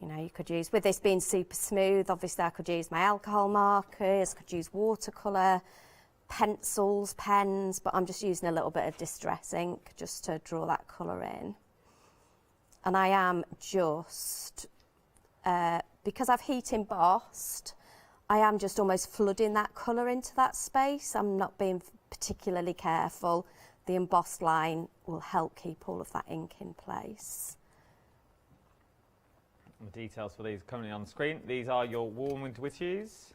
You know, you could use, with this being super smooth, obviously I could use my alcohol markers, could use watercolour, pencils, pens, but I'm just using a little bit of distress ink just to draw that colour in. And I am just, because I've heat embossed, I am just almost flooding that colour into that space. I'm not being particularly careful. The embossed line will help keep all of that ink in place. The details for these currently on the screen. These are your warm winter wishes,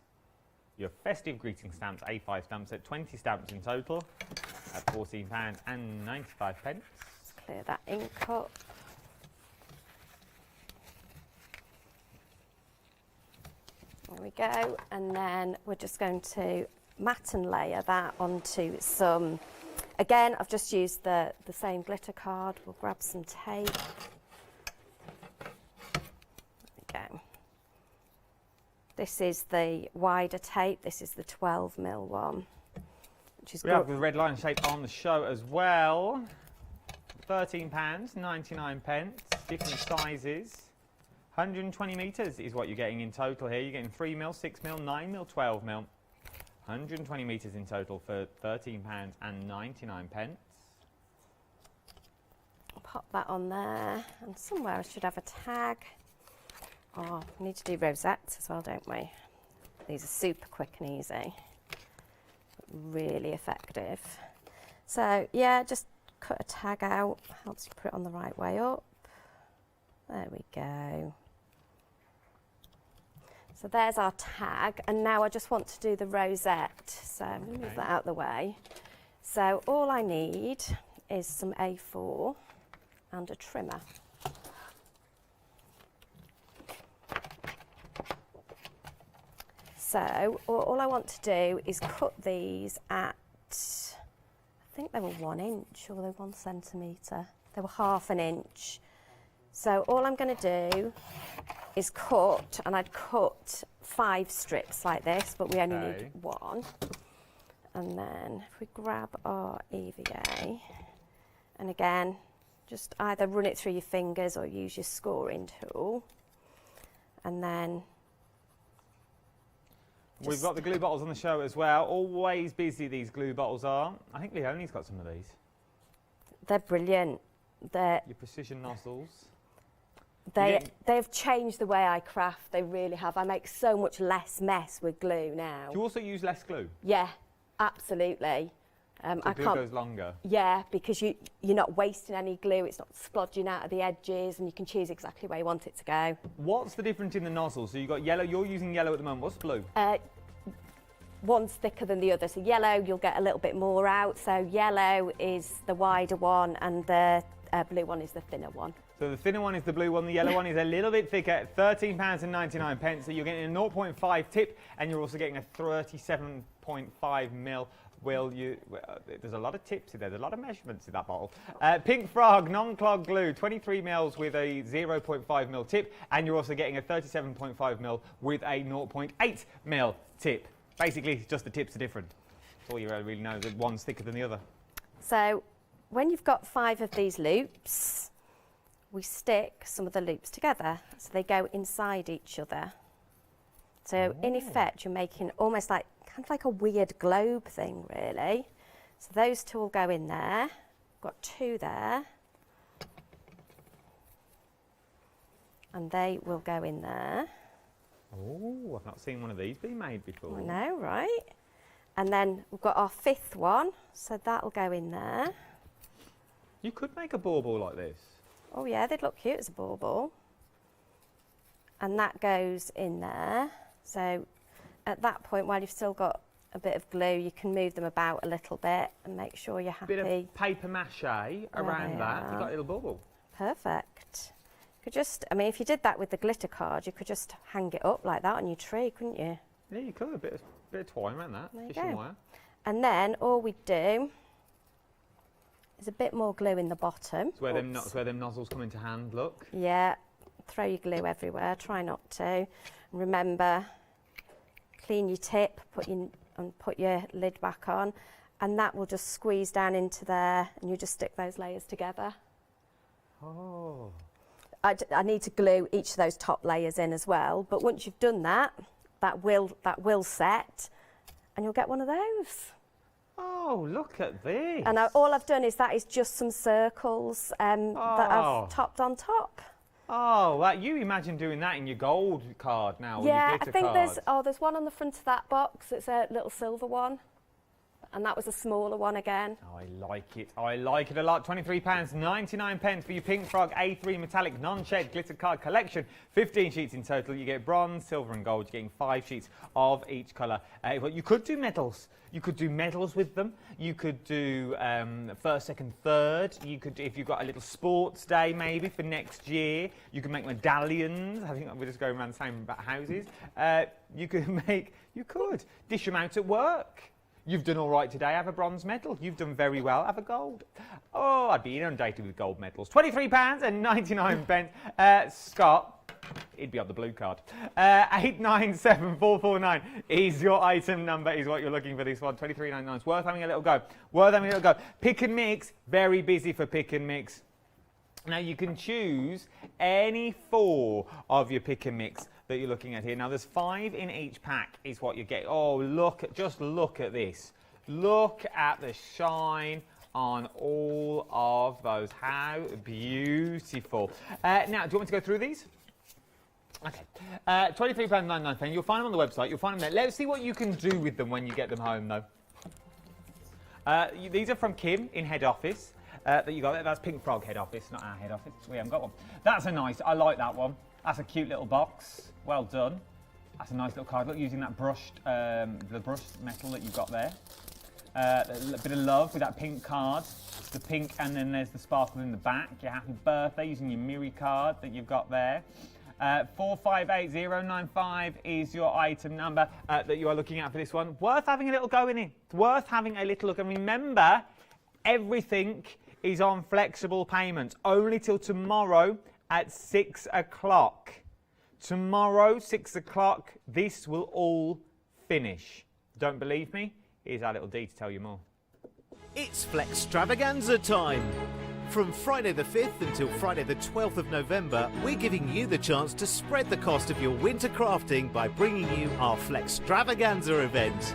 your festive greeting stamps, A5 stamps at 20 stamps in total at £14.95. Let's clear that ink up. There we go, and then we're just going to mat and layer that onto some, again, I've just used the same glitter card. We'll grab some tape. There we go. This is the wider tape, this is the 12mm one, which is we have the red line shape on the show as well. £13.99, different sizes. 120 metres is what you're getting in total here. You're getting 3mm, 6mm, 9mm, 12mm. 120 metres in total for £13.99. I'll pop that on there, and somewhere I should have a tag. Oh, we need to do rosettes as well, don't we? These are super quick and easy, really effective. So yeah, just cut a tag out, helps you put it on the right way up. There we go. So there's our tag, and now I just want to do the rosette. So I'm going to move that out of the way. So all I need is some A4 and a trimmer. So all I want to do is cut these at, I think they were 1 inch, or were they 1 centimetre? They were ½ an inch. So all I'm going to do is cut, and I'd cut 5 strips like this, but we only need 1. And then if we grab our EVA, and again, just either run it through your fingers or use your scoring tool, and then we've got the glue bottles on the show as well. Always busy, these glue bottles are. I think Leonie's got some of these. They're brilliant. They're your precision nozzles. They've changed the way I craft. They really have. I make so much less mess with glue now. Do you also use less glue? Yeah, absolutely. So glue goes longer? Yeah, because you're not wasting any glue. It's not splodging out of the edges, and you can choose exactly where you want it to go. What's the difference in the nozzles? So you've got yellow. You're using yellow at the moment. What's blue? One's thicker than the other. So yellow, you'll get a little bit more out. So yellow is the wider one, and the blue one is the thinner one. So the thinner one is the blue one, the yellow one is a little bit thicker, £13.99. So you're getting a 0.5 tip, and you're also getting a 37.5mm. There's a lot of tips in there, there's a lot of measurements in that bottle. Pink Frog non-clog glue, 23mm with a 0.5mm tip, and you're also getting a 37.5mm with a 0.8mm tip. Basically, just the tips are different. That's all you really know, that one's thicker than the other. So when you've got 5 of these loops, we stick some of the loops together, so they go inside each other. So in effect, you're making almost like, kind of like a weird globe thing, really. So those 2 will go in there. Got 2 there. And they will go in there. Oh, I've not seen one of these being made before. I know, right? And then we've got our 5th one, so that'll go in there. You could make a bauble like this. Oh yeah, they'd look cute as a bauble. And that goes in there. So at that point, while you've still got a bit of glue, you can move them about a little bit and make sure you're happy. Bit of paper mache around that, you've got a little bauble. Perfect. You could just, I mean, if you did that with the glitter card, you could just hang it up like that on your tree, couldn't you? Yeah, you could, a bit of twine around that, fishing wire. And then all we do is a bit more glue in the bottom. It's where them nozzles come into hand, look. Yeah, throw your glue everywhere, try not to. And remember, clean your tip, put your lid back on, and that will just squeeze down into there, and you just stick those layers together. Oh. I need to glue each of those top layers in as well. But once you've done that, that will set, and you'll get one of those. Oh, look at this. And all I've done is that is just some circles that I've topped on top. Oh, you imagine doing that in your gold card now? Yeah, or your I glitter think card. there's one on the front of that box. It's a little silver one. And that was a smaller one again. Oh, I like it. I like it a lot. £23.99 for your Pink Frog A3 metallic non-shed glitter card collection. 15 sheets in total. You get bronze, silver and gold. You're getting 5 sheets of each colour. But you could do medals. You could do medals with them. You could do first, second, third. You could, if you've got a little sports day maybe for next year, you can make medallions. I think we're just going around saying about houses. You could dish them out at work. You've done all right today, have a bronze medal. You've done very well, have a gold. Oh, I'd be inundated with gold medals. £23.99. Scott, he'd be on the blue card. 897449 is your item number, is what you're looking for this one. £23.99. It's worth having a little go. Worth having a little go. Pick and mix, very busy for pick and mix. Now you can choose any 4 of your pick and mix that you're looking at here. Now there's 5 in each pack is what you get. Oh, just look at this. Look at the shine on all of those. How beautiful. Now, do you want me to go through these? Okay. £23.99. You'll find them on the website. You'll find them there. Let's see what you can do with them when you get them home, though. These are from Kim in head office. That you got there. That's Pink Frog head office, not our head office. We haven't got one. That's a nice. I like that one. That's a cute little box. Well done. That's a nice little card. Look, using that brushed, the brushed metal that you've got there. A bit of love with that pink card. The pink, and then there's the sparkle in the back. Your happy birthday using your Miri card that you've got there. 458095 is your item number that you are looking at for this one. Worth having a little go in it. It's worth having a little look. And remember, everything is on flexible payments only till tomorrow at 6 o'clock. Tomorrow, 6 o'clock, this will all finish. Don't believe me? Here's our little D to tell you more. It's Flextravaganza time! From Friday the 5th until Friday the 12th of November, we're giving you the chance to spread the cost of your winter crafting by bringing you our Flextravaganza event.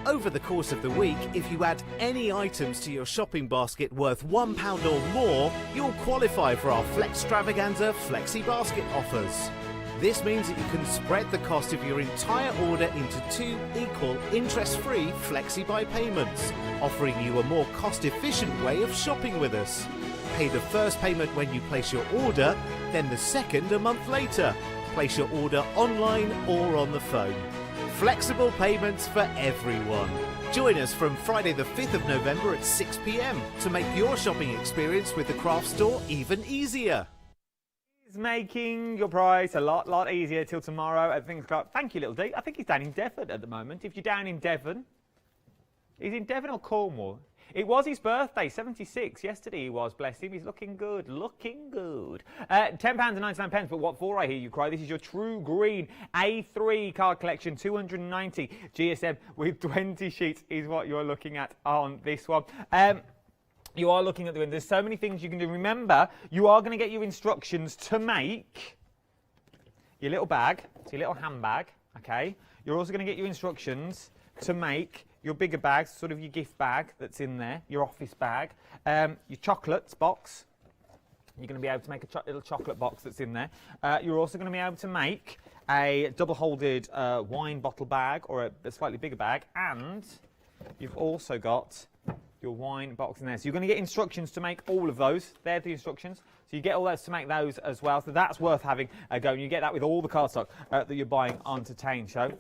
Over the course of the week, if you add any items to your shopping basket worth £1 or more, you'll qualify for our Flextravaganza Flexi Basket offers. This means that you can spread the cost of your entire order into 2 equal interest-free Flexi-Buy payments, offering you a more cost-efficient way of shopping with us. Pay the first payment when you place your order, then the second a month later. Place your order online or on the phone. Flexible payments for everyone. Join us from Friday the 5th of November at 6 p.m. to make your shopping experience with the craft store even easier. It's making your price a lot easier till tomorrow. Thank you, little D. I think he's down in Devon at the moment. If you're down in Devon, he's in Devon or Cornwall. It was his birthday, 76. Yesterday he was, bless him. He's looking good, looking good. £10.99, but what for, I hear you cry? This is your True Green A3 card collection, 290 GSM with 20 sheets is what you're looking at on this one. You are looking at the window. There's so many things you can do. Remember, you are going to get your instructions to make your little bag, so your little handbag, okay? You're also going to get your instructions to make your bigger bags, sort of your gift bag that's in there, your office bag, your chocolates box. You're going to be able to make a little chocolate box that's in there. You're also going to be able to make a double-holded wine bottle bag or a slightly bigger bag, and you've also got your wine box in there. So you're going to get instructions to make all of those. They're the instructions. So you get all those to make those as well. So that's worth having a go. And you get that with all the cardstock that you're buying on Tain Show.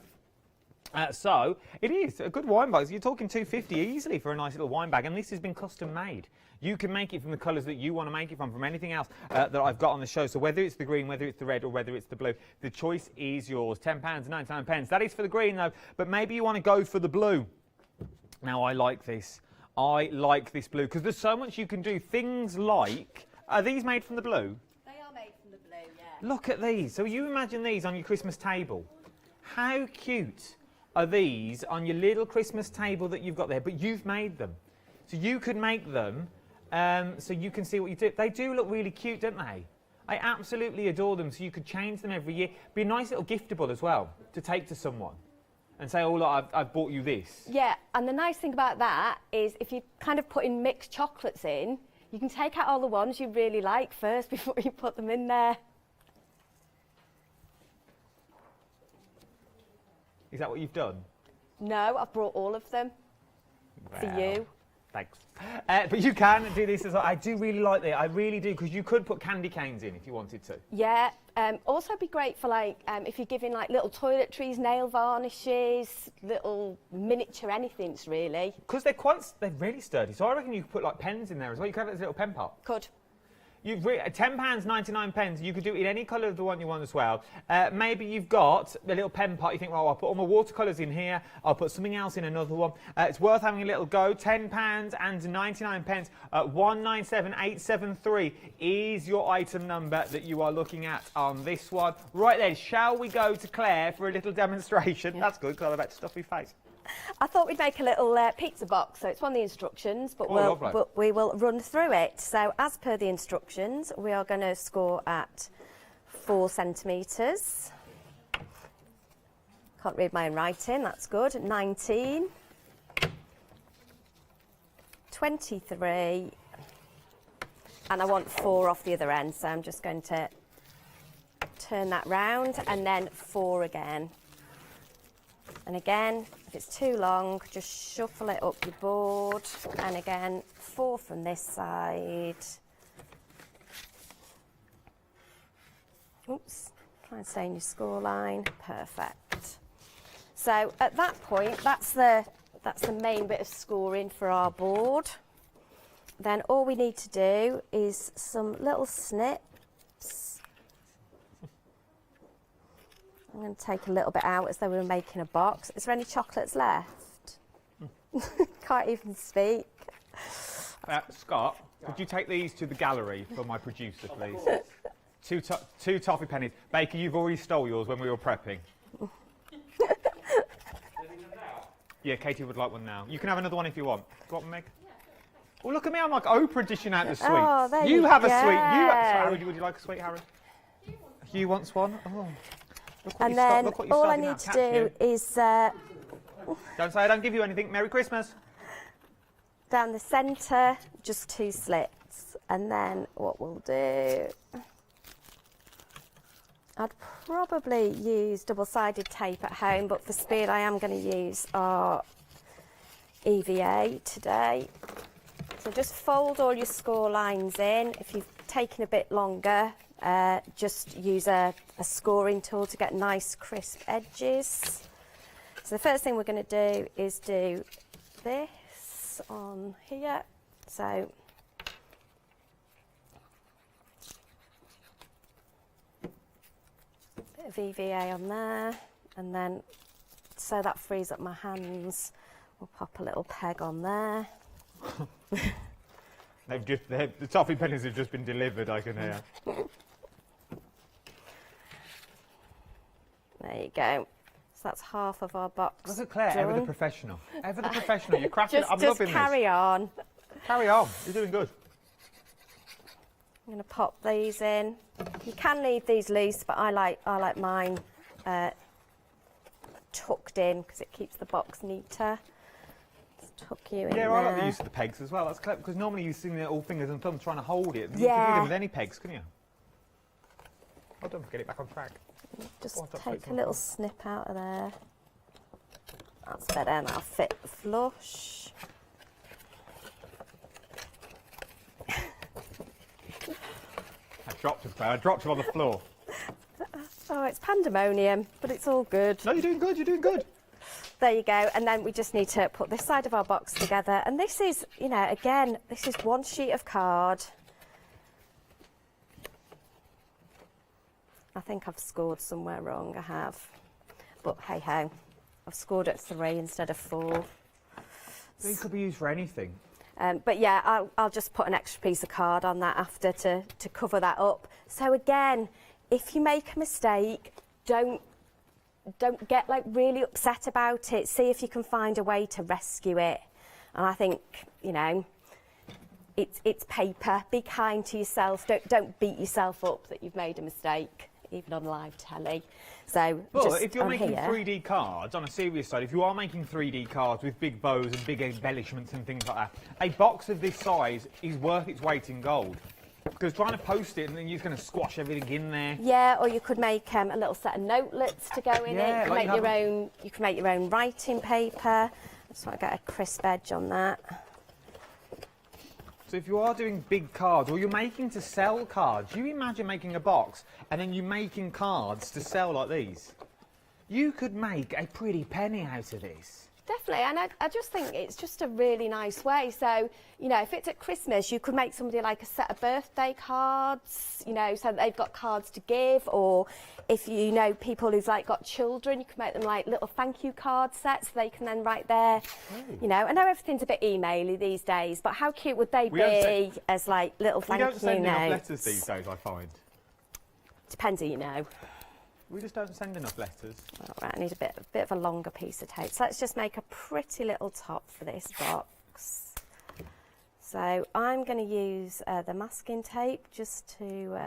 So it is a good wine bag. You're talking £2.50 easily for a nice little wine bag, and this has been custom made. You can make it from the colours that you want to make it from anything else that I've got on the show. So whether it's the green, whether it's the red, or whether it's the blue, the choice is yours. £10.99. That is for the green though, but maybe you want to go for the blue. Now I like this. I like this blue because there's so much you can do. Things like, are these made from the blue? They are made from the blue, yeah. Look at these. So you imagine these on your Christmas table. How cute are these on your little Christmas table that you've got there, but you've made them. So you could make them so you can see what you do. They do look really cute, don't they? I absolutely adore them, so you could change them every year. Be a nice little giftable as well to take to someone and say, oh, look, I've bought you this. Yeah, and the nice thing about that is if you kind of put in mixed chocolates in, you can take out all the ones you really like first before you put them in there. Is that what you've done? No, I've brought all of them for you. Thanks. But you can do this as well. I do really like that. I really do, because you could put candy canes in if you wanted to. Yeah. Also be great for like if you're giving like little toiletries, nail varnishes, little miniature anythings really. Because they're really sturdy. So I reckon you could put like pens in there as well. You could have it as a little pen pot. Could. £10.99. You could do it in any colour of the one you want as well. Maybe you've got a little pen pot. You think, well, I'll put all my watercolours in here. I'll put something else in another one. It's worth having a little go. £10.99. 197873 is your item number that you are looking at on this one. Right then, shall we go to Claire for a little demonstration? Yeah. That's good, because I'm about to stuff my face. I thought we'd make a little pizza box, so it's one of the instructions, but, we will run through it. So as per the instructions, we are going to score at 4 centimetres. Can't read my own writing, that's good. 19, 23, and I want 4 off the other end, so I'm just going to turn that round and then 4 again. And again, if it's too long, just shuffle it up your board. And again, 4 from this side. Oops, try and stay in your score line. Perfect. So at that point, that's the main bit of scoring for our board. Then all we need to do is some little snips. I'm going to take a little bit out as though we were making a box. Is there any chocolates left? Can't even speak. Scott, could you take these to the gallery for my producer, please? two toffee pennies. Baker, you've already stole yours when we were prepping. Yeah, Katie would like one now. You can have another one if you want. Go on, Meg. Oh, look at me. I'm like Oprah dishing out the sweets. Oh, there you you have go. a sweet. Harry, would you like a sweet, Harry? Hugh wants one. Oh. And then all I need to do is... Don't say I don't give you anything. Merry Christmas. Down the centre, just 2 slits. And then what we'll do... I'd probably use double-sided tape at home, but for speed I am going to use our EVA today. So just fold all your score lines in. If you've taken a bit longer, just use a scoring tool to get nice crisp edges. So the first thing we're going to do is do this on here. So bit of EVA on there, and then so that frees up my hands, we'll pop a little peg on there. The toffee pennies have just been delivered, I can hear. There you go. So that's half of our box. Look at Claire, done. ever the professional. Ever the professional. You're cracking it. I'm loving this. Just carry on. Carry on. You're doing good. I'm going to pop these in. You can leave these loose, but I like mine tucked in because it keeps the box neater. Let's tuck you in there. Yeah, I like the use of the pegs as well. That's clever because normally you see all fingers and thumbs trying to hold it. You can do them with any pegs, can you? Well done. Get it back on track. Just take a little snip out of there. That's better, and I'll fit flush. I dropped it on the floor. Oh, it's pandemonium, but it's all good. No, you're doing good, you're doing good. There you go, and then we just need to put this side of our box together. And this is, you know, again, this is one sheet of card. I think I've scored somewhere wrong, I have. But hey ho, I've scored at 3 instead of 4. These could be used for anything. But yeah, I'll just put an extra piece of card on that after to cover that up. So again, if you make a mistake, don't get like really upset about it. See if you can find a way to rescue it. And I think, you know, it's paper. Be kind to yourself. Don't beat yourself up that you've made a mistake, even on live telly. So, well, just if you're on making here, 3D cards, on a serious side, if you are making 3D cards with big bows and big embellishments and things like that, a box of this size is worth its weight in gold. Because trying to post it and then you're just going to squash everything in there. yeah, or you could make a little set of notelets to go in Yeah, it. You like can make your own. You can make your own writing paper. Just want to get a crisp edge on that. So if you are doing big cards, or you're making to sell cards, you imagine making a box and then you making cards to sell like these. You could make a pretty penny out of this. Definitely, and I just think it's just a really nice way. So, you know, if it's at Christmas, you could make somebody like a set of birthday cards, you know, so that they've got cards to give, or if you know people who've like got children, you can make them like little thank you card sets, so they can then write their, you know, I know everything's a bit emaily these days, but how cute would they be as like little thank you notes? We don't send enough letters these days, I find. Depends who you know. We just don't send enough letters. All right, I need a bit of a longer piece of tape. So let's just make a pretty little top for this box. So I'm going to use the masking tape just to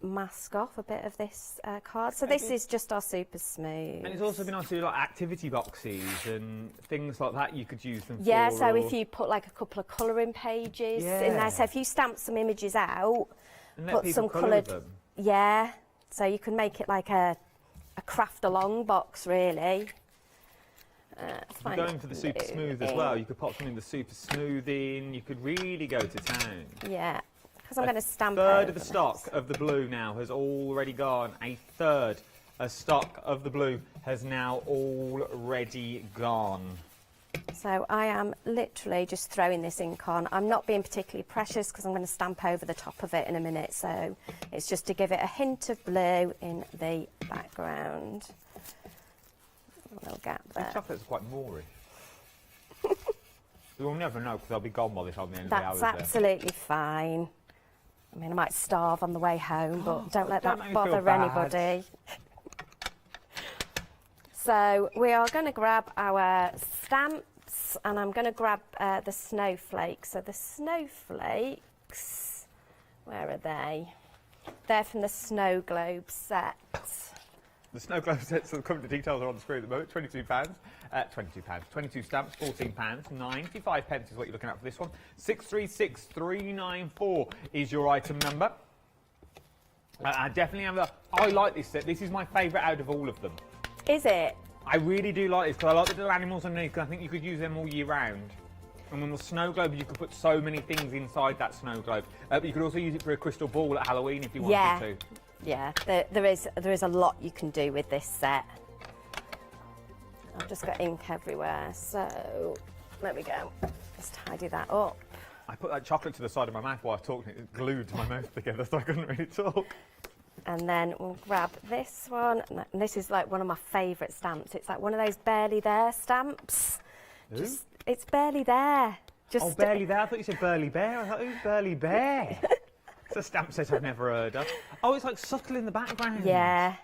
mask off a bit of this card. So this is just our super smooth. And it's also been nice to do like activity boxes and things like that you could use them for. Yeah, so if you put like a couple of colouring pages in there. So if you stamp some images out, and put some coloured them. Yeah, so you can make it like a craft along box, really. You're going for the super smooth as well. You could pop some in the super smooth in. You could really go to town. Yeah, because I'm going to stamp A third over of the stock of the blue now has already gone. A third of stock of the blue has now already gone. So I am literally just throwing this ink on. I'm not being particularly precious because I'm going to stamp over the top of it in a minute. So it's just to give it a hint of blue in the background. A little gap there. The chocolates are quite moory. You'll never know because they'll be gone by the time the end of the hours. That's absolutely fine. I mean, I might starve on the way home, but don't let that bother anybody. So we are going to grab our stamps, and I'm going to grab the snowflakes. So the snowflakes, where are they? They're from the snow globe set. The snow globe sets, the current details are on the screen at the moment. £22, £22, 22 stamps, £14, 95 pence is what you're looking at for this one. 636394 is your item number. I definitely have I like this set. This is my favourite out of all of them. Is it? I really do like this because I like the little animals underneath. Cause I think you could use them all year round. And on the snow globe, you could put so many things inside that snow globe. But you could also use it for a crystal ball at Halloween if you wanted to. Yeah, there is a lot you can do with this set. I've just got ink everywhere, so there we go. Let's tidy that up. I put that chocolate to the side of my mouth while I talked, and it glued my mouth together, so I couldn't really talk. And then we'll grab this one, and this is like one of my favourite stamps. It's like one of those barely there stamps. It's barely there. Oh, barely there? I thought you said burly bear. I thought, who's burly bear? It's a stamp set I've never heard of. Oh, it's like subtle in the background. Yeah.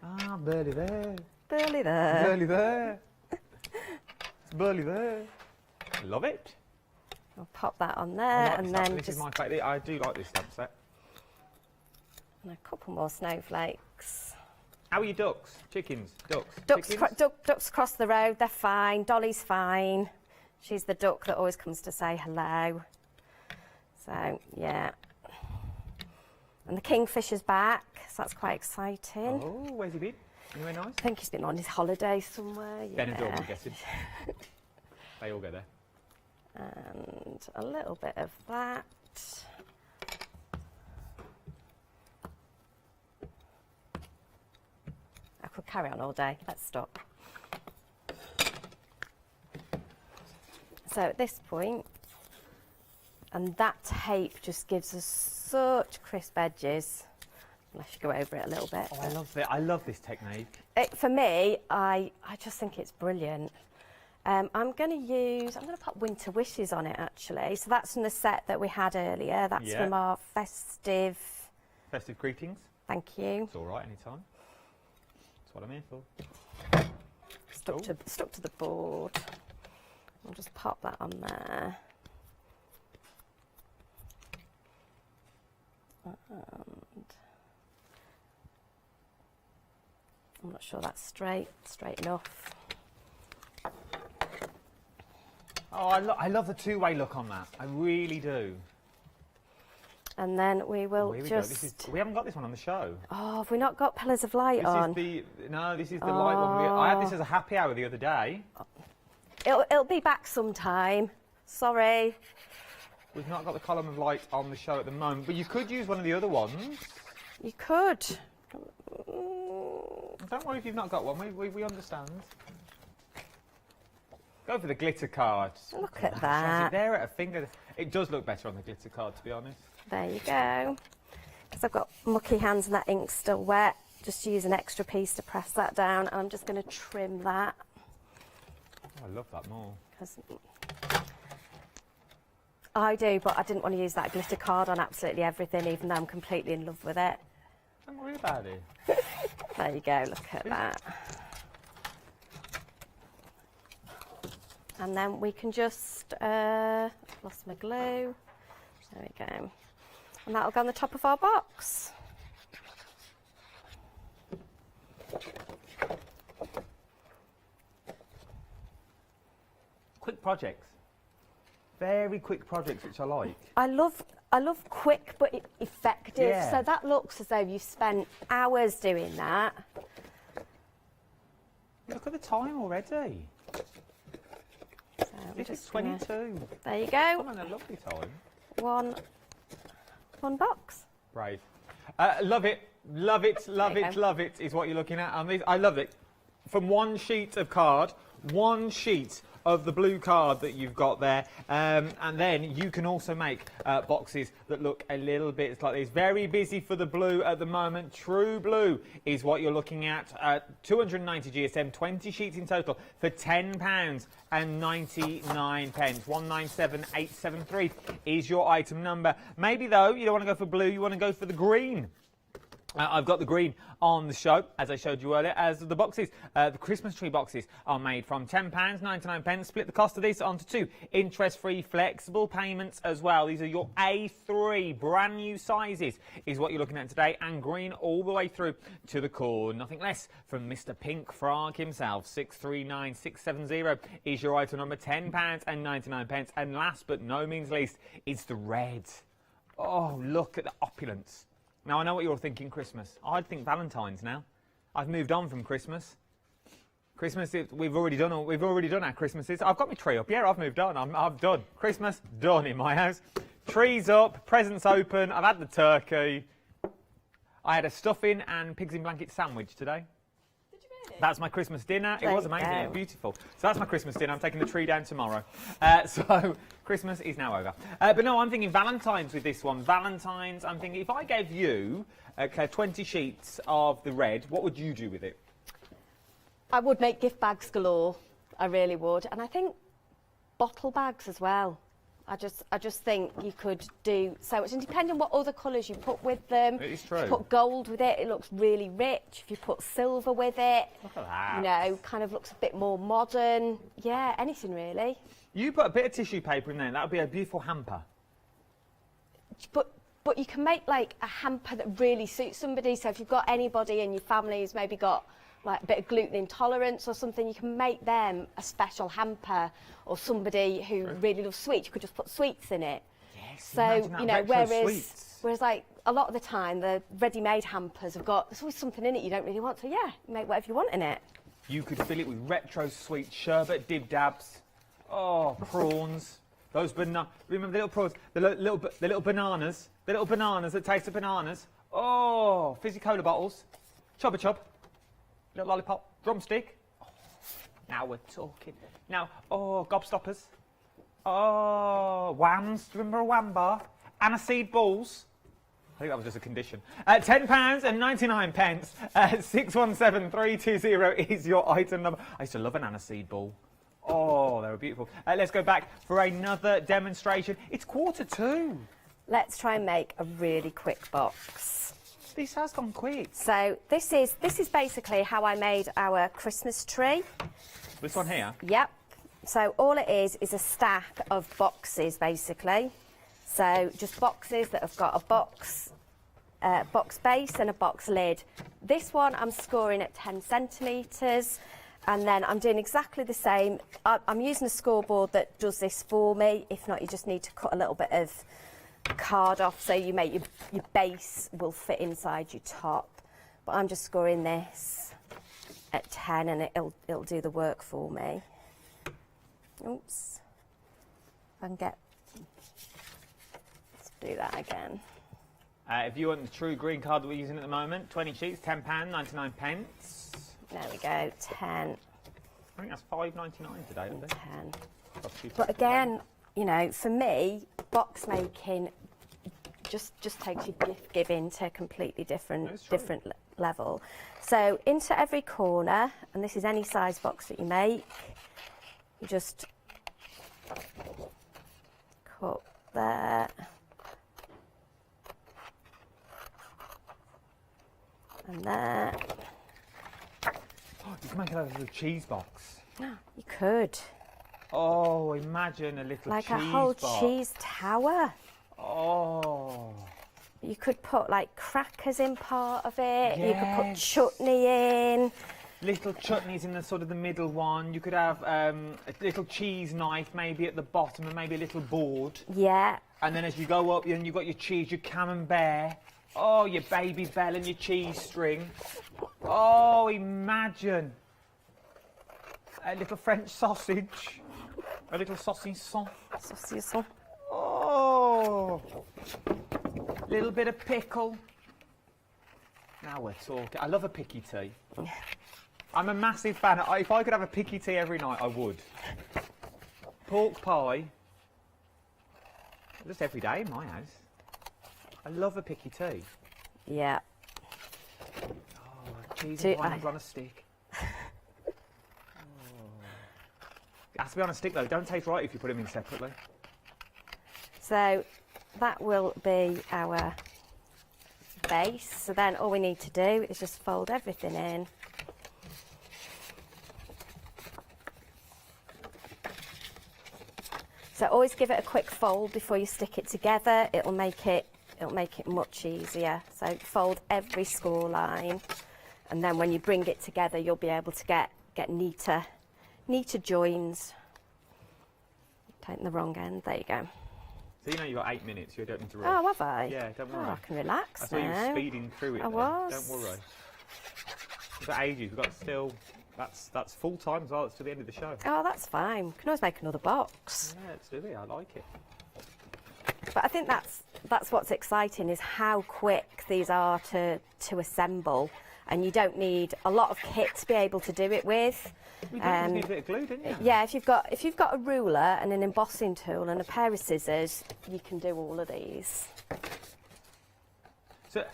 Ah, burly there. Burly there. Burly there. It's burly there. Love it. I'll pop that on there, and then this is my favourite. I do like this stamp set. And a couple more snowflakes. How are your ducks? Chickens? Ducks? Ducks across the road, they're fine. Dolly's fine. She's the duck that always comes to say hello. So, yeah. And the kingfisher's back, so that's quite exciting. Oh, where's he been? Anywhere nice? I think he's been on his holiday somewhere. Yeah. Benidorm, I'm guessing. They all go there. And a little bit of that. I could carry on all day. Let's stop. So at this point, and that tape just gives us such crisp edges. Unless you go over it a little bit. Oh, I love it. I love this technique. For me, I just think it's brilliant. I'm going to put Winter Wishes on it, actually. So that's from the set that we had earlier. That's from our festive greetings. Thank you. It's all right, anytime. That's what I'm here for. Stuck to the board. I'll just pop that on there. And I'm not sure that's straight enough. Oh, I love the two-way look on that. I really do. And then we will Here we just... go. We haven't got this one on the show. Oh, have we not got pillars of light on? This is the light one. I had this as a happy hour the other day. It'll be back sometime. Sorry. We've not got the column of light on the show at the moment, but you could use one of the other ones. You could. Don't worry if you've not got one. We understand. Go for the glitter card. Look at Has it that. there at a finger. It does look better on the glitter card, to be honest. There you go. Because I've got mucky hands and that ink's still wet, just use an extra piece to press that down. And I'm just going to trim that. Oh, I love that more. 'Cause I do, but I didn't want to use that glitter card on absolutely everything, even though I'm completely in love with it. Don't worry about it. There you go, look at that. And then we can just, lost my glue. There we go. And that'll go on the top of our box. Quick projects. Very quick projects, which I like. I love quick but effective. Yeah. So that looks as though you've spent hours doing that. Look at the time already. So I'm This is just gonna- 22. There you I'm go. on a lovely time. One box. Brave. Love it. Love it. Love There you it. go. Love it is what you're looking at. I love it. From one sheet of card, one sheet of the blue card that you've got there, and then you can also make boxes that look a little bit like this. Very busy for the blue at the moment. True blue is what you're looking at. 290 GSM, 20 sheets in total for £10 and 99 pence. 197873 is your item number. Maybe though you don't want to go for blue, you want to go for the green. I've got the green on the show, as I showed you earlier, as the boxes. The Christmas tree boxes are made from £10, 99 pence. Split the cost of this onto two interest-free flexible payments as well. These are your A3 brand new sizes is what you're looking at today, and green all the way through to the core. Nothing less from Mr. Pink Frog himself. 639670 is your item number, £10 and 99 pence. And last but no means least, it's the red. Oh, look at the opulence. Now, I know what you're thinking, Christmas. I'd think Valentine's now. I've moved on from Christmas. Christmas, we've already done our Christmases. I've got my tree up. Yeah, I've moved on. I'm done. Christmas, done in my house. Trees up, presents open. I've had the turkey. I had a stuffing and pigs in blankets sandwich today. Did you really? That's my Christmas dinner. It There was you amazing. go. It was beautiful. So that's my Christmas dinner. I'm taking the tree down tomorrow. So Christmas is now over. But no, I'm thinking Valentine's with this one. Valentine's, I'm thinking if I gave you, Claire, 20 sheets of the red, what would you do with it? I would make gift bags galore. I really would. And I think bottle bags as well. I just think you could do so much. And depending on what other colours you put with them. It is true. If you put gold with it, it looks really rich. If you put silver with it, Look at that. you know, kind of looks a bit more modern. Yeah, anything really. You put a bit of tissue paper in there, that would be a beautiful hamper. But you can make like a hamper that really suits somebody. So if you've got anybody in your family who's maybe got like a bit of gluten intolerance or something, you can make them a special hamper. Or somebody who really loves sweets, you could just put sweets in it. Yes, So, imagine that, you know, retro sweets. whereas like a lot of the time the ready-made hampers have got, there's always something in it you don't really want. So yeah, make whatever you want in it. You could fill it with retro sweet sherbet, dib-dabs. Oh, prawns. Those remember the little prawns, the little bananas, that taste of bananas. Oh, fizzy cola bottles, chubba chub, little lollipop, drumstick. Oh, now we're talking. Now, oh, gobstoppers. Oh, whams. Do you remember a wham bar? Aniseed balls. I think that was just a condition. £10 and 99 pence. 617320 is your item number. I used to love an aniseed ball. Oh, they were beautiful. Let's go back for another demonstration. It's 2:45. Let's try and make a really quick box. This has gone quick. So this is basically how I made our Christmas tree. This one here. Yep. So all it is a stack of boxes, basically. So just boxes that have got a box base and a box lid. This one I'm scoring at 10 centimetres, and then I'm doing exactly the same. I'm using a scoreboard that does this for me. If not, you just need to cut a little bit of card off so you make your base will fit inside your top. But I'm just scoring this at 10 and it'll do the work for me. Oops. If I can get, let's do that again. If you want the true green card that we're using at the moment, 20 sheets, £10, 99 pence. There we go, 10. I think that's £5.99 today, isn't it? 10. But again, you know, for me, box making just takes your gift giving to a completely different level. So into every corner, and this is any size box that you make, you just cut there. And there. Oh, you can make it out of a cheese box. You could. Oh, imagine a little like cheese a whole box. cheese tower. Oh. You could put like crackers in part of it. Yes. You could put chutney in. Little chutneys in the sort of the middle one. You could have a little cheese knife maybe at the bottom and maybe a little board. Yeah. And then as you go up, then you've got your cheese, your camembert. Oh, your baby bell and your cheese string. Oh, imagine. A little French sausage. A little saucisson. Saucisson. Oh. Little bit of pickle. Now we're talking. I love a picky tea. I'm a massive fan. If I could have a picky tea every night, I would. Pork pie. Just every day in my house. I love a picky tea. Yeah. Oh, cheese and pineapple on a stick. Oh. It has to be on a stick though. Don't taste right if you put them in separately. So that will be our base. So then all we need to do is just fold everything in. So always give it a quick fold before you stick it together. It'll make it much easier. So fold every score line, and then when you bring it together, you'll be able to get neater joins. Taking the wrong end. There you go. So you know you've got 8 minutes. You don't need to rush. Oh, have I? Yeah, don't worry. Oh, I can relax I saw you now. were speeding through it. I then. was. Don't worry. We've got ages. We've got still. That's full time as well. It's to the end of the show. Oh, that's fine. We can always make another box. Yeah, let's do it. I like it. But I think that's what's exciting, is how quick these are to assemble, and you don't need a lot of kit to be able to do it with. You just need a bit of glue, didn't you? Yeah, if you've got a ruler and an embossing tool and a pair of scissors, you can do all of these. So,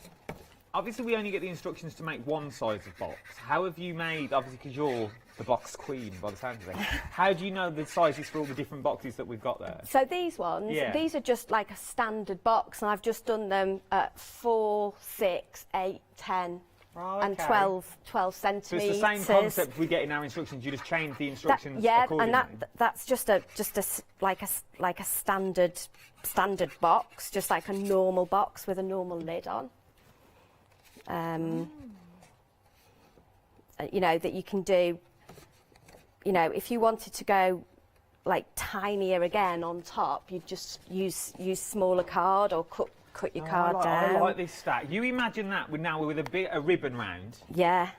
obviously, we only get the instructions to make one size of box. How have you made? Obviously, because you're the box queen by the sound of it. How do you know the sizes for all the different boxes that we've got there? So these ones, these are just like a standard box, and I've just done them at 4, 6, 8, 10. Oh, and 12 centimetres. So it's the same concept we get in our instructions. You just change the instructions accordingly. And that's just a standard box, just like a normal box with a normal lid on. You know, that you can do. You know, if you wanted to go like tinier again on top, you'd just use smaller card or cut your card down. I like this stack. You imagine that with a ribbon round. Yeah.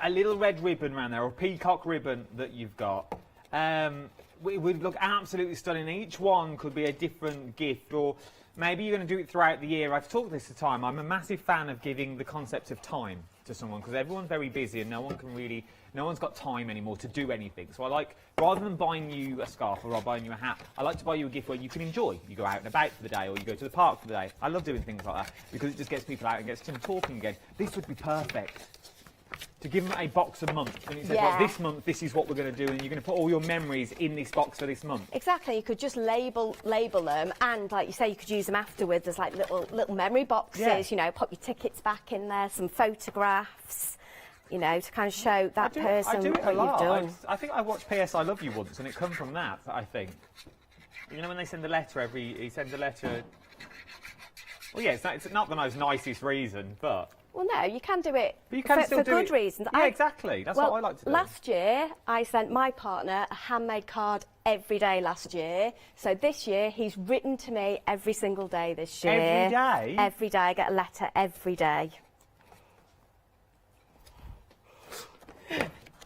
A little red ribbon round there, or a peacock ribbon that you've got. It would look absolutely stunning. Each one could be a different gift, or maybe you're going to do it throughout the year. I've talked this at time. I'm a massive fan of giving the concept of time to someone, because everyone's very busy and no one's got time anymore to do anything. So I like, rather than buying you a scarf or buying you a hat, I like to buy you a gift where you can enjoy. You go out and about for the day, or you go to the park for the day. I love doing things like that because it just gets people out and gets them talking again. This would be perfect. To give them a box a month, and it says, well, this month, this is what we're going to do, and you're going to put all your memories in this box for this month. Exactly. You could just label them, and like you say, you could use them afterwards as like little memory boxes. Yeah. You know, pop your tickets back in there, some photographs, you know, to kind of show that person I do it what a lot. you've done. I think I watched P.S. I Love You once, and it come from that. I think. You know when they send a letter he sends a letter. Well, yeah, it's not the most nicest reason, but. Well, no, you can do it But you can still for do good it. reasons. Yeah, exactly. That's what I like to do. Last year, I sent my partner a handmade card every day last year. So this year, he's written to me every single day this year. Every day? Every day. I get a letter every day.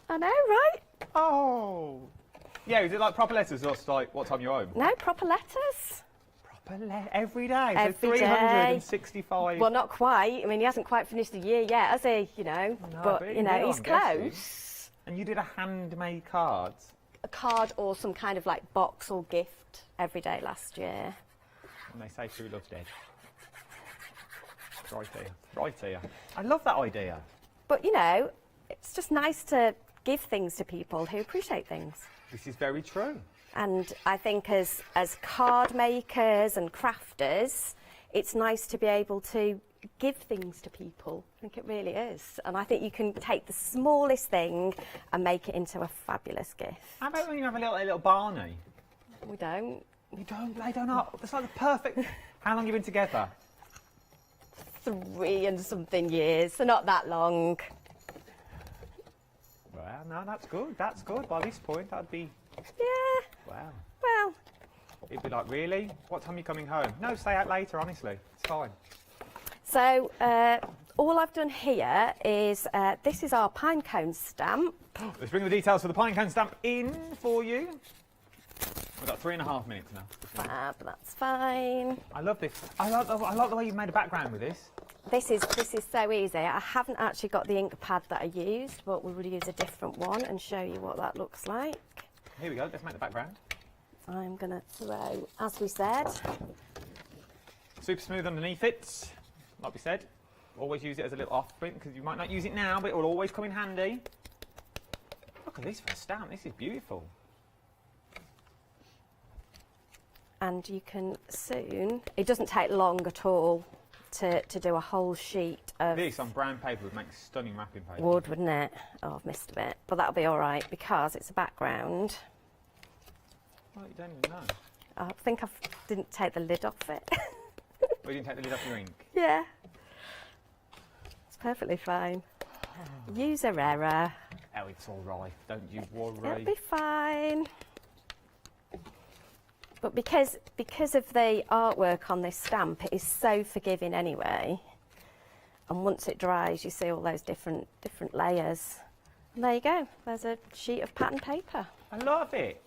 I know, right? Oh. Yeah, is it like proper letters or just like what time you're home? No, proper letters. Every day, Every so 365. Well, not quite. I mean, he hasn't quite finished the year yet, has he? You know, No, but you know, will, he's I'm guessing. close. And you did a handmade card. A card or some kind of like box or gift every day last year. And they say true love's dead. Right here. Right here. I love that idea. But you know, it's just nice to give things to people who appreciate things. This is very true. And I think as card makers and crafters, it's nice to be able to give things to people. I think it really is. And I think you can take the smallest thing and make it into a fabulous gift. How about when you have a little Barney? We don't. You don't, they don't know. That's like the perfect. How long have you been together? 3 and something years, so not that long. Well, no, that's good. That's good. By this point, I'd be. Yeah, Wow. well, It'd be like, really? What time are you coming home? No, stay out later, honestly. It's fine. so all I've done here is, this is our pine cone stamp. Let's bring the details for the pine cone stamp in for you. We've got 3.5 minutes now. Fab, that's fine. I love this. I like the way you've made a background with this. This is so easy. I haven't actually got the ink pad that I used, but we will use a different one and show you what that looks like. Here we go. Let's make the background. I'm going to throw, as we said, Super smooth underneath it. Like we said, always use it as a little off print because you might not use it now, but it will always come in handy. Look at this for a stamp. This is beautiful. and you can soon, it doesn't take long at all to do a whole sheet of This on brown paper would make stunning wrapping paper. wood, wouldn't it? Oh, I've missed a bit, but that'll be all right because it's a background. Well, you don't even know. I think I didn't take the lid off it. Well, you didn't take the lid off your ink. Yeah, it's perfectly fine. User error. Oh, it's all right. Don't you worry. It'll be fine. But because of the artwork on this stamp, it is so forgiving anyway. And once it dries, you see all those different layers. And there you go. There's a sheet of pattern paper. I love it.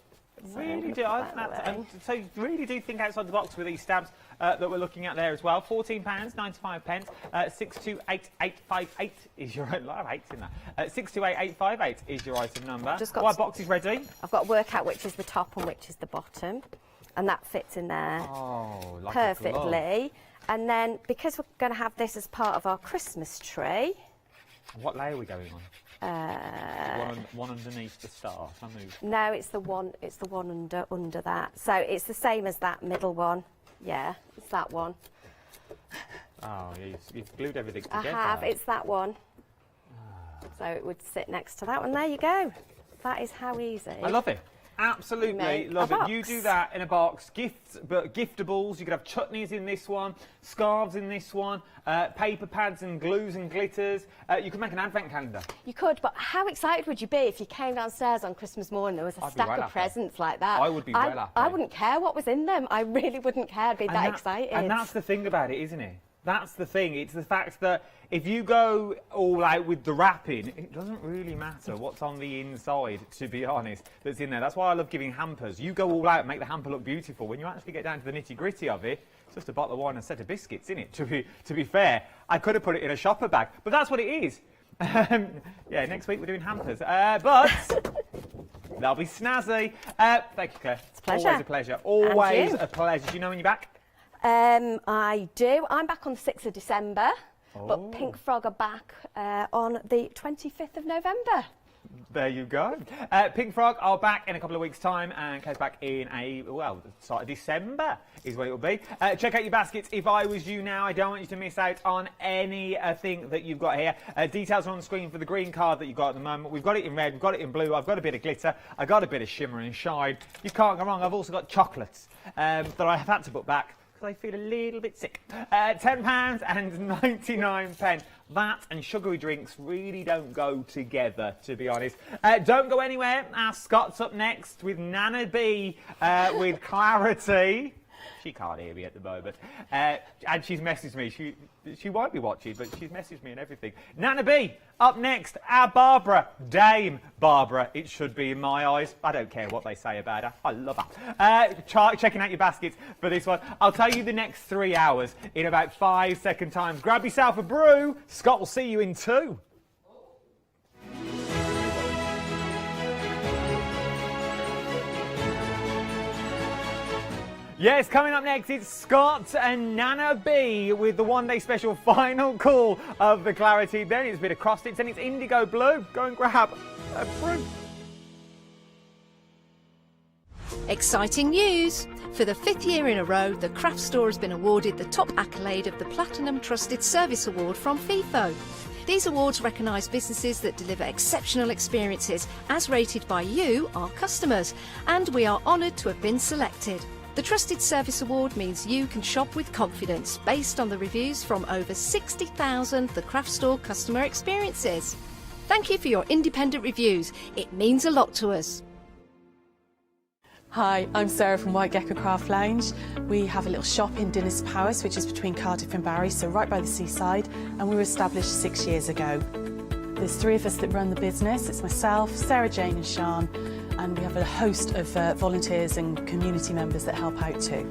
So Really look do. at that And way. so you really do think outside the box with these stamps that we're looking at there as well. £14.95 pence. 628858 is your. A lot of eights in that. 628858 is your item number. Just got Our box is ready. I've got to work out which is the top and which is the bottom. And that fits in there Oh, like a glove. perfectly. And then because we're going to have this as part of our Christmas tree, What layer are we going on? One underneath the star. So I move. no, it's the one under that. So it's the same as that middle one. Yeah, it's that one. Oh, yeah, you've glued everything I together. have, it's that one. So it would sit next to that one. There you go. That is how easy. I love it. Absolutely Make love a it. You box. do that in a box. Gifts, but giftables. You could have chutneys in this one, scarves in this one, paper pads and glues and glitters. You could make an advent calendar. You could, but how excited would you be if you came downstairs on Christmas morning and there was a I'd be stack well of happy. presents like that? I would be well happy. I wouldn't care what was in them. I really wouldn't care. I'd be that excited. And that's the thing about it, isn't it? That's the thing. It's the fact that if you go all out with the wrapping, it doesn't really matter what's on the inside, to be honest, that's in there. That's why I love giving hampers. You go all out and make the hamper look beautiful. When you actually get down to the nitty-gritty of it, it's just a bottle of wine and a set of biscuits, isn't it? To be fair, I could have put it in a shopper bag, but that's what it is. Yeah, next week we're doing hampers. But they'll be snazzy. Thank you, Claire. It's a pleasure. Always a pleasure. Always you. a pleasure. Do you know when you're back? I do. I'm back on the 6th of December, Oh. but Pink Frog are back on the 25th of November. There you go. Pink Frog are back in a couple of weeks' time, and Kay's back in the start of December is when it will be. Check out your baskets if I was you now. I don't want you to miss out on anything that you've got here. Details are on the screen for the green card that you've got at the moment. We've got it in red, we've got it in blue, I've got a bit of glitter, I've got a bit of shimmer and shine. You can't go wrong. I've also got chocolates that I have had to put back because I feel a little bit sick. £10.99. That and sugary drinks really don't go together, to be honest. Don't go anywhere. Scott's up next with Nana B with Clarity. She can't hear me at the moment. And she's messaged me. She won't be watching, but she's messaged me and everything. Nana B, up next. Our Barbara, Dame Barbara, it should be in my eyes. I don't care what they say about her. I love her. Checking out your baskets for this one. I'll tell you the next 3 hours in about 5-second time. Grab yourself a brew. Scott will see you in 2. Yes, coming up next, it's Scott and Nana B with the one-day special final call of the Clarity. Then it's a bit of cross-stitch and it's indigo blue. Go and grab a brew. Exciting news! For the 5th year in a row, the craft store has been awarded the top accolade of the Platinum Trusted Service Award from FIFO. These awards recognise businesses that deliver exceptional experiences as rated by you, our customers, and we are honoured to have been selected. The Trusted Service Award means you can shop with confidence based on the reviews from over 60,000 The Craft Store customer experiences. Thank you for your independent reviews. It means a lot to us. Hi, I'm Sarah from White Gecko Craft Lounge. We have a little shop in Dinas Powys, which is between Cardiff and Barry, so right by the seaside, and we were established 6 years ago. There's 3 of us that run the business. It's myself, Sarah Jane and Sian, and we have a host of volunteers and community members that help out too.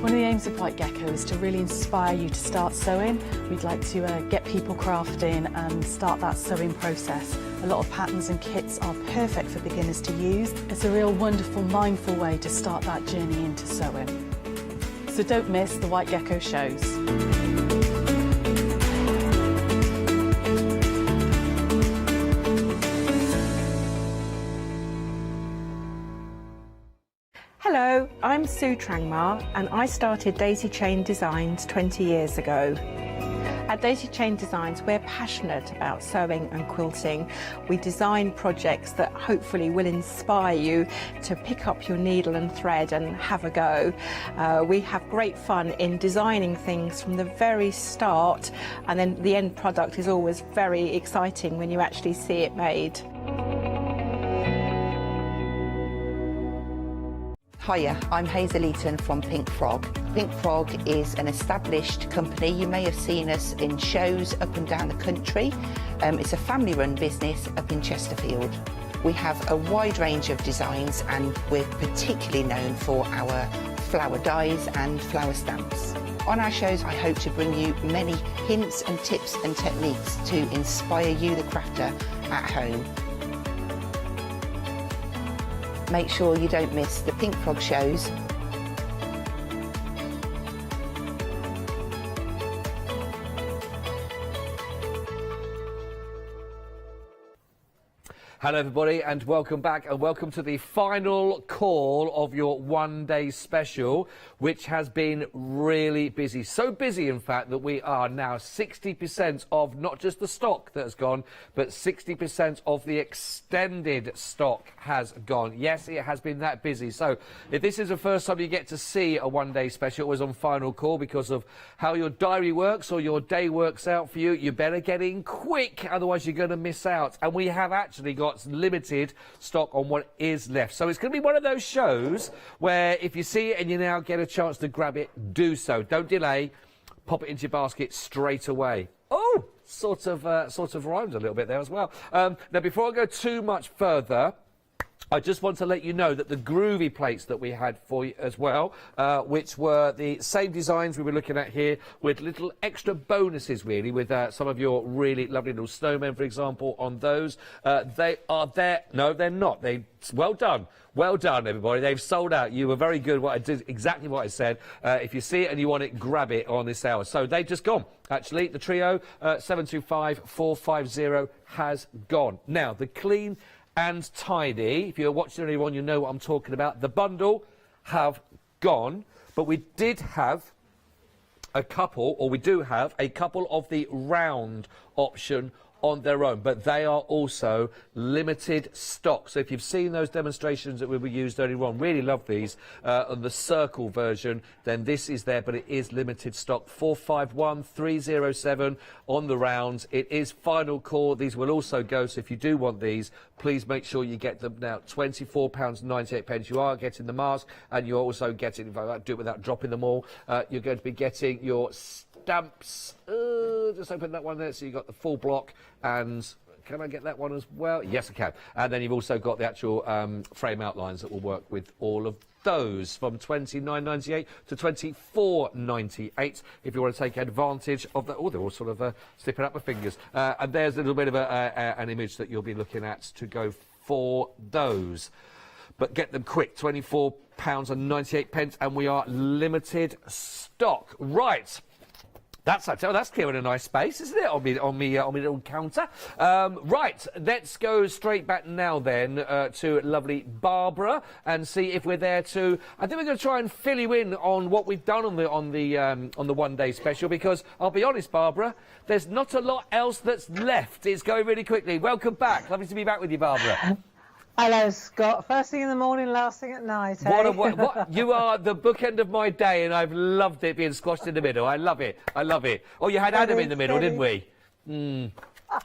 One of the aims of White Gecko is to really inspire you to start sewing. We'd like to get people crafting and start that sewing process. A lot of patterns and kits are perfect for beginners to use. It's a real wonderful, mindful way to start that journey into sewing. So don't miss the White Gecko shows. Hello, I'm Sue Trangmar and I started Daisy Chain Designs 20 years ago. At Daisy Chain Designs, we're passionate about sewing and quilting. We design projects that hopefully will inspire you to pick up your needle and thread and have a go. We have great fun in designing things from the very start, and then the end product is always very exciting when you actually see it made. Hiya, I'm Hazel Eaton from Pink Frog. Pink Frog is an established company. You may have seen us in shows up and down the country. It's a family-run business up in Chesterfield. We have a wide range of designs and we're particularly known for our flower dies and flower stamps. On our shows, I hope to bring you many hints and tips and techniques to inspire you, the crafter, at home. Make sure you don't miss the Pink Frog shows. Hello everybody and welcome back and welcome to the final call of your one-day special, which has been really busy. So busy in fact that we are now 60% of not just the stock that has gone, but 60% of the extended stock has gone. Yes, it has been that busy. So if this is the first time you get to see a one-day special, it was on final call because of how your diary works or your day works out for you, you better get in quick, otherwise you're going to miss out. And we have actually got limited stock on what is left. So it's going to be one of those shows where if you see it and you now get a chance to grab it, do so. Don't delay. Pop it into your basket straight away. Oh, sort of rhymes a little bit there as well. Now, before I go too much further, I just want to let you know that the groovy plates that we had for you as well, which were the same designs we were looking at here, with little extra bonuses really, with some of your really lovely little snowmen, for example, on those. They are there. No, they're not. Well done. Well done, everybody. They've sold out. You were very good. I did exactly what I said. If you see it and you want it, grab it on this hour. So they've just gone. Actually, the trio 725450 has gone. Now, the clean and tidy, if you're watching anyone, you know what I'm talking about. The bundle have gone, but we did have a couple, or we do have a couple of the round option on their own, but they are also limited stock. So if you've seen those demonstrations that we were used earlier on, really love these, on the circle version, then this is there, but it is limited stock. 451307 on the rounds. It is final call. These will also go, so if you do want these, please make sure you get them now. £24.98. You are getting the mask, and you're also getting, if I do it without dropping them all, you're going to be getting your stamps. Just open that one there, so you've got the full block. And can I get that one as well? Yes, I can. And then you've also got the actual frame outlines that will work with all of those, from $29.98 to $24.98 if you want to take advantage of that. Oh, they're all sort of slipping up my fingers. And there's a little bit of an image that you'll be looking at to go for those. But get them quick, £24.98, and we are limited stock. Right. That's clearing a nice space, isn't it, on me little counter? Right, let's go straight back now then to lovely Barbara and see if we're there to. I think we're going to try and fill you in on what we've done on the 1 day special, because I'll be honest, Barbara, there's not a lot else that's left. It's going really quickly. Welcome back. Lovely to be back with you, Barbara. Hello, Scott. First thing in the morning, last thing at night. What you are the bookend of my day, and I've loved it being squashed in the middle. I love it. I love it. Oh, you had Adam in the middle, didn't we?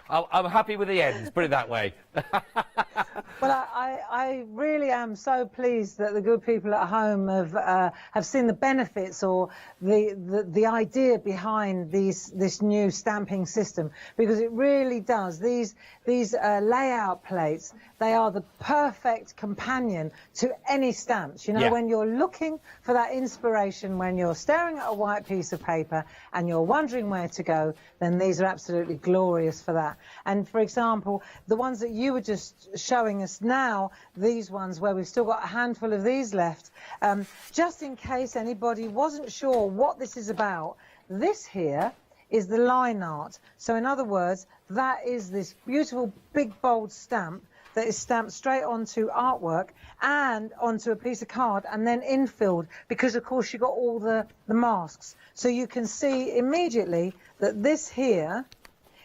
I'm happy with the ends, put it that way. Well, I really am so pleased that the good people at home have seen the benefits, or the idea behind this new stamping system, because it really does. These layout plates, they are the perfect companion to any stamps. You know, when you're looking for that inspiration, when you're staring at a white piece of paper and you're wondering where to go, then these are absolutely glorious for that. And for example, the ones that you were just showing us now, these ones where we've still got a handful of these left, just in case anybody wasn't sure what this is about, this here is the line art. So in other words, that is this beautiful big bold stamp that is stamped straight onto artwork and onto a piece of card and then infilled, because of course you've got all the masks. So you can see immediately that this here,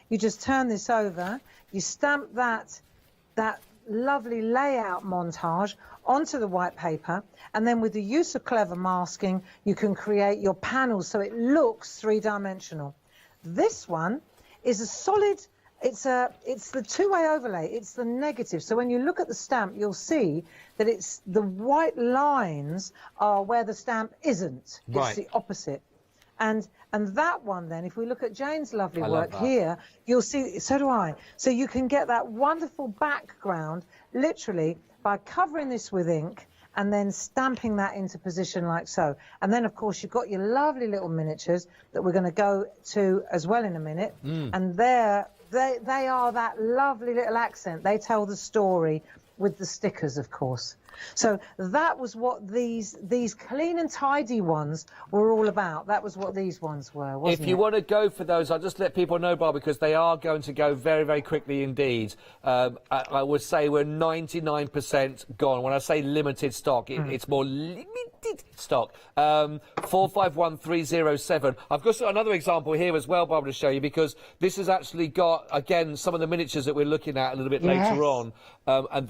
you just turn this over, you stamp that lovely layout montage onto the white paper, and then with the use of clever masking, you can create your panels so it looks three-dimensional. This one is a solid, it's the two-way overlay, it's the negative. So when you look at the stamp, you'll see that it's the white lines are where the stamp isn't. Right. It's the opposite. And that one then, if we look at Jane's lovely work here, you'll see, so do I. So you can get that wonderful background literally by covering this with ink and then stamping that into position like so. And then, of course, you've got your lovely little miniatures that we're going to go to as well in a minute. And they are that lovely little accent. They tell the story with the stickers, of course. So that was what these clean and tidy ones were all about. That was what these ones were, wasn't it? If you want to go for those, I'll just let people know, Bob, because they are going to go very, very quickly indeed. I would say we're 99% gone. When I say limited stock, it's more limited stock. 451307. I've got another example here as well, Bob, to show you, because this has actually got, again, some of the miniatures that we're looking at a little bit later on. And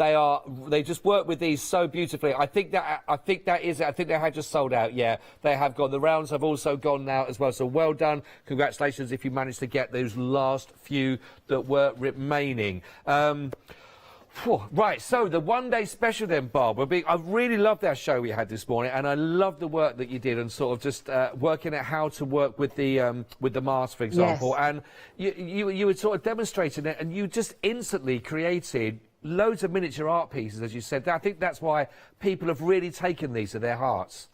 they just work with these so beautifully. I think that is it. I think they have just sold out. Yeah, they have gone. The rounds have also gone now as well. So well done. Congratulations if you managed to get those last few that were remaining. Right, so the 1 day special then, Barbara. I really loved our show we had this morning, and I love the work that you did, and sort of just working out how to work with the mask, for example. Yes. And you were sort of demonstrating it, and you just instantly created loads of miniature art pieces, as you said. I think that's why people have really taken these to their hearts.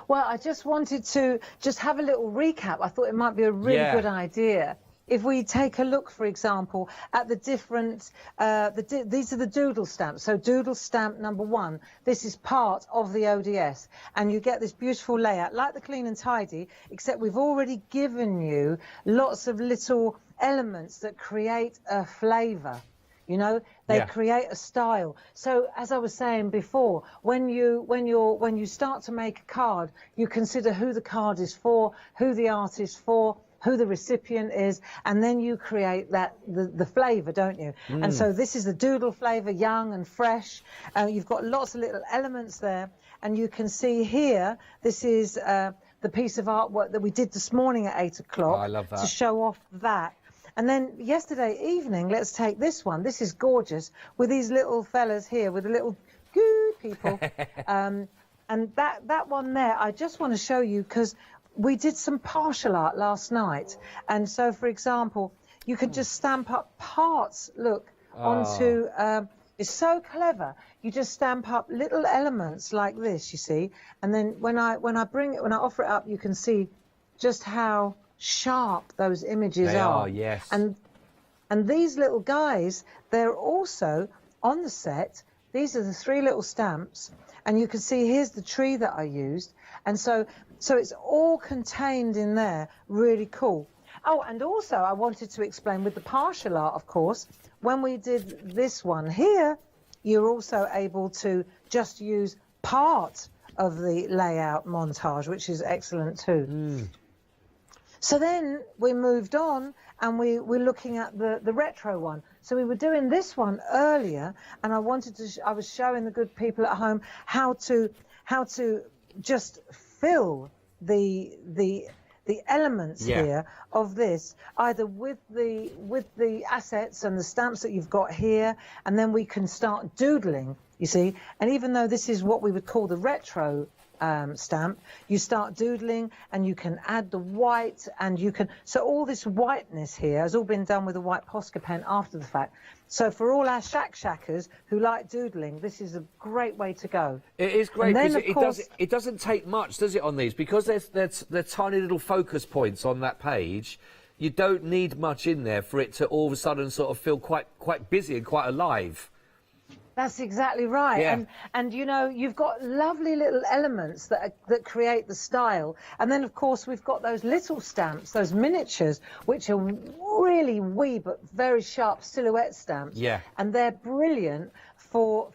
Well, I just wanted to just have a little recap. I thought it might be a really good idea. If we take a look, for example, at the different, these are the doodle stamps. So doodle stamp number 1, this is part of the ODS. And you get this beautiful layout, like the Clean and Tidy, except we've already given you lots of little elements that create a flavour. You know, they create a style. So as I was saying before, when you start to make a card, you consider who the card is for, who the art is for, who the recipient is, and then you create the flavour, don't you? And so this is the doodle flavour, young and fresh. You've got lots of little elements there, and you can see here, this is the piece of artwork that we did this morning at 8 o'clock. Oh, I love that. To show off that. And then yesterday evening, let's take this one. This is gorgeous, with these little fellas here, with the little goo people. And that one there, I just want to show you, because we did some partial art last night. And so, for example, you could just stamp up parts, look, onto... it's so clever. You just stamp up little elements like this, you see. And then when I offer it up, you can see just how sharp those images are. Yes. And these little guys, they're also on the set. These are the 3 little stamps, and you can see here's the tree that I used, and so it's all contained in there. Really cool. Oh, and also I wanted to explain with the partial art, of course, when we did this one here, you're also able to just use part of the layout montage, which is excellent too. So then we moved on, and we're looking at the retro one. So we were doing this one earlier, and I wanted to. I was showing the good people at home how to just fill the elements here of this, either with the assets and the stamps that you've got here, and then we can start doodling. You see, and even though this is what we would call the retro stamp, you start doodling, and you can add the white, and you can, so all this whiteness here has all been done with a white Posca pen after the fact. So for all our shackers who like doodling, this is a great way to go. It is great, because it doesn't take much, does it, on these? Because there's tiny little focus points on that page. You don't need much in there for it to all of a sudden sort of feel quite busy and quite alive. That's exactly right. Yeah. And you know, you've got lovely little elements that create the style. And then, of course, we've got those little stamps, those miniatures, which are really wee but very sharp silhouette stamps. Yeah. And they're brilliant for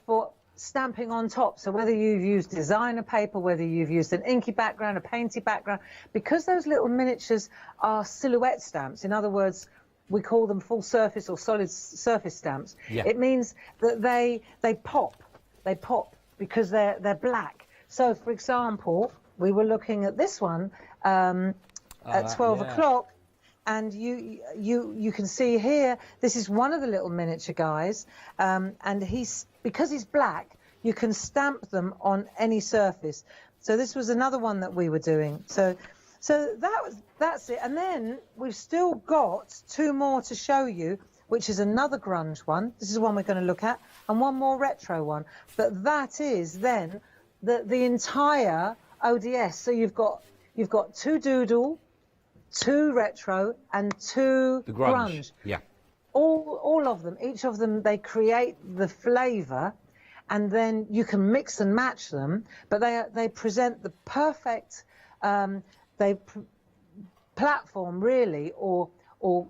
stamping on top. So whether you've used designer paper, whether you've used an inky background, a painty background, because those little miniatures are silhouette stamps, in other words, we call them full surface or solid surface stamps. Yeah. It means that they pop because they're black. So, for example, we were looking at this one at 12 o'clock, and you can see here, this is one of the little miniature guys, and because he's black, you can stamp them on any surface. So this was another one that we were doing. So that's it. And then we've still got 2 more to show you, which is another grunge one. This is one we're going to look at, and one more retro one. But that is then the entire ODS. So you've got 2 doodle, 2 retro, and 2 the grunge. Yeah. All of them, each of them, they create the flavour, and then you can mix and match them. But they present the perfect platform, really, or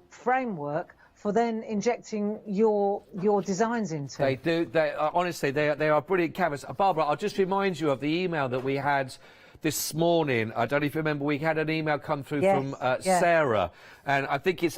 framework for then injecting your designs into. They do. Honestly, they are brilliant canvas. Barbara, I'll just remind you of the email that we had this morning. I don't know if you remember, we had an email come through from Sarah, and I think if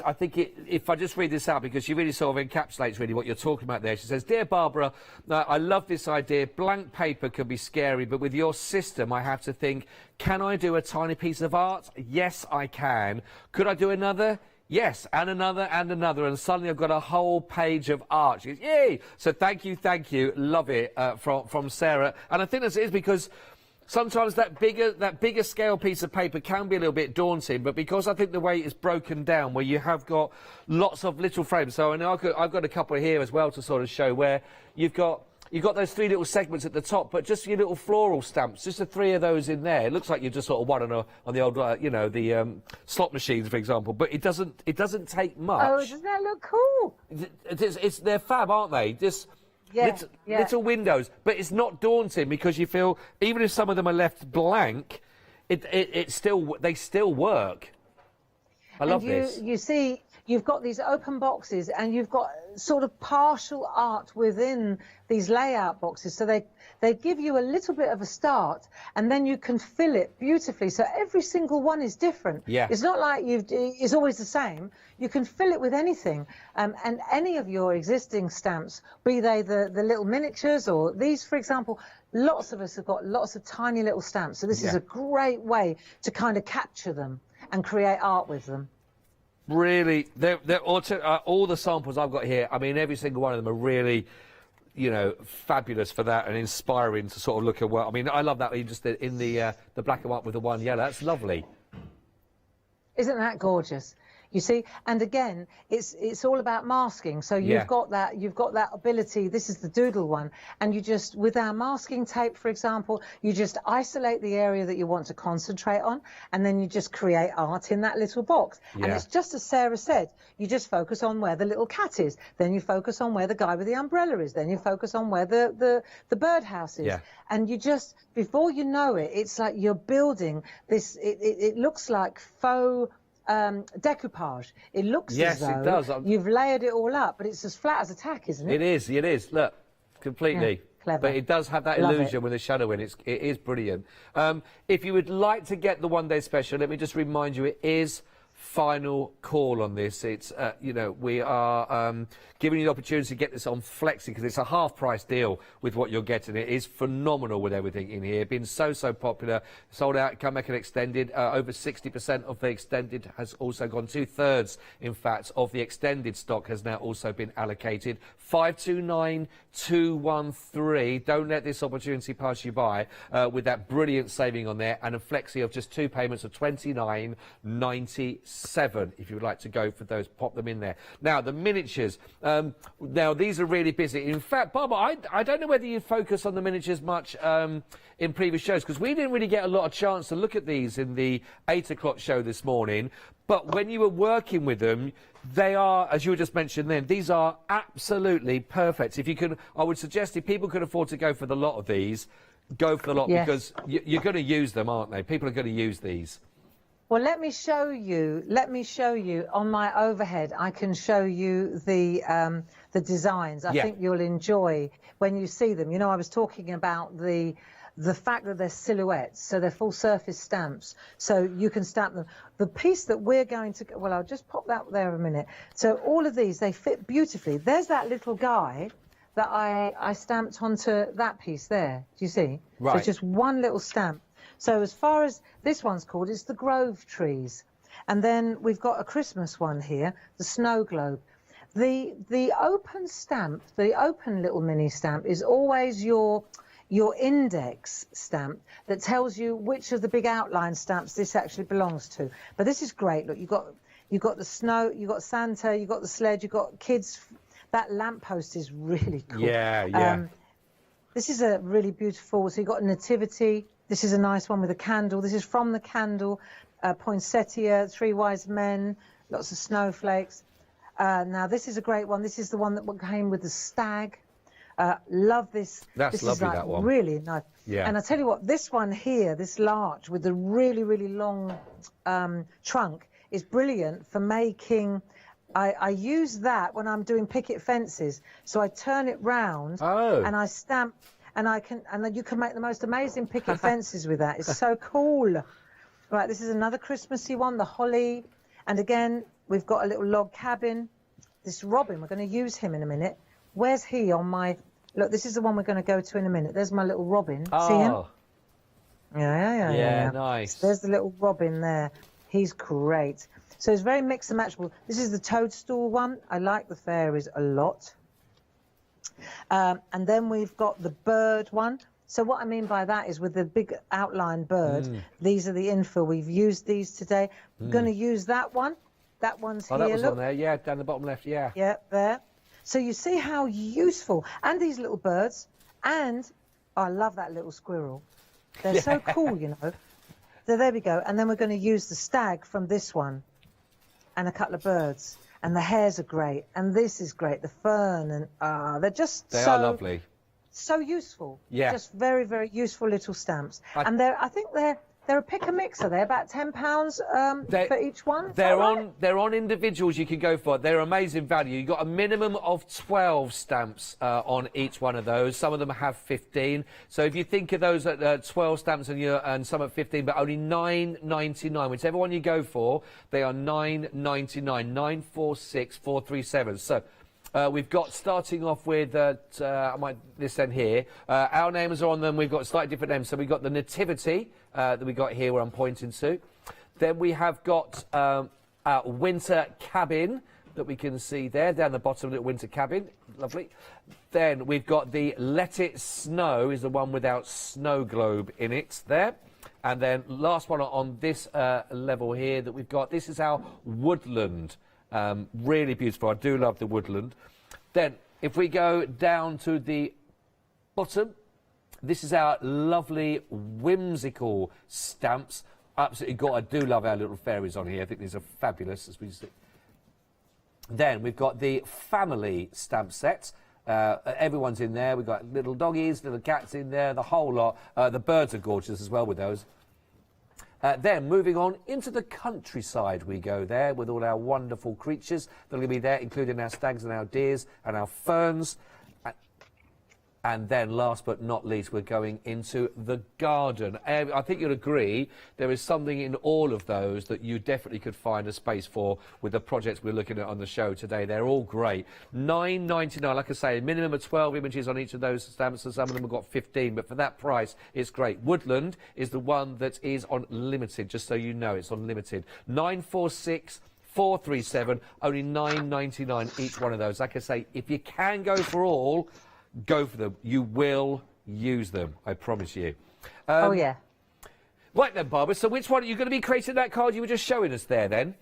I just read this out, because she really sort of encapsulates really what you're talking about there. She says, "Dear Barbara, I love this idea. Blank paper can be scary, but with your system, I have to think, can I do a tiny piece of art? Yes, I can. Could I do another? Yes, and another, and suddenly I've got a whole page of art." She goes, "Yay!" So thank you, love it, from Sarah. And I think this is because Sometimes that bigger scale piece of paper can be a little bit daunting, but because I think the way it's broken down, where you have got lots of little frames. So I know I've got a couple here as well to sort of show where you've got those 3 little segments at the top, but just your little floral stamps, just the 3 of those in there. It looks like you've just sort of won on the old, you know, the slot machines, for example. But it doesn't take much. Oh, doesn't that look cool? They're fab, aren't they? Just. Yeah, Little windows, but it's not daunting because you feel even if some of them are left blank, they still work. I love this. You see, you've got these open boxes, and you've got sort of partial art within these layout boxes. So they give you a little bit of a start, and then you can fill it beautifully. So every single one is different. Yeah. It's not like it's always the same. You can fill it with anything, and any of your existing stamps, be they the little miniatures or these, for example. Lots of us have got lots of tiny little stamps, so this is a great way to kind of capture them and create art with them. Really, they're all the samples I've got here. I mean, every single one of them are really, you know, fabulous for that and inspiring to sort of look at what. I mean, I love that you just in the black and white with the one yellow. That's lovely. Isn't that gorgeous? You see, and again, it's all about masking. So you've got that ability. This is the doodle one, and you just, with our masking tape, for example, you just isolate the area that you want to concentrate on, and then you just create art in that little box. And it's just as Sarah said, you just focus on where the little cat is, then you focus on where the guy with the umbrella is, then you focus on where the birdhouse is, and you just, before you know it, it's like you're building this. It looks like faux decoupage. It looks as though it does. You've layered it all up, but it's as flat as a tack, isn't it? It is. Look, completely. Clever. But it does have that illusion with the shadow in. It is brilliant. If you would like to get the one-day special, let me just remind you, it is final call on this. It's you know, we are giving you the opportunity to get this on Flexi because it's a half-price deal with what you're getting. It is phenomenal with everything in here. Been so popular. Sold out. Come back and extended. Over 60% of the extended has also gone. 2/3, in fact, of the extended stock has now also been allocated. 529213. Don't let this opportunity pass you by with that brilliant saving on there and a Flexi of just 2 payments of $29.97. If you would like to go for those, pop them in there. Now the miniatures. Now these are really busy. In fact, Barbara, I don't know whether you focus on the miniatures much in previous shows because we didn't really get a lot of chance to look at these in the 8 o'clock show this morning. But when you were working with them, they are, as you were just mentioned then, these are absolutely perfect. If you can, I would suggest if people could afford to go for the lot of these, go for the lot because you're going to use them, aren't they? People are going to use these. Well, let me show you on my overhead. I can show you the designs. I think you'll enjoy when you see them. You know, I was talking about the fact that they're silhouettes, so they're full surface stamps, so you can stamp them. The piece that we're going to, well, I'll just pop that there a minute. So all of these, they fit beautifully. There's that little guy that I stamped onto that piece there. Do you see? Right. So it's just one little stamp. So as far as this one's called, it's the Grove Trees. And then we've got a Christmas one here, the Snow Globe. The open stamp, the open little mini stamp is always your index stamp that tells you which of the big outline stamps this actually belongs to. But this is great. Look, you've got the snow, you've got Santa, you've got the sled, you've got kids. That lamppost is really cool. Yeah. This is a really beautiful, so you've got Nativity. This is a nice one with a candle. This is from the candle, poinsettia, 3 wise men, lots of snowflakes. Now, this is a great one. This is the one that came with the stag. Love this. That's lovely, that one. Really nice. Yeah. And I tell you what, this one here, this large with the really, really long trunk is brilliant for making. I use that when I'm doing picket fences. So I turn it round and I stamp. And you can make the most amazing picket fences with that. It's so cool. Right, this is another Christmassy one, the holly. And again, we've got a little log cabin. This robin, we're going to use him in a minute. Where's he on my... Look, this is the one we're going to go to in a minute. There's my little robin. Oh. See him? Yeah, nice. So there's the little robin there. He's great. So it's very mix and matchable. This is the toadstool one. I like the fairies a lot. And then we've got the bird one. So what I mean by that is with the big outline bird, these are the infill. We've used these today. I'm going to use that one. That one's here. Oh, that was look. on there, yeah, down the bottom left, yeah. Yeah, there. So you see how useful, and these little birds, and I love that little squirrel. They're so cool, you know. So there we go. And then we're going to use the stag from this one and a couple of birds. And the hares are great. And this is great, the fern. And they're just They are lovely. So useful. Yeah. Just very, very useful little stamps. And I think they're a pick and mix. Are they about £10 for each one? They're on individuals you can go for. They're amazing value. You've got a minimum of 12 stamps on each one of those. Some of them have 15. So if you think of those at 12 stamps and some at 15, but only £9.99. Whichever one you go for, they are £9.99. 946,437. So. We've got, starting off with this end here, our names are on them. We've got slightly different names. So we've got the Nativity that we got here where I'm pointing to. Then we have got our winter cabin that we can see there, down the bottom, little winter cabin. Lovely. Then we've got the Let It Snow, is the one without snow globe in it there. And then last one on this level here that we've got, this is our woodland. Really beautiful. I do love the woodland. Then, if we go down to the bottom, this is our lovely whimsical stamps. Absolutely I do love our little fairies on here. I think these are fabulous. As we see. Then we've got the family stamp set. Everyone's in there. We've got little doggies, little cats in there, the whole lot. The birds are gorgeous as well with those. Then, moving on into the countryside, we go there with all our wonderful creatures that are going to be there, including our stags and our deers and our ferns. And then, last but not least, we're going into the garden. I think you'll agree there is something in all of those that you definitely could find a space for with the projects we're looking at on the show today. They're all great. £9.99, like I say, a minimum of 12 images on each of those stamps, and some of them have got 15, but for that price, it's great. Woodland is the one that is on limited, just so you know, it's on limited. 946,437, only £9.99 each one of those. Like I say, if you can go for all, go for them. You will use them, I promise you. Oh, yeah. Right then, Barbara, so which one are you going to be creating that card you were just showing us there then?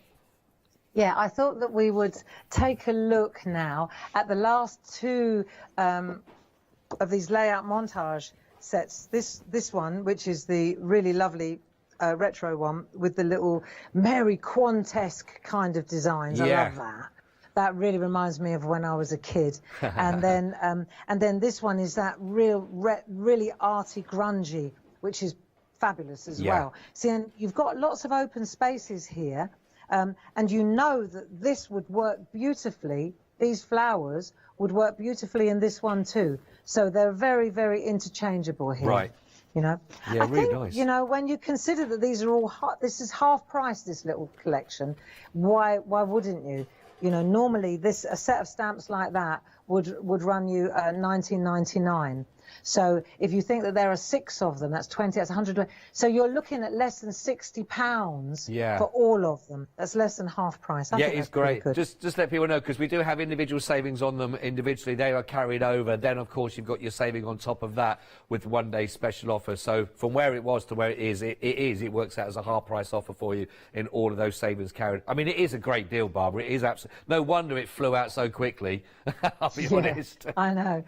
Yeah, I thought that we would take a look now at the last two of these layout montage sets. This one, which is the really lovely retro one with the little Mary Quant-esque kind of designs. Yeah. I love that. That really reminds me of when I was a kid. And then this one is that really arty, grungy, which is fabulous as well. See, and you've got lots of open spaces here, and you know that this would work beautifully. These flowers would work beautifully in this one too. So they're very, very interchangeable here. Right. You know, yeah, I really think, nice. you know, when you consider that these are all this is half price, this little collection. Why wouldn't you? You know, normally a set of stamps like that would run you £19.99. So if you think that there are 6 of them, that's 20, that's 100. So you're looking at less than £60 for all of them. That's less than half price. I think it's that's pretty great. good. Just let people know, because we do have individual savings on them individually. They are carried over. Then, of course, you've got your saving on top of that with one-day special offer. So from where it was to where it is, it works out as a half-price offer for you in all of those savings carried. I mean, it is a great deal, Barbara. It is absolutely. No wonder it flew out so quickly. I'll be honest. I know.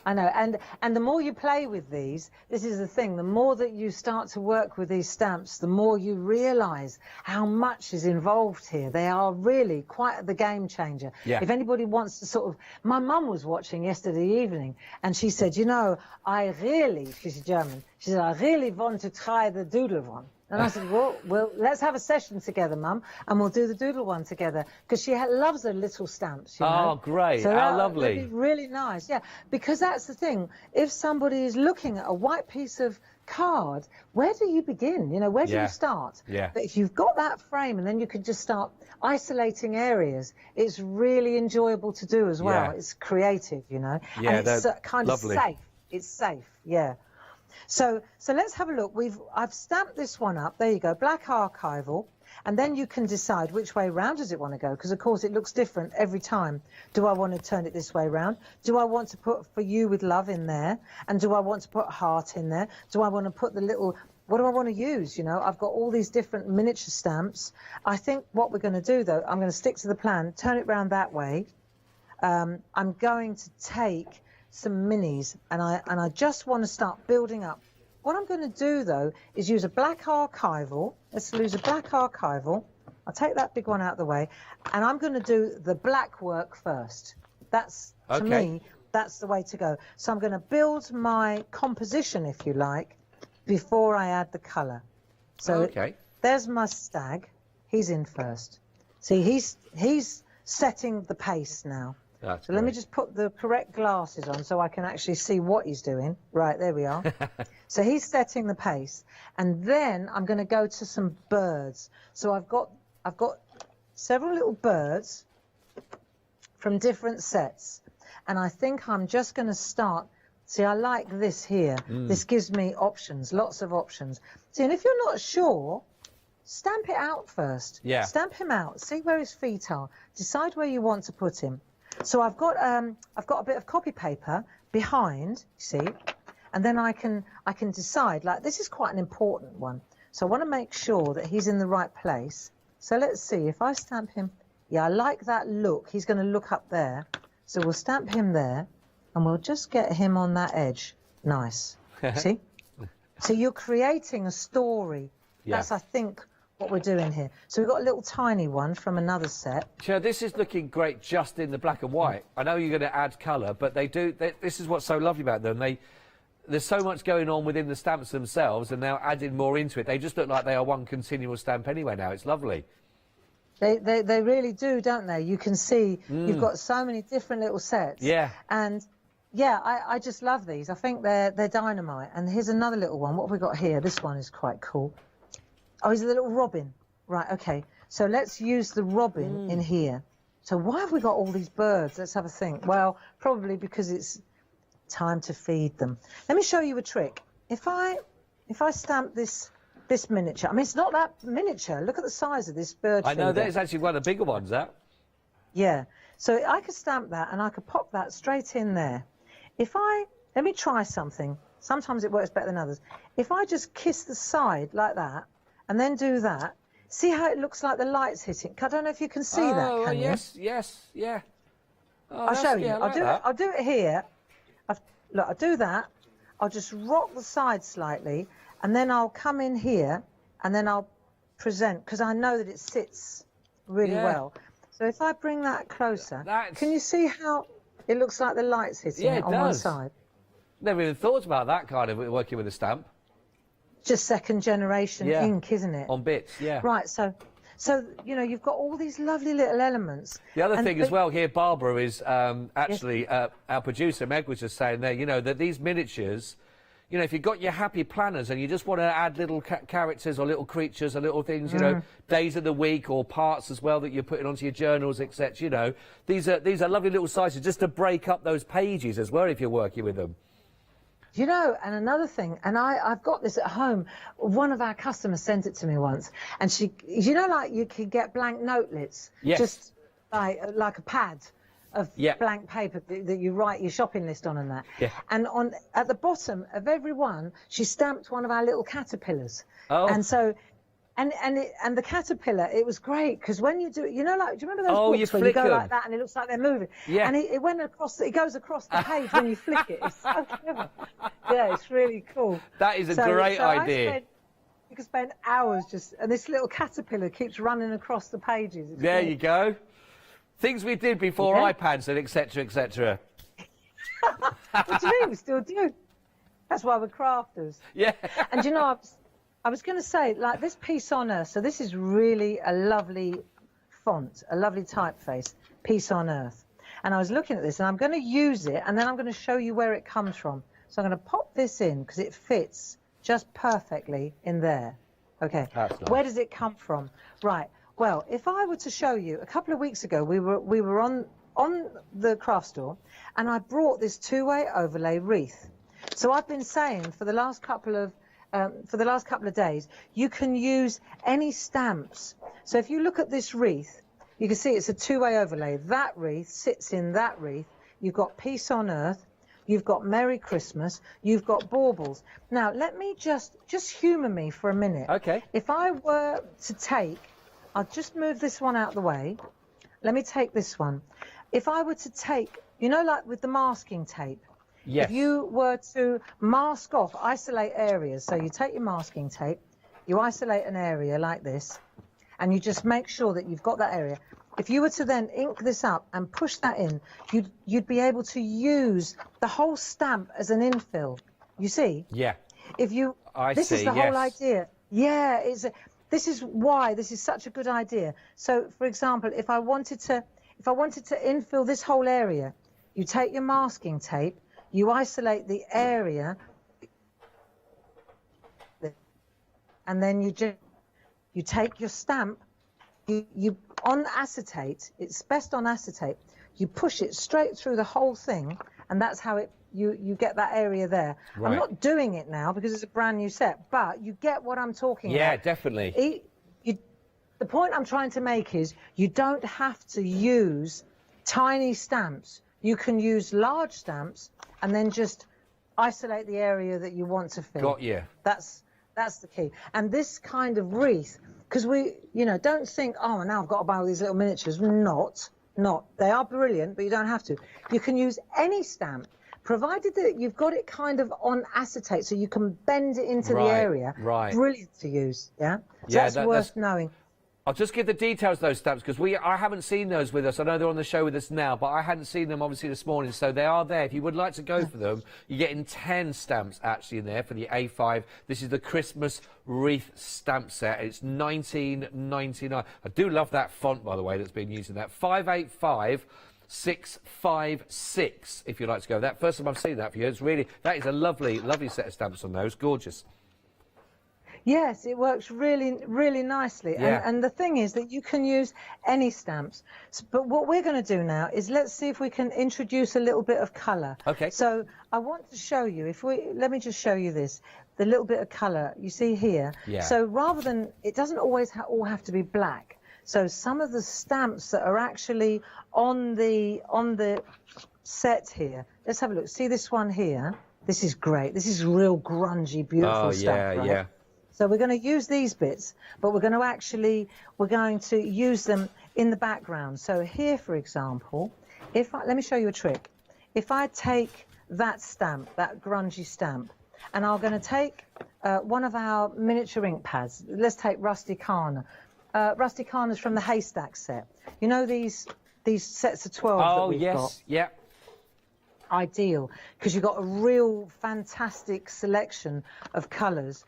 And the more you play with these, this is the thing, the more that you start to work with these stamps, the more you realise how much is involved here. They are really quite the game changer. Yeah. If anybody wants to sort of... My mum was watching yesterday evening and she said, you know, she's German, she said, I really want to try the doodle one. And I said, well, let's have a session together, Mum, and we'll do the doodle one together, because she loves her little stamps, you know. Oh, great. So How lovely. That'd be really nice, yeah. Because that's the thing. If somebody is looking at a white piece of card, where do you begin? You know, where do you start? Yeah. But if you've got that frame and then you can just start isolating areas, it's really enjoyable to do as well. Yeah. It's creative, you know. Yeah, and it's kind lovely. of safe. It's safe, yeah. So let's have a look. I've stamped this one up. There you go, black archival. And then you can decide which way round does it want to go, because of course it looks different every time. Do I want to turn it this way round? Do I want to put "For You with Love" in there? And do I want to put heart in there? Do I want to put the little, what do I want to use? You know, I've got all these different miniature stamps. I think what we're going to do though, I'm going to stick to the plan, turn it round that way. I'm going to take some minis, and I just want to start building up. What I'm going to do though is use a black archival. Let's use a black archival. I'll take that big one out of the way, and I'm going to do the black work first. That's, to me, that's the way to go. So I'm going to build my composition, if you like, before I add the colour. So there's my stag. He's in first. See, he's setting the pace now. That's so let me just put the correct glasses on so I can actually see what he's doing. Right, there we are. So he's setting the pace. And then I'm going to go to some birds. So I've got several little birds from different sets. And I think I'm just going to start. See, I like this here. This gives me options, lots of options. See, and if you're not sure, stamp it out first. Yeah. Stamp him out. See where his feet are. Decide where you want to put him. So I've got a bit of copy paper behind, see, and then I can decide, like, this is quite an important one. So I want to make sure that he's in the right place. So let's see, if I stamp him, yeah, I like that look. He's going to look up there. So we'll stamp him there, and we'll just get him on that edge. Nice. See? So you're creating a story. Yeah. That's, I think, what we're doing here. So we've got a little tiny one from another set. Sure, this is looking great just in the black and white. I know you're going to add colour, but this is what's so lovely about them. There's so much going on within the stamps themselves, and now adding more into it. They just look like they are one continual stamp anyway now. It's lovely. They really do, don't they? You can see you've got so many different little sets. Yeah. And yeah, I just love these. I think they're dynamite. And here's another little one. What have we got here? This one is quite cool. Oh, he's a little robin. Right, okay. So let's use the robin in here. So why have we got all these birds? Let's have a think. Well, probably because it's time to feed them. Let me show you a trick. If I stamp this miniature, I mean, it's not that miniature. Look at the size of this bird. I know, that is actually one of the bigger ones, that. Yeah. So I could stamp that, and I could pop that straight in there. Let me try something. Sometimes it works better than others. If I just kiss the side like that, and then do that, see how it looks like the light's hitting? I don't know if you can see that, can you? Yes, yeah. Oh, I'll show you. Yeah, I'll do it here. Look, I'll do that. I'll just rock the side slightly, and then I'll come in here, and then I'll present, because I know that it sits really well. So if I bring that closer, can you see how it looks like the light's hitting it on one side? Never even thought about that kind of working with a stamp. Just second generation ink, isn't it? On bits, yeah. Right, so you know, you've got all these lovely little elements. The other thing as well here, Barbara, is actually our producer, Meg, was just saying there, you know, that these miniatures, you know, if you've got your happy planners and you just want to add little characters or little creatures or little things, you know, days of the week or parts as well that you're putting onto your journals, etc., you know, these are lovely little sizes just to break up those pages as well if you're working with them. You know, and another thing, and I've got this at home. One of our customers sent it to me once, and she, you know, like you could get blank notelets, just like a pad of blank paper that you write your shopping list on and that. Yeah. And at the bottom of every one, she stamped one of our little caterpillars. Oh. And so. And the caterpillar, it was great, because when you do it, you know, like, do you remember those books where you go like that and it looks like they're moving? Yeah. And it went across, it goes across the page when you flick it. It's so clever. Yeah, it's really cool. That is a great idea. You can spend hours and this little caterpillar keeps running across the pages. It's there great. You go. Things we did before iPads and etc., etc. What do you mean? We still do. That's why we're crafters. Yeah. And you know, I was going to say, like, this Peace on Earth, so this is really a lovely font, a lovely typeface, Peace on Earth. And I was looking at this, and I'm going to use it, and then I'm going to show you where it comes from. So I'm going to pop this in, because it fits just perfectly in there. Okay, nice. Where does it come from? Right, well, if I were to show you, a couple of weeks ago, we were on the craft store, and I brought this two-way overlay wreath. So I've been saying for the last couple of for the last couple of days, you can use any stamps. So if you look at this wreath, you can see it's a two-way overlay. That wreath sits in that wreath. You've got Peace on Earth. You've got Merry Christmas. You've got baubles. Now, let me just humour me for a minute. Okay. If I were to take, I'll just move this one out of the way. Let me take this one. If I were to take, you know, like with the masking tape, Yes. if you were to mask off, isolate areas, so you take your masking tape, you isolate an area like this, and you just make sure that you've got that area. If you were to then ink this up and push that in, you'd be able to use the whole stamp as an infill. You see? Yeah. If you, this is the whole idea. Yeah, this is why this is such a good idea. So, for example, if I wanted to infill this whole area, you take your masking tape, you isolate the area, and then you take your stamp, you on acetate, it's best on acetate, you push it straight through the whole thing, and that's how you get that area there. Right. I'm not doing it now because it's a brand new set, but you get what I'm talking about. Yeah, definitely. The point I'm trying to make is you don't have to use tiny stamps. You can use large stamps and then just isolate the area that you want to fill. Got you. That's the key. And this kind of wreath, because we, don't think, oh, now I've got to buy all these little miniatures. Not. They are brilliant, but you don't have to. You can use any stamp, provided that you've got it kind of on acetate, so you can bend it into the area. Right. Brilliant to use, yeah? So that's worth knowing. I'll just give the details of those stamps because I haven't seen those with us. I know they're on the show with us now, but I hadn't seen them obviously this morning, so they are there. If you would like to go for them, you're getting 10 stamps actually in there for the A5. This is the Christmas wreath stamp set. It's $19.99. I do love that font, by the way, that's been used in that. 585656. If you'd like to go. That first time I've seen that for you. That is a lovely, lovely set of stamps on those. Gorgeous. Yes, it works really, really nicely. Yeah. And the thing is that you can use any stamps. But what we're going to do now is let's see if we can introduce a little bit of colour. Okay. So I want to show you, let me just show you this, the little bit of colour you see here. Yeah. So rather than, it doesn't always all have to be black. So some of the stamps that are actually on the set here, let's have a look. See this one here? This is great. This is real grungy, beautiful stuff. Right? Yeah. So we're going to use these bits, but we're going to use them in the background. So here, for example, let me show you a trick. If I take that stamp, that grungy stamp, and I'm going to take one of our miniature ink pads. Let's take Rusticana. Rusticana's from the Haystack set. You know these sets of 12 that we've got? Oh, yes, yeah. Ideal, because you've got a real fantastic selection of colours.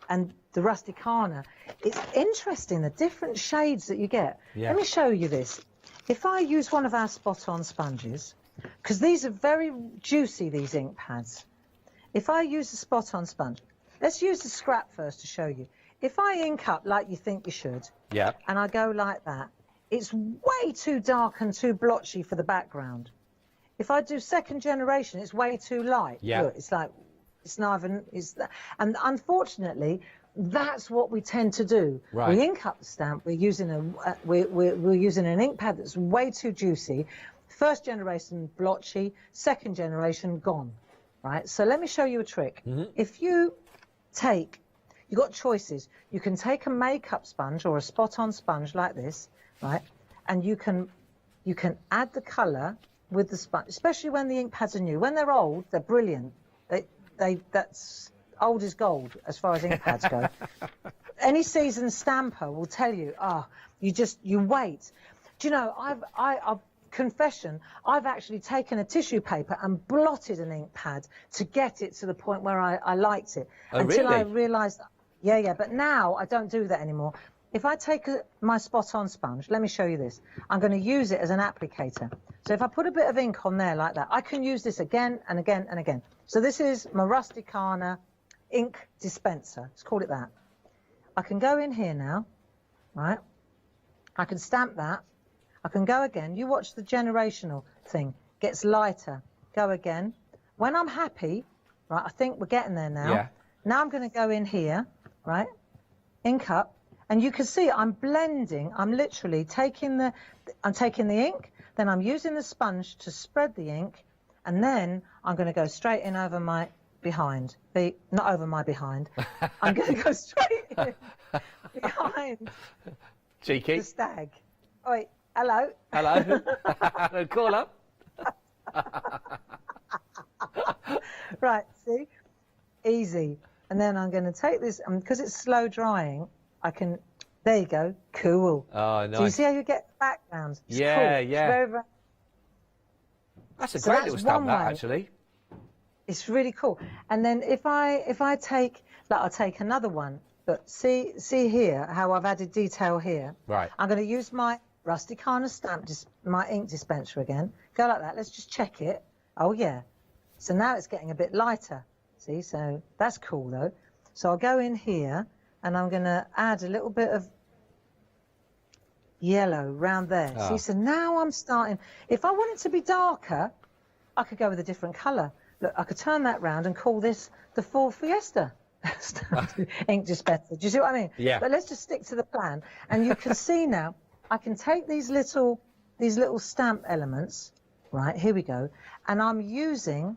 And the Rusticana, it's interesting, the different shades that you get. Yeah. Let me show you this. If I use one of our spot-on sponges, because these are very juicy, these ink pads. If I use a spot-on sponge, let's use the scrap first to show you. If I ink up like you think you should, yeah, and I go like that, it's way too dark and too blotchy for the background. If I do second generation, it's way too light. Yeah. Look, it's like, it's not even, and unfortunately, that's what we tend to do. Right. We ink up the stamp, we're using we're using an ink pad that's way too juicy. First generation blotchy, second generation gone. Right? So let me show you a trick. Mm-hmm. If you've got choices. You can take a makeup sponge or a spot-on sponge like this, right? And you can add the colour with the sponge, especially when the ink pads are new. When they're old, they're brilliant. That's old as gold as far as ink pads go. Any seasoned stamper will tell you, you wait. Do you know, confession, I've actually taken a tissue paper and blotted an ink pad to get it to the point where I liked it. Until really? I realised, but now I don't do that anymore. If I take my spot-on sponge, let me show you this. I'm going to use it as an applicator. So if I put a bit of ink on there like that, I can use this again and again and again. So this is my Rusticana ink dispenser. Let's call it that. I can go in here now, right? I can stamp that. I can go again. You watch the generational thing. Gets lighter. Go again. When I'm happy, right, I think we're getting there now. Yeah. now I'm going to go in here, right, ink up, and you can see I'm blending. I'm literally taking the ink, then I'm using the sponge to spread the ink, and then I'm going to go straight in over my behind. Not over my behind. I'm going to go straight in behind. Cheeky. The stag. Oi, hello. Hello. Call up. Right, see? Easy. And then I'm going to take this, because it's slow drying, there you go, cool. Oh, nice. So you see how you get the background? It's Yeah, cool. yeah. It's very, very... That's a So great that's little stamp, one that, way. actually. It's really cool. And then if I take, I'll take another one, but see here how I've added detail here. Right. I'm going to use my Rusticana stamp, my ink dispenser again. Go like that. Let's just check it. Oh, yeah. So now it's getting a bit lighter. See, so that's cool, though. So I'll go in here, and I'm going to add a little bit of yellow round there. Ah. See, so now I'm starting. If I want it to be darker, I could go with a different colour. Look, I could turn that round and call this the Ford Fiesta ink dispenser. Do you see what I mean? Yeah. But let's just stick to the plan. And you can see now, I can take these little stamp elements, right, here we go, and I'm using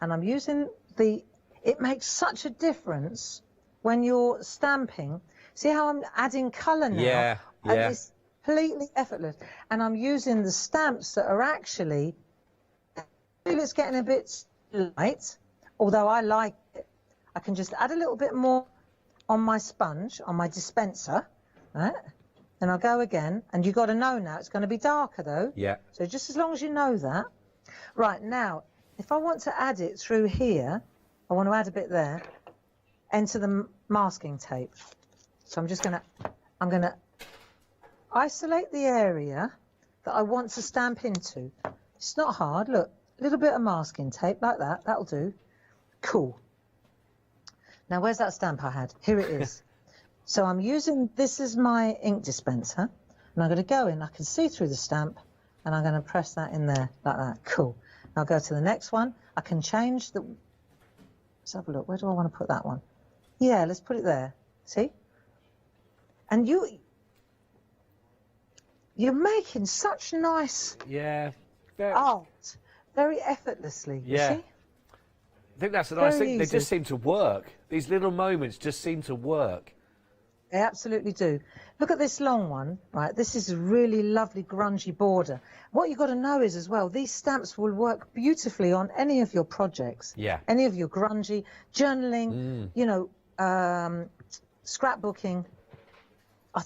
it makes such a difference when you're stamping. See how I'm adding colour now? Yeah, And yeah. it's completely effortless. And I'm using the stamps that are actually, I feel it's getting a bit light, although I like it. I can just add a little bit more on my sponge, on my dispenser, right? Then I'll go again, and you've got to know now it's going to be darker though. Yeah. So just as long as you know that. Right, now, if I want to add it through here, I want to add a bit there, enter the masking tape. So I'm going to isolate the area that I want to stamp into. It's not hard, look, a little bit of masking tape like that, that'll do. Cool. Now, where's that stamp I had? Here it is. So I'm using, this is my ink dispenser, and I'm going to go in, I can see through the stamp, and I'm going to press that in there like that. Cool. Now I'll go to the next one. I can change the, let's have a look, where do I want to put that one? Yeah, let's put it there. See? And you're making such nice art, very effortlessly, Yeah. you see? I think that's the nice Very thing. They easy. just seem to work. These little moments just seem to work. They absolutely do. Look at this long one, right? This is a really lovely grungy border. What you've got to know is as well, these stamps will work beautifully on any of your projects. Yeah. Any of your grungy, journaling, you know, scrapbooking. I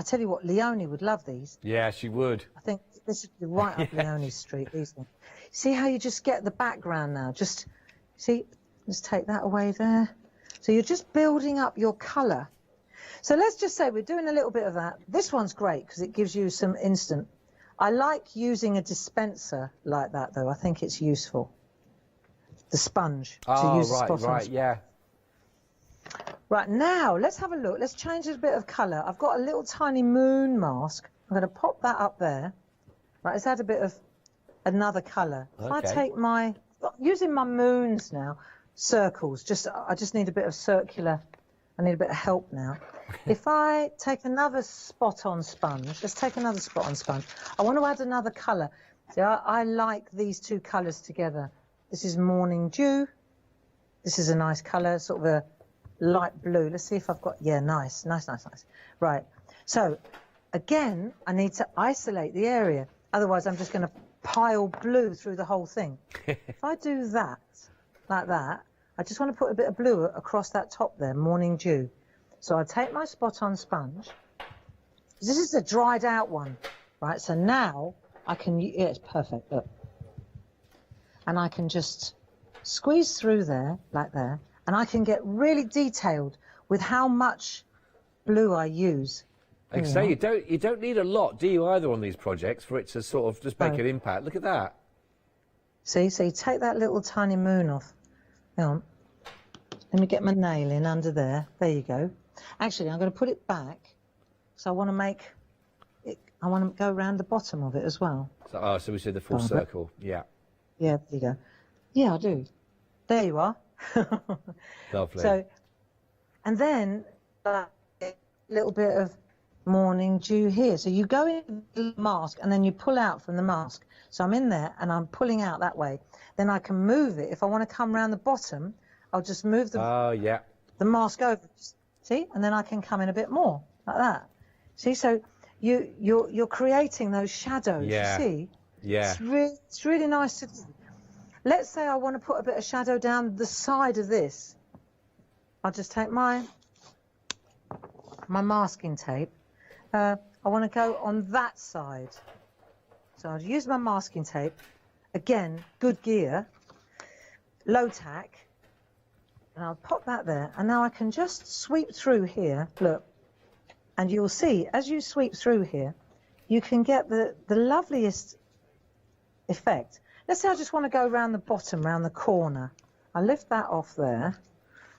tell you what, Leonie would love these. Yeah, she would. I think this would be right up Leonie's street, these ones. See how you just get the background now? Just, see, let's take that away there. So you're just building up your colour. So let's just say we're doing a little bit of that. This one's great because it gives you some instant. I like using a dispenser like that, though. I think it's useful. The sponge. To use the spot on right, yeah. Right, now, let's have a look. Let's change a bit of colour. I've got a little tiny moon mask. I'm going to pop that up there. Right, let's add a bit of another colour. If I Okay. take my, using my moons now, circles, I just need a bit of circular, I need a bit of help now. If I take another spot on sponge, let's take another spot on sponge. I want to add another colour. See, I like these two colours together. This is Morning Dew. This is a nice colour, sort of a light blue. Let's see if I've got, yeah, nice. Right, so again, I need to isolate the area. Otherwise, I'm just going to pile blue through the whole thing. If I do that, like that, I just want to put a bit of blue across that top there, Morning Dew. So I take my spot on sponge. This is a dried out one, right? So now I can, yeah, it's perfect, look. And I can just squeeze through there, like there, and I can get really detailed with how much blue I use. Like I say, you don't need a lot, do you, either on these projects for it to sort of just make an impact. Look at that. See, so you take that little tiny moon off. Hang on. Let me get my nail in under there. There you go. Actually, I'm going to put it back. So I want to make it, I want to go around the bottom of it as well. So we said the full circle. Yeah. Yeah, there you go. Yeah, I do. There you are. Lovely. So, and then a little bit of morning dew here. So you go in the mask and then you pull out from the mask. So I'm in there and I'm pulling out that way. Then I can move it. If I want to come around the bottom, I'll just move the mask over. See? And then I can come in a bit more like that. See? So you're creating those shadows. You see? Yeah. It's really nice to do. Let's say I want to put a bit of shadow down the side of this. I'll just take my masking tape. I want to go on that side. So I'll use my masking tape. Again, good gear, low tack. And I'll pop that there. And now I can just sweep through here. Look. And you'll see, as you sweep through here, you can get the loveliest effect. Let's say I just want to go around the bottom, around the corner. I lift that off there,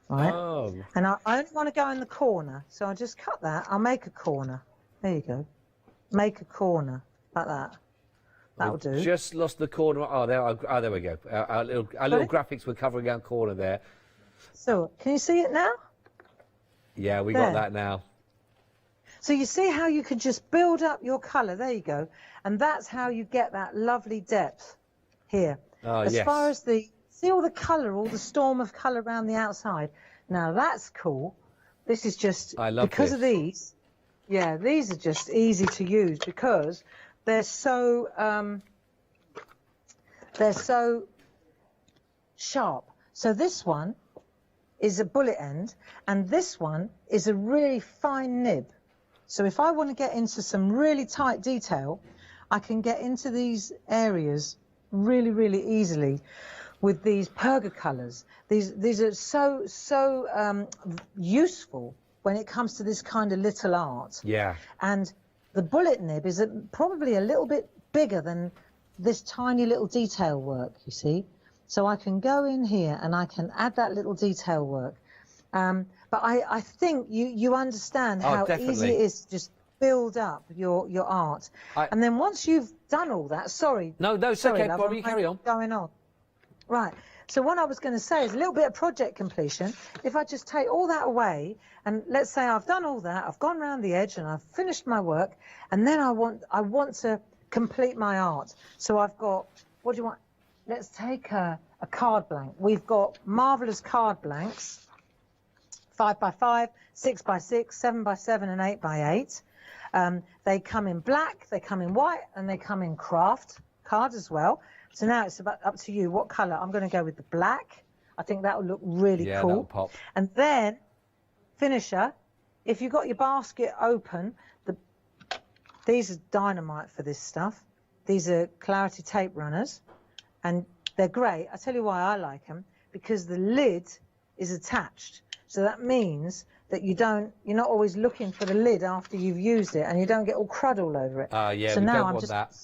right? Oh. And I only want to go in the corner. So I'll just cut that. I'll make a corner. There you go. Make a corner, like that. That'll do. Just lost the corner. Oh, there we go. Our little graphics were covering our corner there. So, can you see it now? Yeah, we got that now. So you see how you could just build up your colour. There you go. And that's how you get that lovely depth here. Oh, as far as see all the colour, all the storm of colour around the outside. Now that's cool. This is just, because of these, these are just easy to use because they're so sharp. So this one is a bullet end and this one is a really fine nib. So if I want to get into some really tight detail, I can get into these areas really, really easily with these perga colours. These are so useful when it comes to this kind of little art. Yeah. And the bullet nib is probably a little bit bigger than this tiny little detail work, you see. So I can go in here and I can add that little detail work. But I think you understand how easy it is to just build up your art. And then once you've done all that, No, it's okay, Bobby, carry on. Going on. Right. So what I was going to say is a little bit of project completion. If I just take all that away, and let's say I've done all that, I've gone around the edge and I've finished my work, and then I want to complete my art. So I've got, what do you want? Let's take a card blank. We've got marvellous card blanks, 5x5, 6x6, 7x7 and 8x8. They come in black, they come in white, and they come in craft card as well. So now it's up to you what colour. I'm going to go with the black. I think that will look really cool. That'll pop. And then, finisher, if you've got your basket open, these are dynamite for this stuff. These are clarity tape runners. And they're great. I tell you why I like them. Because the lid is attached. So that means that you're not always looking for the lid after you've used it, and you don't get all crud all over it. Yeah, so we now don't I'm want just, that.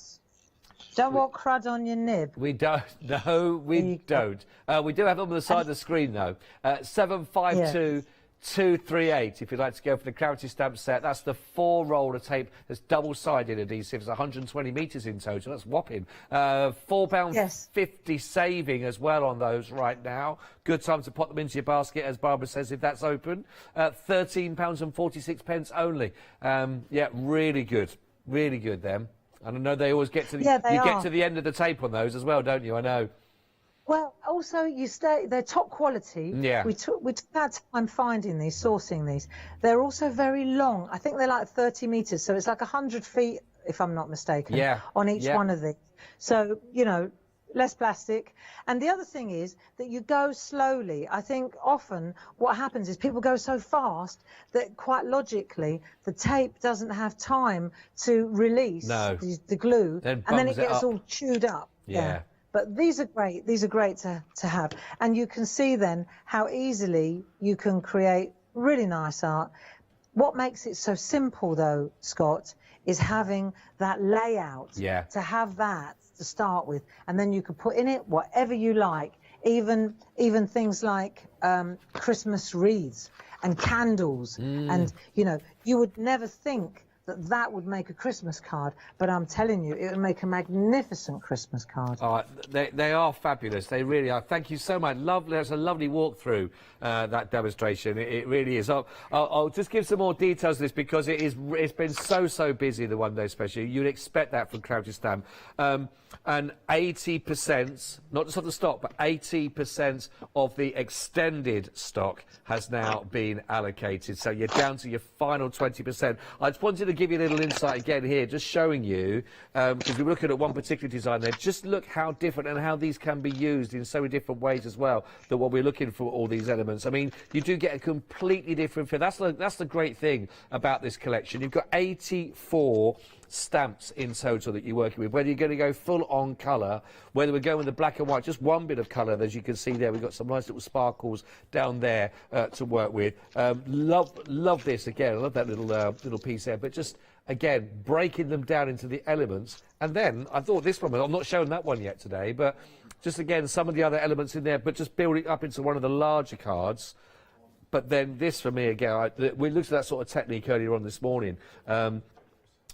Don't want crud on your nib. We don't. No, we don't. We do have them on the side of the screen, though. 752238, if you'd like to go for the clarity stamp set. That's the 4-roller tape that's double-sided adhesive. It's 120 metres in total. That's whopping. £4.50 saving as well on those right now. Good time to pop them into your basket, as Barbara says, if that's open. £13.46 only. Yeah, really good. Really good, them. And I know they always get to the get to the end of the tape on those as well, don't you? I know. Well, also they're top quality. Yeah. We took our time finding these, sourcing these. They're also very long. I think they're like 30 metres, so it's like 100 feet, if I'm not mistaken, on each one of these. So, less plastic. And the other thing is that you go slowly. I think often what happens is people go so fast that quite logically the tape doesn't have time to release the glue, and then it gets all chewed up. Yeah. But these are great. These are great to have. And you can see then how easily you can create really nice art. What makes it so simple, though, Scott, is having that layout. Yeah. To have that to start with. And then you can put in it whatever you like. Even things like Christmas wreaths and candles. And, you would never think that would make a Christmas card, but I'm telling you, it would make a magnificent Christmas card. They are fabulous. They really are. Thank you so much. Lovely. That's a lovely walkthrough, that demonstration. It really is. I'll just give some more details of this because it's been so busy, the one day special. You'd expect that from Crouchy Stamp. And 80%, not just of the stock, but 80% of the extended stock has now been allocated. So you're down to your final 20%. I just wanted to give you a little insight again here, just showing you, because we were looking at one particular design there, just look how different and how these can be used in so many different ways as well, that what we're looking for all these elements. I mean, you do get a completely different feel. That's the great thing about this collection. You've got 84 stamps in total that you're working with, whether you're going to go full on colour, whether we're going with the black and white, just one bit of colour, as you can see there. We've got some nice little sparkles down there to work with. Love this again. I love that little piece there, but just again breaking them down into the elements. And then I thought this one, I'm not showing that one yet today, but just again some of the other elements in there, but just building up into one of the larger cards. But then this for me again, we looked at that sort of technique earlier on this morning.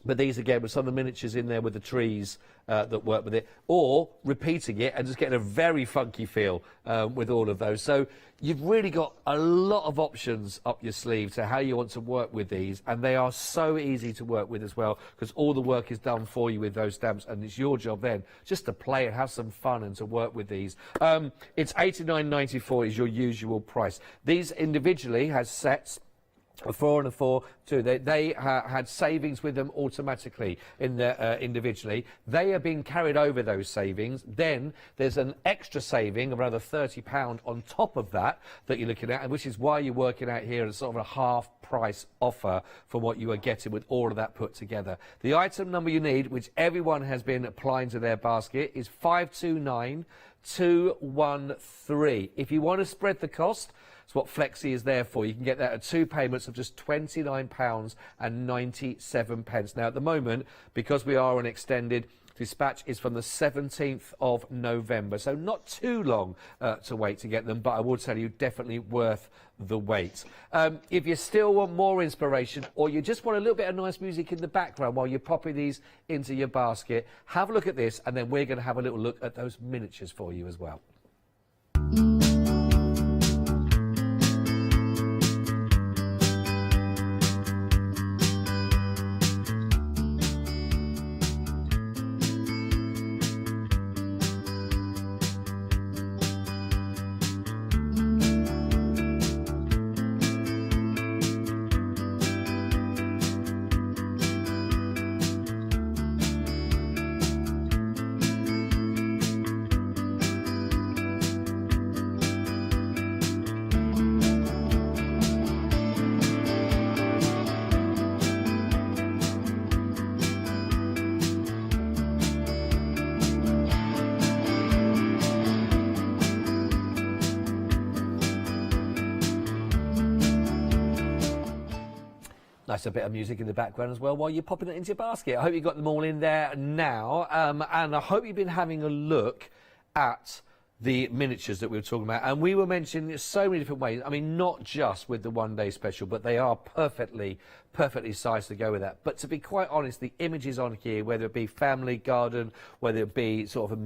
But these again with some of the miniatures in there with the trees that work with it, or repeating it and just getting a very funky feel with all of those. So you've really got a lot of options up your sleeve to how you want to work with these, and they are so easy to work with as well because all the work is done for you with those stamps, and it's your job then just to play and have some fun and to work with these. It's £89.94 is your usual price. These individually has sets. A 4 and a 4 too. They had savings with them automatically in the, individually. They are being carried over those savings. Then there's an extra saving of another £30 on top of that you're looking at, and which is why you're working out here as sort of a half price offer for what you are getting with all of that put together. The item number you need, which everyone has been applying to their basket, is 529213. If you want to spread the cost, that's what Flexi is there for. You can get that at 2 payments of just £29.97. Now, at the moment, because we are an extended dispatch, is from the 17th of November. So not too long to wait to get them, but I will tell you, definitely worth the wait. If you still want more inspiration, or you just want a little bit of nice music in the background while you're popping these into your basket, have a look at this, and then we're going to have a little look at those miniatures for you as well. Nice a bit of music in the background as well while you're popping it into your basket. I hope you got them all in there now, and I hope you've been having a look at the miniatures that we were talking about, and we were mentioning so many different ways. I mean, not just with the one-day special, but they are perfectly sized to go with that. But to be quite honest, the images on here, whether it be family, garden, whether it be sort of a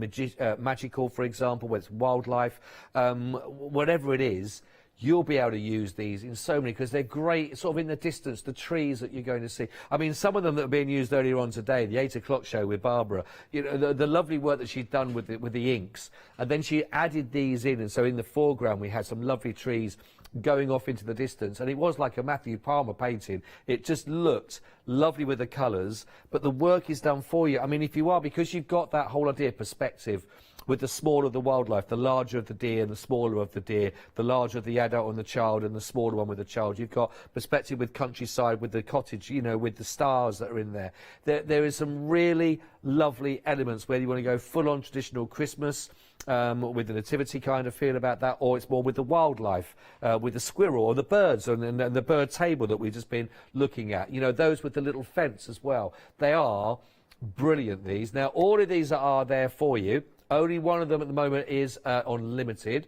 magical, for example, whether it's wildlife, whatever it is, you'll be able to use these in so many, because they're great sort of in the distance, the trees that you're going to see. I mean, some of them that are being used earlier on today, the 8 o'clock show with Barbara, you know, the lovely work that she'd done with the inks, and then she added these in, and so in the foreground we had some lovely trees going off into the distance, and it was like a Matthew Palmer painting. It just looked lovely with the colours, but the work is done for you. I mean, if you are, because you've got that whole idea perspective with the smaller the wildlife, the larger of the deer and the smaller of the deer, the larger of the adult and the child and the smaller one with the child. You've got perspective with countryside, with the cottage, you know, with the stars that are in there. There is some really lovely elements, whether you want to go full-on traditional Christmas with the nativity kind of feel about that, or it's more with the wildlife, with the squirrel or the birds and the bird table that we've just been looking at. You know, those with the little fence as well. They are brilliant, these. Now, all of these are there for you. Only one of them at the moment is on limited.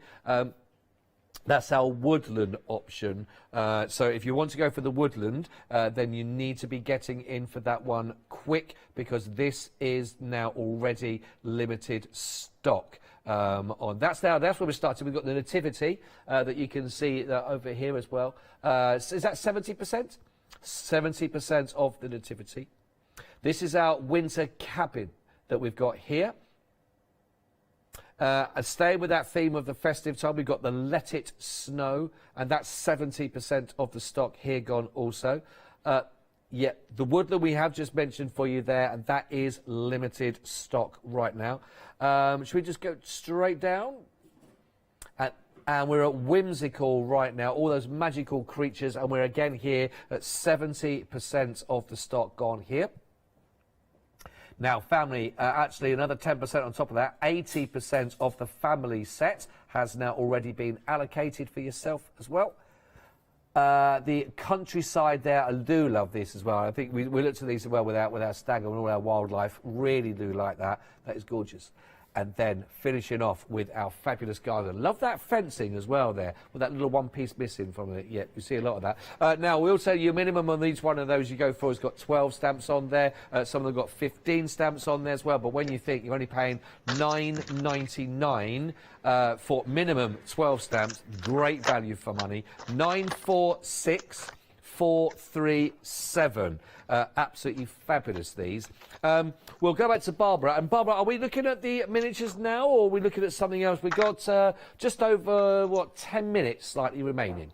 That's our woodland option. So if you want to go for the woodland, then you need to be getting in for that one quick, because this is now already limited stock. That's where we started. We've got the nativity that you can see over here as well. Is that 70%? 70% of the nativity. This is our winter cabin that we've got here. And staying with that theme of the festive time, we've got the Let It Snow, and that's 70% of the stock here gone also. Yeah, the woodland we have just mentioned for you there, and that is limited stock right now. Should we just go straight down? And we're at Whimsical right now, all those magical creatures, and we're again here at 70% of the stock gone here. Now, family, actually another 10% on top of that, 80% of the family set has now already been allocated for yourself as well. The countryside there, I do love this as well. I think we looked at these as well with our stag and all our wildlife. Really do like that. That is gorgeous. And then finishing off with our fabulous garden. Love that fencing as well there, with that little one piece missing from it. Yeah, you see a lot of that. Now, we'll say your minimum on each one of those you go for has got 12 stamps on there. Some of them got 15 stamps on there as well. But when you think you're only paying $9.99 for minimum 12 stamps, great value for money. 946,437. Absolutely fabulous, these. We'll go back to Barbara. And Barbara, are we looking at the miniatures now, or are we looking at something else? We've got just over, 10 minutes slightly remaining.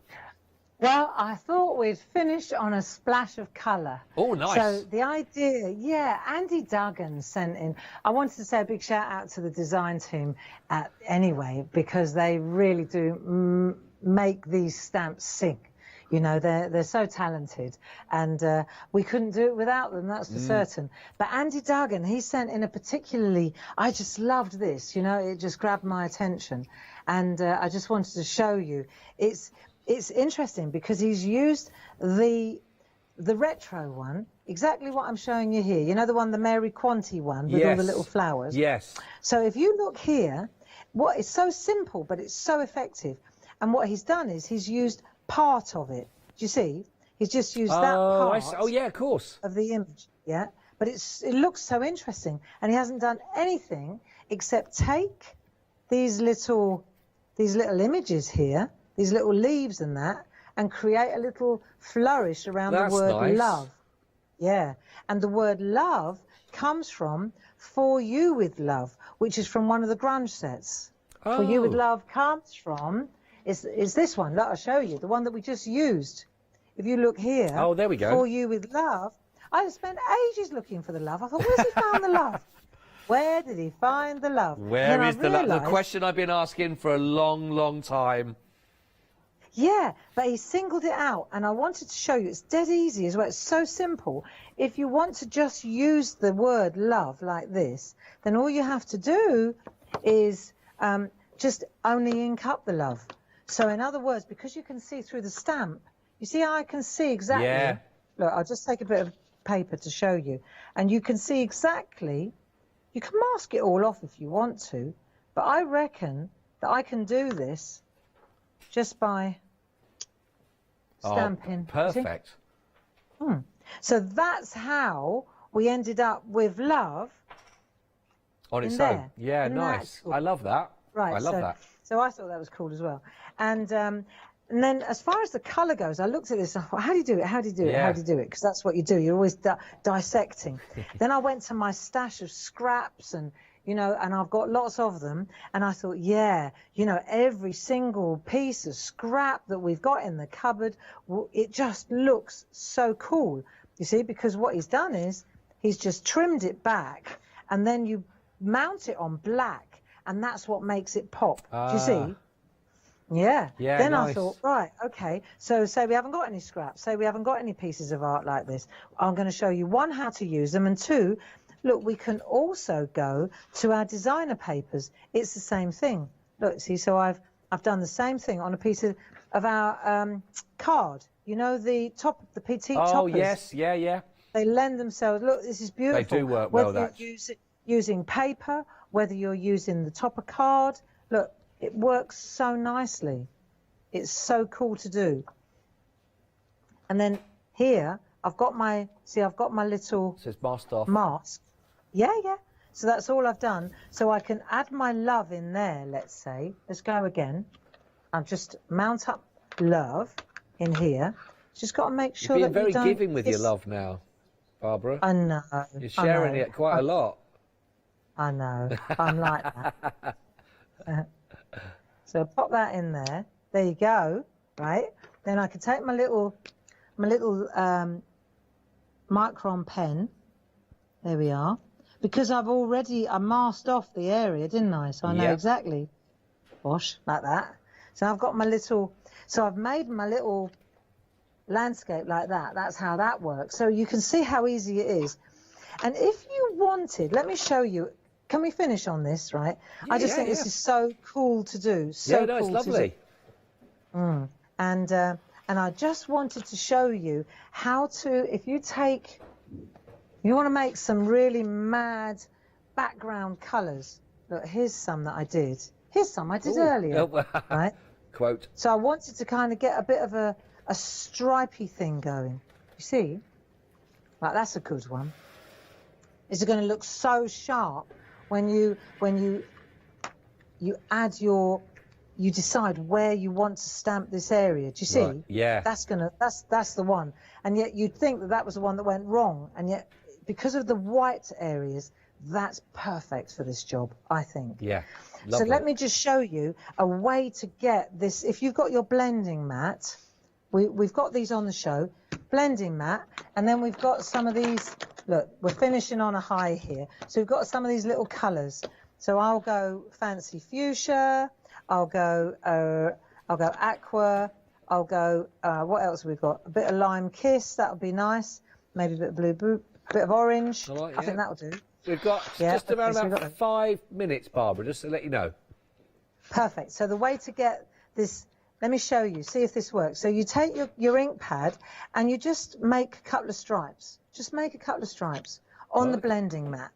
Well, I thought we'd finish on a splash of colour. Oh, nice. So the idea, yeah, Andy Duggan sent in. I wanted to say a big shout out to the design team anyway, because they really do make these stamps sing. You know, they're so talented, and we couldn't do it without them, that's for certain. But Andy Duggan, he sent in a particularly, I just loved this, you know, it just grabbed my attention. And I just wanted to show you. It's interesting because he's used the retro one, exactly what I'm showing you here. You know, the one, the Mary Quanti one with all the little flowers? Yes. So if you look here, what is so simple, but it's so effective. And what he's done is he's used part of it. Do you see? He's just used that part. Oh yeah, of course. Of the image, yeah. But it looks so interesting, and he hasn't done anything except take these little images here, these little leaves and that, and create a little flourish around the word love. Yeah, and the word love comes from For You With Love, which is from one of the grunge sets. Oh. For You With Love comes from. Is this one? Look, I'll show you. The one that we just used. If you look here. Oh, there we go. For You With Love. I spent ages looking for the love. I thought, where's he found the love? Where did he find the love? Where is the love? The question I've been asking for a long, long time. Yeah, but he singled it out, and I wanted to show you. It's dead easy as well. It's so simple. If you want to just use the word love like this, then all you have to do is just only ink up the love. So in other words, because you can see through the stamp, you see how I can see exactly? Yeah. Look, I'll just take a bit of paper to show you. And you can see exactly, you can mask it all off if you want to, but I reckon that I can do this just by stamping. Oh, perfect. So that's how we ended up with love on its own. Yeah, nice. Cool? I love that. Right. I love that. So I thought that was cool as well. And then as far as the colour goes, I looked at this and I thought, how do you do it? How do you do it? How do you do it? Because that's what you do. You're always dissecting. Then I went to my stash of scraps and, you know, and I've got lots of them. And I thought, yeah, you know, every single piece of scrap that we've got in the cupboard, it just looks so cool. You see, because what he's done is he's just trimmed it back and then you mount it on black. And that's what makes it pop. Do you see? Yeah. Yeah. Then nice. I thought, right, okay. So say we haven't got any scraps. Say we haven't got any pieces of art like this. I'm going to show you, one, how to use them, and two, look, we can also go to our designer papers. It's the same thing. Look, see, so I've done the same thing on a piece of our card. You know, the top, the petite toppers. Oh, yes. Yeah, yeah. They lend themselves. Look, this is beautiful. They do work well, that. Using paper, whether you're using the topper card, look, it works so nicely. It's so cool to do. And then here, I've got my little It says masked off. mask. Yeah. So that's all I've done. So I can add my love in there, let's say. Let's go again. I've just mount up love in here. Just got to make sure You're that being you very don't... giving with your love now, Barbara. I know. You're sharing it quite a lot. I know. I'm like that. So pop that in there. There you go. Right. Then I can take my little micron pen. There we are. Because I masked off the area, didn't I? So I know exactly. Wash like that. So I've got I've made my little landscape like that. That's how that works. So you can see how easy it is. And if you wanted, let me show you. Can we finish on this, right? I just think this is so cool to do. So no, it's cool lovely. to do. And I just wanted to show you how to, if you want to make some really mad background colours. Look, here's some that I did. Here's some I did earlier, right? Quote. So I wanted to kind of get a bit of a stripy thing going. You see? Right, that's a good one. Is it going to look so sharp when you add you decide where you want to stamp this area? Do you see? Right. Yeah. That's the one. And yet you'd think that was the one that went wrong. And yet, because of the white areas, that's perfect for this job, I think. Yeah. So let me just show you a way to get this. If you've got your blending mat, we've got these on the show, blending mat, and then we've got some of these. Look, we're finishing on a high here. So we've got some of these little colours. So I'll go fancy fuchsia. I'll go aqua. I'll go. What else have we got? A bit of lime kiss. That'll be nice. Maybe a bit of blue, bit of orange. I think that'll do. We've got just around about 5 minutes, Barbara, just to let you know. Perfect. So the way to get this, let me show you, see if this works. So you take your ink pad and you just make a couple of stripes. Just make a couple of stripes on the blending mat,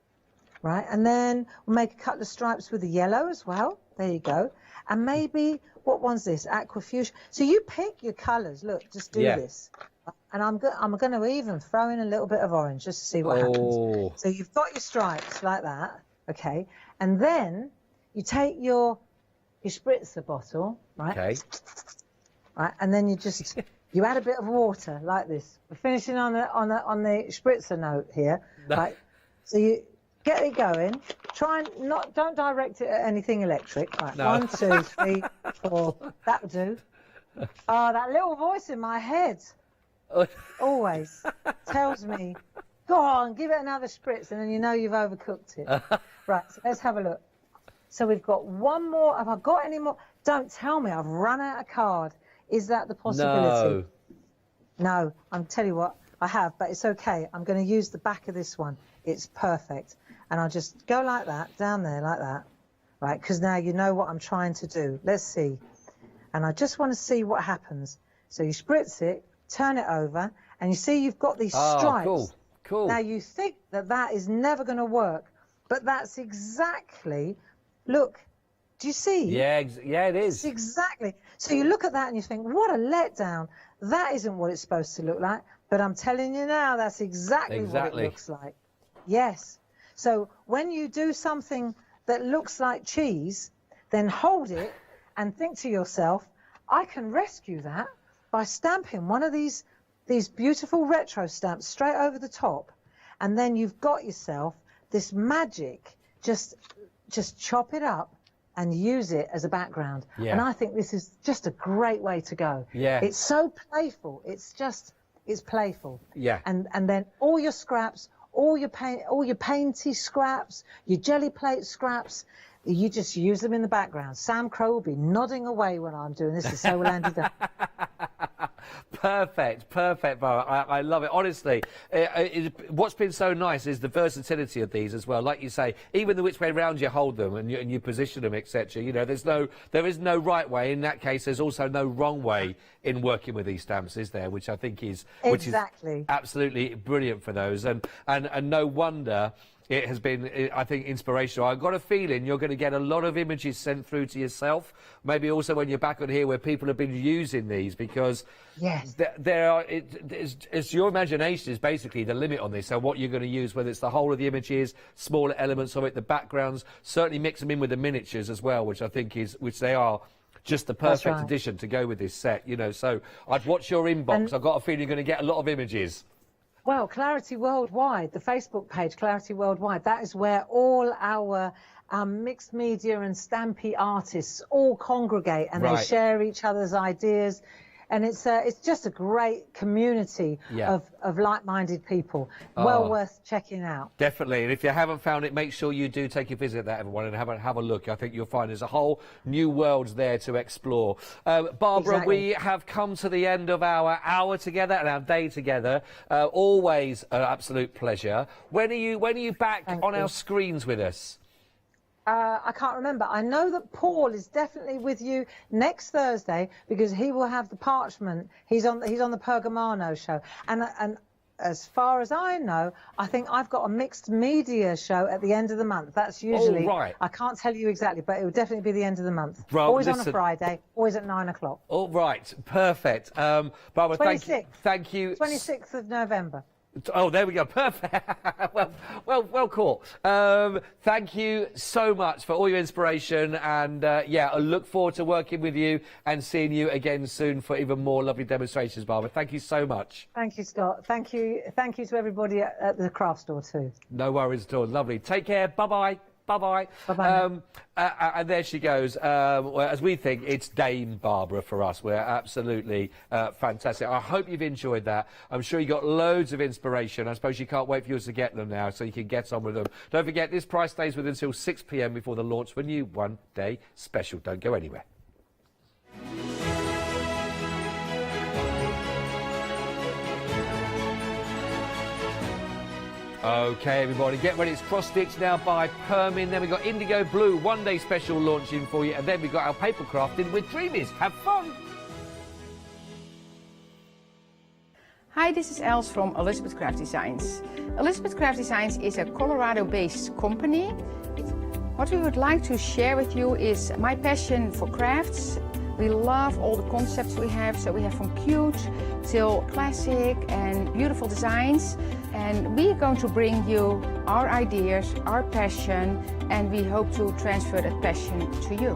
right? And then we'll make a couple of stripes with the yellow as well. There you go. And maybe, what one's this? Aqua fuchsia. So you pick your colours. Look, just do this. And I'm going to even throw in a little bit of orange just to see what happens. So you've got your stripes like that, okay? And then you take your spritzer bottle, right? Okay. Right, and then you just you add a bit of water like this. We're finishing on the spritzer note here, right? So you get it going. Try and don't direct it at anything electric. Right, no. 1, 2, 3, 4. That'll do. Oh, that little voice in my head always tells me, go on, give it another spritz, and then you know you've overcooked it. Right, so let's have a look. So we've got one more. Have I got any more? Don't tell me I've run out of card. Is that the possibility? No, I'm telling you what, I have, but it's okay. I'm going to use the back of this one. It's perfect. And I'll just go like that, down there like that, right? Because now you know what I'm trying to do. Let's see. And I just want to see what happens. So you spritz it, turn it over, and you see you've got these stripes. Cool. Now you think that is never going to work, but that's exactly, look, do you see? Yeah, it is. It's exactly. So you look at that and you think, what a letdown. That isn't what it's supposed to look like. But I'm telling you now, that's exactly what it looks like. Yes. So when you do something that looks like cheese, then hold it and think to yourself, I can rescue that by stamping one of these beautiful retro stamps straight over the top. And then you've got yourself this magic. Just chop it up and use it as a background. Yeah. And I think this is just a great way to go. Yeah. It's so playful. It's playful. Yeah. And then all your scraps, all your painty scraps, your jelly plate scraps, you just use them in the background. Sam Crow will be nodding away when I'm doing this, so will Andy Dunn. Perfect, Barbara. I love it. Honestly, what's been so nice is the versatility of these as well. Like you say, even the which way round you hold them and you position them, etc. You know, there is no right way. In that case, there's also no wrong way in working with these stamps, is there? Which I think is absolutely brilliant for those. And no wonder It has been, I think, inspirational. I've got a feeling you're going to get a lot of images sent through to yourself, maybe also when you're back on here where people have been using these, because Yes. it's your imagination is basically the limit on this. So what you're going to use, whether it's the whole of the images, smaller elements of it, the backgrounds, certainly mix them in with the miniatures as well, which I think which they are just the perfect addition to go with this set, you know. So I'd watch your inbox. I've got a feeling you're going to get a lot of images. Well, Clarity Worldwide, the Facebook page, Clarity Worldwide, that is where all our mixed media and stampy artists all congregate, and they share each other's ideas. And it's just a great community of like-minded people. Well worth checking out. Definitely. And if you haven't found it, make sure you do take a visit at that, everyone, and have a look. I think you'll find there's a whole new world there to explore. Barbara, we have come to the end of our hour together and our day together. Always an absolute pleasure. When are you back on our screens with us? I can't remember. I know that Paul is definitely with you next Thursday because he will have the parchment. He's on the Pergamano show, and as far as I know, I think I've got a mixed media show at the end of the month. That's usually I can't tell you exactly, but it will definitely be the end of the month. Well, always on a Friday, always at 9 o'clock. All right, perfect. Barbara, thank you. 26th of November. Oh, there we go. Perfect. well caught. Thank you so much for all your inspiration, and yeah, I look forward to working with you and seeing you again soon for even more lovely demonstrations, Barbara. Thank you so much. Thank you, Scott. Thank you to everybody at the craft store too. No worries at all. Lovely. Take care. Bye-bye. Bye-bye. Bye-bye. And there she goes. Well, as we think, it's Dame Barbara for us. We're absolutely fantastic. I hope you've enjoyed that. I'm sure you got loads of inspiration. I suppose you can't wait for yours to get them now, so you can get on with them. Don't forget, this price stays with until 6 p.m. before the launch for a new one-day special. Don't go anywhere. Okay, everybody, get ready. It's cross-stitch now by Permin. Then we've got Indigo Blue, one-day special launching for you. And then we've got our paper crafting with Dreamies. Have fun! Hi, this is Els from Elizabeth Craft Designs. Elizabeth Craft Designs is a Colorado-based company. What we would like to share with you is my passion for crafts. We love all the concepts we have, so we have from cute till classic and beautiful designs. And we're going to bring you our ideas, our passion, and we hope to transfer that passion to you.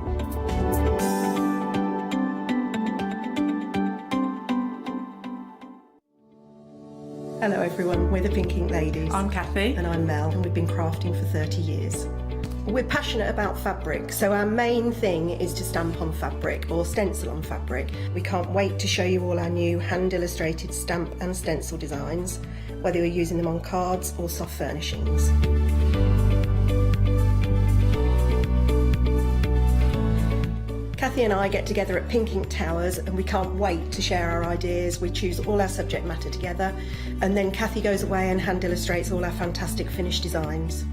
Hello everyone, we're the Pink Ink Ladies. I'm Kathy. And I'm Mel, and we've been crafting for 30 years. We're passionate about fabric, so our main thing is to stamp on fabric or stencil on fabric. We can't wait to show you all our new hand-illustrated stamp and stencil designs, whether you're using them on cards or soft furnishings. Kathy and I get together at Pink Ink Towers and we can't wait to share our ideas. We choose all our subject matter together, and then Kathy goes away and hand illustrates all our fantastic finished designs.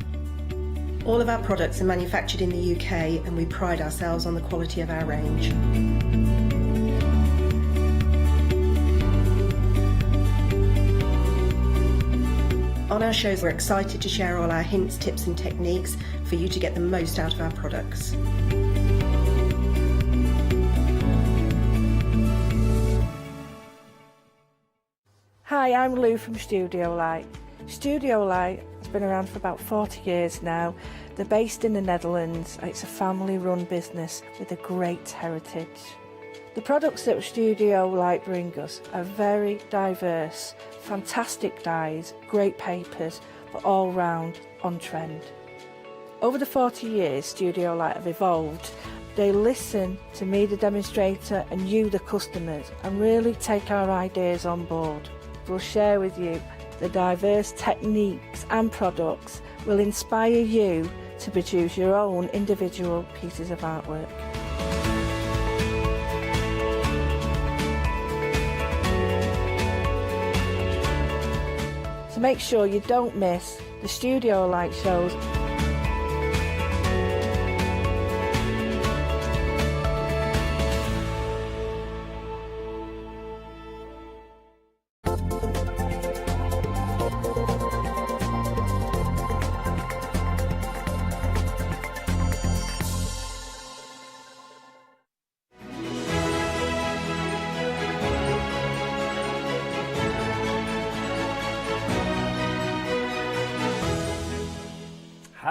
All of our products are manufactured in the UK and we pride ourselves on the quality of our range. On our shows, we're excited to share all our hints, tips and techniques for you to get the most out of our products. Hi, I'm Lou from Studio Light. Studio Light has been around for about 40 years now. They're based in the Netherlands. It's a family-run business with a great heritage. The products that Studio Light bring us are very diverse, fantastic dyes, great papers, but all round on trend. Over the 40 years Studio Light have evolved. They listen to me, the demonstrator, and you, the customers, and really take our ideas on board. We'll share with you the diverse techniques and products will inspire you to produce your own individual pieces of artwork. So make sure you don't miss the Studio Light shows.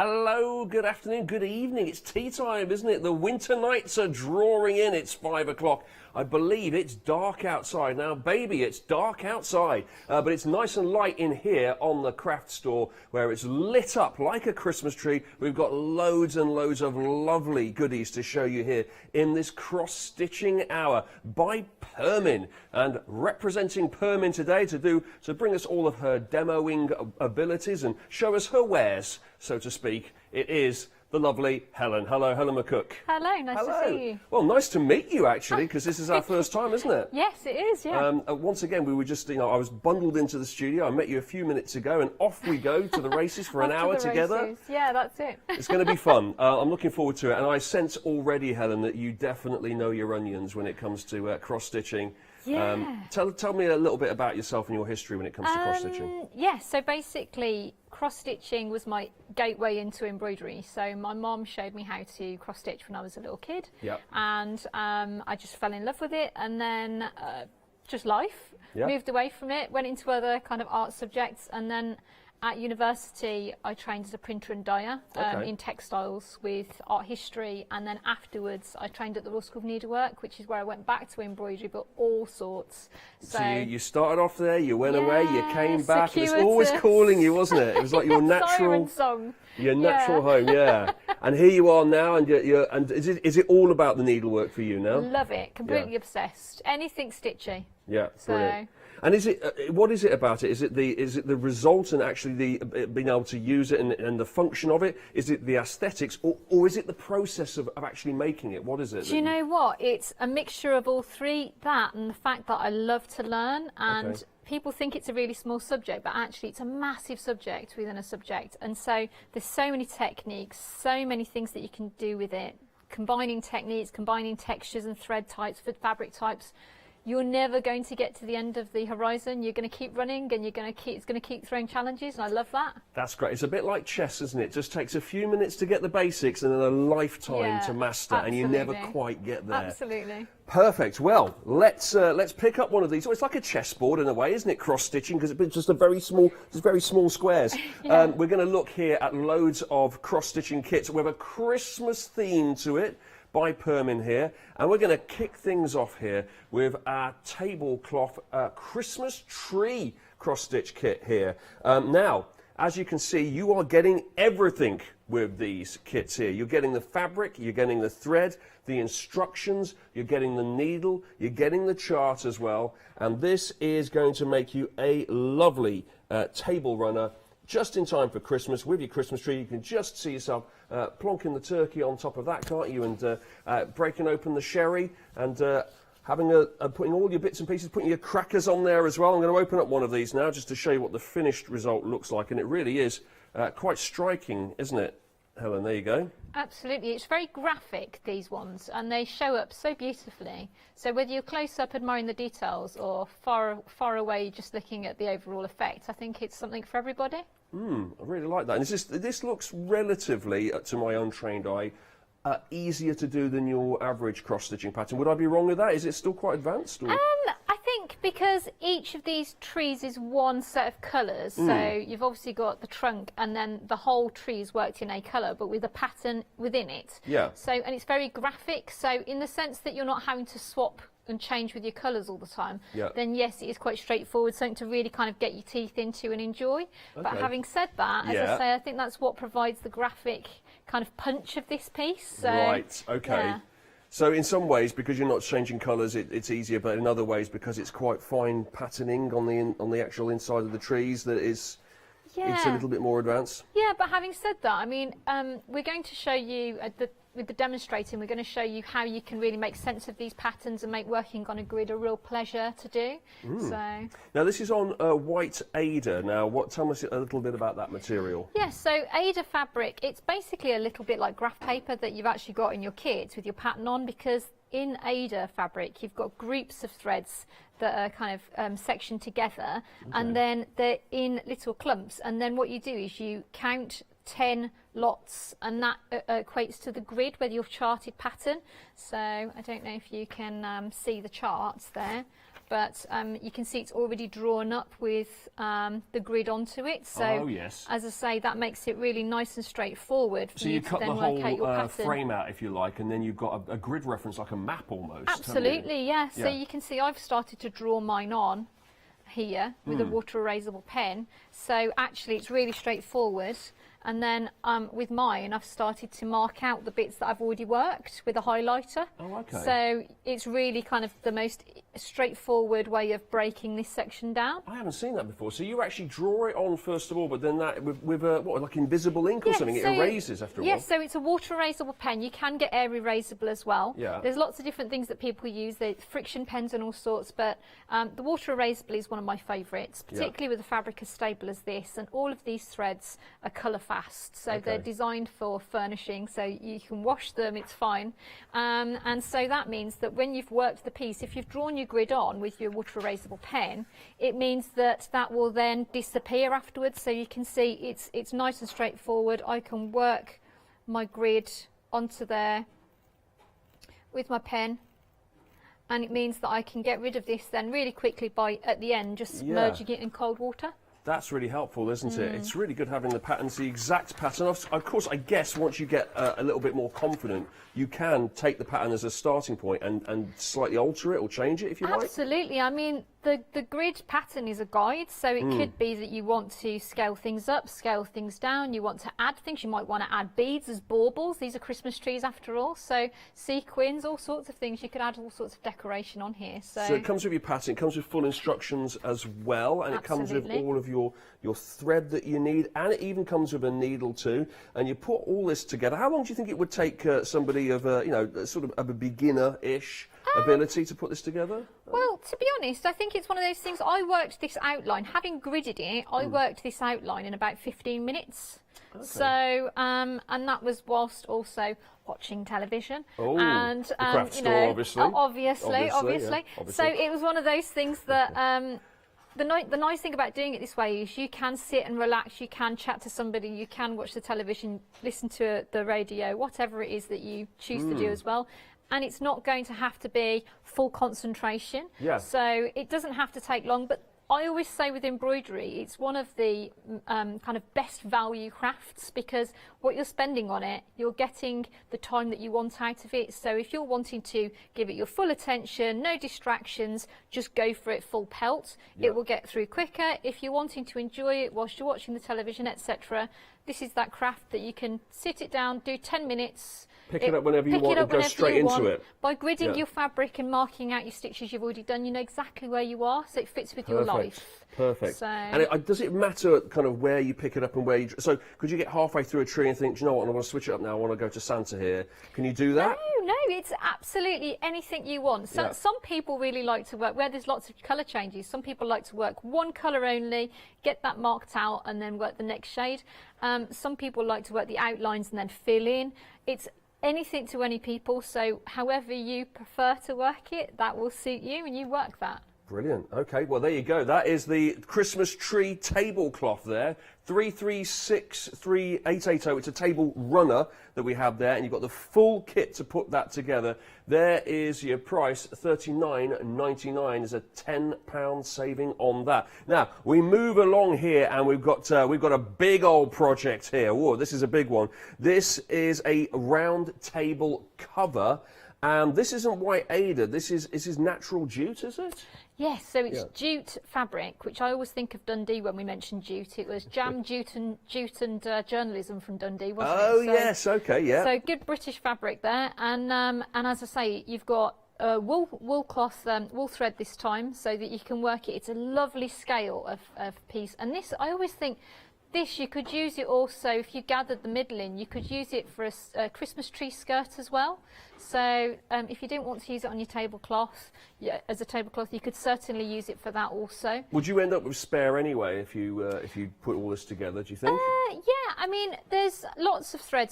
Hello, good afternoon, good evening. It's tea time, isn't it? The winter nights are drawing in. It's 5 o'clock. I believe it's dark outside. Now, baby, it's dark outside, but it's nice and light in here on the craft store where it's lit up like a Christmas tree. We've got loads and loads of lovely goodies to show you here in this cross-stitching hour by Permin. And representing Permin today to bring us all of her demoing abilities and show us her wares, so to speak, it is the lovely Helen. Hello, Helen McCook. Hello, nice to see you. Well, nice to meet you, actually, because this is our first time, isn't it? Yes, it is, yeah. Once again, we were just, I was bundled into the studio. I met you a few minutes ago, and off we go to the races for an hour together. Races. Yeah, that's it. It's going to be fun. I'm looking forward to it, and I sense already, Helen, that you definitely know your onions when it comes to cross-stitching. Yeah. Tell me a little bit about yourself and your history when it comes to cross-stitching. Yeah, so basically cross-stitching was my gateway into embroidery. So my mom showed me how to cross-stitch when I was a little kid. Yep. And I just fell in love with it, and then just life. Yep. Moved away from it, went into other kind of art subjects, and then at university I trained as a printer and dyer in textiles with art history, and then afterwards I trained at the Royal School of Needlework, which is where I went back to embroidery, but all sorts. So you started off there, you went away, you came back, and it's always calling you, wasn't it? It was like your natural song. Your natural home, yeah. And here you are now, and and is it all about the needlework for you now? Love it, completely obsessed. Anything stitchy. Yeah, brilliant. And is it what is it about it? Is it the result and actually the being able to use it and the function of it? Is it the aesthetics, or is it the process of actually making it? What is it? Do you know what? It's a mixture of all three. That and the fact that I love to learn, and people think it's a really small subject, but actually it's a massive subject within a subject. And so there's so many techniques, so many things that you can do with it. Combining techniques, combining textures and thread types, fabric types. You're never going to get to the end of the horizon. You're going to keep running, and it's going to keep throwing challenges, and I love that. That's great. It's a bit like chess, isn't it? It just takes a few minutes to get the basics and then a lifetime to master, and you never quite get there. Absolutely. Perfect. Well, let's pick up one of these. Oh, it's like a chessboard in a way, isn't it? Cross stitching, because it's just very small squares. We're going to look here at loads of cross stitching kits with a Christmas theme to it by Permin here, and we're going to kick things off here with our tablecloth Christmas tree cross-stitch kit here. Now, as you can see, you are getting everything with these kits here. You're getting the fabric, you're getting the thread, the instructions, you're getting the needle, you're getting the chart as well, and this is going to make you a lovely table runner just in time for Christmas. With your Christmas tree, you can just see yourself plonking the turkey on top of that, can't you? And breaking open the sherry and putting all your bits and pieces, putting your crackers on there as well. I'm going to open up one of these now just to show you what the finished result looks like, and it really is quite striking, isn't it, Helen? There you go. Absolutely. It's very graphic, these ones, and they show up so beautifully. So whether you're close up admiring the details or far away just looking at the overall effect, I think it's something for everybody. I really like that. And this looks relatively, to my untrained eye, easier to do than your average cross-stitching pattern. Would I be wrong with that? Is it still quite advanced? Or? I think because each of these trees is one set of colours, so you've obviously got the trunk and then the whole tree is worked in a colour, but with a pattern within it. Yeah. So, and it's very graphic, so in the sense that you're not having to swap and change with your colours all the time, then yes, it is quite straightforward, something to really kind of get your teeth into and enjoy. But having said that, as I say, I think that's what provides the graphic kind of punch of this piece. So, right, okay. Yeah. So in some ways, because you're not changing colours, it's easier, but in other ways, because it's quite fine patterning on the actual inside of the trees, that it's a little bit more advanced. Yeah, but having said that, I mean, we're going to show you with the demonstrating, we're going to show you how you can really make sense of these patterns and make working on a grid a real pleasure to do. So now this is on white Aida. Now, tell us a little bit about that material. Yes, so Aida fabric, it's basically a little bit like graph paper that you've actually got in your kits with your pattern on, because in Aida fabric you've got groups of threads that are kind of sectioned together, and then they're in little clumps, and then what you do is you count 10 lots, and that equates to the grid with your charted pattern. So I don't know if you can see the charts there, but you can see it's already drawn up with the grid onto it. So as I say, that makes it really nice and straightforward for so you cut to the then work out your whole pattern. frame out, if you like, and then you've got a grid reference, like a map almost. Absolutely, yeah. So you can see I've started to draw mine on here with a water erasable pen. So actually it's really straightforward. And then with mine, I've started to mark out the bits that I've already worked with a highlighter. Oh, okay. So it's really kind of the most straightforward way of breaking this section down. I haven't seen that before. So you actually draw it on first of all, but then that with what, like invisible ink or something, it erases after a while? Yes, so it's a water erasable pen. You can get air erasable as well. Yeah. There's lots of different things that people use. There's friction pens and all sorts, but the water erasable is one of my favourites, particularly with a fabric as stable as this. And all of these threads are colour fast, so they're designed for furnishing, so you can wash them, it's fine. And so that means that when you've worked the piece, if you've drawn your grid on with your water erasable pen, it means that that will then disappear afterwards. So you can see it's nice and straightforward. I can work my grid onto there with my pen, and it means that I can get rid of this then really quickly by at the end just submerging it in cold water. That's really helpful, isn't it? It's really good having the patterns, the exact pattern. Of course, I guess once you get a little bit more confident, you can take the pattern as a starting point and slightly alter it or change it if you like. Absolutely. I mean, the grid pattern is a guide, so it could be that you want to scale things up, scale things down, you want to add things. You might want to add beads as baubles. These are Christmas trees after all, so sequins, all sorts of things. You could add all sorts of decoration on here. So it comes with your pattern, it comes with full instructions as well, and it comes with all of your thread that you need, and it even comes with a needle too. And you put all this together. How long do you think it would take somebody of a sort of a beginner-ish ability to put this together? Well, to be honest, I think it's one of those things. I worked this outline, having gridded it, I worked this outline in about 15 minutes. Okay. So, and that was whilst also watching television. Oh, and the craft you store, know, obviously. obviously. So it was one of those things that the nice thing about doing it this way is you can sit and relax, you can chat to somebody, you can watch the television, listen to the radio, whatever it is that you choose to do as well. And it's not going to have to be full concentration. Yeah. So it doesn't have to take long, but I always say with embroidery, it's one of the kind of best value crafts, because what you're spending on it, you're getting the time that you want out of it. So if you're wanting to give it your full attention, no distractions, just go for it full pelt, it will get through quicker. If you're wanting to enjoy it whilst you're watching the television, etc., this is that craft that you can sit it down, do 10 minutes, pick it up whenever you want and go straight into it. By gridding your fabric and marking out your stitches you've already done, you know exactly where you are, so it fits with your life. Perfect. So, and does it matter kind of where you pick it up and where you... So could you get halfway through a tree and think, do you know what, I want to switch it up now, I want to go to Santa here. Can you do that? No, it's absolutely anything you want. So, some people really like to work where there's lots of colour changes. Some people like to work one colour only, get that marked out and then work the next shade. Some people like to work the outlines and then fill in. It's anything to any people, so however you prefer to work it, that will suit you and you work that. Brilliant. Okay, well there you go. That is the Christmas tree tablecloth there. 336380. It's a table runner that we have there, and you've got the full kit to put that together. There is your price, $39.99. Is a £10 saving on that. Now we move along here, and we've got a big old project here. Whoa, this is a big one. This is a round table cover. And this isn't white Aida, this is natural jute, is it? Yes, so it's jute fabric, which I always think of Dundee when we mention jute. It was jam, jute and journalism from Dundee, wasn't it? Oh, yes, okay, yeah. So good British fabric there. And as I say, you've got wool cloth, wool thread this time, so that you can work it. It's a lovely scale of piece. And this, I always think, this you could use it also, if you gathered the middle in, you could use it for a Christmas tree skirt as well. So if you didn't want to use it on your tablecloth, as a tablecloth, you could certainly use it for that also. Would you end up with spare anyway if you put all this together, do you think? Yeah, I mean, there's lots of thread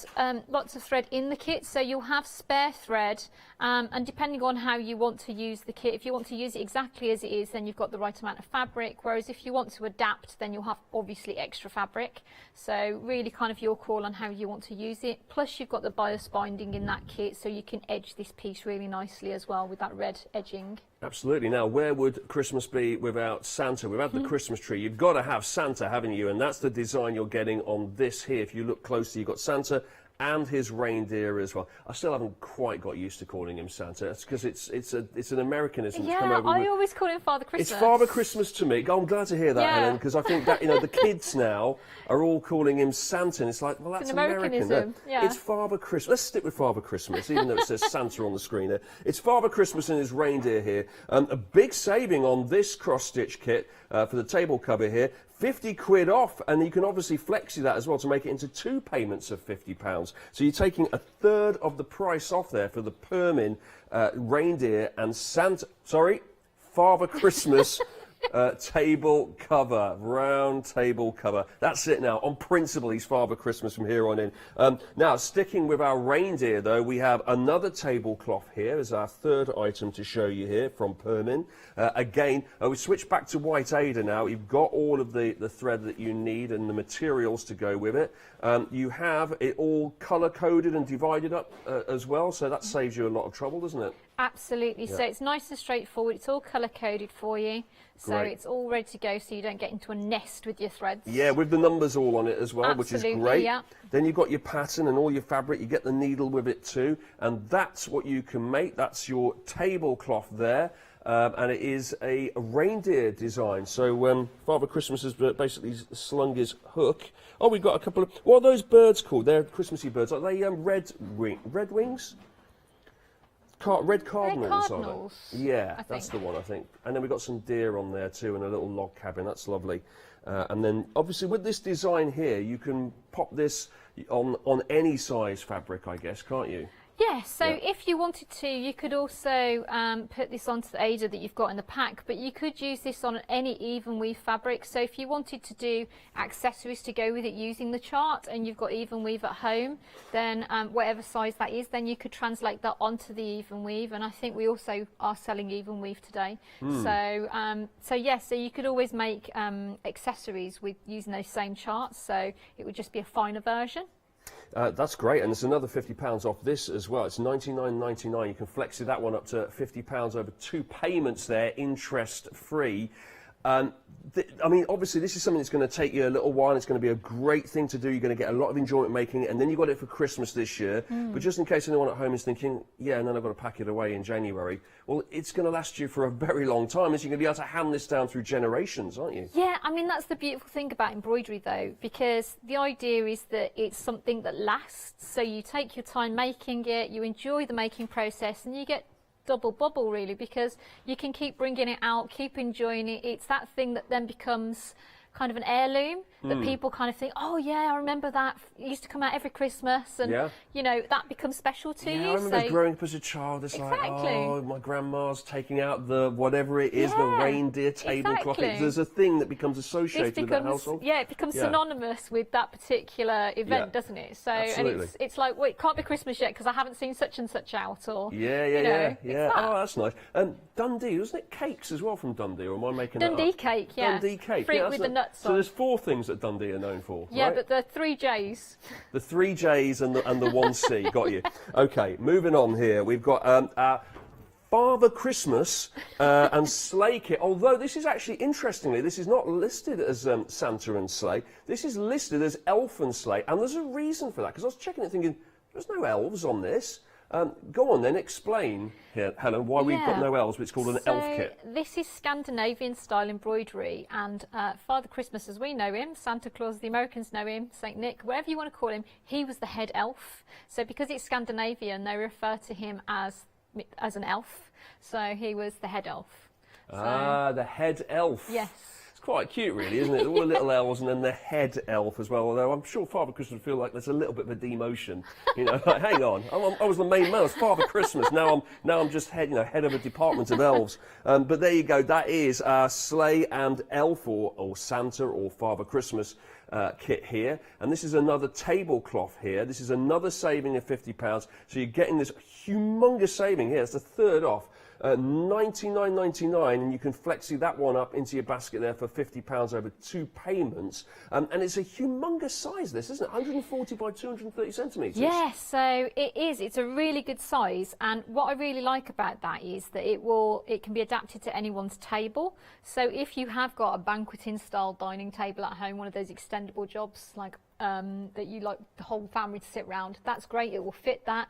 in the kit, so you'll have spare thread, and depending on how you want to use the kit, if you want to use it exactly as it is, then you've got the right amount of fabric, whereas if you want to adapt, then you'll have obviously extra fabric. So really kind of your call on how you want to use it. Plus you've got the bias binding in that kit, so you can can edge this piece really nicely as well with that red edging. Absolutely. Now, where would Christmas be without Santa? We've had the Christmas tree. You've got to have Santa, haven't you? And that's the design you're getting on this here. If you look closely, you've got Santa and his reindeer as well. I still haven't quite got used to calling him Santa. It's because it's an Americanism that's come over. I always call him Father Christmas. It's Father Christmas to me. I'm glad to hear that, Helen, because I think that, you know, the kids now are all calling him Santa, and it's like, well, that's an Americanism. No, yeah. It's Father Christmas. Let's stick with Father Christmas, even though it says Santa on the screen there. It's Father Christmas and his reindeer here. A big saving on this cross-stitch kit for the table cover here. 50 quid off, and you can obviously flexi that as well to make it into 2 payments of £50. So you're taking a third of the price off there for the Permin reindeer and Father Christmas table cover, round table cover. That's it now. On principle, he's Father Christmas from here on in. Now, sticking with our reindeer, though, we have another tablecloth here as our third item to show you here from Permin. Again, we switch back to White Ada now. You've got all of the thread that you need and the materials to go with it. You have it all colour-coded and divided up as well, so that saves you a lot of trouble, doesn't it? Absolutely. Yeah. So it's nice and straightforward. It's all colour-coded for you. So Great. it's all ready to go so you don't get into a nest with your threads. Yeah, with the numbers all on it as well, Absolutely, which is great. yeah. Then you've got your pattern and all your fabric. You get the needle with it too, and that's what you can make. That's your tablecloth there. And it is a reindeer design. So Father Christmas has basically slung his hook. Oh, we've got a couple of... What are those birds called? They're Christmassy birds. Are they red wings? Red cardinals, are they? Yeah, that's the one, I think. And then we've got some deer on there too, and a little log cabin. That's lovely. And then, obviously, with this design here, you can pop this on any size fabric, I guess, can't you? Yes, so if you wanted to, you could also put this onto the Ada that you've got in the pack, but you could use this on any even weave fabric. So if you wanted to do accessories to go with it using the chart and you've got even weave at home, then whatever size that is, then you could translate that onto the even weave. And I think we also are selling even weave today. So yes, so you could always make accessories with using those same charts. So it would just be a finer version. That's great, and there's another £50 off this as well. It's $99.99. You can flexi that one up to £50 over 2 payments there, interest-free. I mean, obviously, this is something that's going to take you a little while. It's going to be a great thing to do. You're going to get a lot of enjoyment making it, and then you got it for Christmas this year. But just in case anyone at home is thinking, yeah, and then I've got to pack it away in January, well, it's going to last you for a very long time, as you're going to be able to hand this down through generations, aren't you? Yeah, I mean, that's the beautiful thing about embroidery, though, because the idea is that it's something that lasts. So you take your time making it, you enjoy the making process, and you get double bubble really, because you can keep bringing it out, keep enjoying it. It's that thing that then becomes kind of an heirloom that people kind of think, oh yeah, I remember that. It used to come out every Christmas, and you know, that becomes special to you. I remember growing up as a child. It's like, oh, my grandma's taking out the whatever it is, the reindeer tablecloth. There's a thing that becomes associated with that household. Yeah, it becomes synonymous with that particular event, doesn't it? So, and it's like, well, it can't be Christmas yet because I haven't seen such and such out, or yeah. Oh, that's nice. And Dundee, wasn't it cakes as well from Dundee, or am I making that up? Dundee cake, yeah. Dundee cake, fruit with the nuts on. So there's 4 things that Dundee are known for. Yeah, right? but the 3 J's. The 3 J's and the 1 C. Got you. Okay, moving on here. We've got Father Christmas and sleigh kit. Although this is actually, interestingly, this is not listed as Santa and sleigh. This is listed as elf and sleigh, and there's a reason for that, because I was checking it thinking, there's no elves on this. Go on then, explain here, Helen, why we've got no elves, but it's called an elf kit. This is Scandinavian style embroidery, and Father Christmas, as we know him, Santa Claus, the Americans know him, Saint Nick, whatever you want to call him, he was the head elf. So because it's Scandinavian, they refer to him as an elf. So he was the head elf. The head elf. Yes. Quite cute, really, isn't it? All the little elves and then the head elf as well. Although I'm sure Father Christmas would feel like there's a little bit of a demotion. You know, like, hang on, I was the main man. I was Father Christmas. Now I'm just head of a department of elves. But there you go. That is our sleigh and elf or Santa or Father Christmas kit here. And this is another tablecloth here. This is another saving of £50. So you're getting this humongous saving here. It's a third off. £99.99, and you can flexi that one up into your basket there for £50 over 2 payments. And it's a humongous size, this, isn't it? 140 by 230 centimetres. Yes, so it is. It's a really good size, and what I really like about that is that it can be adapted to anyone's table. So if you have got a banqueting style dining table at home, one of those extendable jobs like that you like the whole family to sit round, that's great. It will fit that.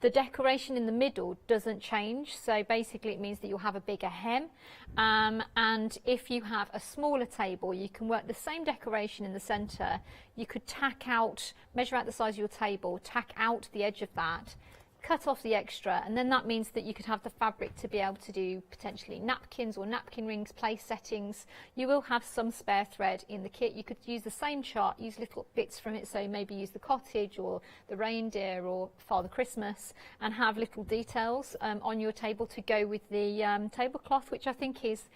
The decoration in the middle doesn't change, so basically it means that you'll have a bigger hem, and if you have a smaller table, you can work the same decoration in the centre. You could tack out, measure out the size of your table, tack out the edge of that, cut off the extra, and then that means that you could have the fabric to be able to do potentially napkins or napkin rings, place settings. You will have some spare thread in the kit. You could use the same chart, use little bits from it, so maybe use the cottage or the reindeer or Father Christmas, and have little details on your table to go with the tablecloth, which I think is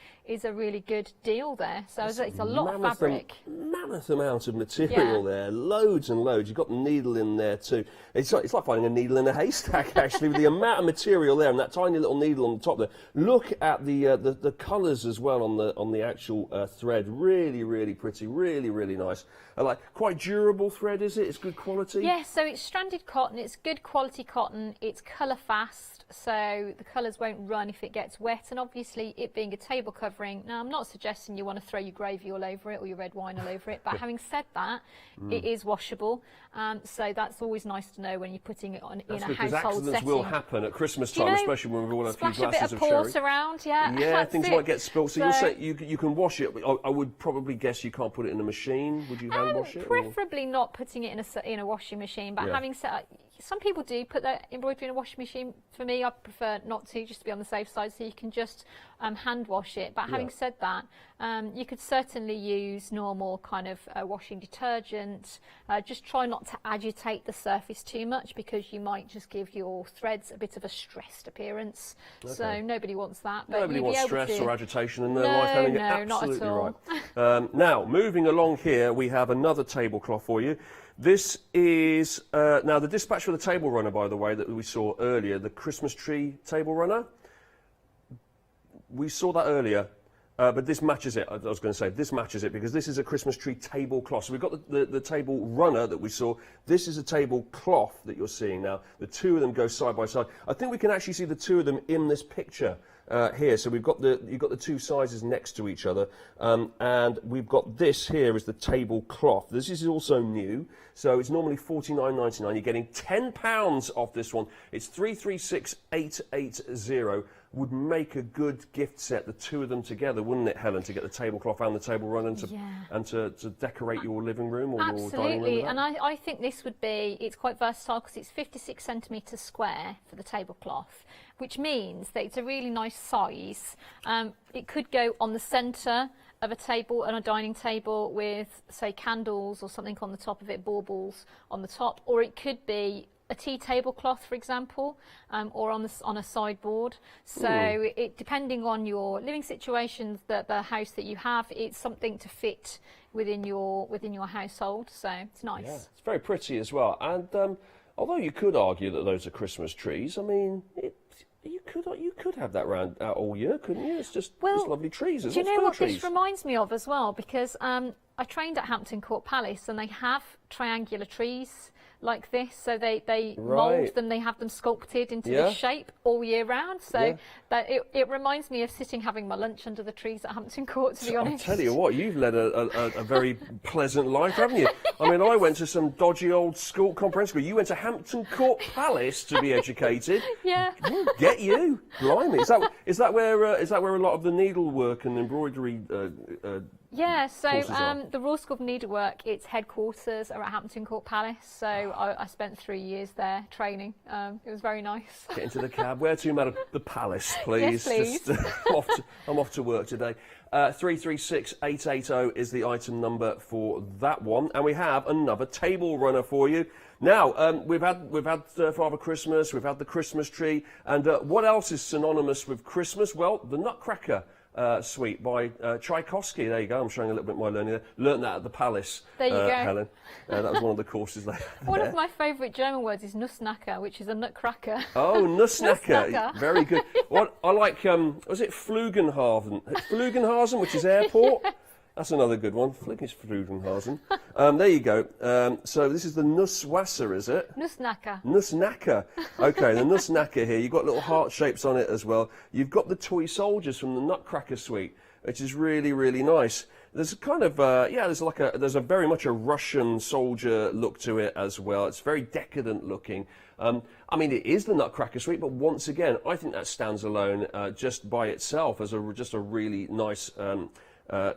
a really good deal there. So it's a lot of fabric. Mammoth amount of material there, loads and loads. You've got the needle in there too. It's like finding a needle in a haystack. Actually, with the amount of material there and that tiny little needle on the top there. Look at the colours as well on the actual thread. Really, really pretty. Really, really nice. Like quite durable thread, is it? It's good quality. Yeah, so it's stranded cotton. It's good quality cotton. It's colour fast, so the colours won't run if it gets wet. And obviously, it being a table covering. Now, I'm not suggesting you want to throw your gravy all over it or your red wine all over it. But having said that, it is washable. So that's always nice to know when you're putting it on in a household accidents setting. will happen at Christmas time, especially when we've all had a few glasses of splash a bit of sherry. port around, yeah. Yeah, things might get spilled. So you'll So- say you can wash it. I would probably guess you can't put it in a machine. Would you hand wash it? or- Preferably not putting it in a washing machine, but having said, some people do put their embroidery in a washing machine. For me, I prefer not to, just to be on the safe side, so you can just hand wash it. But having said that, you could certainly use normal kind of washing detergent. Just try not to agitate the surface too much, because you might just give your threads a bit of a stressed appearance. Okay. So nobody wants that. But Nobody you'll wants be able stress to- or agitation in their life. Having it No, not at absolutely all. right. Now, moving along here, we have another tablecloth for you. This is now the dispatch for the table runner, by the way, that we saw earlier, the Christmas tree table runner. We saw that earlier, but this matches it. I was going to say this matches it because this is a Christmas tree tablecloth. So we've got the table runner that we saw. This is a tablecloth that you're seeing now. The two of them go side by side. I think we can actually see the two of them in this picture. Here, so you've got the two sizes next to each other, and we've got this here is the tablecloth. This is also new, so it's normally £49.99. You're getting £10 off this one. It's 336880. Would make a good gift set, the two of them together, wouldn't it, Helen, to get the tablecloth and the table runner and to decorate your living room or your dining room? Absolutely, and I think this would be, it's quite versatile because it's 56 centimetres square for the tablecloth, which means that it's a really nice size. It could go on the centre of a table, on a dining table with, say, candles or something on the top of it, baubles on the top, or it could be a tea tablecloth, for example, or on a sideboard. So it, depending on your living situations, the house that you have, it's something to fit within your household. So it's nice. Yeah, it's very pretty as well. And although you could argue that those are Christmas trees, I mean, you could have that around all year, couldn't you? It's just it's lovely trees. Do you know what this reminds me of as well? Because I trained at Hampton Court Palace, and they have triangular trees like this, so they mould them, they have them sculpted into this shape all year round. So that it reminds me of sitting having my lunch under the trees at Hampton Court, to be honest. I'll tell you what, you've led a very pleasant life, haven't you? I mean, I went to some dodgy old school, comprehensive school. You went to Hampton Court Palace to be educated. Yeah. Get you, blimey! Is that where a lot of the needlework and embroidery? Yeah, so the Royal School of Needlework, its headquarters are at Hampton Court Palace, so I spent 3 years there training. It was very nice. Get into the cab. Where to, madam? The Palace, please. Yes, please. I'm off to work today. 336880 is the item number for that one, and we have another table runner for you. Now, we've had Father Christmas, we've had the Christmas tree, and what else is synonymous with Christmas? Well, the Nutcracker. suite by Tchaikovsky. There you go. I'm showing a little bit of my learning there. Learned that at the Palace. There you go, Helen. That was one of the courses they had. One of my favourite German words is Nussknacker, which is a nutcracker. Oh, Nussknacker. Nussknacker. Very good. What I like, was it Flugenhasen, which is airport? That's another good one. Flugenhasen. There you go. So this is the Nusswasser, is it? Nussknacker. Nussknacker. Okay, the Nussknacker here. You've got little heart shapes on it as well. You've got the toy soldiers from the Nutcracker suite, which is really, really nice. There's a kind of, there's a very much a Russian soldier look to it as well. It's very decadent looking. I mean, it is the Nutcracker suite, but once again, I think that stands alone just by itself as just a really nice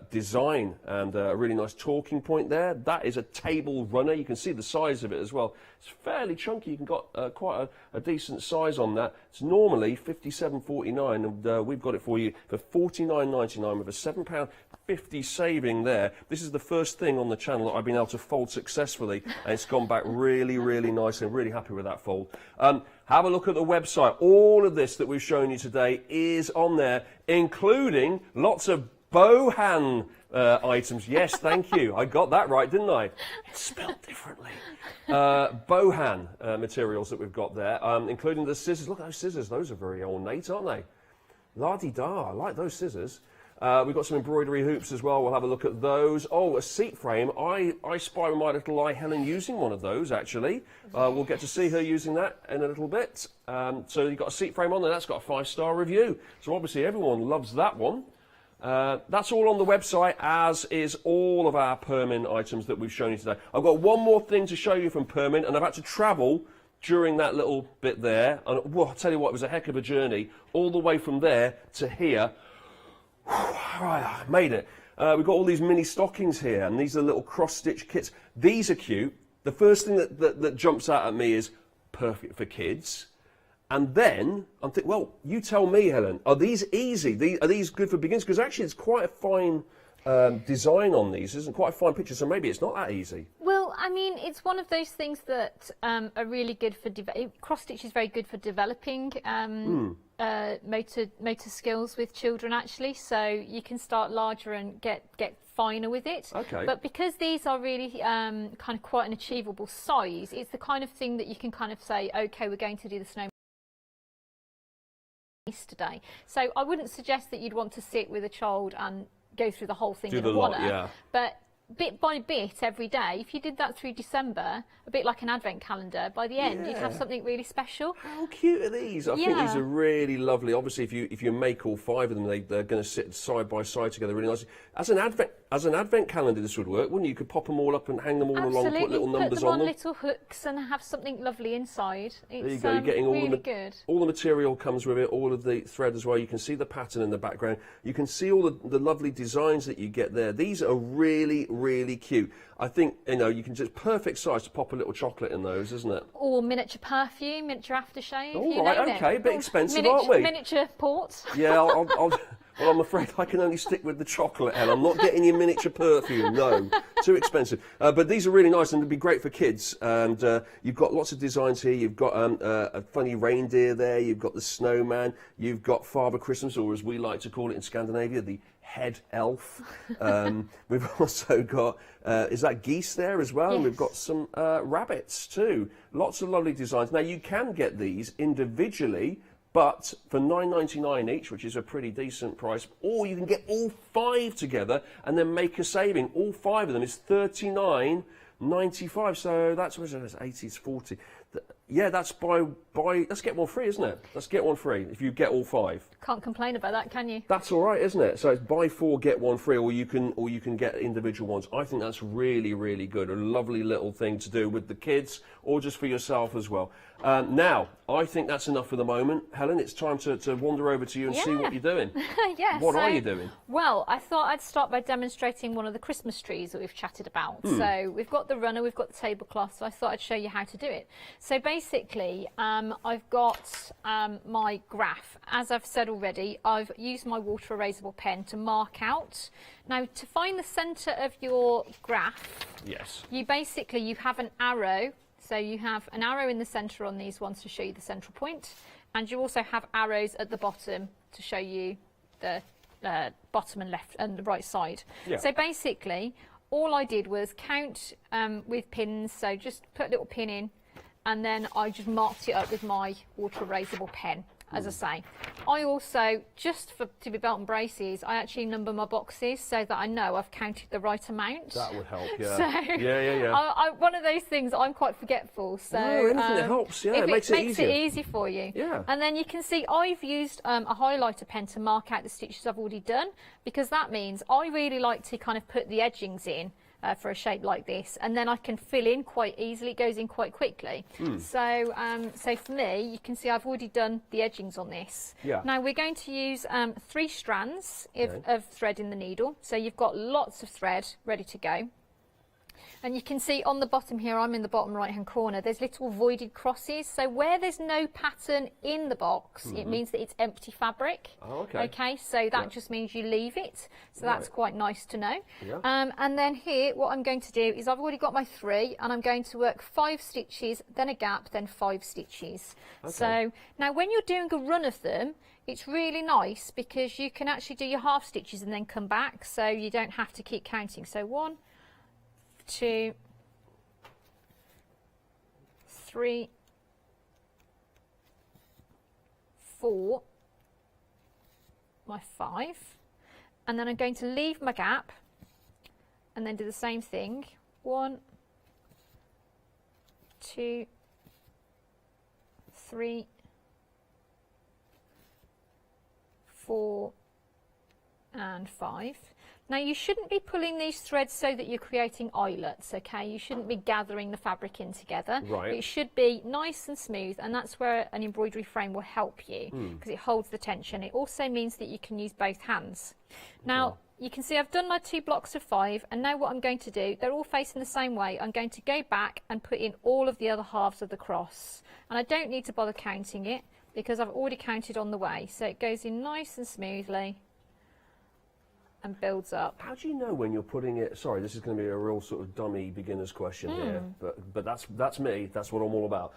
design and a really nice talking point there. That is a table runner. You can see the size of it as well. It's fairly chunky. You can got quite a decent size on that. It's normally £57.49 and we've got it for you for £49.99 with a £7.50 saving there. This is the first thing on the channel that I've been able to fold successfully and it's gone back really, really nice and really happy with that fold. Have a look at the website. All of this that we've shown you today is on there, including lots of Bohan items. Yes, thank you. I got that right, didn't I? It's spelled differently. Bohan materials that we've got there, including the scissors. Look at those scissors. Those are very ornate, aren't they? La-di-da. I like those scissors. We've got some embroidery hoops as well. We'll have a look at those. Oh, a seat frame. I spy with my little eye Helen using one of those, actually. We'll get to see her using that in a little bit. So you've got a seat frame on there. That's got a 5-star review. So obviously everyone loves that one. That's all on the website, as is all of our Permin items that we've shown you today. I've got one more thing to show you from Permin, and I've had to travel during that little bit there. And well, I'll tell you what, it was a heck of a journey, all the way from there to here. Right, I made it. We've got all these mini stockings here, and these are little cross-stitch kits. These are cute. The first thing that jumps out at me is perfect for kids. And then I'm thinking, well, you tell me, Helen, are these easy? Are these good for beginners? Because actually it's quite a fine design on these, isn't it? Quite a fine picture, so maybe it's not that easy. Well, I mean, it's one of those things that are really good for, cross-stitch is very good for developing motor skills with children, actually. So you can start larger and get finer with it. Okay. But because these are really kind of quite an achievable size, it's the kind of thing that you can kind of say, okay, we're going to do the snowman today. So I wouldn't suggest that you'd want to sit with a child and go through the whole thing in a one-er, yeah. But bit by bit every day, if you did that through December, a bit like an advent calendar, by the end you'd have something really special. How cute are these? I think these are really lovely. Obviously, if you make all 5 of them, they're going to sit side by side together really nicely. As an advent calendar, this would work, wouldn't you? You could pop them all up and hang them all along, put little numbers on them. Little hooks and have something lovely inside. It's there you go. You're getting really good. All the material comes with it, all of the thread as well. You can see the pattern in the background. You can see all the lovely designs that you get there. These are really, really cute. I think, you can just perfect size to pop a little chocolate in those, isn't it? Or miniature perfume, miniature aftershave. All right, okay, a bit expensive, aren't we? Miniature port. Yeah, well, I'm afraid I can only stick with the chocolate, Helen. I'm not getting your miniature perfume, no. Too expensive. But these are really nice and they'd be great for kids. And you've got lots of designs here. You've got a funny reindeer there. You've got the snowman. You've got Father Christmas, or as we like to call it in Scandinavia, the head elf. We've also got, is that geese there as well? Yes. And we've got some rabbits too. Lots of lovely designs. Now, you can get these individually, but for $9.99 each, which is a pretty decent price, or you can get all 5 together and then make a saving. All 5 of them is $39.95. So that's 80 is 40. Yeah, that's let's get one free, isn't it? Let's get one free if you get all 5. Can't complain about that, can you? That's all right, isn't it? So it's buy 4, get 1 free, or you can get individual ones. I think that's really, really good. A lovely little thing to do with the kids, or just for yourself as well. Now, I think that's enough for the moment. Helen, it's time to wander over to you and see what you're doing. Yes. What are you doing? Well, I thought I'd start by demonstrating one of the Christmas trees that we've chatted about. So we've got the runner, we've got the tablecloth, so I thought I'd show you how to do it. So basically, I've got my graph. As I've said already, I've used my water erasable pen to mark out. Now, to find the centre of your graph, you have an arrow. So you have an arrow in the centre on these ones to show you the central point, and you also have arrows at the bottom to show you the bottom and left and the right side. Yeah. So basically, all I did was count with pins. So just put a little pin in, and then I just marked it up with my water erasable pen. As I say, I also, just to be belt and braces, I actually number my boxes so that I know I've counted the right amount. That would help, yeah. So, yeah. One of those things, I'm quite forgetful. So no, anything that helps, yeah, it makes it easier. it easy for you. Yeah. And then you can see I've used a highlighter pen to mark out the stitches I've already done, because that means I really like to kind of put the edgings in. For a shape like this, and then I can fill in quite easily. It goes in quite quickly. So for me, you can see I've already done the edgings on this. Yeah. Now we're going to use 3 strands of thread in the needle. So you've got lots of thread ready to go. And you can see on the bottom here, I'm in the bottom right hand corner, there's little voided crosses. So where there's no pattern in the box, it means that it's empty fabric. Oh, okay. Okay, so that just means you leave it. So that's quite nice to know. Yeah. And then here, what I'm going to do is I've already got my 3, and I'm going to work 5 stitches, then a gap, then 5 stitches. Okay. So now when you're doing a run of them, it's really nice because you can actually do your half stitches and then come back, so you don't have to keep counting. So 1, 2, 3, 4, my 5, and then I'm going to leave my gap and then do the same thing. 1, 2, 3, 4, and 5. Now you shouldn't be pulling these threads so that you're creating eyelets, okay? You shouldn't be gathering the fabric in together. Right. It should be nice and smooth, and that's where an embroidery frame will help you, because it holds the tension. It also means that you can use both hands. Now you can see I've done my 2 blocks of 5, and now what I'm going to do, they're all facing the same way. I'm going to go back and put in all of the other halves of the cross, and I don't need to bother counting it because I've already counted on the way. So it goes in nice and smoothly and builds up. How do you know when you're putting it? Sorry, this is going to be a real sort of dummy beginner's question here, but that's me. That's what I'm all about.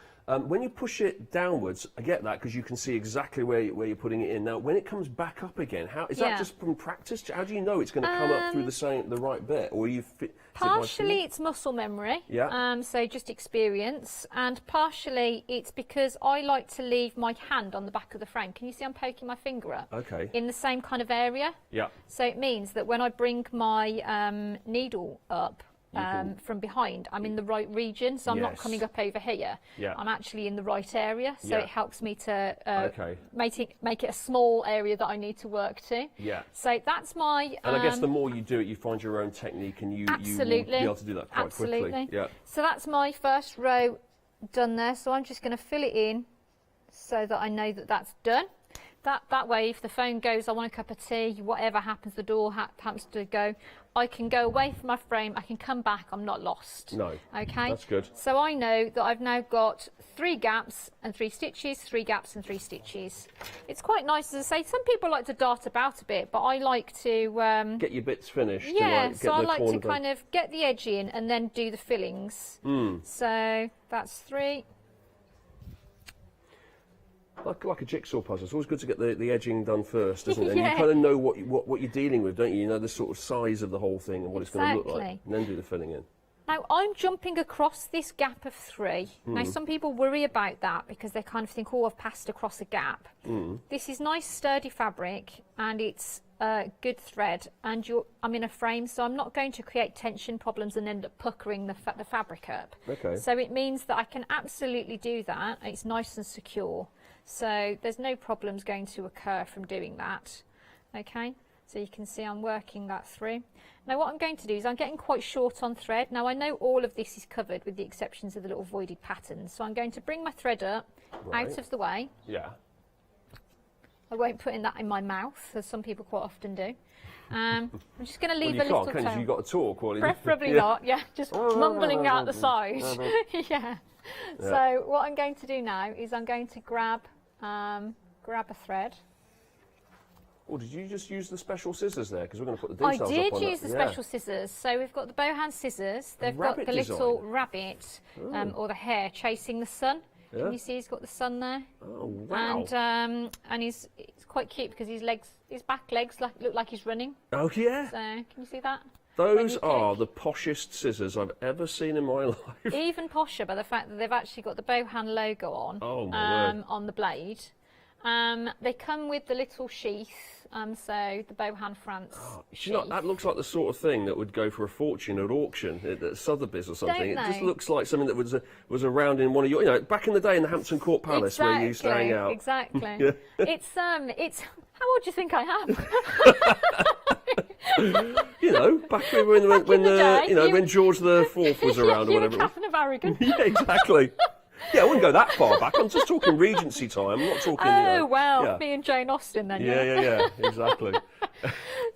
When you push it downwards, I get that because you can see exactly where you're putting it in. Now, when it comes back up again, how is that just from practice? How do you know it's going to come up through the right bit, or you fit? Partially, it's muscle memory. Yeah. So just experience, and partially it's because I like to leave my hand on the back of the frame. Can you see I'm poking my finger up? Okay. In the same kind of area. Yeah. So it means that when I bring my needle up from behind, I'm in the right region, so I'm not coming up over here. Yeah. I'm actually in the right area, so it helps me to make it a small area that I need to work to. Yeah. So that's my... and I guess the more you do it, you find your own technique, and you will be able to do that quite quickly. Yeah. So that's my first row done there, so I'm just going to fill it in so that I know that that's done. That way, if the phone goes, I want a cup of tea, whatever happens, the door happens to go, I can go away from my frame, I can come back, I'm not lost. No. Okay? That's good. So I know that I've now got 3 gaps and 3 stitches, 3 gaps and 3 stitches. It's quite nice, as I say, some people like to dart about a bit, but I like to... get your bits finished. Yeah, so I like to kind of get the edge in and then do the fillings. So that's 3. Like a jigsaw puzzle. It's always good to get the edging done first, isn't it? And you kind of know what you're dealing with, don't you? You know the sort of size of the whole thing and what it's going to look like, and then do the filling in. Now I'm jumping across this gap of 3. Now some people worry about that because they kind of think, oh, I've passed across a gap. This is nice sturdy fabric, and it's good thread, and I'm in a frame, so I'm not going to create tension problems and end up puckering the fabric up. Okay. So it means that I can absolutely do that. It's nice and secure. So there's no problems going to occur from doing that. Okay, so you can see I'm working that through. Now what I'm going to do is I'm getting quite short on thread. Now I know all of this is covered with the exceptions of the little voided patterns. So I'm going to bring my thread up out of the way. Yeah. I won't put that in my mouth, as some people quite often do. I'm just going to leave a little tail. You've got to talk. Preferably not, just mumbling out the side. Yeah. So what I'm going to do now is I'm going to grab a thread. Or did you just use the special scissors there? Because we're going to put the details up on I did use the special scissors. So we've got the bow hand scissors. They've got the little rabbit or the hare chasing the sun. Yeah. Can you see he's got the sun there? Oh, wow. And it's quite cute because his back legs look like he's running. Oh, yeah. So can you see that? Those are the poshest scissors I've ever seen in my life. Even posher by the fact that they've actually got the Bohan logo on. Oh, my word. On the blade. They come with the little sheath, so the Bohan France sheath. You know, that looks like the sort of thing that would go for a fortune at auction at Sotheby's or something. It just looks like something that was around in one of your, back in the day in the Hampton Court Palace where you used to hang out. Exactly. Yeah. It's how old do you think I am? Back when George IV was around or whatever. You're a captain of Aragon. Yeah, exactly. Yeah, I wouldn't go that far back. I'm just talking Regency time. I'm not talking. Me and Jane Austen then. Yeah, exactly.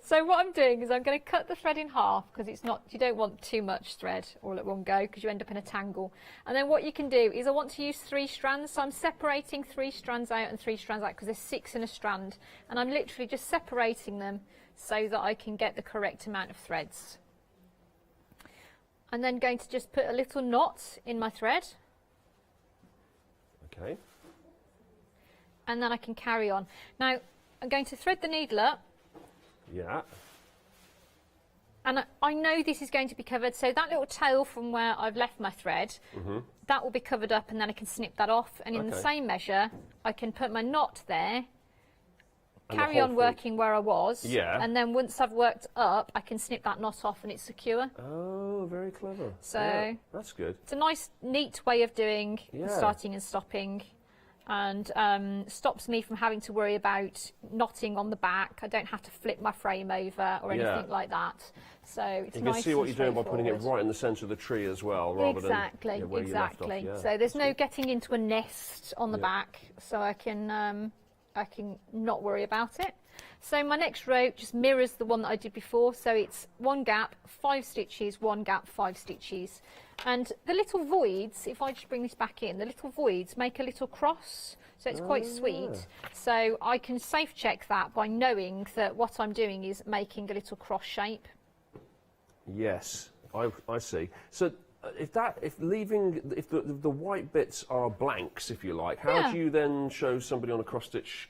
So what I'm doing is I'm going to cut the thread in half because you don't want too much thread all at one go because you end up in a tangle. And then what you can do is I want to use 3 strands, so I'm separating 3 strands out and 3 strands out because there's 6 in a strand, and I'm literally just separating them so that I can get the correct amount of threads. I'm then going to just put a little knot in my thread. Okay. And then I can carry on. Now, I'm going to thread the needle up. Yeah. And I know this is going to be covered, so that little tail from where I've left my thread, that will be covered up, and then I can snip that off. And in the same measure, I can put my knot there, carry on working where I was, and then once I've worked up, I can snip that knot off and it's secure. Oh, very clever. So that's good. It's a nice, neat way of doing starting and stopping, and stops me from having to worry about knotting on the back. I don't have to flip my frame over or anything like that. So it's you nice. can see what you're doing by putting it right in the centre of the tree as well, rather than where you left off. Yeah, so there's no getting into a nest on the back, so I can not worry about it. So my next row just mirrors the one that I did before, so it's 1 gap, 5 stitches, 1 gap, 5 stitches. And the little voids, if I just bring this back in, the little voids make a little cross, so it's quite sweet. So I can safe check that by knowing that what I'm doing is making a little cross shape. Yes, I see. So if the white bits are blanks, if you like, how do you then show somebody on a cross stitch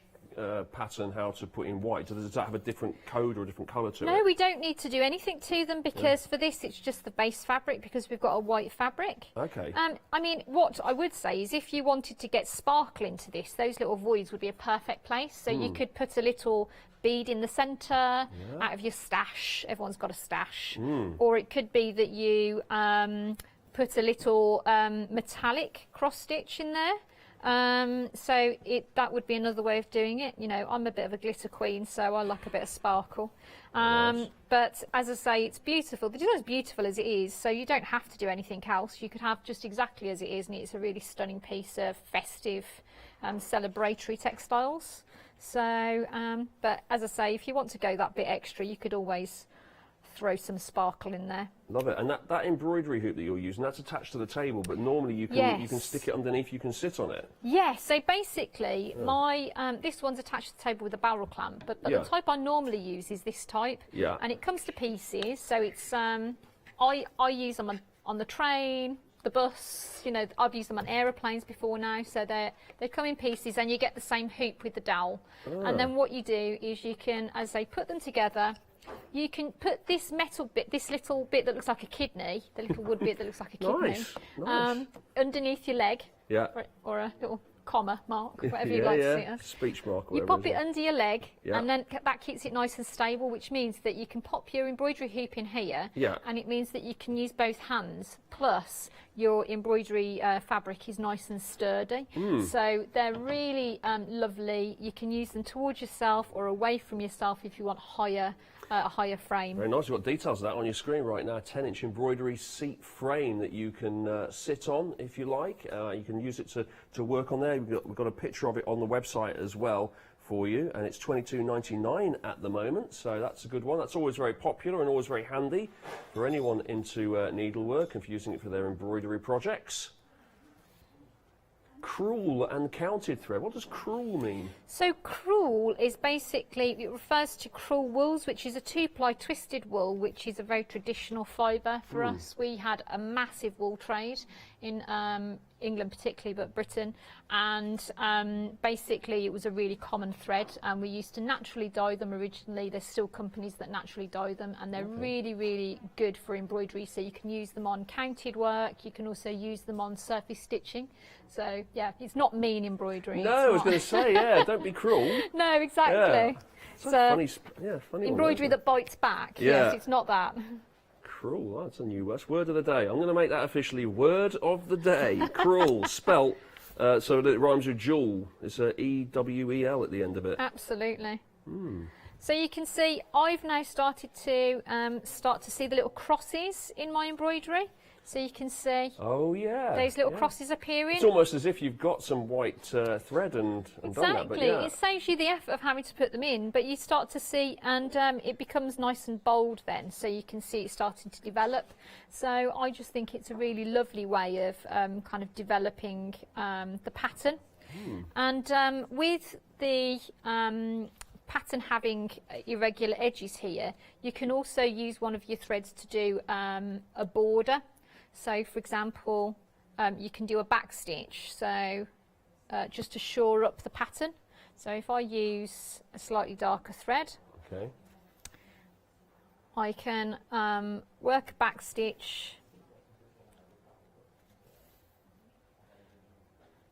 pattern how to put in white? Does that have a different code or a different colour to it? No, we don't need to do anything to them because for this it's just the base fabric because we've got a white fabric. Okay. I mean, what I would say is if you wanted to get sparkle into this, those little voids would be a perfect place. So you could put a little bead in the centre out of your stash. Everyone's got a stash. Or it could be that you put a little metallic cross stitch in there. So that would be another way of doing it. I'm a bit of a glitter queen, so I like a bit of sparkle. But as I say, it's beautiful. The design's beautiful as it is, so you don't have to do anything else. You could have just exactly as it is, and it's a really stunning piece of festive, celebratory textiles. So, but as I say, if you want to go that bit extra, you could always throw some sparkle in there. Love it. And that embroidery hoop that you're using, that's attached to the table, but normally you can stick it underneath, you can sit on it. Yeah, so basically my this one's attached to the table with a barrel clamp, but the type I normally use is this type. Yeah. And it comes to pieces, so it's I use them on the train, the bus, I've used them on aeroplanes before now, so they come in pieces and you get the same hoop with the dowel. And then what you do is you can, as they put them together, you can put this metal bit, this little bit that looks like a kidney, the little wood bit that looks like a kidney, underneath your leg, or a little comma mark, whatever you'd like to see it as. Speech mark. You pop it under your leg, and then that keeps it nice and stable, which means that you can pop your embroidery hoop in here, and it means that you can use both hands, plus your embroidery fabric is nice and sturdy. So they're really lovely. You can use them towards yourself or away from yourself if you want a higher frame. Very nice. You've got details of that on your screen right now. 10-inch embroidery seat frame that you can sit on if you like. You can use it to work on there. We've got a picture of it on the website as well for you, and it's $22.99 at the moment, so that's a good one. That's always very popular and always very handy for anyone into needlework and for using it for their embroidery projects. Crewel and counted thread. What does crewel mean? So crewel is basically, it refers to crewel wools, which is a 2-ply twisted wool, which is a very traditional fibre for us. We had a massive wool trade in England particularly, but Britain, and basically it was a really common thread, and we used to naturally dye them originally. There's still companies that naturally dye them, and they're really, really good for embroidery. So you can use them on counted work, you can also use them on surface stitching. So yeah, it's not mean embroidery. No, I was going to say, yeah, don't be cruel. No, exactly. Yeah. So funny embroidery that bites back. Yeah. Yes, it's not that. Cruel, that's a new word. Word of the day. I'm going to make that officially word of the day. Cruel, spelt so that it rhymes with jewel. It's a E-W-E-L at the end of it. Absolutely. So you can see I've now started to see the little crosses in my embroidery. So you can see those little crosses appearing. It's almost as if you've got some white thread and done that. But Exactly. It saves you the effort of having to put them in, but you start to see, and it becomes nice and bold then, so you can see it starting to develop. So I just think it's a really lovely way of kind of developing the pattern. And with the pattern having irregular edges here, you can also use one of your threads to do a border. So for example, you can do a back stitch, so just to shore up the pattern. So if I use a slightly darker thread, I can work a back stitch.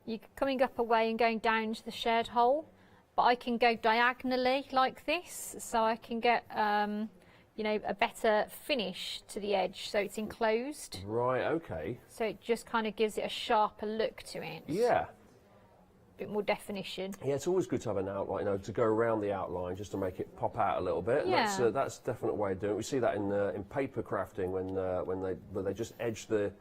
You're coming up a way and going down to the shared hole, but I can go diagonally like this, so I can get you know, a better finish to the edge, so it's enclosed. Right, okay. So it just kind of gives it a sharper look to it. Yeah. A bit more definition. Yeah, it's always good to have an outline, you know, to go around the outline just to make it pop out a little bit. Yeah. That's a definite way of doing it. We see that in paper crafting when they just edge the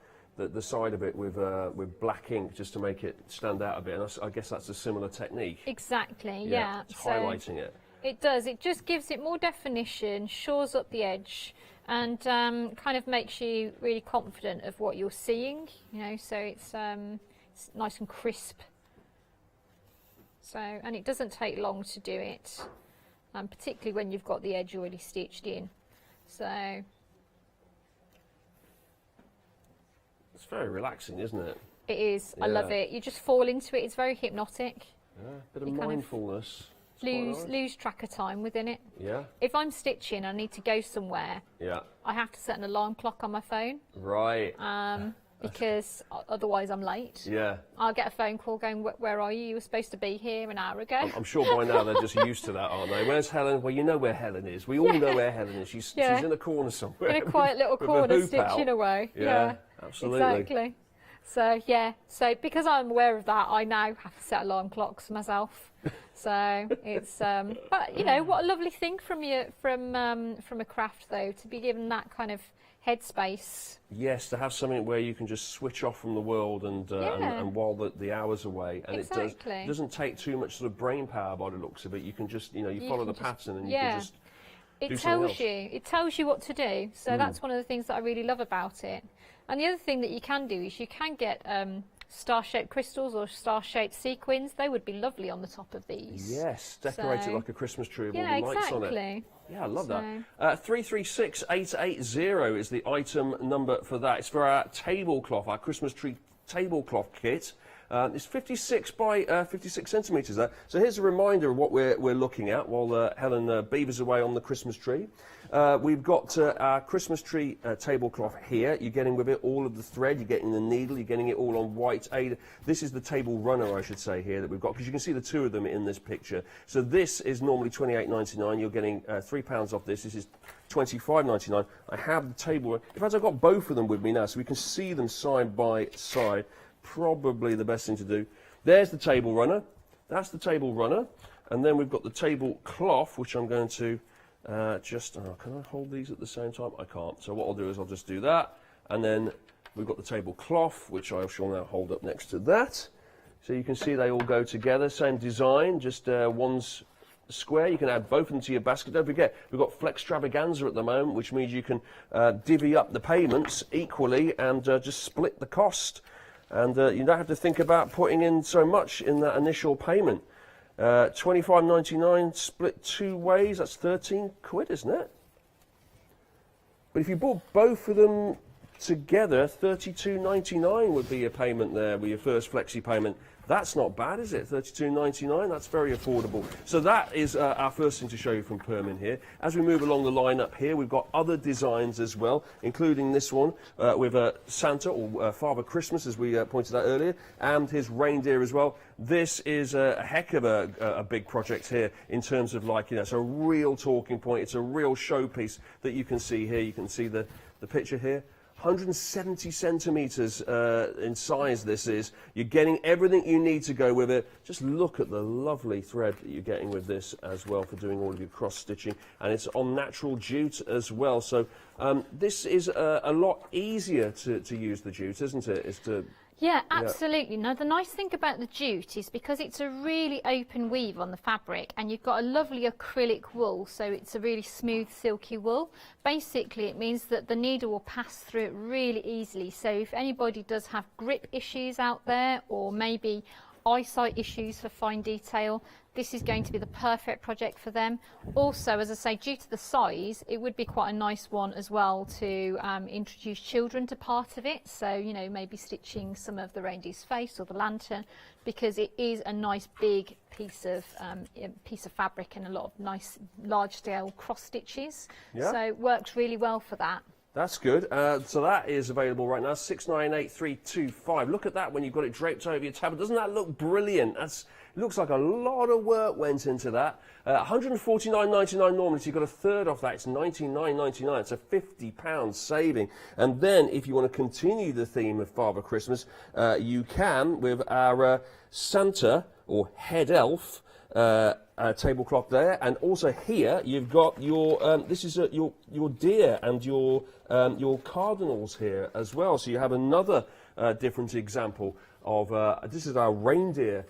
side of it with black ink just to make it stand out a bit. And I guess that's a similar technique. Exactly. Yeah. It's highlighting it. It does. It just gives it more definition, shores up the edge, and kind of makes you really confident of what you're seeing. You know, so it's nice and crisp. So, and it doesn't take long to do it, particularly when you've got the edge already stitched in. So it's very relaxing, isn't it? it is. Yeah. I love it. You just fall into it. It's very hypnotic. Yeah, a bit of mindfulness. Lose track of time within it. Yeah. If I'm stitching, I need to go somewhere. Yeah. I have to set an alarm clock on my phone. Right. Because otherwise I'm late. Yeah. I'll get a phone call going, where are you? You were supposed to be here an hour ago. I'm sure by now they're just used to that, aren't they? Where's Helen? Well, you know where Helen is. We all know where Helen is. She's in a corner somewhere. In a quiet little corner, stitching away. Yeah, absolutely. Exactly. So, yeah. So, because I'm aware of that, I now have to set alarm clocks myself. So, it's... but, you know, what a lovely thing from a craft, though, to be given that kind of headspace. Yes, to have something where you can just switch off from the world and while the hour's away, and it doesn't take too much sort of brain power by the looks of it. You can just, you follow the pattern and you can just do something else. It tells you what to do. So that's one of the things that I really love about it. And the other thing that you can do is you can get star-shaped crystals or star-shaped sequins. They would be lovely on the top of these. Yes, decorate it like a Christmas tree with all the lights on it. Yeah, I love that. 336880 is the item number for that. It's for our tablecloth, our Christmas tree tablecloth kit. It's 56 by 56 centimetres there. So here's a reminder of what we're looking at while Helen beavers away on the Christmas tree. We've got our Christmas tree tablecloth here. You're getting with it all of the thread, you're getting the needle, you're getting it all on white aid. This is the table runner, I should say, here that we've got, because you can see the two of them in this picture. So this is normally £28.99. You're getting £3 off this. This is £25.99. I have the table. In fact, I've got both of them with me now, so we can see them side by side. Probably the best thing to do. There's the table runner. That's the table runner. And then we've got the tablecloth, which I'm going to can I hold these at the same time? I can't. So what I'll do is I'll just do that. And then we've got the tablecloth, which I shall now hold up next to that. So you can see they all go together. Same design, just one's square. You can add both of them to your basket. Don't forget, we've got Flextravaganza at the moment, which means you can divvy up the payments equally and just split the cost. And you don't have to think about putting in so much in that initial payment. £25.99 split two ways, that's 13 quid, isn't it? But if you bought both of them together, $32.99 would be your payment there with your first flexi payment. That's not bad, is it? $32.99, that's very affordable. So that is our first thing to show you from Permin here. As we move along the line up here, we've got other designs as well, including this one with Santa, or Father Christmas, as we pointed out earlier, and his reindeer as well. This is a heck of a big project here in terms of, like, you know, it's a real talking point. It's a real showpiece that you can see here. You can see the picture here. 170 centimetres in size this is. You're getting everything you need to go with it. Just look at the lovely thread that you're getting with this as well for doing all of your cross stitching, and it's on natural jute as well. So this is a lot easier to use the jute, isn't it? Yeah, absolutely. Now, the nice thing about the jute is because it's a really open weave on the fabric, and you've got a lovely acrylic wool, so it's a really smooth, silky wool. Basically, it means that the needle will pass through it really easily. So if anybody does have grip issues out there, or maybe eyesight issues for fine detail, this is going to be the perfect project for them. Also, as I say, due to the size, it would be quite a nice one as well to introduce children to part of it. So, you know, maybe stitching some of the reindeer's face or the lantern, because it is a nice big piece of fabric and a lot of nice large scale cross stitches. Yeah. So it works really well for that. That's good. So that is available right now, $698,325. Look at that when you've got it draped over your tablet. Doesn't that look brilliant? It looks like a lot of work went into that. $149.99 normally, so you've got a third off that. It's $99.99. It's a £50 saving. And then if you want to continue the theme of Father Christmas, you can with our Santa or head elf tablecloth there, and also here you've got your this is your deer and your cardinals here as well. So you have another different example of this is our reindeer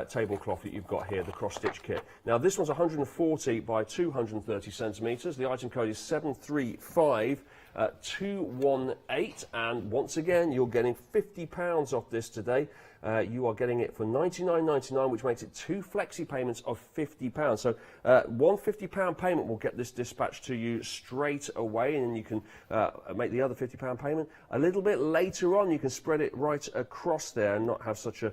tablecloth that you've got here, the cross-stitch kit. Now this one's 140 by 230 centimetres. The item code is 735218, and once again you're getting £50 off this today. You are getting it for $99.99, which makes it 2 flexi payments of £50. So one £50 payment will get this dispatched to you straight away, and then you can make the other £50 payment a little bit later on. You can spread it right across there and not have such a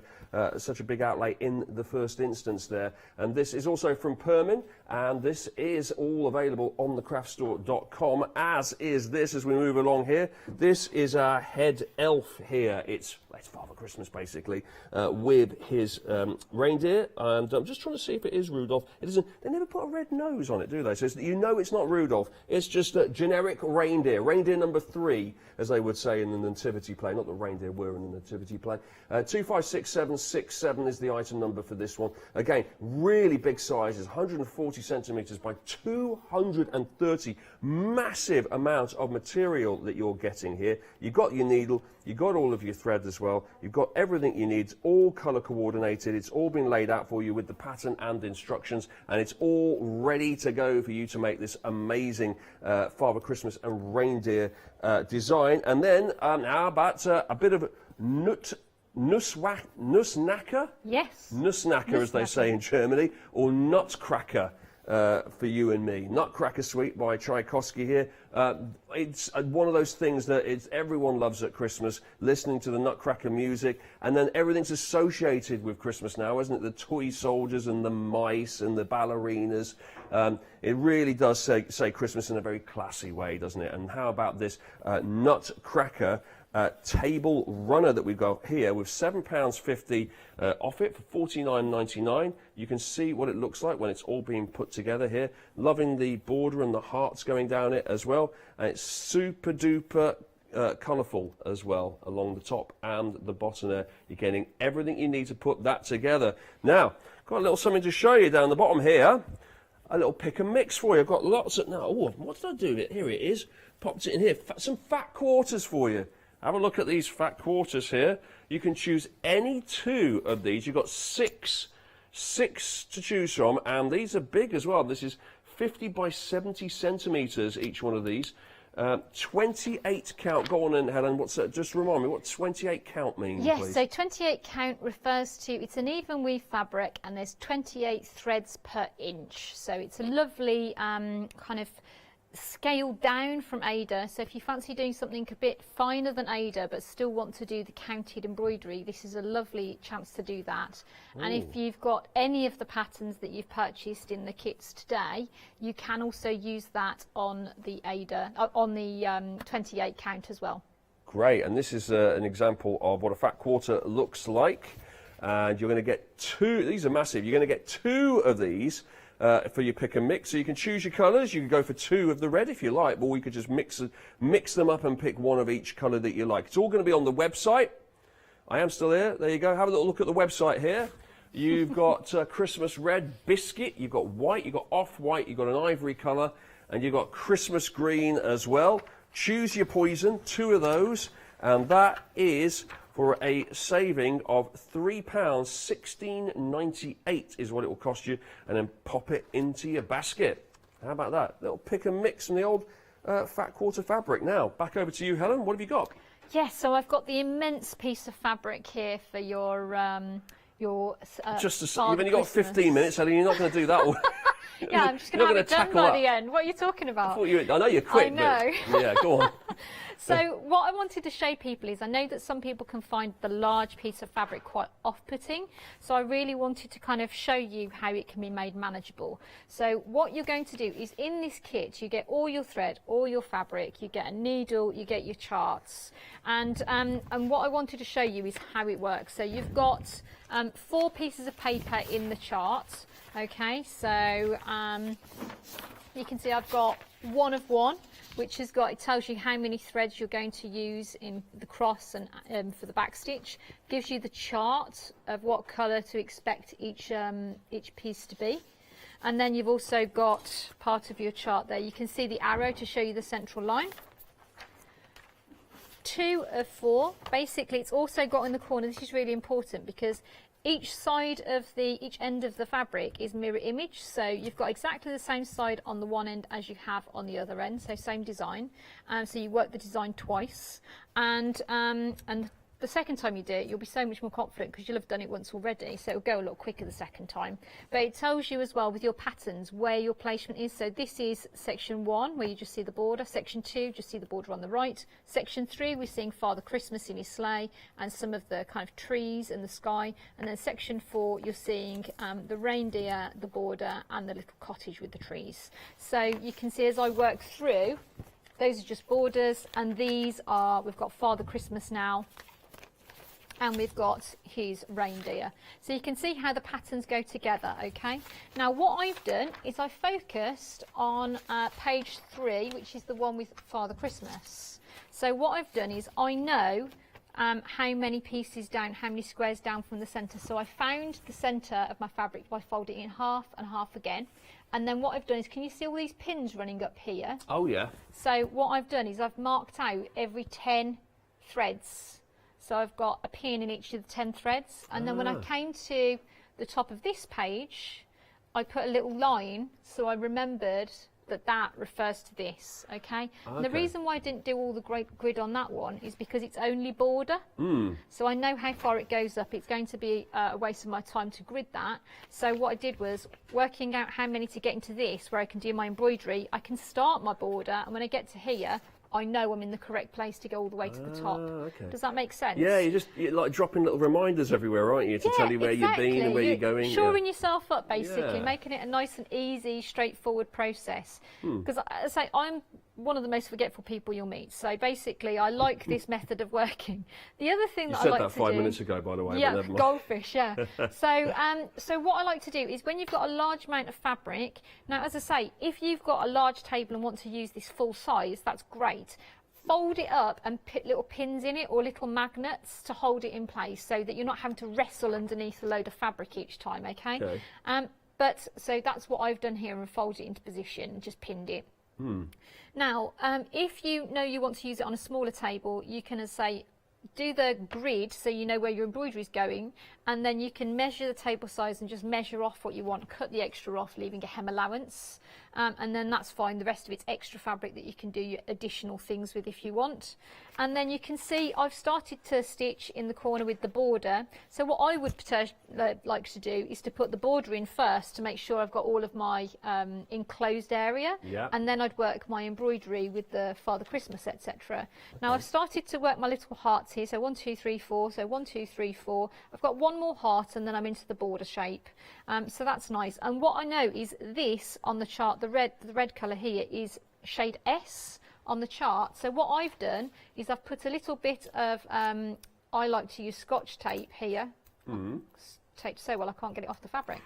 big outlay in the first instance there. And this is also from Permin, and this is all available on thecraftstore.com, as is this as we move along here. This is our head elf here. It's Father Christmas basically, with his reindeer, and I'm just trying to see if it is Rudolph. It isn't. They never put a red nose on it, do they? So you know it's not Rudolph. It's just a generic reindeer number 3, as they would say in the nativity play. Not the reindeer were in the nativity play. 256767 is the item number for this one. Again, really big sizes, 140 centimetres by 230. Massive amount of material that you're getting here. You've got your needle, you've got all of your thread as well. You've got everything you need. It's all colour coordinated. It's all been laid out for you with the pattern and instructions, and it's all ready to go for you to make this amazing Father Christmas and reindeer design. And then how about a bit of Nussnacker? Yes. Nussnacker, as they say in Germany, or Nutcracker. For you and me. Nutcracker Suite by Tchaikovsky here. It's one of those things that everyone loves at Christmas, listening to the Nutcracker music, and then everything's associated with Christmas now, isn't it? The toy soldiers and the mice and the ballerinas. It really does say Christmas in a very classy way, doesn't it? And how about this Nutcracker table runner that we've got here with £7.50 off it for $49.99. You can see what it looks like when it's all being put together here. Loving the border and the hearts going down it as well. And it's super duper colourful as well along the top and the bottom there. You're getting everything you need to put that together. Now, got a little something to show you down the bottom here. A little pick and mix for you. I've got lots of... Now, what did I do? Here it is. Popped it in here. Some fat quarters for you. Have a look at these fat quarters here. You can choose any 2 of these. You've got six to choose from, and these are big as well. This is 50 by 70 centimetres, each one of these. 28 count. Go on in, Helen. Just remind me what 28 count means, yes, please. So 28 count refers to, it's an even weave fabric, and there's 28 threads per inch. So it's a lovely kind of scaled down from Ada. So if you fancy doing something a bit finer than Ada but still want to do the counted embroidery, this is a lovely chance to do that. And if you've got any of the patterns that you've purchased in the kits today, you can also use that on the Ada, on the 28 count as well. Great, and this is an example of what a fat quarter looks like. And you're going to get 2, these are massive, you're going to get 2 of these for your pick and mix. So you can choose your colours, you can go for 2 of the red if you like, or you could just mix them up and pick 1 of each colour that you like. It's all going to be on the website. I am still here, there you go, have a little look at the website here. You've got Christmas red biscuit, you've got white, you've got off-white, you've got an ivory colour, and you've got Christmas green as well. Choose your poison, 2 of those, and that is for a saving of £3, $16.98 is what it will cost you, and then pop it into your basket. How about that? Little pick and mix from the old fat quarter fabric. Now, back over to you, Helen. What have you got? Yes, so I've got the immense piece of fabric here for your you've only got 15 minutes, Helen. You're not going to do that all. Yeah, I'm just going to have it done by the end. What are you talking about? I know you're quick. I know. But, yeah, go on. So what I wanted to show people is, I know that some people can find the large piece of fabric quite off-putting, so I really wanted to kind of show you how it can be made manageable. So what you're going to do is, in this kit you get all your thread, all your fabric, you get a needle, you get your charts, and what I wanted to show you is how it works. So you've got 4 pieces of paper in the chart. Okay, so you can see I've got 1 of 1, which has got, it tells you how many threads you're going to use in the cross and for the back stitch. Gives you the chart of what colour to expect each piece to be. And then you've also got part of your chart there. You can see the arrow to show you the central line. 2 of 4. Basically, it's also got in the corner, this is really important because each end of the fabric is mirror image, so you've got exactly the same side on the one end as you have on the other end, so same design. So you work the design twice, and the second time you do it, you'll be so much more confident because you'll have done it once already, so it'll go a lot quicker the second time. But it tells you as well with your patterns where your placement is. So this is section 1, where you just see the border. Section 2, just see the border on the right. Section 3, we're seeing Father Christmas in his sleigh and some of the kind of trees and the sky. And then section 4, you're seeing the reindeer, the border, and the little cottage with the trees. So you can see as I work through, those are just borders, and these are, we've got Father Christmas now, and we've got his reindeer. So you can see how the patterns go together, okay? Now what I've done is I focused on page 3, which is the one with Father Christmas. So what I've done is I know how many pieces down, how many squares down from the centre. So I found the centre of my fabric by folding it in half and half again. And then what I've done is, can you see all these pins running up here? Oh yeah. So what I've done is I've marked out every 10 threads. So I've got a pin in each of the 10 threads, and then when I came to the top of this page, I put a little line so I remembered that that refers to this, okay? And the reason why I didn't do all the grid on that one is because it's only border. So I know how far it goes up. It's going to be a waste of my time to grid that. So what I did was working out how many to get into this, where I can do my embroidery. I can start my border, and when I get to here, I know I'm in the correct place to go all the way to the top. Okay. Does that make sense? Yeah, you're like dropping little reminders everywhere, aren't you, to tell you where you've been and where you're going. Shoring yourself up, basically, making it a nice and easy, straightforward process. Because I say I'm one of the most forgetful people you'll meet. So basically, I like this method of working. The other thing that I like to do... You said that 5 minutes ago, by the way. Yeah, goldfish, yeah. So what I like to do is when you've got a large amount of fabric, now as I say, if you've got a large table and want to use this full size, that's great. Fold it up and put little pins in it or little magnets to hold it in place so that you're not having to wrestle underneath a load of fabric each time, okay? So that's what I've done here, and folded it into position and just pinned it. Now, if you know you want to use it on a smaller table, you can, as say, do the grid so you know where your embroidery is going, and then you can measure the table size and just measure off what you want, cut the extra off, leaving a hem allowance, and then that's fine. The rest of it's extra fabric that you can do your additional things with if you want. And then you can see I've started to stitch in the corner with the border. So what I would like to do is to put the border in first to make sure I've got all of my enclosed area, and then I'd work my embroidery with the Father Christmas, etc. Now I've started to work my little hearts here, so 1, 2, 3, 4, so 1, 2, 3, 4. I've got one more heart and then I'm into the border shape, so that's nice. And what I know is this on the chart, the red colour here is shade S on the chart. So what I've done is I've put a little bit of I like to use Scotch tape here. It's taped so well I can't get it off the fabric.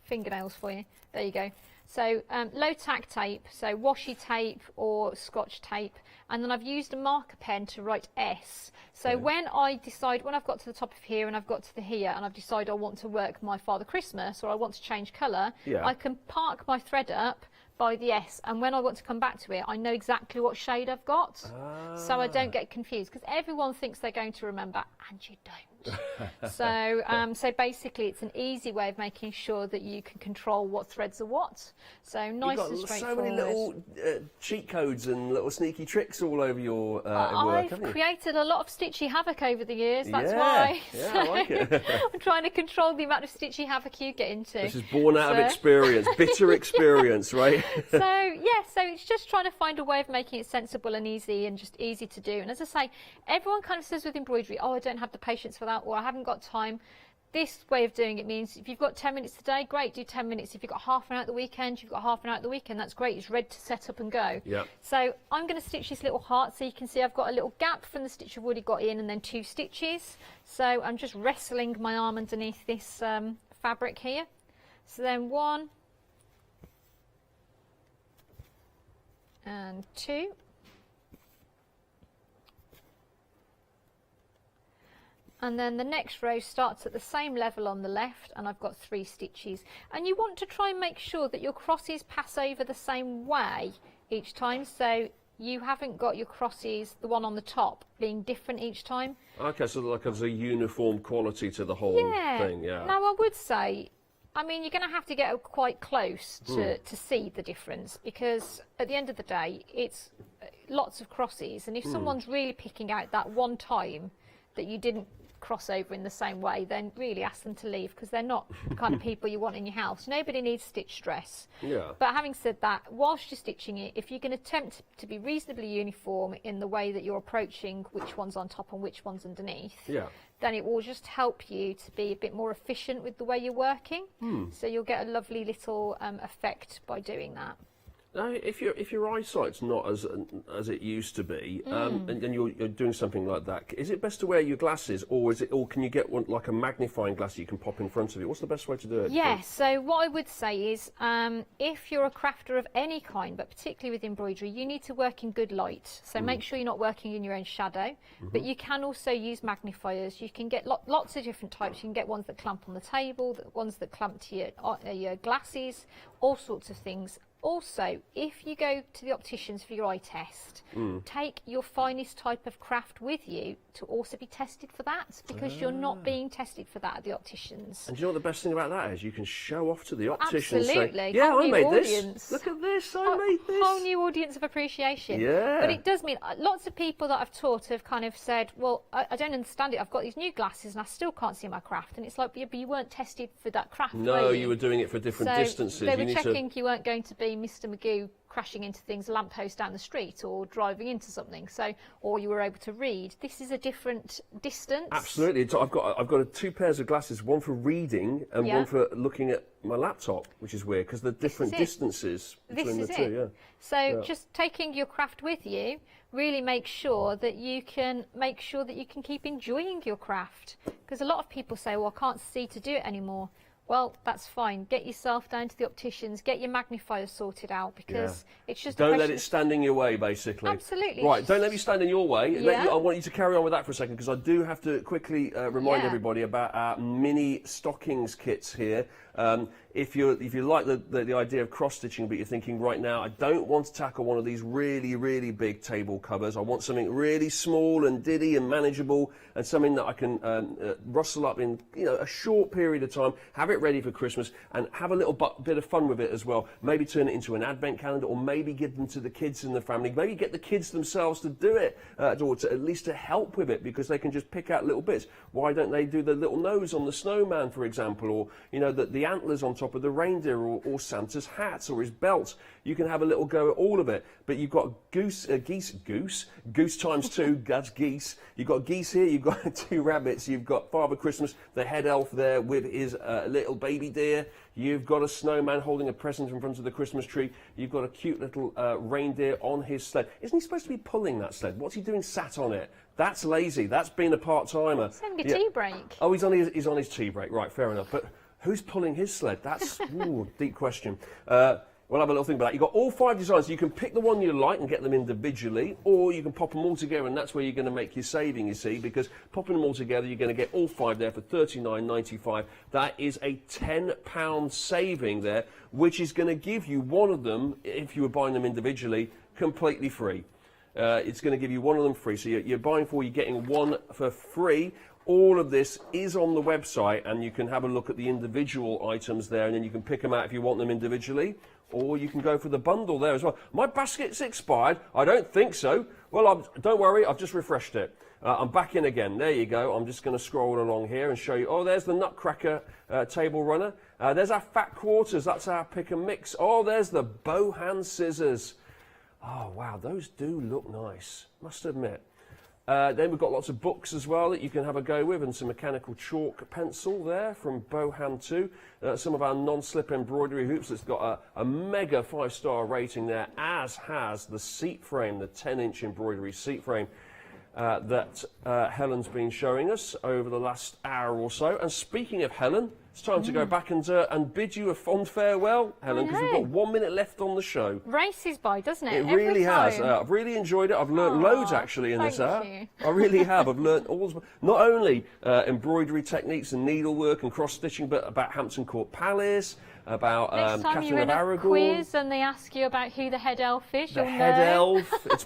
Fingernails for you. There you go. So low tack tape, so washi tape or Scotch tape, and then I've used a marker pen to write S. So when I've got to the top of here and I've got to the here and I've decided I want to work my Father Christmas or I want to change colour, I can park my thread up by the S, and when I want to come back to it I know exactly what shade I've got, so I don't get confused, because everyone thinks they're going to remember and you don't. So basically it's an easy way of making sure that you can control what threads are what. So nice and straightforward. You've got so many little cheat codes and little sneaky tricks all over your work, haven't you? I've created a lot of stitchy havoc over the years, that's why. Yeah, I like it. I'm trying to control the amount of stitchy havoc you get into. This is born out of experience, bitter experience, right? So it's just trying to find a way of making it sensible and easy and just easy to do. And as I say, everyone kind of says with embroidery, oh, I don't have the patience for that, or I haven't got time. This way of doing it means if you've got 10 minutes today, great, do 10 minutes. If you've got half an hour at the weekend, you've got half an hour at the weekend, that's great. It's ready to set up and go. So I'm going to stitch this little heart, so you can see I've got a little gap from the stitch I've already got in and then 2 stitches. So I'm just wrestling my arm underneath this fabric here. So then 1 and 2. And then the next row starts at the same level on the left, and I've got 3 stitches. And you want to try and make sure that your crosses pass over the same way each time, so you haven't got your crosses, the one on the top, being different each time. Okay, so like there's a uniform quality to the whole thing, Now I would say, I mean, you're going to have to get quite close to see the difference, because at the end of the day, it's lots of crosses, and if someone's really picking out that one time that you didn't cross over in the same way, then really ask them to leave, because they're not the kind of people you want in your house. Nobody needs stitch stress. But having said that, whilst you're stitching it, if you can attempt to be reasonably uniform in the way that you're approaching which one's on top and which one's underneath, then it will just help you to be a bit more efficient with the way you're working. So you'll get a lovely little effect by doing that. Now, if your eyesight's not as it used to be, and you're doing something like that, is it best to wear your glasses, or can you get one like a magnifying glass that you can pop in front of you? What's the best way to do it? Yes. So what I would say is, if you're a crafter of any kind, but particularly with embroidery, you need to work in good light. So make sure you're not working in your own shadow. But you can also use magnifiers. You can get lots of different types. You can get ones that clamp on the table, ones that clamp to your glasses, all sorts of things. Also, if you go to the opticians for your eye test, take your finest type of craft with you to also be tested for that, because you're not being tested for that at the opticians. And do you know what the best thing about that is? You can show off to the optician. Absolutely. Say, yeah, I made audience. this. Look at this, I made this. Whole new audience of appreciation. Yeah. But it does mean lots of people that I've taught have kind of said, well, I don't understand it. I've got these new glasses and I still can't see my craft. And it's like, yeah, but you weren't tested for that craft, No, were you were doing it for different distances. They were checking you weren't going to be Mr. Magoo crashing into things, a lamppost down the street, or driving into something. So, or you were able to read. This is a different distance. Absolutely. I've got 2 pairs of glasses, one for reading and one for looking at my laptop, which is weird because the different distances between the two. So just taking your craft with you really makes sure that you can keep enjoying your craft, because a lot of people say, well, I can't see to do it anymore. Well, that's fine. Get yourself down to the opticians, get your magnifier sorted out, because it's just don't let it stand in your way, basically. Absolutely. Right, don't let me stand in your way. I want you to carry on with that for a second, because I do have to quickly remind everybody about our mini stockings kits here. If you like the idea of cross-stitching, but you're thinking right now, I don't want to tackle one of these really, really big table covers. I want something really small and diddy and manageable, and something that I can rustle up in a short period of time, have it ready for Christmas, and have a little bit of fun with it as well. Maybe turn it into an advent calendar, or maybe give them to the kids in the family. Maybe get the kids themselves to do it, or to at least to help with it, because they can just pick out little bits. Why don't they do the little nose on the snowman, for example, or the antlers on top of the reindeer, or Santa's hat or his belt? You can have a little go at all of it. But you've got goose times two, that's geese. You've got geese here, you've got 2 rabbits, you've got Father Christmas, the head elf there with his little baby deer. You've got a snowman holding a present in front of the Christmas tree. You've got a cute little reindeer on his sled. Isn't he supposed to be pulling that sled? What's he doing sat on it? That's lazy. That's being a part-timer. He's having a tea break. Oh, he's on his tea break. Right, fair enough. But who's pulling his sled? That's deep question. We'll have a little think about that. You've got all 5 designs. You can pick the one you like and get them individually, or you can pop them all together, and that's where you're going to make your saving, you see, because popping them all together, you're going to get all 5 there for $39.95. That is a £10 saving there, which is going to give you one of them, if you were buying them individually, completely free. It's going to give you one of them free. So you're buying 4, you're getting 1 for free. All of this is on the website, and you can have a look at the individual items there, and then you can pick them out if you want them individually, or you can go for the bundle there as well. My basket's expired. I don't think so. Well, don't worry, I've just refreshed it. I'm back in again. There you go. I'm just going to scroll along here and show you. Oh, there's the Nutcracker table runner. There's our fat quarters. That's our pick and mix. Oh, there's the bow hand scissors. Oh, wow, those do look nice, must admit. Then we've got lots of books as well that you can have a go with, and some mechanical chalk pencil there from Bohan 2. Some of our non-slip embroidery hoops that's got a mega 5-star rating there, as has the seat frame, the 10-inch embroidery seat frame that Helen's been showing us over the last hour or so. And speaking of Helen, it's time to go back and bid you a fond farewell, Helen, because we've got 1 minute left on the show. Races by, doesn't it? It really has. I've really enjoyed it. I've learnt loads actually in this hour. I really have. I've learnt not only embroidery techniques and needlework and cross-stitching, but about Hampton Court Palace, about Next time Catherine you're in of a Aragon. quiz and they ask you about who the head elf is, The you'll head know. elf. It's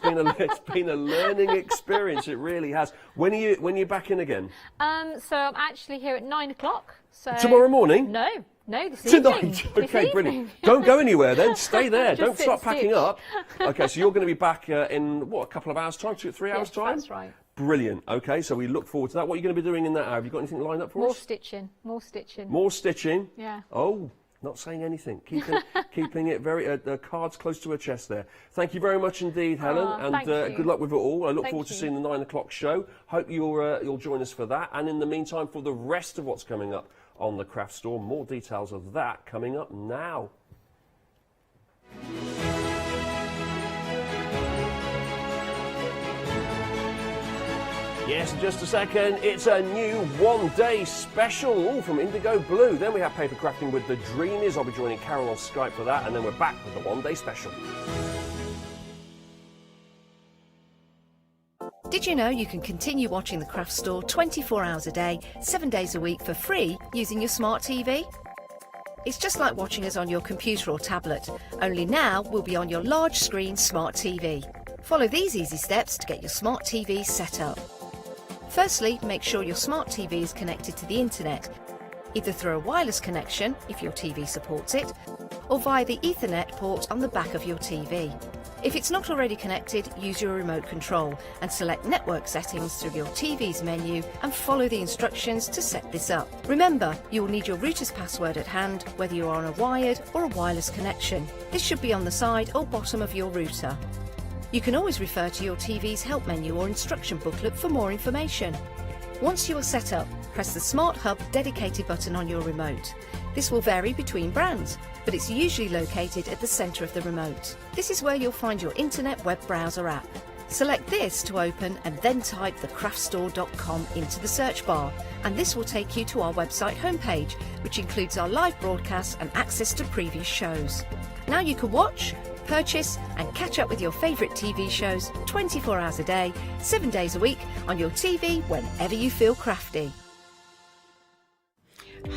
been a learning experience. It really has. When are you back in again? So I'm actually here at 9 o'clock. So Tomorrow morning? No, this Tonight. evening. Okay, brilliant. Don't go anywhere then. Stay there. Just Don't sit start packing stitch. up. Okay, so you're going to be back in a couple of hours' time, 2 or 3 hours' Yes, time? that's right. Brilliant. Okay, so we look forward to that. What are you going to be doing in that hour? Have you got anything lined up for More us? stitching. More stitching. More stitching? Yeah. Oh, not saying anything. Keeping it very cards close to her chest there. Thank you very much indeed, Helen, and thank you. good luck with it all. I look Thank forward to you. seeing the 9 o'clock show. Hope you'll join us for that. And in the meantime, for the rest of what's coming up on the Craft Store, more details of that coming up now. Yes, in just a second, it's a new one-day special, all from Indigo Blue. Then we have paper crafting with the Dreamies. I'll be joining Carol on Skype for that, and then we're back with the one-day special. Did you know you can continue watching the Craft Store 24 hours a day, 7 days a week for free using your smart TV? It's just like watching us on your computer or tablet, only now we'll be on your large screen smart TV. Follow these easy steps to get your smart TV set up. Firstly, make sure your smart TV is connected to the internet, either through a wireless connection, if your TV supports it, or via the Ethernet port on the back of your TV. If it's not already connected, use your remote control and select network settings through your TV's menu and follow the instructions to set this up. Remember, you will need your router's password at hand, whether you are on a wired or a wireless connection. This should be on the side or bottom of your router. You can always refer to your TV's help menu or instruction booklet for more information. Once you are set up, press the Smart Hub dedicated button on your remote. This will vary between brands, but it's usually located at the centre of the remote. This is where you'll find your internet web browser app. Select this to open and then type thecraftstore.com into the search bar, and this will take you to our website homepage, which includes our live broadcasts and access to previous shows. Now you can watch, purchase and catch up with your favourite TV shows 24 hours a day, 7 days a week on your TV whenever you feel crafty.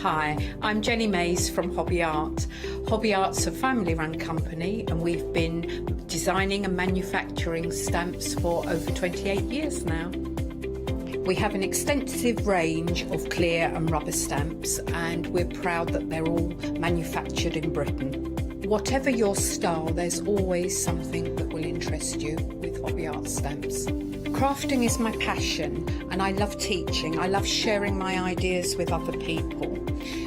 Hi, I'm Jenny Mays from Hobby Art. Hobby Art's a family-run company and we've been designing and manufacturing stamps for over 28 years now. We have an extensive range of clear and rubber stamps and we're proud that they're all manufactured in Britain. Whatever your style, there's always something that will interest you with Hobby Art stamps. Crafting is my passion and I love teaching. I love sharing my ideas with other people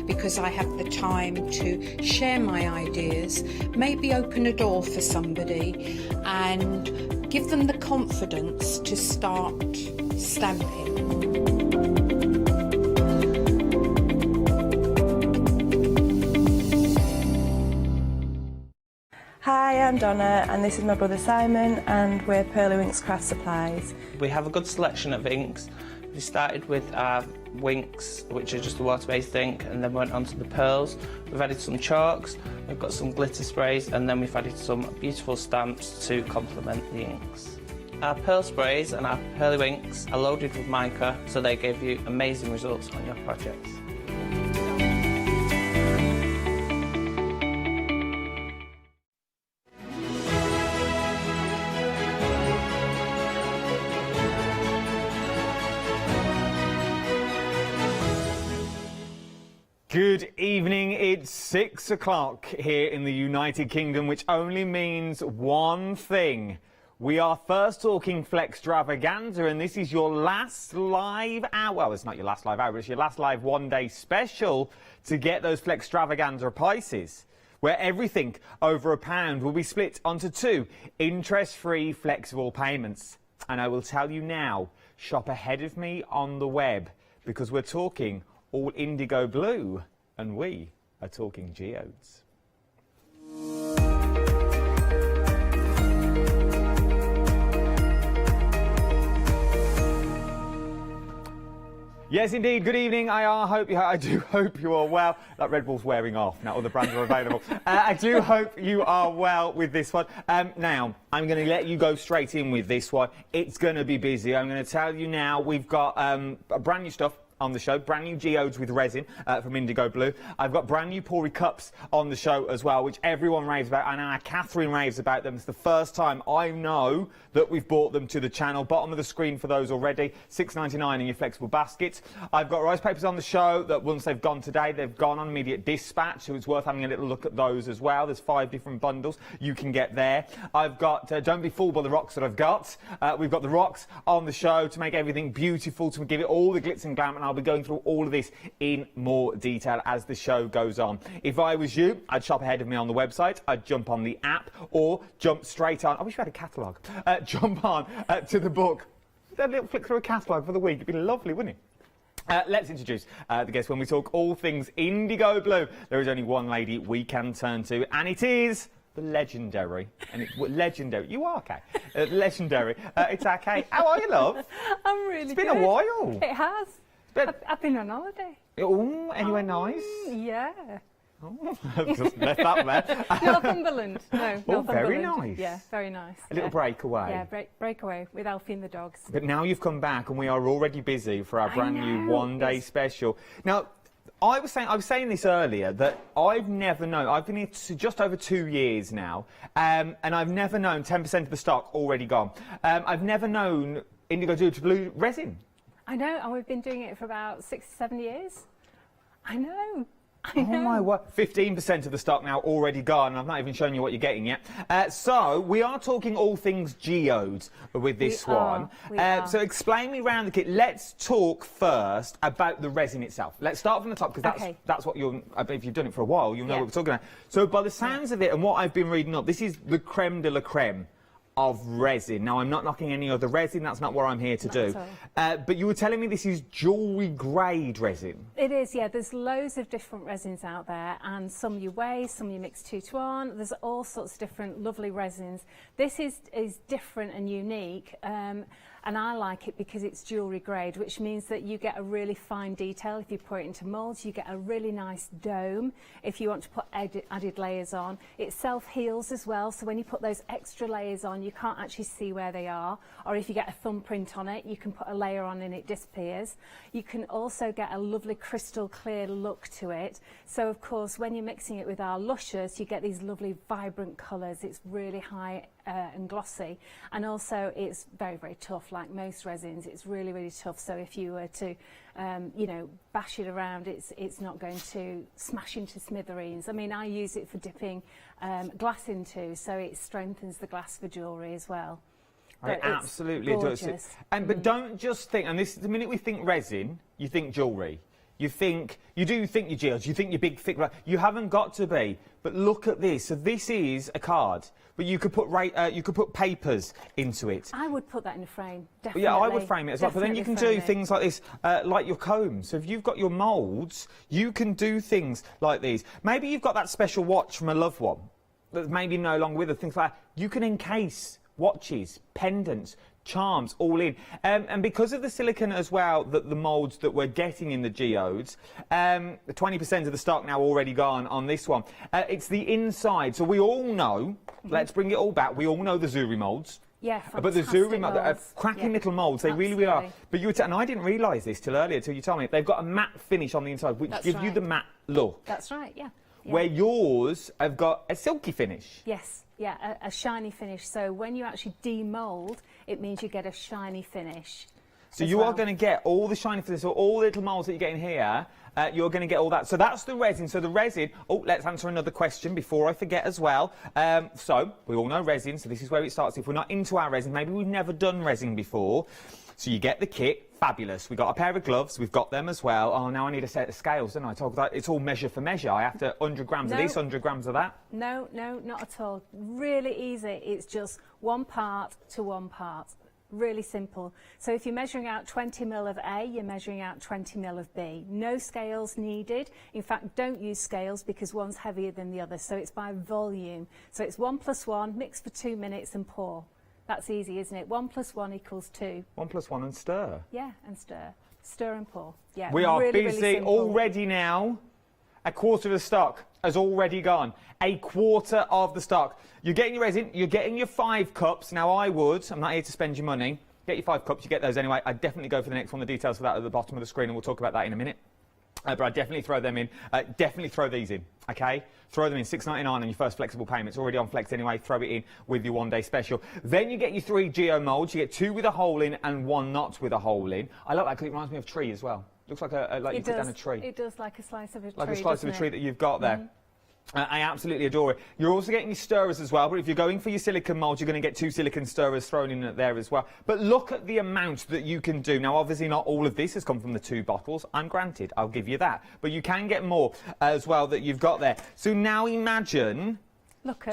because I have the time to share my ideas, maybe open a door for somebody and give them the confidence to start stamping. Hi, I'm Donna and this is my brother Simon and we're Pearly Winks Craft Supplies. We have a good selection of inks. We started with our Winks, which are just a water-based ink, and then went on to the pearls. We've added some chalks, we've got some glitter sprays, and then we've added some beautiful stamps to complement the inks. Our pearl sprays and our Pearly Winks are loaded with mica, so they give you amazing results on your projects. Good evening, it's 6 o'clock here in the United Kingdom, which only means one thing. We are first talking Flextravaganza, and this is your last live hour. Well, it's not your last live hour, it's your last live one-day special to get those Flextravaganza prices, where everything over £1 will be split onto 2 interest-free flexible payments. And I will tell you now, shop ahead of me on the web, because we're talking all indigo blue, and we are talking geodes. Yes, indeed. Good evening. I do hope you are well. That Red Bull's wearing off now. Other brands are available. I do hope you are well with this one. Now, I'm going to let you go straight in with this one. It's going to be busy. I'm going to tell you now. We've got brand new stuff on the show, brand new geodes with resin from Indigo Blue. I've got brand new Pori cups on the show as well, which everyone raves about. I know Catherine raves about them. It's the first time I know that we've brought them to the channel. Bottom of the screen for those already, £6.99 in your flexible baskets. I've got rice papers on the show that once they've gone today, they've gone on immediate dispatch, so it's worth having a little look at those as well. There's 5 different bundles you can get there. I've got, don't be fooled by the rocks that I've got. We've got the rocks on the show to make everything beautiful, to give it all the glitz and glam, and I'll be going through all of this in more detail as the show goes on. If I was you, I'd shop ahead of me on the website, I'd jump on the app, or jump straight on. I wish we had a catalogue. Jump on to the book. A little flick through a catalogue for the week. It'd be lovely, wouldn't it? Let's introduce the guest. When we talk all things indigo blue, there is only one lady we can turn to, and it is the legendary. And it's legendary. You are, Kay. Legendary. It's our Kay. How are you, love? I'm really good. It's been a while. It has. I've been on holiday. Oh, anywhere nice? Yeah. Oh, just left that there. Northumberland. No, oh, Northumberland. very nice. Yeah, very nice. A little breakaway. Yeah, breakaway with Alfie and the dogs. But now you've come back and we are already busy for our brand new one-day special. Now, I was saying this earlier, that I've never known, I've been here just over 2 years now, and I've never known 10% of the stock already gone. I've never known indigo blue resin. I know, and we've been doing it for about 6 to 7 years. I know. Oh my word, 15% of the stock now already gone, and I've not even shown you what you're getting yet. So, we are talking all things geodes with this one. So explain me around the kit. Let's talk first about the resin itself. Let's start from the top, because that's what you'll, if you've done it for a while, you'll know what we're talking about. So by the sounds of it and what I've been reading up, this is the creme de la creme of resin. Now, I'm not knocking any other resin, that's not what I'm here to do. But you were telling me this is jewellery grade resin. It is, yeah. There's loads of different resins out there, and some you weigh, some you mix 2 to 1. There's all sorts of different lovely resins. This is different and unique. and I like it because it's jewellery grade, which means that you get a really fine detail. If you pour it into moulds, you get a really nice dome. If you want to put added layers on, it self-heals as well, so when you put those extra layers on, you can't actually see where they are. Or if you get a thumbprint on it, you can put a layer on and it disappears. You can also get a lovely crystal clear look to it. So of course, when you're mixing it with our luscious, you get these lovely vibrant colours. It's really high and glossy, and also it's very, very tough. Like most resins, it's really, really tough. So if you were to you know, bash it around, it's not going to smash into smithereens. I mean, I use it for dipping glass into, so it strengthens the glass for jewellery as well. It absolutely does. And but don't just think, and this, the minute we think resin, you think jewellery. You do think your geodes, you think your big thick, you haven't got to be. But look at this. So this is a card, but you could put papers into it. I would put that in a frame, definitely. Yeah, I would frame it as well. But then you can do things like this, like your combs. So if you've got your moulds, you can do things like these. Maybe you've got that special watch from a loved one that's maybe no longer with her, things like that. You can encase watches, pendants, charms all in, and because of the silicone as well, that the moulds that we're getting in the geodes, 20% of the stock now already gone on this one. It's the inside, so we all know, let's bring it all back, we all know the Zuri moulds. Yeah, but the Zuri moulds, cracking little moulds, they really are. But you were and I didn't realise this till earlier, till you told me, they've got a matte finish on the inside, which gives you the matte look. That's right, yeah. Where yours have got a silky finish. Yes, yeah, a shiny finish. So when you actually demould, it means you get a shiny finish. So you are going to get all the shiny finish, so all the little moulds that you get in here, you're going to get all that. So that's the resin. So the resin, oh, let's answer another question before I forget as well. So we all know resin, so this is where it starts. If we're not into our resin, maybe we've never done resin before. So you get the kit, fabulous. We've got a pair of gloves, we've got them as well. Oh, now I need a set of scales, don't I? Talk about it's all measure for measure. I have to 100 grams of this, 100 grams of that. No, no, not at all. Really easy. It's just one part to one part. Really simple. So if you're measuring out 20 ml of A, you're measuring out 20 ml of B. No scales needed. In fact, don't use scales because one's heavier than the other. So it's by volume. So it's 1 + 1, mix for 2 minutes and pour. That's easy, isn't it? 1 + 1 = 2. 1 + 1 and stir. Yeah, and stir. Stir and pour. Yeah. We are really, busy really already now. A quarter of the stock has already gone. A quarter of the stock. You're getting your resin, you're getting your 5 cups. Now I'm not here to spend your money. Get your 5 cups, you get those anyway. I'd definitely go for the next one. The details for that are at the bottom of the screen, and we'll talk about that in a minute. But I'd definitely throw them in. Definitely throw these in, okay? Throw them in, $6.99 on your first flexible payment. It's already on Flex anyway. Throw it in with your one-day special. Then you get your 3 geo moulds. You get 2 with a hole in and 1 not with a hole in. I like that because it reminds me of a tree as well. Looks like like you put down a tree. It does, like a slice of a tree. Like a slice of a tree that you've got there. I absolutely adore it. You're also getting your stirrers as well, but if you're going for your silicone mould, you're going to get 2 silicone stirrers thrown in there as well. But look at the amount that you can do. Now, obviously, not all of this has come from the 2 bottles. I'm granted, I'll give you that. But you can get more as well that you've got there. So now imagine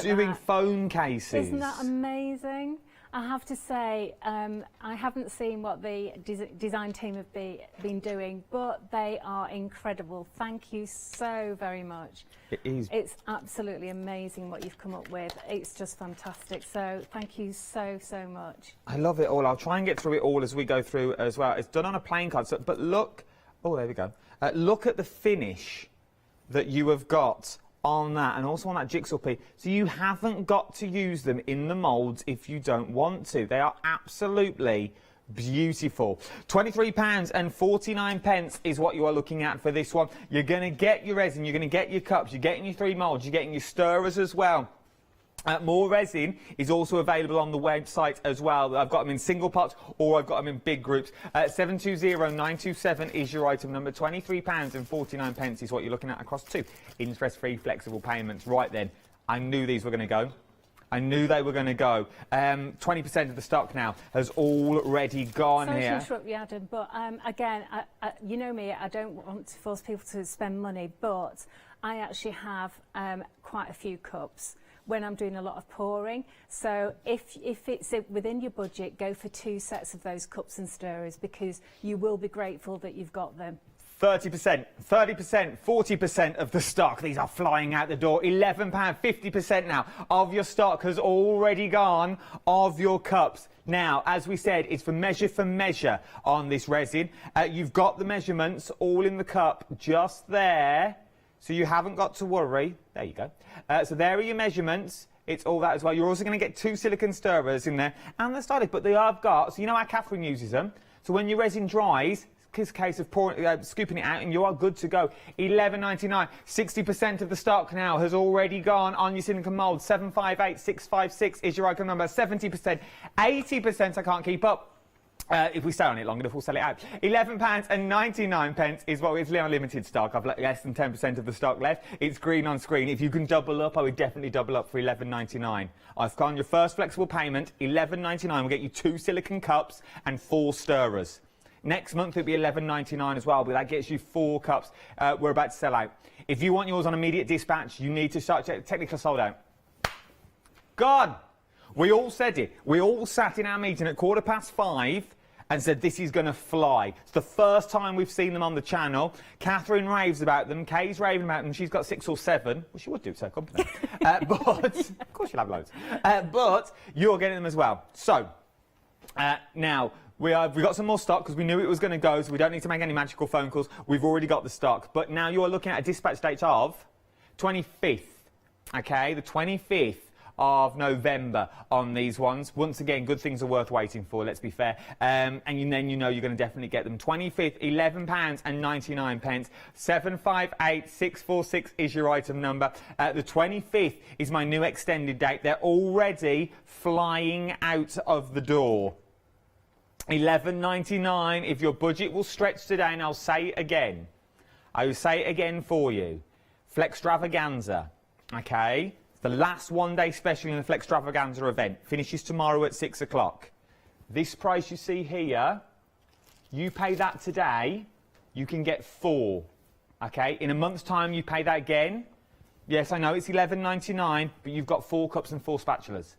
doing phone cases. Isn't that amazing? I have to say, I haven't seen what the design team have been doing, but they are incredible. Thank you so very much. It is. It's absolutely amazing what you've come up with. It's just fantastic. So thank you so, so much. I love it all. I'll try and get through it all as we go through as well. It's done on a plain card, so, but look. Oh, there we go. Look at the finish that you have got on that, and also on that jigsaw piece. So you haven't got to use them in the moulds if you don't want to. They are absolutely beautiful. £23.49 is what you are looking at for this one. You're going to get your resin, you're going to get your cups, you're getting your 3 moulds, you're getting your stirrers as well. More resin is also available on the website as well. I've got them in single pots or I've got them in big groups. 720927 is your item number. £23.49 is what you're looking at across 2 interest-free flexible payments. Right then, I knew these were going to go. I knew they were going to go. 20% of the stock now has already gone here. Sorry to interrupt you, Adam, but again, you know me, I don't want to force people to spend money, but I actually have quite a few cups when I'm doing a lot of pouring. So if it's within your budget, go for 2 sets of those cups and stirrers because you will be grateful that you've got them. 30%, 30%, 40% of the stock. These are flying out the door. £11, 50% now of your stock has already gone of your cups. Now, as we said, it's for measure on this resin. You've got the measurements all in the cup just there, so you haven't got to worry. There you go. So there are your measurements. It's all that as well. You're also going to get 2 silicone stirrers in there and the stylish, but they have got, so you know how Catherine uses them. So when your resin dries, it's a case of pouring, scooping it out and you are good to go. £11.99. 60% of the stock now has already gone on your silicone mould. 758656 is your item number. 70%, 80% I can't keep up. If we stay on it long enough, we'll sell it out. £11.99 is what is unlimited stock. I've less than 10% of the stock left. It's green on screen. If you can double up, I would definitely double up for £11.99. I've gone your first flexible payment, £11.99. We'll get you 2 silicone cups and 4 stirrers. Next month it'll be £11.99 as well, but that gets you 4 cups. We're about to sell out. If you want yours on immediate dispatch, you need to start technically sold out. God, we all said it. We all sat in our meeting at 5:15 and said this is going to fly. It's the first time we've seen them on the channel. Catherine raves about them. Kay's raving about them. She's got 6 or 7. Well, she would do, it's her company. But of course she'll have loads. But you're getting them as well. So now. We've got some more stock because we knew it was going to go, so we don't need to make any magical phone calls. We've already got the stock. But now you are looking at a dispatch date of 25th, okay? The 25th of November on these ones. Once again, good things are worth waiting for, let's be fair. And then you know you're going to definitely get them. 25th, £11.99. 758646 is your item number. The 25th is my new extended date. They're already flying out of the door. £11.99. If your budget will stretch today, and I'll say it again. I will say it again for you. Flextravaganza, okay? It's the last one-day special in the Flextravaganza event. Finishes tomorrow at 6 o'clock. This price you see here, you pay that today, you can get 4, okay? In a month's time, you pay that again. Yes, I know it's £11.99, but you've got 4 cups and 4 spatulas.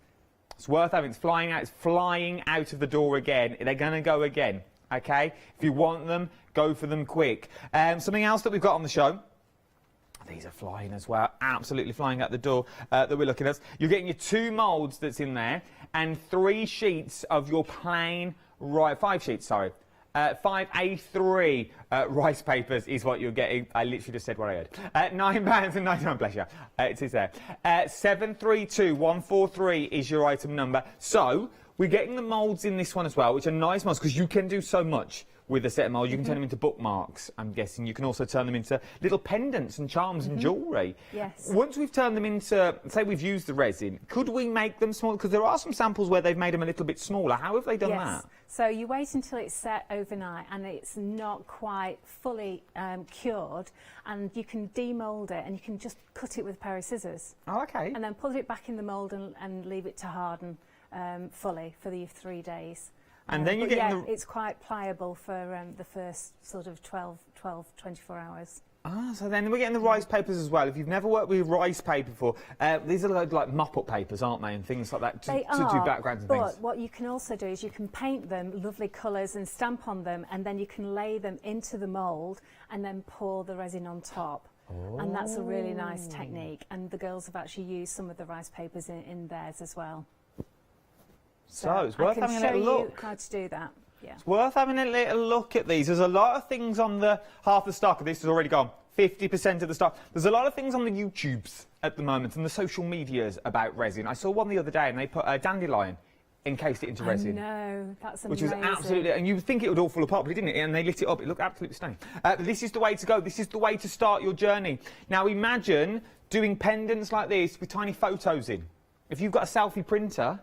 It's worth having. It's flying out. It's flying out of the door again. They're going to go again, okay? If you want them, go for them quick. Something else that we've got on the show. These are flying as well. Absolutely flying out the door that we're looking at. You're getting your 2 moulds that's in there and 3 sheets of your plain, 5 sheets, sorry. 5 A3 rice papers is what you're getting. I literally just said what I heard. £9.99, bless you. It is there. 732143 is your item number. So, we're getting the moulds in this one as well, which are nice moulds because you can do so much with a set of moulds. You can turn them into bookmarks, I'm guessing. You can also turn them into little pendants and charms and jewellery. Yes. Once we've turned them into, say we've used the resin, could we make them smaller? Because there are some samples where they've made them a little bit smaller. How have they done that? So you wait until it's set overnight and it's not quite fully cured, and you can demould it and you can just cut it with a pair of scissors. Oh, okay. And then put it back in the mould and leave it to harden fully for the 3 days. And then you get it's quite pliable for the first sort of 24 hours. Ah, so then we're getting the rice papers as well. If you've never worked with rice paper before, these are like mop-up papers, aren't they, and things like that to do backgrounds and things. But what you can also do is you can paint them lovely colours and stamp on them, and then you can lay them into the mould and then pour the resin on top. Oh. And that's a really nice technique. And the girls have actually used some of the rice papers in theirs as well. So it's worth having a little look. I can show you how to do that. Yeah. It's worth having a little look at these. There's a lot of things on the half the stock. This has already gone. 50% of the stock. There's a lot of things on the YouTubes at the moment and the social medias about resin. I saw one the other day and they put a dandelion encased it into resin. No, that's amazing. Which was absolutely, and you would think it would all fall apart, but it didn't, and they lit it up. It looked absolutely stunning. But this is the way to go. This is the way to start your journey. Now imagine doing pendants like this with tiny photos in. If you've got a selfie printer,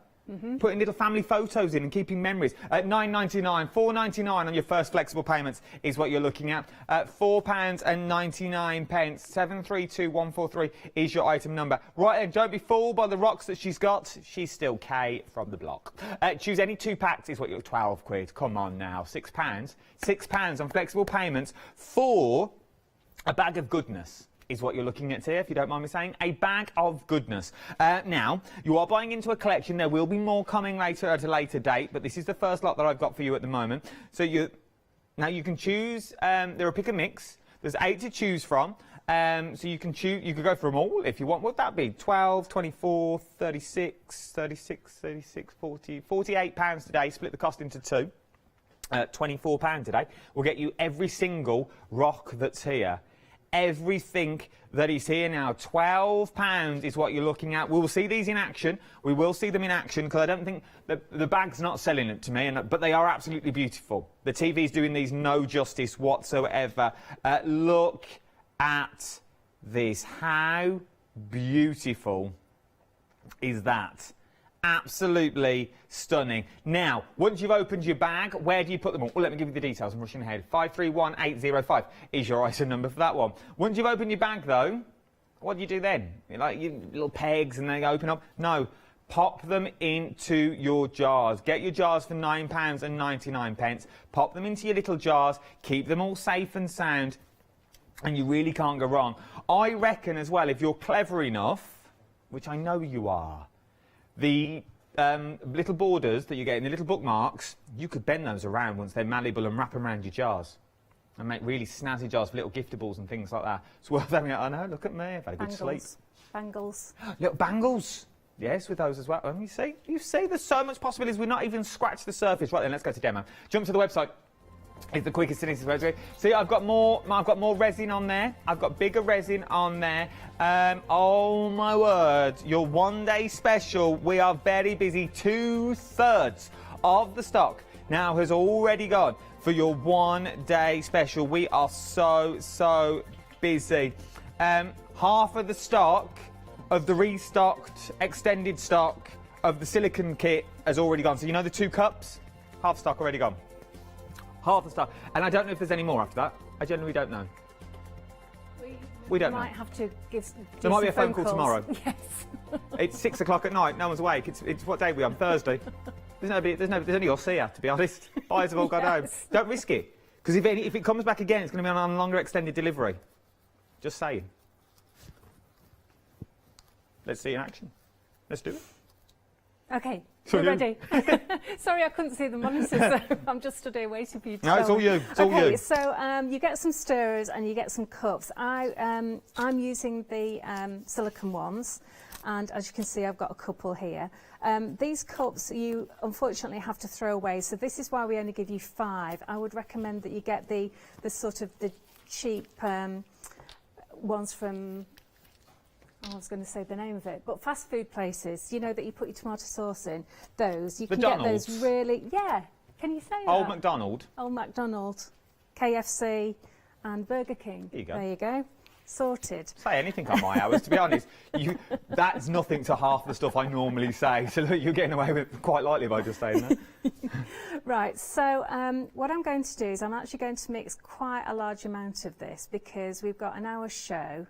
putting little family photos in and keeping memories. At £9.99, £4.99 on your first flexible payments is what you're looking at. £4.99. 732143 is your item number. Right, and don't be fooled by the rocks that she's got. She's still Kay from the block. Choose any 2 packs is what you're £12. Come on now, £6. £6 on flexible payments for a bag of goodness. Is what you're looking at here, if you don't mind me saying. A bag of goodness. Now, you are buying into a collection. There will be more coming later at a later date, but this is the first lot that I've got for you at the moment. So you... Now you can choose, they're a pick and mix. There's 8 to choose from. So you can choose, you could go for them all if you want. What would that be? 12, 24, 36, 40, £48 today. Split the cost into 2. £24 today. We'll get you every single rock that's here. Everything that is here now. £12 is what you're looking at. We will see these in action. We will see them in action because I don't think the bag's not selling it to me, but they are absolutely beautiful. The TV's doing these no justice whatsoever. Look at this. How beautiful is that? Absolutely stunning. Now, once you've opened your bag, where do you put them all? Well, let me give you the details. I'm rushing ahead. 531805 is your ISO number for that one. Once you've opened your bag, though, what do you do then? Like your little pegs and they open up? No. Pop them into your jars. Get your jars for £9.99. Pop them into your little jars. Keep them all safe and sound. And you really can't go wrong. I reckon as well, if you're clever enough, which I know you are, the little borders that you get in the little bookmarks, you could bend those around once they're malleable and wrap them around your jars. And make really snazzy jars for little giftables and things like that. It's worth having. I know, look at me, I've had a good sleep. Bangles. Little bangles. Yes, with those as well. And you see, there's so much possibilities. We've not even scratched the surface. Right then, let's go to demo. Jump to the website. It's the quickest and easiest way to do it. See, I've got more resin on there. I've got bigger resin on there. Oh my word, your one-day special. We are very busy. 2/3 of the stock now has already gone for your one-day special. We are so busy. Half of the stock of the restocked, extended stock of the silicone kit has already gone. So you know the 2 cups? Half stock already gone. Half the stock. And I don't know if there's any more after that. I generally don't know. We don't know. Might have to give. There might be a phone call calls. tomorrow. Yes. It's 6 o'clock at night. No one's awake. It's what day are we on? Thursday. There's only us here, to be honest. Buyers have all gone home. Don't risk it, because if it comes back again, it's going to be on a longer extended delivery. Just saying. Let's see in action. Let's do it. Okay, So we're ready. Sorry, I couldn't see the monitor, so I'm just stood here waiting for you to No, it's all you. It's all okay, you. so you get some stirrers and you get some cups. I'm using the silicone ones, and as you can see, I've got a couple here. These cups you unfortunately have to throw away, so this is why we only give you 5. I would recommend that you get the sort of the cheap ones from. I was going to say the name of it, but fast food places, you know, that you put your tomato sauce in, those, you can get those really, yeah, can you say that? Old McDonald. Old McDonald, KFC and Burger King. There you go. There you go. Sorted. Say anything on my hours, to be honest. That's nothing to half the stuff I normally say, so look, you're getting away with it quite lightly by just saying that. Right, so what I'm going to do is I'm actually going to mix quite a large amount of this because we've got an hour show,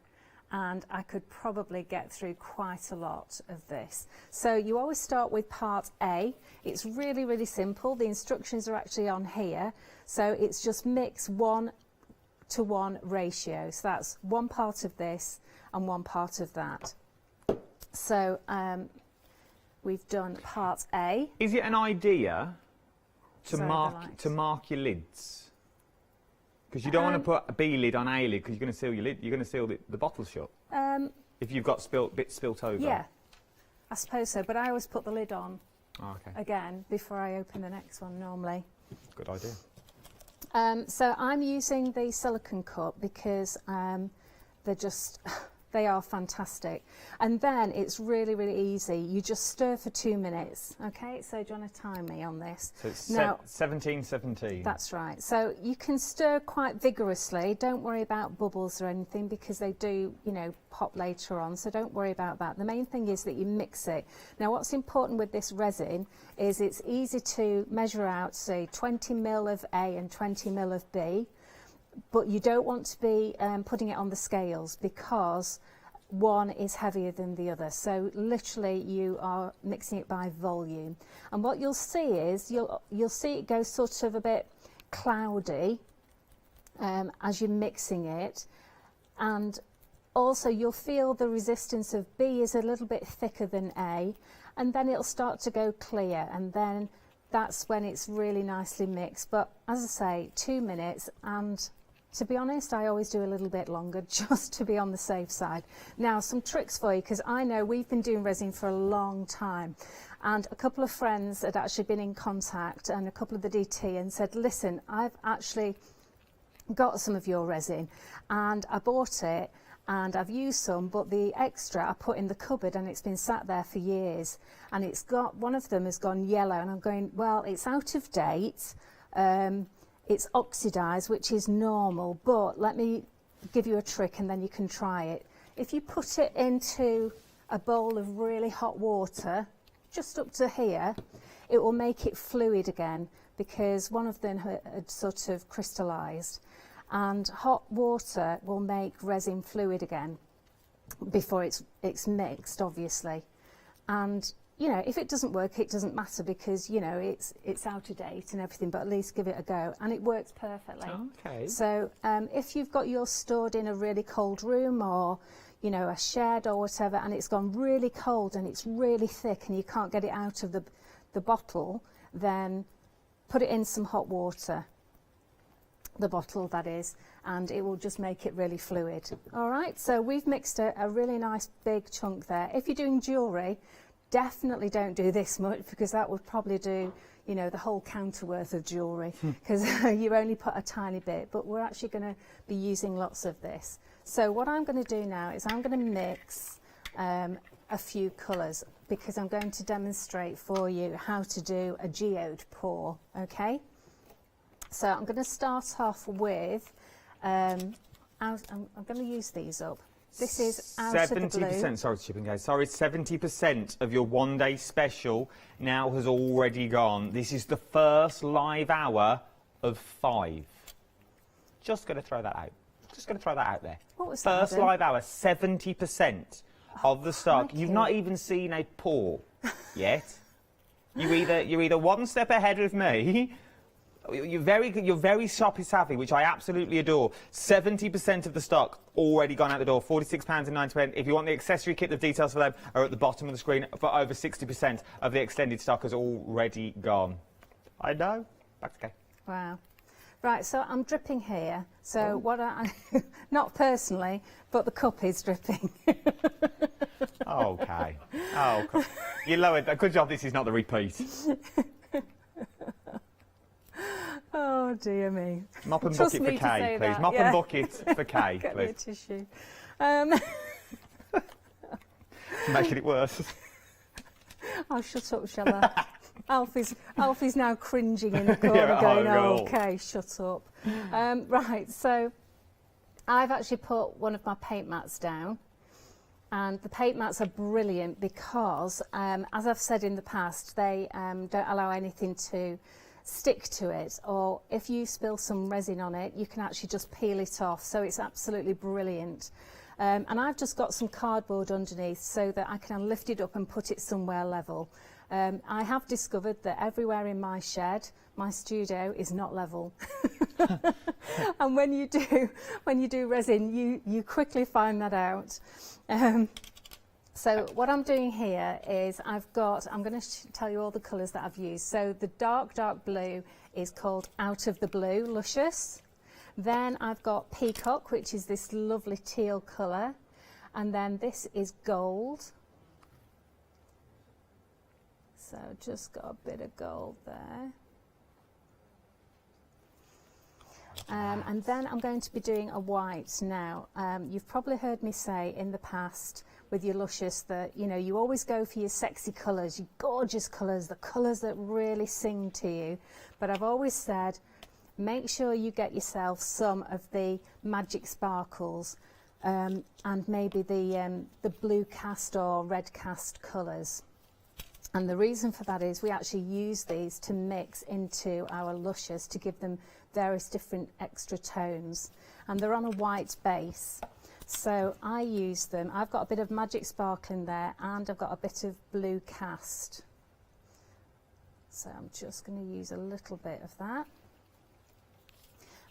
and I could probably get through quite a lot of this. So you always start with part A. It's really, really simple. The instructions are actually on here. So it's just mix 1-to-1 ratio. So that's 1 part of this and 1 part of that. So we've done part A. Is it an idea to mark your lids? Because you don't want to put a B lid on A lid because you're going to seal your lid. You're going to seal the bottle shut. If you've got bits spilt over. Yeah, I suppose so. But I always put the lid on okay. again before I open the next one normally. Good idea. So I'm using the silicone cup because they are fantastic. And then it's really, really easy. You just stir for 2 minutes. Okay, so do you want to time me on this? So it's now, 17. That's right. So you can stir quite vigorously. Don't worry about bubbles or anything because they do, you know, pop later on. So don't worry about that. The main thing is that you mix it. Now what's important with this resin is it's easy to measure out, say, 20 ml of A and 20 ml of B. But you don't want to be putting it on the scales because one is heavier than the other. So literally you are mixing it by volume. And what you'll see is you'll see it go sort of a bit cloudy as you're mixing it. And also you'll feel the resistance of B is a little bit thicker than A, and then it'll start to go clear, and then that's when it's really nicely mixed. But as I say, 2 minutes, and to be honest, I always do a little bit longer just to be on the safe side. Now, some tricks for you, because I know we've been doing resin for a long time, and a couple of friends had actually been in contact, and a couple of the DT, and said, listen, I've actually got some of your resin and I bought it and I've used some, but the extra I put in the cupboard and it's been sat there for years, and it's got, one of them has gone yellow, and I'm going, well, it's out of date, it's oxidized, which is normal, but let me give you a trick and then you can try it. If you put it into a bowl of really hot water, just up to here, it will make it fluid again, because one of them had sort of crystallized, and hot water will make resin fluid again before it's mixed, obviously. And you know, if it doesn't work, it doesn't matter, because you know it's out of date and everything, but at least give it a go, and it works perfectly. Okay. So if you've got yours stored in a really cold room, or you know, a shed or whatever, and it's gone really cold and it's really thick and you can't get it out of the bottle, then put it in some hot water, the bottle that is, and it will just make it really fluid. All right, so we've mixed a really nice big chunk there. If you're doing jewellery, definitely don't do this much, because that would probably do, you know, the whole counter worth of jewellery, because you only put a tiny bit, but we're actually going to be using lots of this. So what I'm going to do now is I'm going to mix a few colours, because I'm going to demonstrate for you how to do a geode pour, okay? So I'm going to start off with, I'm going to use these up. This is out of the blue. 70%, sorry to chip in, guys. Sorry, 70% of your one-day special now has already gone. This is the first live hour of 5. Just going to throw that out. Just going to throw that out there. What was that? First live hour, 70% of the stock. crikey. You've not even seen a pour yet. You're either one step ahead of me. You're very shoppy savvy, which I absolutely adore. 70% of the stock already gone out the door. £46.90. If you want the accessory kit, the details for them are at the bottom of the screen. But over 60% of the extended stock has already gone. I know. Back to Kay. Wow. Right, so I'm dripping here. So what not personally, but the cup is dripping. Okay. Oh, you lowered that. Good job. This is not the repeat. Oh dear me. Mop and bucket for Kay, please. Mop and bucket for Kay, Get please. me a tissue. Making it worse. Oh, shut up, shall I? Alfie's now cringing in the corner, going, "Oh, okay, shut up." Right, so I've actually put one of my paint mats down, and the paint mats are brilliant because, as I've said in the past, they don't allow anything to stick to it, or if you spill some resin on it, you can actually just peel it off. So it's absolutely brilliant. And I've just got some cardboard underneath so that I can lift it up and put it somewhere level. I have discovered that everywhere in my shed, my studio is not level. And when you do resin, you quickly find that out. So what I'm doing here is I'm going to tell you all the colours that I've used. So the dark blue is called Out of the Blue, Luscious. Then I've got Peacock, which is this lovely teal colour. And then this is Gold. So just got a bit of gold there. And then I'm going to be doing a white now. You've probably heard me say in the past with your Luscious that, you know, you always go for your sexy colours, your gorgeous colours, the colours that really sing to you. But I've always said, make sure you get yourself some of the magic sparkles and maybe the blue cast or red cast colours. And the reason for that is we actually use these to mix into our Luscious to give them various different extra tones. And they're on a white base. So I use them. I've got a bit of magic sparkle in there, and I've got a bit of blue cast. So I'm just going to use a little bit of that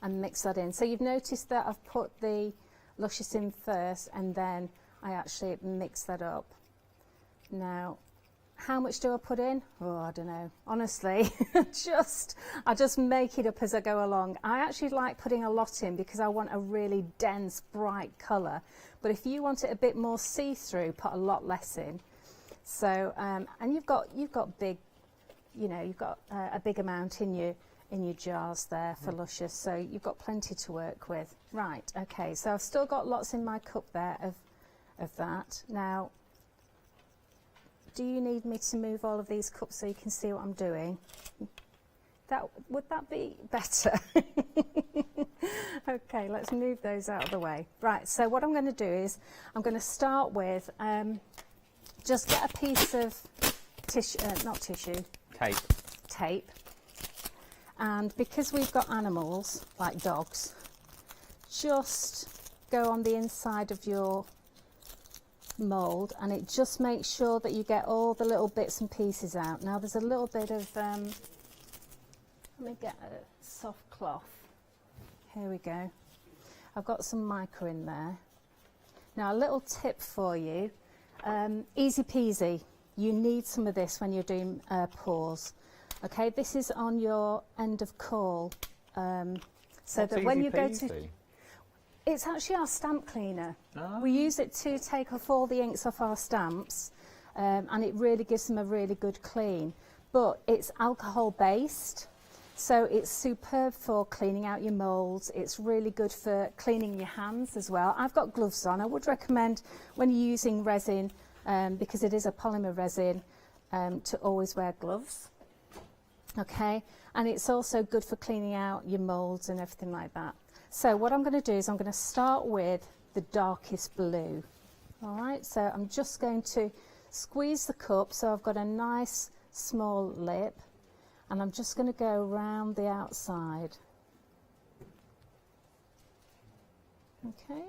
and mix that in. So you've noticed that I've put the Luscious in first, and then I actually mix that up. Now, how much do I put in? Oh, I don't know. Honestly, I just make it up as I go along. I actually like putting a lot in because I want a really dense, bright colour. But if you want it a bit more see-through, put a lot less in. So, and you've got big, you've got a big amount in your jars there for Luscious. So you've got plenty to work with. Right. Okay. So I've still got lots in my cup there of that. Now, do you need me to move all of these cups so you can see what I'm doing? Would that be better? Okay, let's move those out of the way. Right, so what I'm going to do is I'm going to start with just get a piece of tissue, not tissue. Tape. And because we've got animals, like dogs, just go on the inside of your mould, and it just makes sure that you get all the little bits and pieces out. Now there's a little bit of let me get a soft cloth. Here we go. I've got some mica in there. Now a little tip for you, easy peasy, you need some of this when you're doing paws. Okay, this is on your end of call, so that when you go to, it's actually our stamp cleaner. Oh. We use it to take off all the inks off our stamps, and it really gives them a really good clean. But it's alcohol based, so it's superb for cleaning out your moulds. It's really good for cleaning your hands as well. I've got gloves on. I would recommend when you're using resin, because it is a polymer resin, to always wear gloves. Okay, and it's also good for cleaning out your moulds and everything like that. So what I'm going to do is I'm going to start with the darkest blue. All right, so I'm just going to squeeze the cup so I've got a nice small lip, and I'm just going to go around the outside. Okay.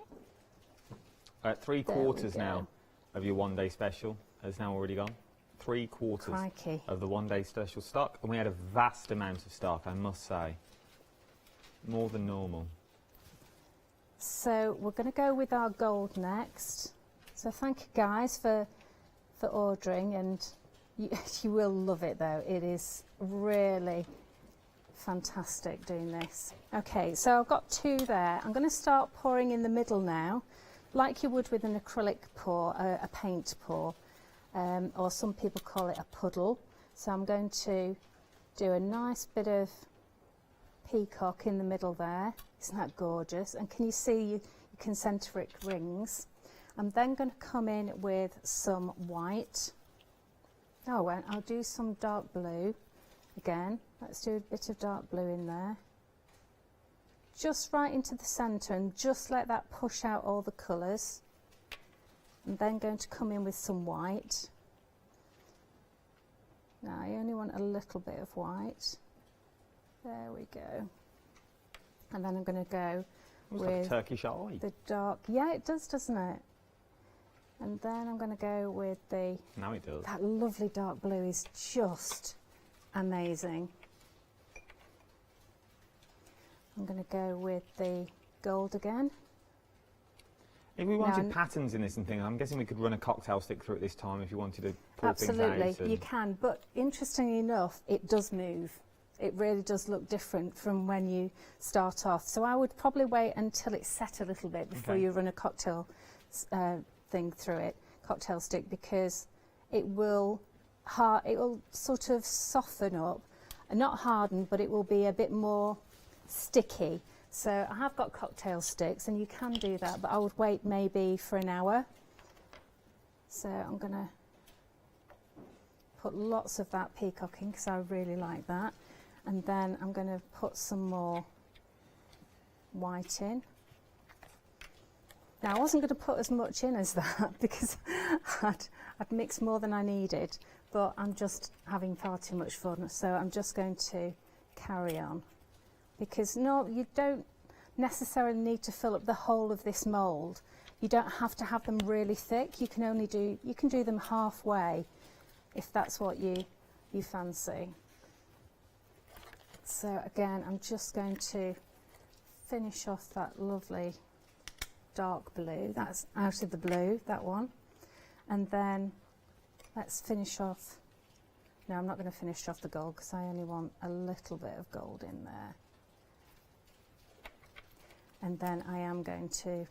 3/4 now of your one-day special has now already gone. 3/4 Crikey. of the one-day special stock, and we had a vast amount of stock, I must say. More than normal. So we're going to go with our gold next. So thank you guys for ordering, and you will love it though. It is really fantastic doing this. Okay, so I've got 2 there. I'm going to start pouring in the middle now, like you would with an acrylic pour, a paint pour, or some people call it a puddle. So I'm going to do a nice bit of peacock in the middle there. Isn't that gorgeous? And can you see your concentric rings? I'm then going to come in with some white. Oh, and I'll do some dark blue again. Let's do a bit of dark blue in there. Just right into the centre, and just let that push out all the colours. I'm then going to come in with some white. Now I only want a little bit of white. There we go. And then I'm going to go with like a Turkish eye. The dark. Yeah, it does, doesn't it? And then I'm going to go with the... Now it does. That lovely dark blue is just amazing. I'm going to go with the gold again. If we wanted patterns in this and things, I'm guessing we could run a cocktail stick through it this time if you wanted to pull things out. Absolutely, you can. But interestingly enough, it does move. It really does look different from when you start off. So I would probably wait until it's set a little bit before you run a cocktail thing through it, cocktail stick, because it will sort of soften up, not harden, but it will be a bit more sticky. So I have got cocktail sticks, and you can do that, but I would wait maybe for an hour. So I'm going to put lots of that peacocking because I really like that. And then I'm going to put some more white in. Now I wasn't going to put as much in as that because I'd mixed more than I needed, but I'm just having far too much fun, so I'm just going to carry on. Because no, you don't necessarily need to fill up the whole of this mould. You don't have to have them really thick. You can do them halfway if that's what you fancy. So again, I'm just going to finish off that lovely dark blue. That's out of the blue, that one. And then let's finish off Now I'm not going to finish off the gold because I only want a little bit of gold in there. And then I am going to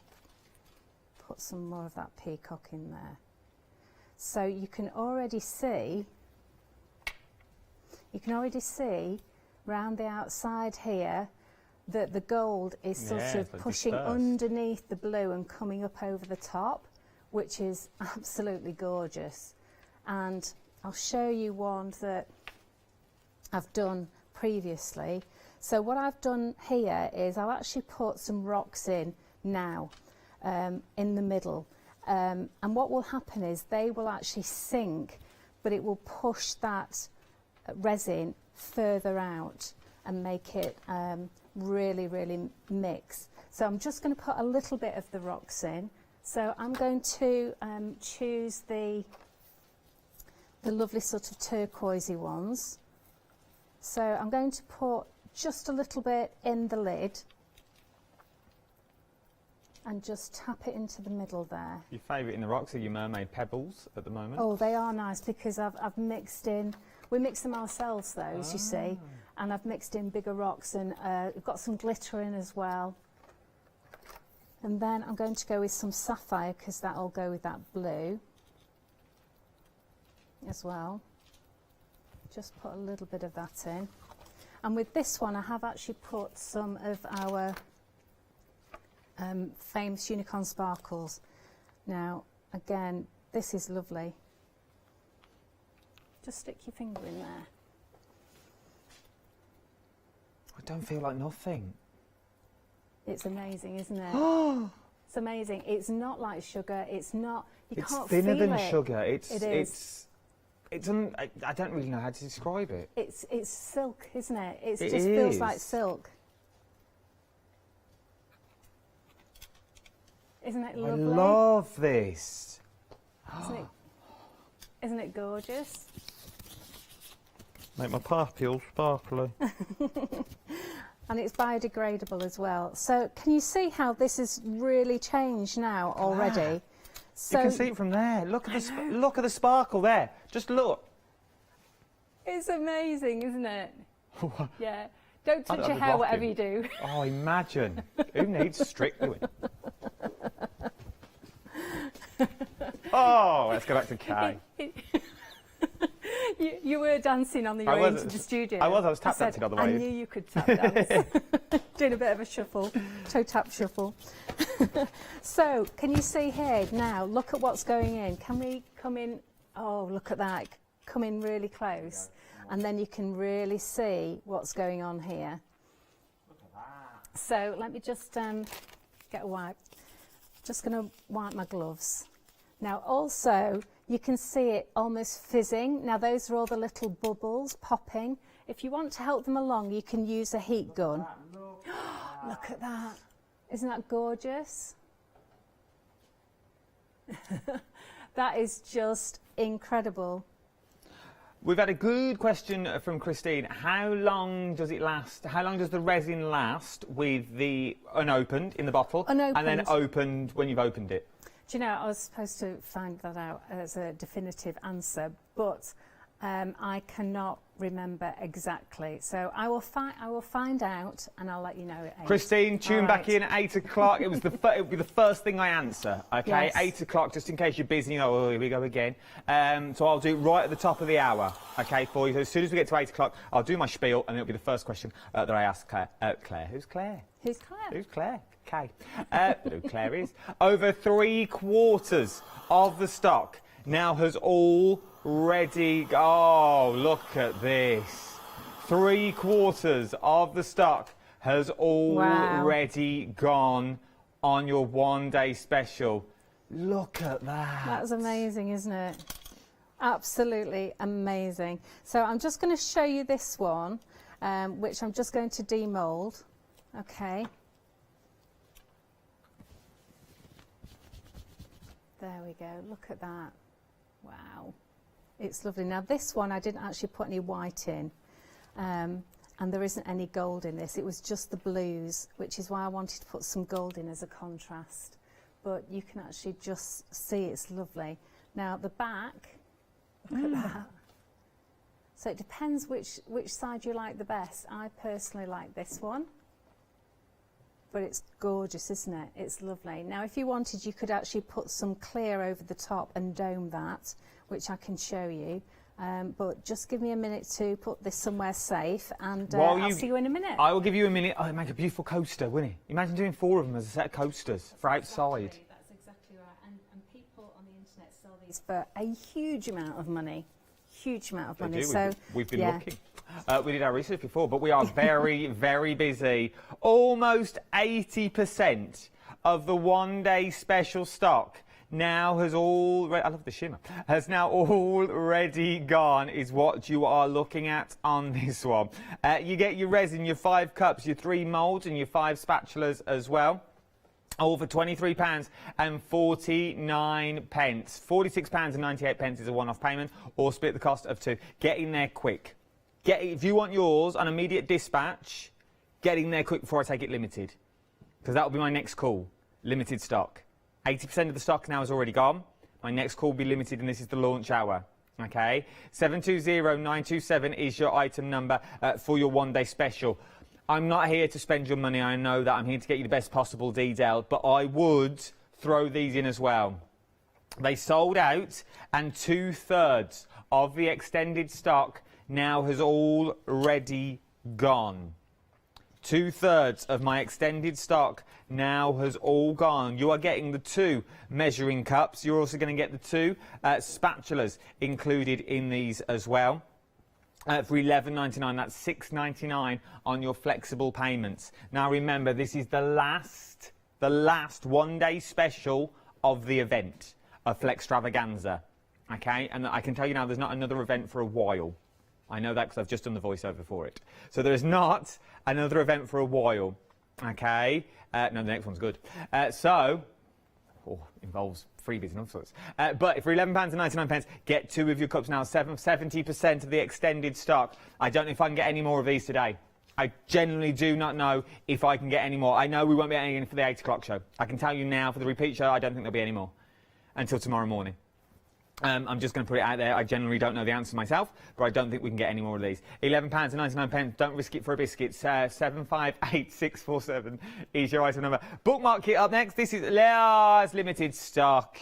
put some more of that peacock in there. So you can already see round the outside here that the gold is sort of pushing underneath the blue and coming up over the top, which is absolutely gorgeous. And I'll show you one that I've done previously. So what I've done here is I've actually put some rocks in now in the middle. And what will happen is they will actually sink, but it will push that resin further out and make it really, really mix. So I'm just going to put a little bit of the rocks in. So I'm going to choose the lovely sort of turquoisey ones. So I'm going to put just a little bit in the lid and just tap it into the middle there. Your favourite in the rocks are your mermaid pebbles at the moment? Oh, they are nice because I've mixed in, we mix them ourselves those, you see, and I've mixed in bigger rocks and we've got some glitter in as well. And then I'm going to go with some sapphire because that'll go with that blue as well. Just put a little bit of that in. And with this one I have actually put some of our famous unicorn sparkles. Now again, this is lovely. Just stick your finger in there. I don't feel like nothing. It's amazing, isn't it? It's amazing. It's not like sugar. It's not. You can't feel it. It's thinner than sugar. I don't really know how to describe it. It's silk, isn't it? It just is. feels like silk. Isn't it lovely? I love this. Isn't it gorgeous? Make my papules sparkly. And it's biodegradable as well. So can you see how this has really changed now already? So you can see it from there. Look at the sparkle there. Just look. It's amazing, isn't it? Yeah. Don't touch your hair, whatever you do. Oh, imagine. Who needs strict doing? Oh, let's go back to Kay. You were dancing on the way into the studio. I was tap dancing on the way in. I knew you could tap dance. Doing a bit of a shuffle, toe tap shuffle. So, can you see here now, look at what's going in. Can we come in? Oh, look at that. Come in really close. And then you can really see what's going on here. Look at that. So, let me just get a wipe. Just going to wipe my gloves. Now, also, you can see it almost fizzing. Now, those are all the little bubbles popping. If you want to help them along, you can use a heat gun. Look at that. Isn't that gorgeous? That is just incredible. We've had a good question from Christine. How long does it last? How long does the resin last with the unopened in the bottle? Unopened. And then opened when you've opened it? Do you know, I was supposed to find that out as a definitive answer, but I cannot remember exactly. So I will find out and I'll let you know. Christine, tune back in at 8 o'clock. It will be the first thing I answer. Okay, yes. 8 o'clock, just in case you're busy. You know, oh, here we go again. So I'll do it right at the top of the hour. Okay, for you. So as soon as we get to 8 o'clock, I'll do my spiel, and it'll be the first question that I ask Claire. Claire, who's Claire? Who's Claire? Who's Claire? Kay. Who Claire is. Over 3/4 of the stock now has already. Oh, look at this. 3/4 of the stock has already gone on your one-day special. Look at that. That's amazing, isn't it? Absolutely amazing. So I'm just going to show you this one, which I'm just going to demold. Okay. There we go. Look at that. Wow. It's lovely. Now this one I didn't actually put any white in, and there isn't any gold in this. It was just the blues, which is why I wanted to put some gold in as a contrast. But you can actually just see it's lovely. Now the back, look at that. So it depends which side you like the best. I personally like this one. But it's gorgeous, isn't it? It's lovely. Now, if you wanted, you could actually put some clear over the top and dome that, which I can show you. But just give me a minute to put this somewhere safe, and I'll see you in a minute. I will give you a minute. Oh, it'd make a beautiful coaster, wouldn't it? Imagine doing 4 of them as a set of coasters for outside. Exactly, that's exactly right. And people on the internet sell these for a huge amount of money. Huge amount of money. Do. So we've been looking. We did our research before, but we are very, very busy. Almost 80% of the one-day special stock now has already, I love the shimmer, has now already gone, is what you are looking at on this one. You get your resin, your 5 cups, your 3 moulds and your 5 spatulas as well. All for £23.49. £46.98 is a one-off payment, or split the cost of 2. Get in there quick. If you want yours on immediate dispatch, get in there quick before I take it limited, because that will be my next call. Limited stock. 80% of the stock now is already gone. My next call will be limited, and this is the launch hour. Okay, 720927 is your item number for your one-day special. I'm not here to spend your money, I know that. I'm here to get you the best possible detail, but I would throw these in as well. They sold out, and 2/3 of the extended stock now has already gone. 2/3 of my extended stock now has all gone. You are getting the 2 measuring cups. You're also going to get the 2 spatulas included in these as well. For £11.99, that's £6.99 on your flexible payments. Now remember, this is the last one-day special of the event, of Flextravaganza. Okay, and I can tell you now, there's not another event for a while. I know that because I've just done the voiceover for it. So there is not another event for a while. Okay, no, the next one's good. Involves freebies and all sorts. But for £11.99, get 2 of your cups now. 70% of the extended stock. I don't know if I can get any more of these today. I genuinely do not know if I can get any more. I know we won't be getting any for the 8 o'clock show. I can tell you now, for the repeat show, I don't think there'll be any more until tomorrow morning. I'm just going to put it out there. I generally don't know the answer myself, but I don't think we can get any more of these. £11.99. Don't risk it for a biscuit. 758647 is your item number. Bookmark kit up next. This is limited stock.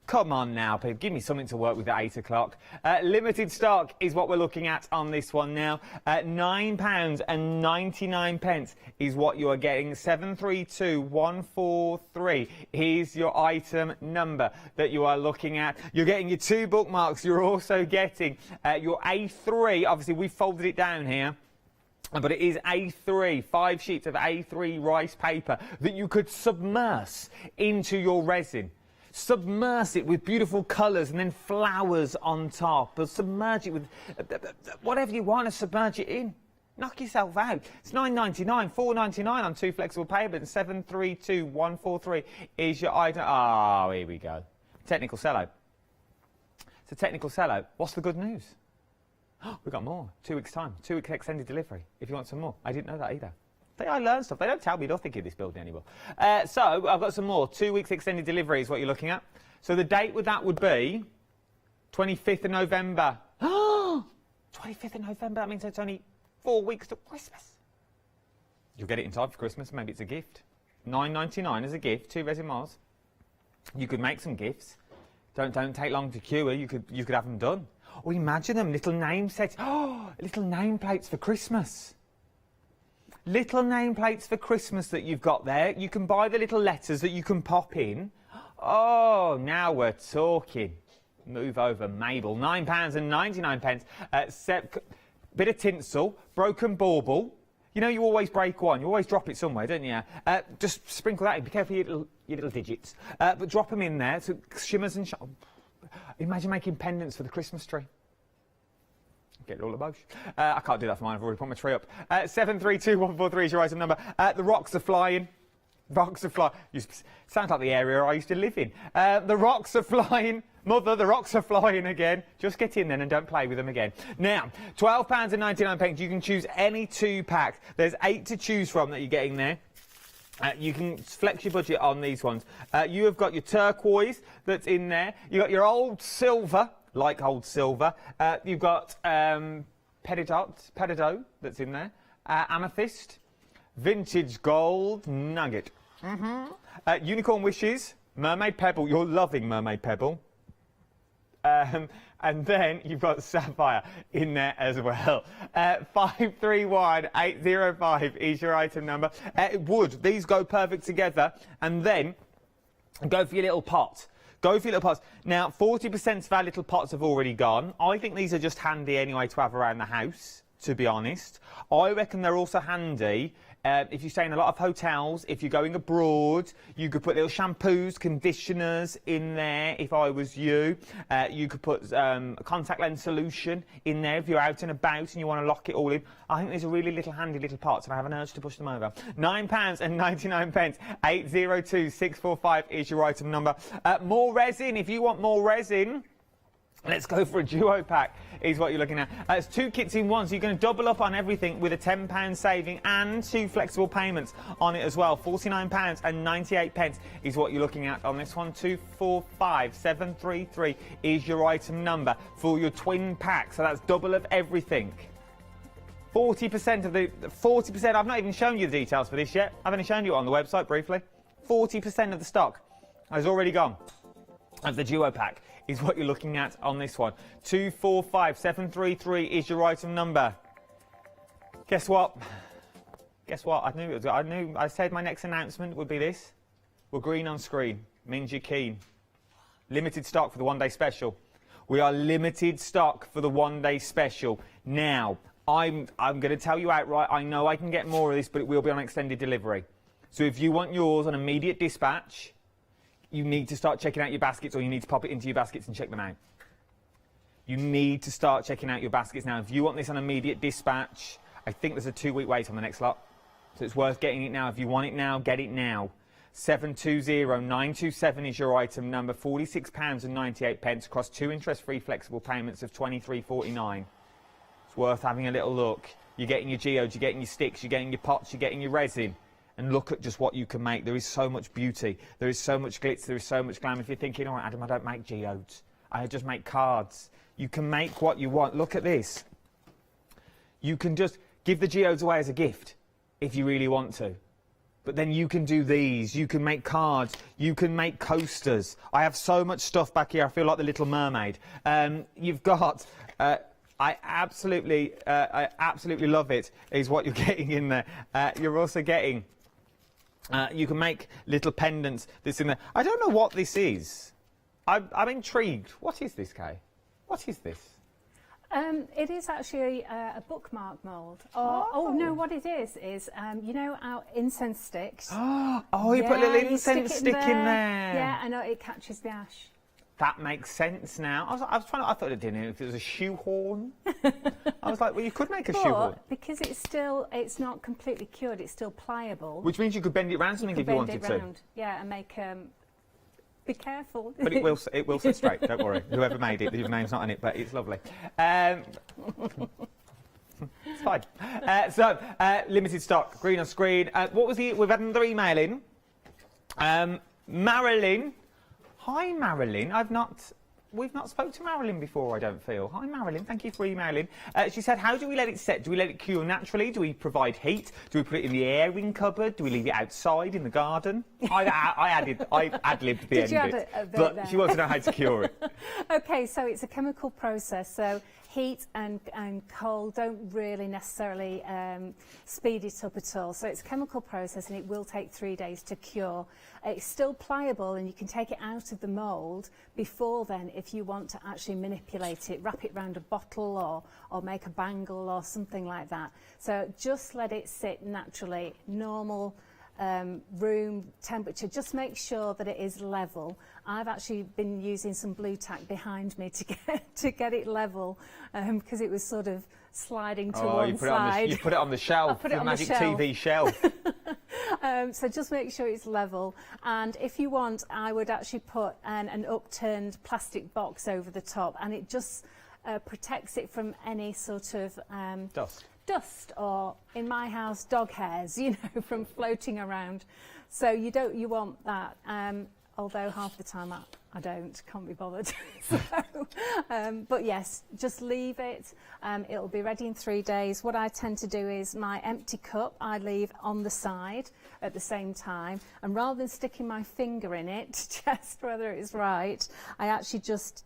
Come on now, people. Give me something to work with at 8 o'clock. Limited stock is what we're looking at on this one now. £9.99 is what you are getting. 732143 is your item number that you are looking at. You're getting your 2 bookmarks. You're also getting your A3. Obviously, we've folded it down here. But it is A3, 5 sheets of A3 rice paper that you could submerge into your resin. Submerge it with beautiful colours and then flowers on top. Or submerge it with whatever you want to submerge it in. Knock yourself out. It's £9.99, £4.99 on 2 flexible payments. 732143 is your item. Oh, here we go. Technical sellout. It's a technical sellout. What's the good news? We've got more. 2 weeks' time. 2 weeks extended delivery. If you want some more. I didn't know that either. I learn stuff. They don't tell me nothing in this building anymore. So I've got some more. 2 weeks extended delivery is what you're looking at. So the date with that would be 25th of November. 25th of November. That means it's only 4 weeks to Christmas. You'll get it in time for Christmas. Maybe it's a gift. £9.99 as a gift. 2 resin miles. You could make some gifts. Don't take long to cure. You could have them done. Or imagine them, little name sets. Little nameplates for Christmas. Little nameplates for Christmas that you've got there. You can buy the little letters that you can pop in. Oh, now we're talking. Move over, Mabel. £9.99. Bit of tinsel, broken bauble. You know you always break one. You always drop it somewhere, don't you? Just sprinkle that in. Be careful your little digits. But drop them in there. So shimmers and imagine making pendants for the Christmas tree. Get it all emotion. I can't do that for mine. I've already put my tree up. 732143 is your item number. The rocks are flying. Rocks are flying. Sounds like the area I used to live in. The rocks are flying. Mother, the rocks are flying again. Just get in then and don't play with them again. Now, £12.99. You can choose any 2 packs. There's 8 to choose from that you're getting there. You can flex your budget on these ones. You have got your turquoise that's in there. You've got your old silver. Like old silver. You've got peridot that's in there, amethyst, vintage gold nugget, unicorn wishes, mermaid pebble. You're loving mermaid pebble. And then you've got sapphire in there as well. 531805 is your item number. Wood, these go perfect together. And then go for your little pot. Go for your little pots. Now, 40% of our little pots have already gone. I think these are just handy anyway to have around the house, to be honest. I reckon they're also handy if you stay in a lot of hotels, if you're going abroad. You could put little shampoos, conditioners in there if I was you. You could put a contact lens solution in there if you're out and about and you want to lock it all in. I think these are really little handy little pots and I have an urge to push them over. £9.99. 802-645 is your item number. More resin, if you want more resin. Let's go for a duo pack, is what you're looking at. It's 2 kits in one, so you're going to double up on everything with a £10 saving and 2 flexible payments on it as well. £49.98 is what you're looking at on this one. 245733 is your item number for your twin pack, so that's double of everything. 40% of the 40%. I've not even shown you the details for this yet. I've only shown you it on the website briefly. 40% of the stock has already gone of the duo pack. Is what you're looking at on this one. 245733 is your item number. Guess what? Guess what? I knew it was. I said my next announcement would be this. We're green on screen. Means you're keen. Limited stock for the one-day special. We are limited stock for the one-day special. Now, I'm going to tell you outright. I know I can get more of this, but it will be on extended delivery. So if you want yours on immediate dispatch, you need to start checking out your baskets, or you need to pop it into your baskets and check them out. You need to start checking out your baskets now. If you want this on immediate dispatch, I think there's a 2-week wait on the next lot. So it's worth getting it now. If you want it now, get it now. 720927 is your item number. £46.98 across 2 interest-free flexible payments of £23.49. It's worth having a little look. You're getting your geodes, you're getting your sticks, you're getting your pots, you're getting your resin. And look at just what you can make. There is so much beauty. There is so much glitz. There is so much glam. If you're thinking, all right, Adam, I don't make geodes. I just make cards. You can make what you want. Look at this. You can just give the geodes away as a gift if you really want to. But then you can do these. You can make cards. You can make coasters. I have so much stuff back here. I feel like the Little Mermaid. You've got... I absolutely love it, is what you're getting in there. You're also getting... you can make little pendants that's in there. I don't know what this is. I'm intrigued. What is this, Kay? What is this? It is actually a bookmark mould. Oh no, what it is you know our incense sticks. Oh, you put a little incense stick in there. Yeah, I know, it catches the ash. That makes sense now. I thought it didn't. If it was a shoehorn, I was like, well, you could make a shoehorn. Because it's not completely cured. It's still pliable. Which means you could bend it around something if you wanted to. Yeah, and make. Be careful. But it will sit straight. Don't worry. Whoever made it, your name's not on it, but it's lovely. It's fine. Limited stock, green on screen. What was we've had another email in. Marilyn. Hi, Marilyn. We've not spoke to Marilyn before, I don't feel. Hi, Marilyn. Thank you for emailing. She said, how do we let it set? Do we let it cure naturally? Do we provide heat? Do we put it in the airing cupboard? Do we leave it outside in the garden? I ad-libbed the end of it. But she wants to know how to cure it. Okay, so it's a chemical process. So heat and cold don't really necessarily speed it up at all. So it's a chemical process and it will take 3 days to cure. It's still pliable and you can take it out of the mould before then if you want to actually manipulate it, wrap it around a bottle or make a bangle or something like that. So just let it sit naturally, normal room temperature. Just make sure that it is level. I've actually been using some blue tack behind me to get it level because it was sort of sliding to one side. You put it on the shelf, the magic TV shelf. So just make sure it's level, and if you want, I would actually put an upturned plastic box over the top, and it just protects it from any sort of dust, or in my house, dog hairs, you know, from floating around. So you want that. Although half the time can't be bothered. So, but yes, just leave it. It'll be ready in 3 days. What I tend to do is my empty cup I leave on the side at the same time, and rather than sticking my finger in it to test whether it's right, I actually just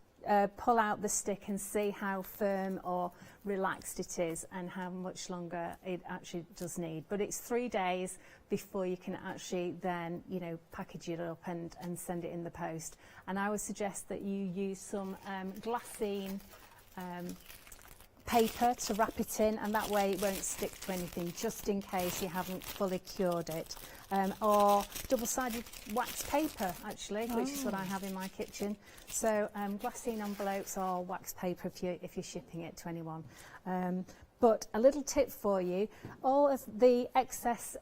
pull out the stick and see how firm or relaxed it is and how much longer it actually does need. But it's 3 days before you can actually then, you know, package it up and send it in the post. And I would suggest that you use some glassine paper to wrap it in, and that way it won't stick to anything, just in case you haven't fully cured it. Or double-sided wax paper, actually, which is what I have in my kitchen. So glassine envelopes or wax paper if you're shipping it to anyone. But a little tip for you, all of the excess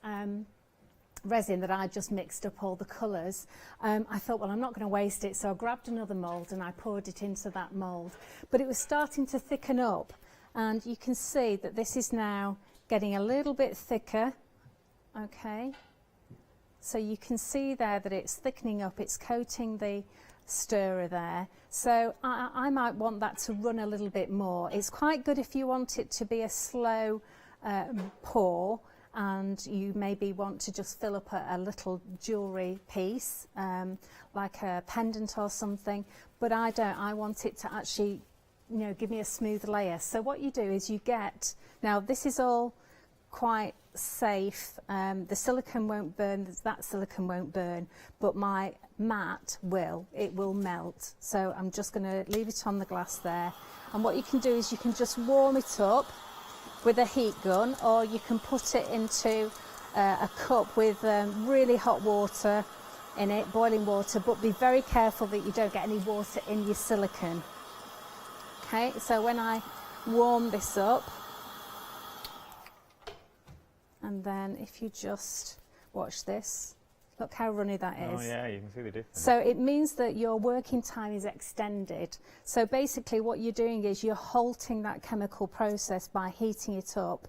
resin that I just mixed up, all the colours, I thought, well, I'm not going to waste it, so I grabbed another mould and I poured it into that mould. But it was starting to thicken up, and you can see that this is now getting a little bit thicker, okay? So you can see there that it's thickening up, it's coating the stirrer there. So I might want that to run a little bit more. It's quite good if you want it to be a slow pour, and you maybe want to just fill up a little jewellery piece, like a pendant or something, but I don't. I want it to actually, you know, give me a smooth layer. So what you do is you get, now this is all quite safe, the silicone won't burn, that silicone won't burn, but my mat will, it will melt. So I'm just going to leave it on the glass there, and what you can do is you can just warm it up with a heat gun, or you can put it into a cup with really hot water in it, boiling water, but be very careful that you don't get any water in your silicone. Okay, so when I warm this up, and then if you just watch this, look how runny that is. Oh yeah, you can see the difference. So it means that your working time is extended. So basically what you're doing is you're halting that chemical process by heating it up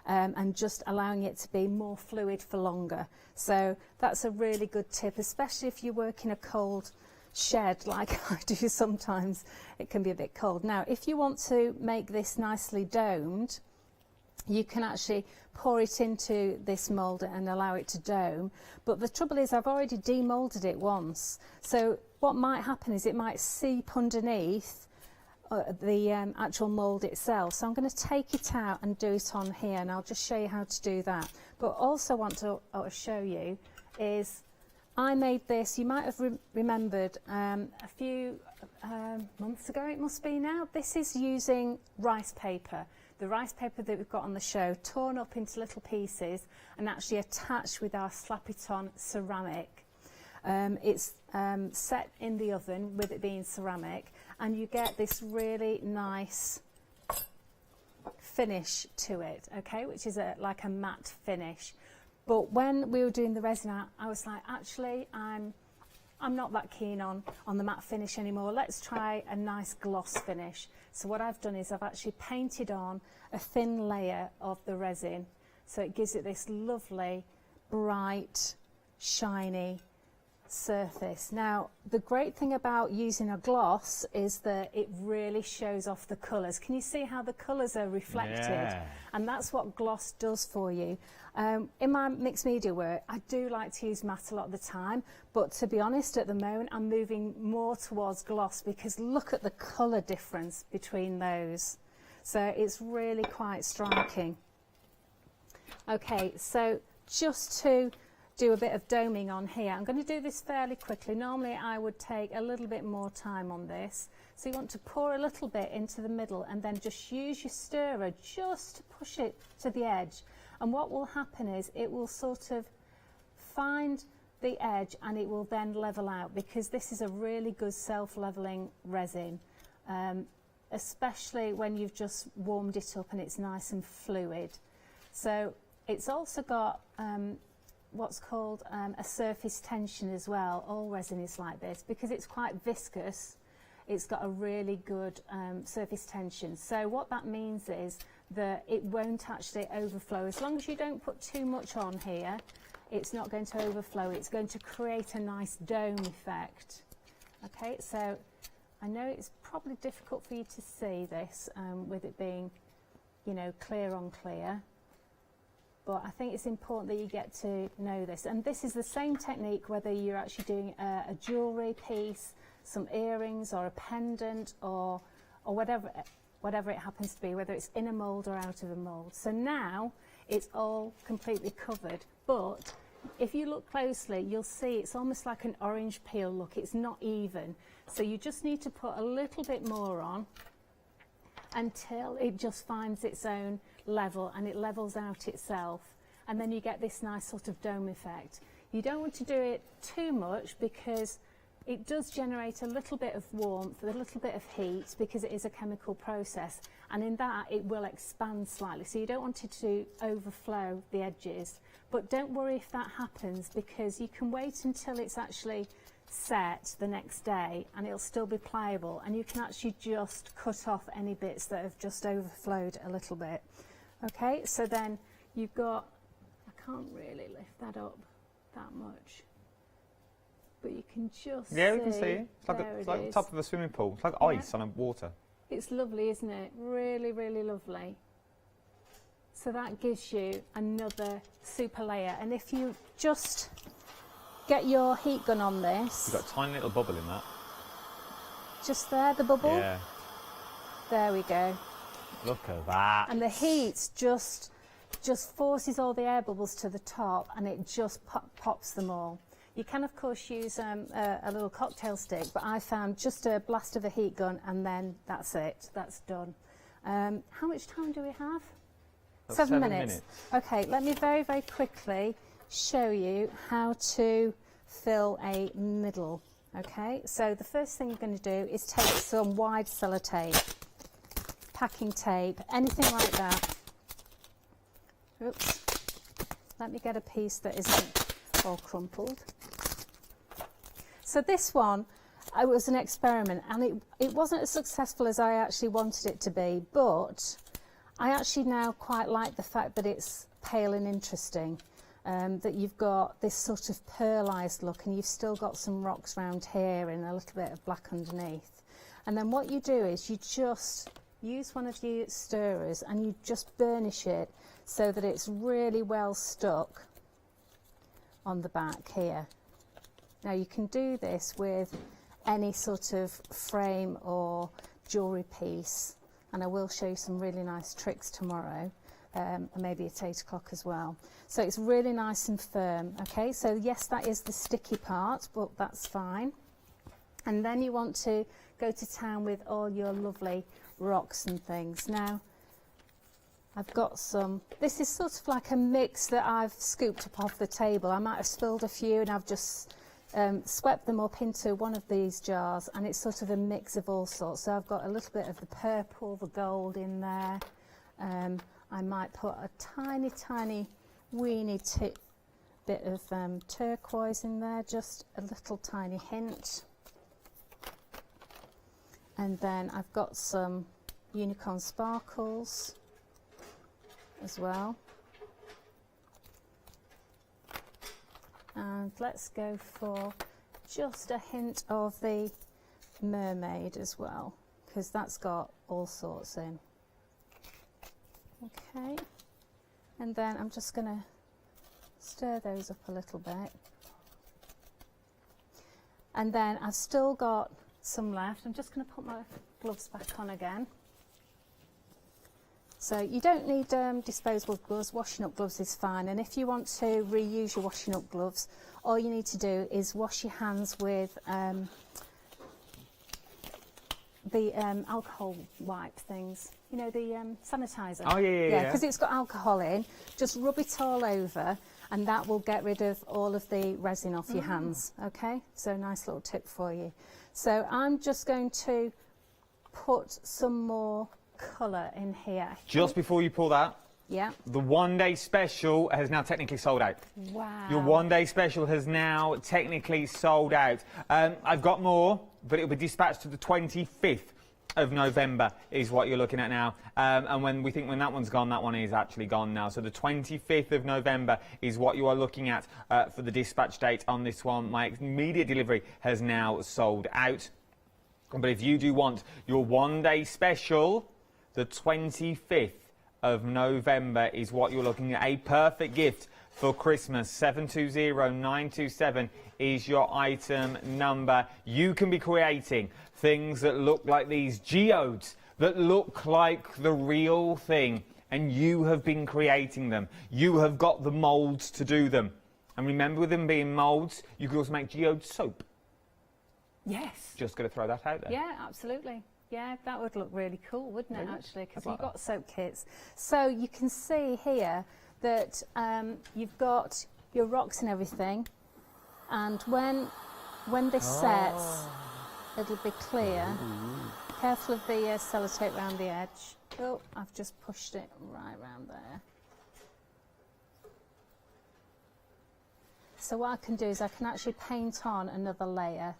and just allowing it to be more fluid for longer. So that's a really good tip, especially if you work in a cold shed like I do sometimes. It can be a bit cold. Now, if you want to make this nicely domed, you can actually pour it into this mould and allow it to dome. But the trouble is I've already demoulded it once. So what might happen is it might seep underneath the actual mould itself. So I'm going to take it out and do it on here, and I'll just show you how to do that. But also want to show you is I made this, you might have remembered a few months ago it must be now. This is using rice paper. The rice paper that we've got on the show, torn up into little pieces and actually attached with our slap-it-on ceramic. It's set in the oven with it being ceramic, and you get this really nice finish to it, okay, which is like a matte finish. But when we were doing the resin, I was like, actually, I'm not that keen on the matte finish anymore. Let's try a nice gloss finish. So what I've done is I've actually painted on a thin layer of the resin. So it gives it this lovely, bright, shiny surface. Now, the great thing about using a gloss is that it really shows off the colours. Can you see how the colours are reflected? Yeah. And that's what gloss does for you. In my mixed media work, I do like to use matte a lot of the time, but to be honest, at the moment, I'm moving more towards gloss because look at the colour difference between those. So it's really quite striking. Okay, so just to do a bit of doming on here, I'm going to do this fairly quickly. Normally I would take a little bit more time on this. So you want to pour a little bit into the middle and then just use your stirrer just to push it to the edge. And what will happen is it will sort of find the edge and it will then level out, because this is a really good self-leveling resin, especially when you've just warmed it up and it's nice and fluid. So it's also got what's called a surface tension as well. All resin is like this because it's quite viscous. It's got a really good surface tension. So what that means is that it won't actually overflow. As long as you don't put too much on here, it's not going to overflow. It's going to create a nice dome effect. Okay, so I know it's probably difficult for you to see this with it being, you know, clear on clear, but I think it's important that you get to know this. And this is the same technique whether you're actually doing a jewellery piece, some earrings or a pendant or whatever it happens to be, whether it's in a mould or out of a mould. So now it's all completely covered, but if you look closely, you'll see it's almost like an orange peel look. It's not even. So you just need to put a little bit more on until it just finds its own level and it levels out itself. And then you get this nice sort of dome effect. You don't want to do it too much because it does generate a little bit of warmth, a little bit of heat, because it is a chemical process, and in that it will expand slightly. So you don't want it to overflow the edges, but don't worry if that happens, because you can wait until it's actually set the next day and it'll still be pliable, and you can actually just cut off any bits that have just overflowed a little bit. Okay, so then you've got, I can't really lift that up that much, but you can just see. We can see it. It's like the top of a swimming pool. It's like ice on water. It's lovely, isn't it? Really, really lovely. So that gives you another super layer. And if you just get your heat gun on this. You've got a tiny little bubble in that. Just there, the bubble? Yeah. There we go. Look at that. And the heat just forces all the air bubbles to the top, and it just pops them all. You can, of course, use a little cocktail stick, but I found just a blast of a heat gun and then that's it. That's done. How much time do we have? 7 minutes. Okay, let me very, very quickly show you how to fill a middle. Okay, so the first thing you're going to do is take some wide sellotape, packing tape, anything like that. Oops. Let me get a piece that isn't all crumpled. So this one, it was an experiment, and it wasn't as successful as I actually wanted it to be, but I actually now quite like the fact that it's pale and interesting, that you've got this sort of pearlised look, and you've still got some rocks round here and a little bit of black underneath. And then what you do is you just use one of your stirrers and you just burnish it so that it's really well stuck on the back here. Now you can do this with any sort of frame or jewellery piece, and I will show you some really nice tricks tomorrow, and maybe at 8 o'clock as well. So it's really nice and firm. Okay, so yes, that is the sticky part, but that's fine. And then you want to go to town with all your lovely rocks and things. Now I've got some, this is sort of like a mix that I've scooped up off the table. I might have spilled a few and I've just swept them up into one of these jars, and it's sort of a mix of all sorts. So I've got a little bit of the purple, the gold in there. I might put a tiny weeny bit of turquoise in there, just a little tiny hint. And then I've got some unicorn sparkles as well. And let's go for just a hint of the mermaid as well, because that's got all sorts in. Okay, and then I'm just going to stir those up a little bit. And then I've still got some left. I'm just going to put my gloves back on again. So you don't need disposable gloves. Washing up gloves is fine, and if you want to reuse your washing up gloves, all you need to do is wash your hands with the alcohol wipe things, you know, the sanitizer. Oh yeah, because it's got alcohol in. Just rub it all over, and that will get rid of all of the resin off your hands. Okay, so nice little tip for you. So I'm just going to put some more colour in here. Just before you pull that, yeah, the 1 day special has now technically sold out. Wow. Your 1 day special has now technically sold out. I've got more, but it'll be dispatched to the 25th of November is what you're looking at now. And when that one's gone, that one is actually gone now. So the 25th of November is what you are looking at for the dispatch date on this one. My immediate delivery has now sold out. But if you do want your one-day special, the 25th of November is what you're looking at. A perfect gift for Christmas. 720927 is your item number. You can be creating things that look like these geodes, that look like the real thing, and you have been creating them. You have got the moulds to do them. And remember, with them being moulds, you could also make geode soap. Yes. Just going to throw that out there. Yeah, absolutely. Yeah, that would look really cool, wouldn't it, actually? Because you've got soap kits. So you can see here that you've got your rocks and everything. And when this sets, it'll be clear. Careful of the sellotape around the edge. Oh, I've just pushed it right around there. So what I can do is I can actually paint on another layer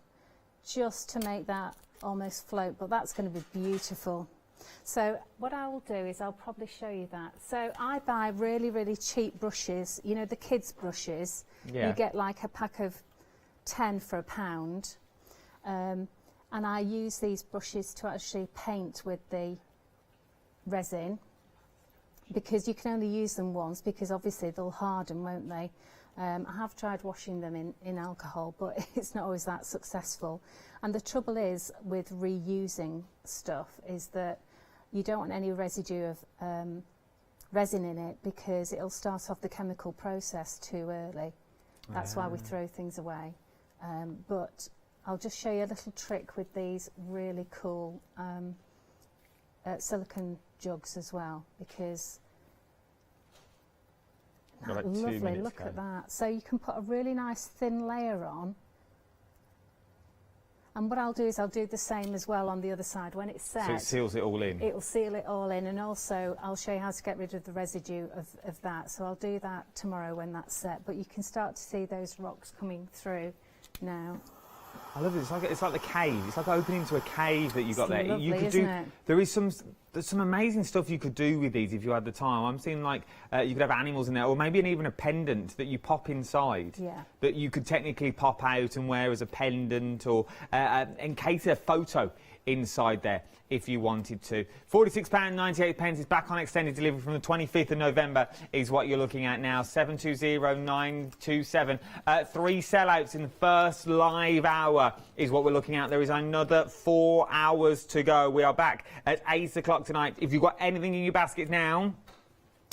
just to make that almost float, but that's going to be beautiful. So what I will do is I'll probably show you that. So I buy really, really cheap brushes, you know, the kids' brushes. Yeah. You get like a pack of 10 for £1. And I use these brushes to actually paint with the resin, because you can only use them once, because obviously they'll harden, won't they? I have tried washing them in alcohol, but it's not always that successful. And the trouble is with reusing stuff is that you don't want any residue of resin in it, because it'll start off the chemical process too early. That's why we throw things away. But I'll just show you a little trick with these really cool silicone jugs as well, because Like lovely, look at that. So you can put a really nice thin layer on, and what I'll do is I'll do the same as well on the other side. When it's set, So it seals it all in. it will seal it all in, and also I'll show you how to get rid of the residue of that. So I'll do that tomorrow when that's set, but you can start to see those rocks coming through now. I love it. It's like the cave. It's like opening to a cave that you got there. Lovely, You could isn't do. it? There's some amazing stuff you could do with these if you had the time. I'm seeing like you could have animals in there, or maybe even a pendant that you pop inside. Yeah. That you could technically pop out and wear as a pendant, or encase a photo inside there if you wanted to. £46.98 is back on extended delivery from the 25th of November is what you're looking at now. 720927. 3 sellouts in the first live hour is what we're looking at. There is another 4 hours to go. We are back at 8 o'clock tonight. If you've got anything in your basket now,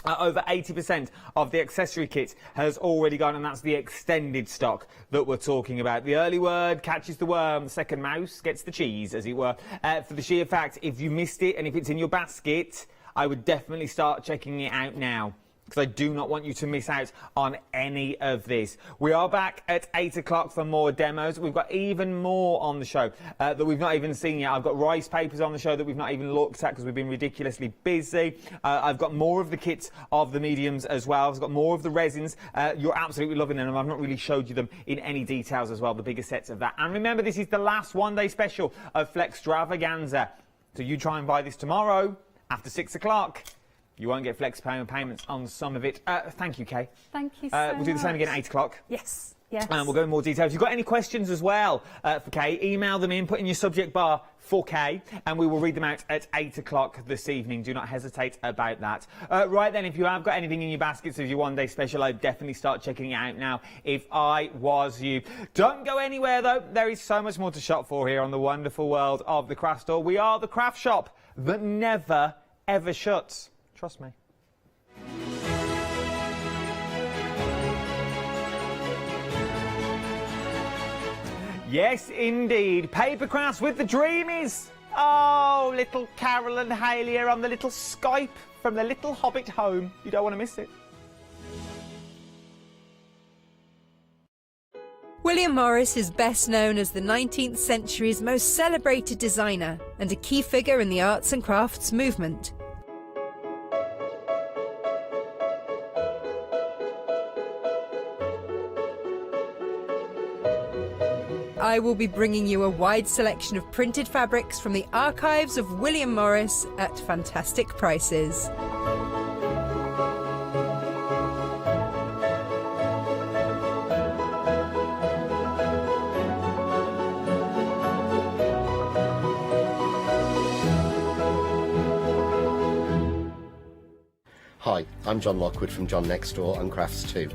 over 80% of the accessory kit has already gone, and that's the extended stock that we're talking about. The early word catches the worm, the second mouse gets the cheese, as it were. For the sheer fact, if you missed it and if it's in your basket, I would definitely start checking it out now, because I do not want you to miss out on any of this. We are back at 8 o'clock for more demos. We've got even more on the show that we've not even seen yet. I've got rice papers on the show that we've not even looked at because we've been ridiculously busy. I've got more of the kits of the mediums as well. I've got more of the resins. You're absolutely loving them, and I've not really showed you them in any details as well, the bigger sets of that. And remember, this is the last one-day special of Flextravaganza. So you try and buy this tomorrow after 6 o'clock. You won't get flex payments on some of it. Thank you, Kay. Thank you so much. We'll do the same again at 8 o'clock. Yes, yes. And we'll go in more detail. If you've got any questions as well for Kay, email them in, put in your subject bar for Kay, and we will read them out at 8 o'clock this evening. Do not hesitate about that. Right then, if you have got anything in your baskets of your one-day special, I'd definitely start checking it out now if I was you. Don't go anywhere, though. There is so much more to shop for here on the wonderful world of the craft store. We are the craft shop that never, ever shuts. Trust me. Yes, indeed. Paper crafts with the dreamies. Oh, little Carol and Hayley are on the little Skype from the little Hobbit home. You don't want to miss it. William Morris is best known as the 19th century's most celebrated designer and a key figure in the arts and crafts movement. I will be bringing you a wide selection of printed fabrics from the archives of William Morris at fantastic prices. Hi, I'm John Lockwood from John Next Door and Crafts 2.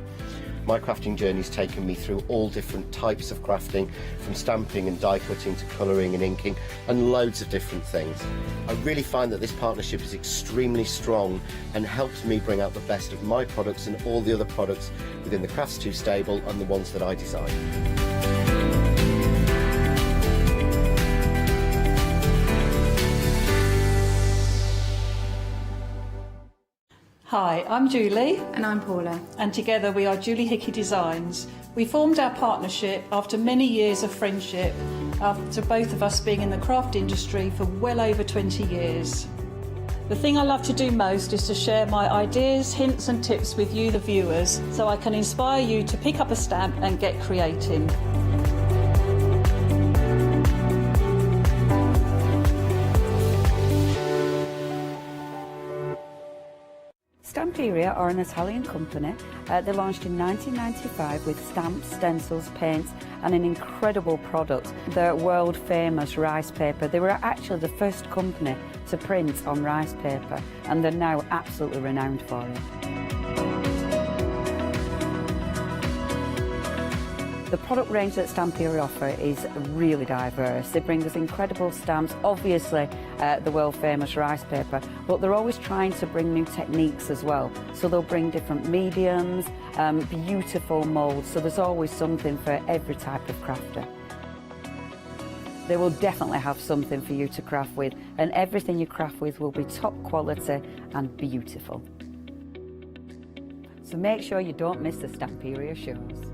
My crafting journey's taken me through all different types of crafting, from stamping and die cutting to colouring and inking, and loads of different things. I really find that this partnership is extremely strong and helps me bring out the best of my products and all the other products within the Crafts 2 stable and the ones that I design. Hi, I'm Julie. And I'm Paula. And together we are Julie Hickey Designs. We formed our partnership after many years of friendship, after both of us being in the craft industry for well over 20 years. The thing I love to do most is to share my ideas, hints and tips with you, the viewers, so I can inspire you to pick up a stamp and get creating. Stamperia are an Italian company. They launched in 1995 with stamps, stencils, paints and an incredible product, their world famous rice paper. They were actually the first company to print on rice paper and they're now absolutely renowned for it. The product range that Stamperia offer is really diverse. They bring us incredible stamps, obviously the world famous rice paper, but they're always trying to bring new techniques as well. So they'll bring different mediums, beautiful moulds, so there's always something for every type of crafter. They will definitely have something for you to craft with, and everything you craft with will be top quality and beautiful. So make sure you don't miss the Stamperia shows.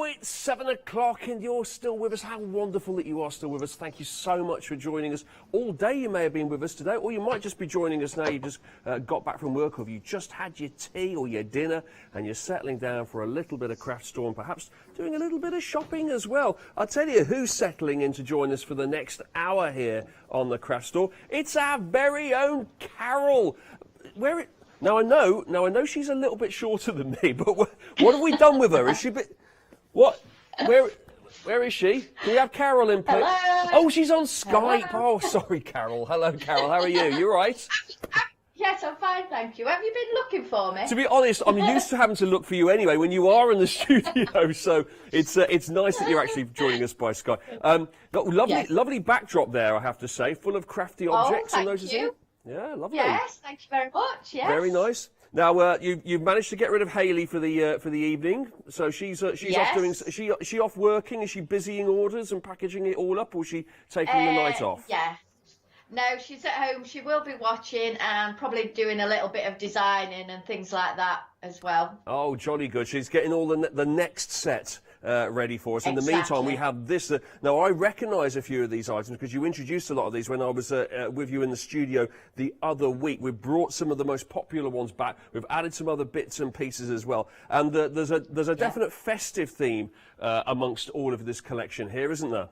It's 7 o'clock and you're still with us. How wonderful that you are still with us. Thank you so much for joining us. All day you may have been with us today, or you might just be joining us now. You just got back from work, or you just had your tea or your dinner and you're settling down for a little bit of craft store and perhaps doing a little bit of shopping as well. I'll tell you who's settling in to join us for the next hour here on the Craft Store. It's our very own Carol. Now I know she's a little bit shorter than me, but what have we done with her? Is she a bit... What? Where is she? Can we have Carol in, please? Hello. Oh, she's on Skype. Hello. Oh, sorry, Carol. Hello, Carol. How are you? You all right? Yes, I'm fine, thank you. Have you been looking for me? To be honest, I'm used to having to look for you anyway when you are in the studio, so it's nice that you're actually joining us by Skype. Got lovely backdrop there, I have to say, full of crafty objects. Oh, thank you. Yeah, lovely. Yes, thank you very much. Yes. Very nice. Now you've managed to get rid of Hayley for the evening, so she's off doing. Is she off working? Is she busying orders and packaging it all up, or is she taking the night off? Yeah. No, she's at home. She will be watching and probably doing a little bit of designing and things like that as well. Oh, jolly good. She's getting all the next set ready for us. In the meantime, we have this. Now, I recognise a few of these items because you introduced a lot of these when I was with you in the studio the other week. We've brought some of the most popular ones back. We've added some other bits and pieces as well. And there's a definite festive theme amongst all of this collection here, isn't there?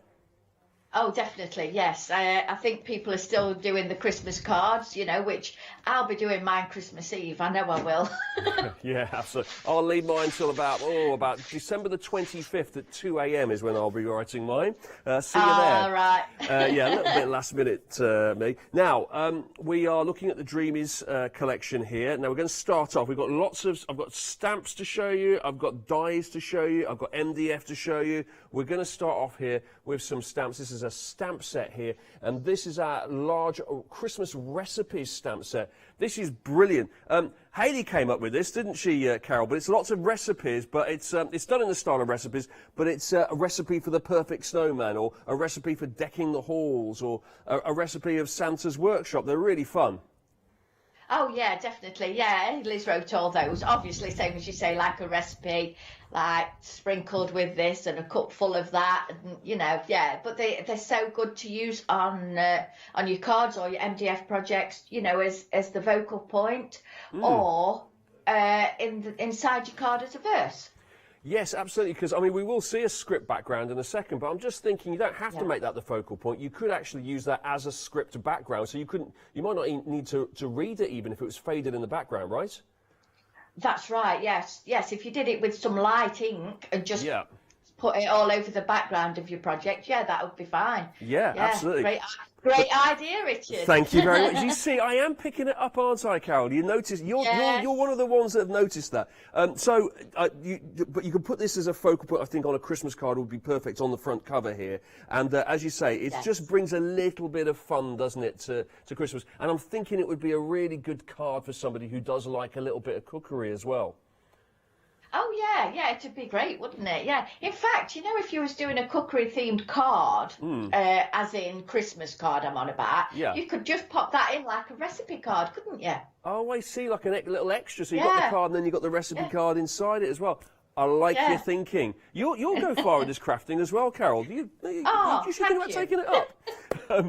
Oh, definitely, yes. I think people are still doing the Christmas cards, you know, which I'll be doing mine Christmas Eve. I know I will. Yeah, absolutely. I'll leave mine till about December the 25th at 2 a.m. is when I'll be writing mine. See you there. Right. Yeah, a little bit last minute, me. Now, we are looking at the Dreamies collection here. Now, we're going to start off. I've got stamps to show you. I've got dies to show you. I've got MDF to show you. We're going to start off here with some stamps. This is a stamp set here, and this is our large Christmas recipes stamp set. This is brilliant. Hayley came up with this, didn't she, Carol? But it's lots of recipes, but it's done in the style of recipes, but it's a recipe for the perfect snowman, or a recipe for decking the halls, or a recipe of Santa's workshop. They're really fun. Oh yeah, definitely. Yeah, Liz wrote all those. Obviously, same as you say, like a recipe, like sprinkled with this and a cup full of that, and you know, yeah. But they're so good to use on your cards or your MDF projects, you know, as the vocal point, or inside your card as a verse. Yes, absolutely, because I mean we will see a script background in a second, but I'm just thinking you don't have to make that the focal point. You could actually use that as a script background, so you might not need to read it even if it was faded in the background, right? That's right, yes. If you did it with some light ink and just put it all over the background of your project, that would be fine. Yeah, absolutely. Great idea, Richard. Thank you very much. You see, I am picking it up, aren't I, Carol? You notice you're one of the ones that have noticed that. But you can put this as a focal point. I think on a Christmas card would be perfect on the front cover here. And as you say, it just brings a little bit of fun, doesn't it, to Christmas? And I'm thinking it would be a really good card for somebody who does like a little bit of cookery as well. Oh yeah, it'd be great, wouldn't it? Yeah. In fact, you know, if you was doing a cookery themed card, as in Christmas card, I'm on about, you could just pop that in like a recipe card, couldn't you? Oh, I see, like a little extra. So you got the card and then you got the recipe card inside it as well. I like your thinking. You'll go far with this crafting as well, Carol. You should think about taking it up.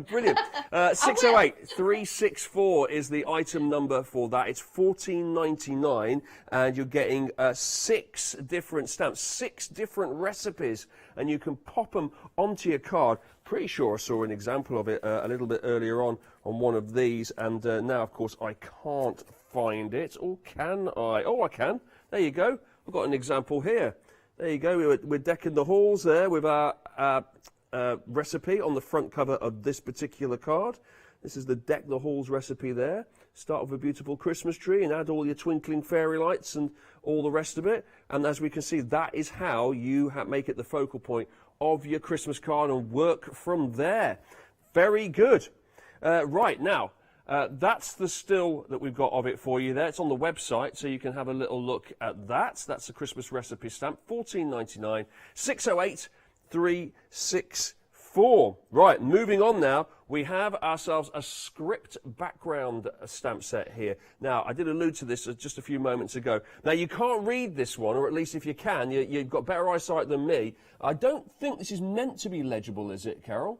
Brilliant. 608 364 is the item number for that. It's $14.99, and you're getting 6 different stamps, 6 different recipes, and you can pop them onto your card. Pretty sure I saw an example of it a little bit earlier on one of these, and now, of course, I can't find it. Or can I? Oh, I can. There you go. I've got an example here. There you go. We're decking the halls there with our recipe on the front cover of this particular card. This is the Deck the Halls recipe there. Start with a beautiful Christmas tree and add all your twinkling fairy lights and all the rest of it. And as we can see, that is how you make it the focal point of your Christmas card and work from there. Very good. Right, now, that's the still that we've got of it for you there. It's on the website, so you can have a little look at that. That's the Christmas recipe stamp, $14.99, 608 364. Right, moving on now, we have ourselves a script background stamp set here. Now, I did allude to this just a few moments ago. Now, you can't read this one, or at least if you can, you've got better eyesight than me. I don't think this is meant to be legible, is it, Carol?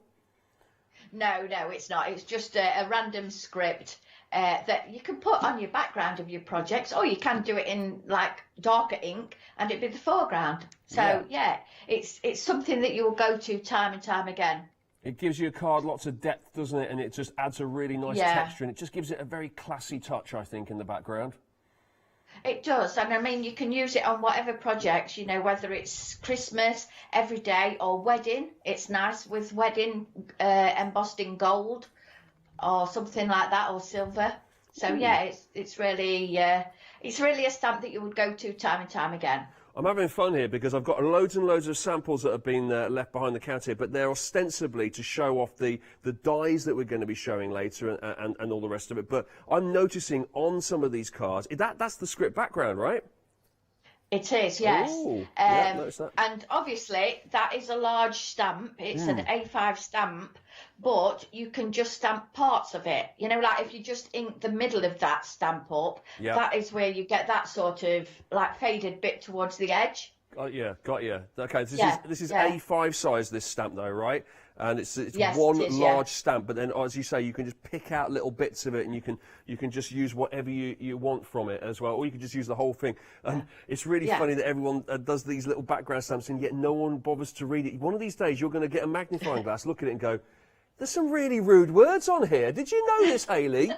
No, it's not. It's just a random script that you can put on your background of your projects, or you can do it in like darker ink and it'd be the foreground. So it's something that you will go to time and time again. It gives you a card lots of depth, doesn't it? And it just adds a really nice texture, and it just gives it a very classy touch, I think, in the background. It does, and I mean, you can use it on whatever projects, you know, whether it's Christmas, every day, or wedding. It's nice with wedding embossed in gold or something like that, or silver. So it's really a stamp that you would go to time and time again. I'm having fun here because I've got loads and loads of samples that have been left behind the counter here, but they're ostensibly to show off the dies that we're going to be showing later and all the rest of it. But I'm noticing on some of these cards, that's the script background, right? It is, yes. Ooh, notice that. And obviously that is a large stamp. It's an A5 stamp, but you can just stamp parts of it. You know, like if you just ink the middle of that stamp up, that is where you get that sort of like faded bit towards the edge. Got you. Okay, this is A5 size, this stamp though, right? And it's one large stamp, but then as you say, you can just pick out little bits of it, and you can just use whatever you want from it as well, or you can just use the whole thing. And it's really funny that everyone does these little background stamps, and yet no one bothers to read it. One of these days, you're going to get a magnifying glass, look at it, and go, "There's some really rude words on here. Did you know this, Hayley?"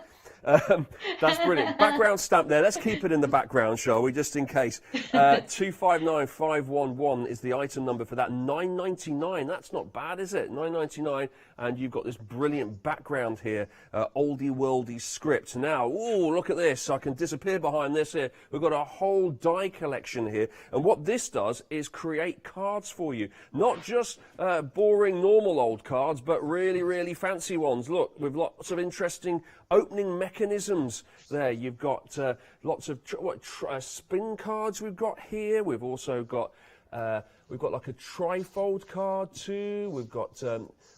That's brilliant. Background stamp there. Let's keep it in the background, shall we, just in case. 259511 is the item number for that. $9.99. That's not bad, is it? $9.99. And you've got this brilliant background here, oldie worldy script. Now, look at this. I can disappear behind this here. We've got a whole die collection here. And what this does is create cards for you. Not just boring, normal old cards, but really, really fancy ones. Look, with lots of interesting opening mechanisms there. You've got lots of spin cards we've got here. We've also got like a trifold card too. We've got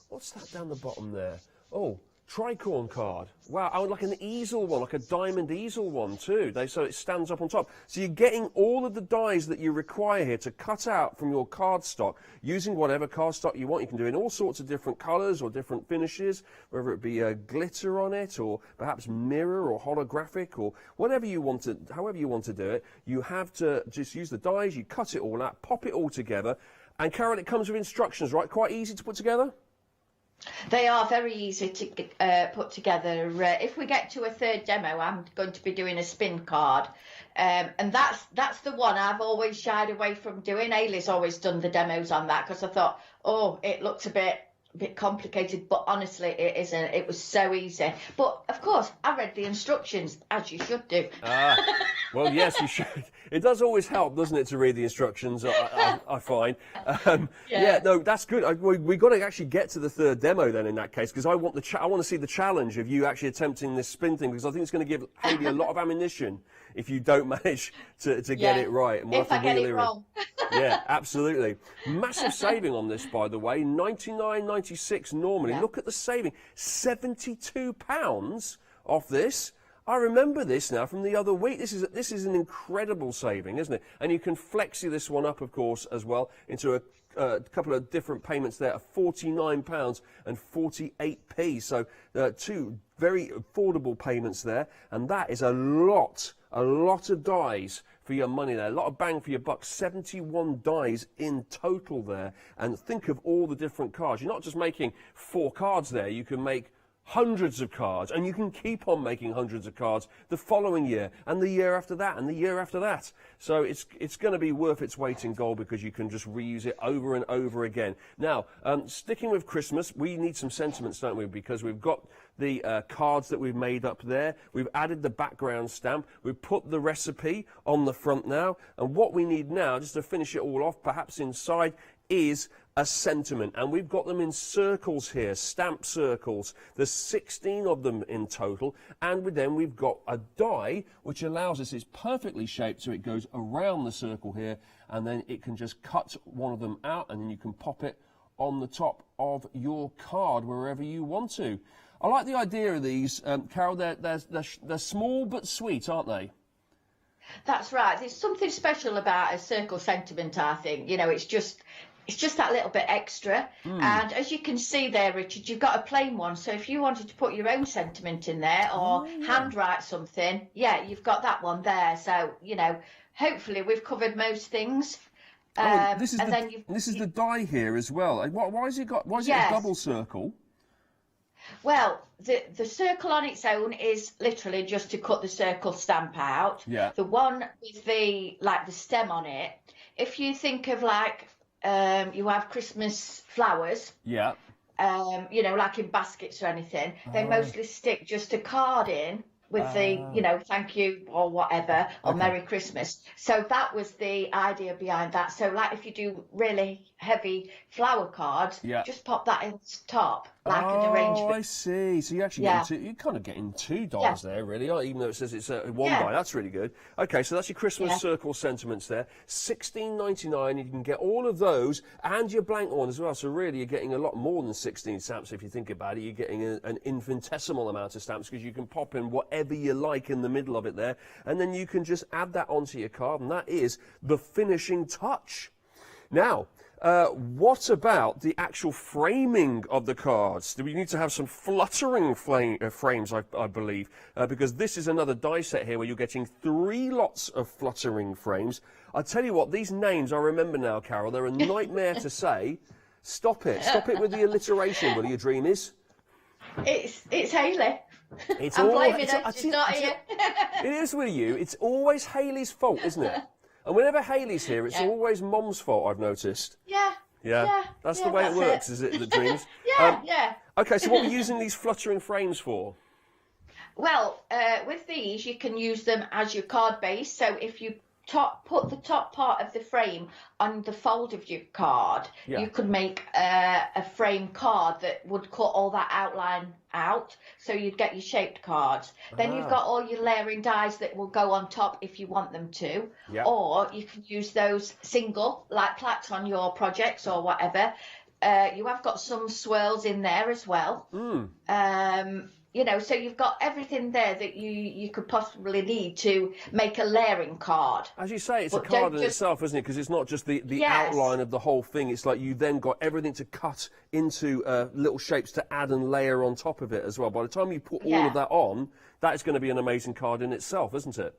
what's that down the bottom there? Oh, tricorn card. Wow, oh, like an easel one, like a diamond easel one too. So it stands up on top. So you're getting all of the dies that you require here to cut out from your cardstock using whatever cardstock you want. You can do it in all sorts of different colours or different finishes, whether it be glitter on it or perhaps mirror or holographic or whatever you want to, however you want to do it. You have to just use the dies, you cut it all out, pop it all together. And Carol, it comes with instructions, right? Quite easy to put together? They are very easy to put together. If we get to a third demo, I'm going to be doing a spin card. And that's the one I've always shied away from doing. Ailey's always done the demos on that because I thought, oh, it looks a bit complicated, but honestly it isn't. It was so easy. But of course I read the instructions, as you should do. Well, yes, you should. It does always help, doesn't it, to read the instructions, I find. Yeah, no, that's good. We've got to actually get to the third demo then in that case, because I want to see the challenge of you actually attempting this spin thing, because I think it's going to give Hayley a lot of ammunition if you don't manage to get it right. And we'll if I get it wrong. Yeah, absolutely. Massive saving on this, by the way. $99.96 normally. Yeah. Look at the saving. £72 off this. I remember this now from the other week. This is an incredible saving, isn't it? And you can flexi this one up, of course, as well into a couple of different payments there of £49.48. So two very affordable payments there, and that is a lot of dies for your money there, a lot of bang for your buck. 71 dies in total there, and think of all the different cards. You're not just making 4 cards there, you can make hundreds of cards, and you can keep on making hundreds of cards the following year and the year after that and the year after that. So it's going to be worth its weight in gold because you can just reuse it over and over again. Now, sticking with Christmas, we need some sentiments, don't we? Because we've got the cards that we've made up there. We've added the background stamp. We've put the recipe on the front now. And what we need now, just to finish it all off, perhaps inside, is a sentiment, and we've got them in circles here, stamp circles. There's 16 of them in total, and then we've got a die which allows us, it's perfectly shaped so it goes around the circle here, and then it can just cut one of them out, and then you can pop it on the top of your card wherever you want to. I like the idea of these, Carol. They're small but sweet, aren't they? That's right. There's something special about a circle sentiment, I think. You know, it's just that little bit extra. And as you can see there, Richard, you've got a plain one. So if you wanted to put your own sentiment in there or handwrite something, yeah, you've got that one there. So, you know, hopefully we've covered most things. This is the die here as well. Why has it a double circle? Well, the circle on its own is literally just to cut the circle stamp out. Yeah. The one with the stem on it, if you think of you have Christmas flowers. Yeah. You know, like in baskets or anything, they mostly stick just a card in with the, you know, thank you or whatever, or Merry Christmas. So that was the idea behind that. So like if you do really heavy flower cards, just pop that in the top, like an arrangement. Oh, I see. So you actually you're kind of getting 2 dies there, really, even though it says it's one die. That's really good. Okay, so that's your Christmas circle sentiments there. $16.99. You can get all of those and your blank one as well. So really, you're getting a lot more than 16 stamps if you think about it. You're getting an infinitesimal amount of stamps because you can pop in whatever you like in the middle of it there, and then you can just add that onto your card, and that is the finishing touch. Now, what about the actual framing of the cards? Do we need to have some fluttering frames, I believe, because this is another die set here where you're getting 3 lots of fluttering frames. I tell you what, these names I remember now, Carol, they're a nightmare to say. Stop it with the alliteration, will you, Dreamies? It's Hayley. I'm blaming her, she's not here. It is with you. It's always Hayley's fault, isn't it? And whenever Hayley's here, it's always Mom's fault, I've noticed. Yeah. That's the way it works, is it, the Dreams? Yeah. Okay, so what are we using these fluttering frames for? Well, with these, you can use them as your card base. So if you put the top part of the frame on the fold of your card, you could make a frame card that would cut all that outline out, so you'd get your shaped cards. Then you've got all your layering dies that will go on top if you want them to, or you can use those single, like plaques on your projects or whatever. you have got some swirls in there as well. You know, so you've got everything there that you could possibly need to make a layering card. As you say, it's a card in itself, isn't it? Because it's not just the outline of the whole thing. It's like you then got everything to cut into little shapes to add and layer on top of it as well. By the time you put all of that on, that is going to be an amazing card in itself, isn't it?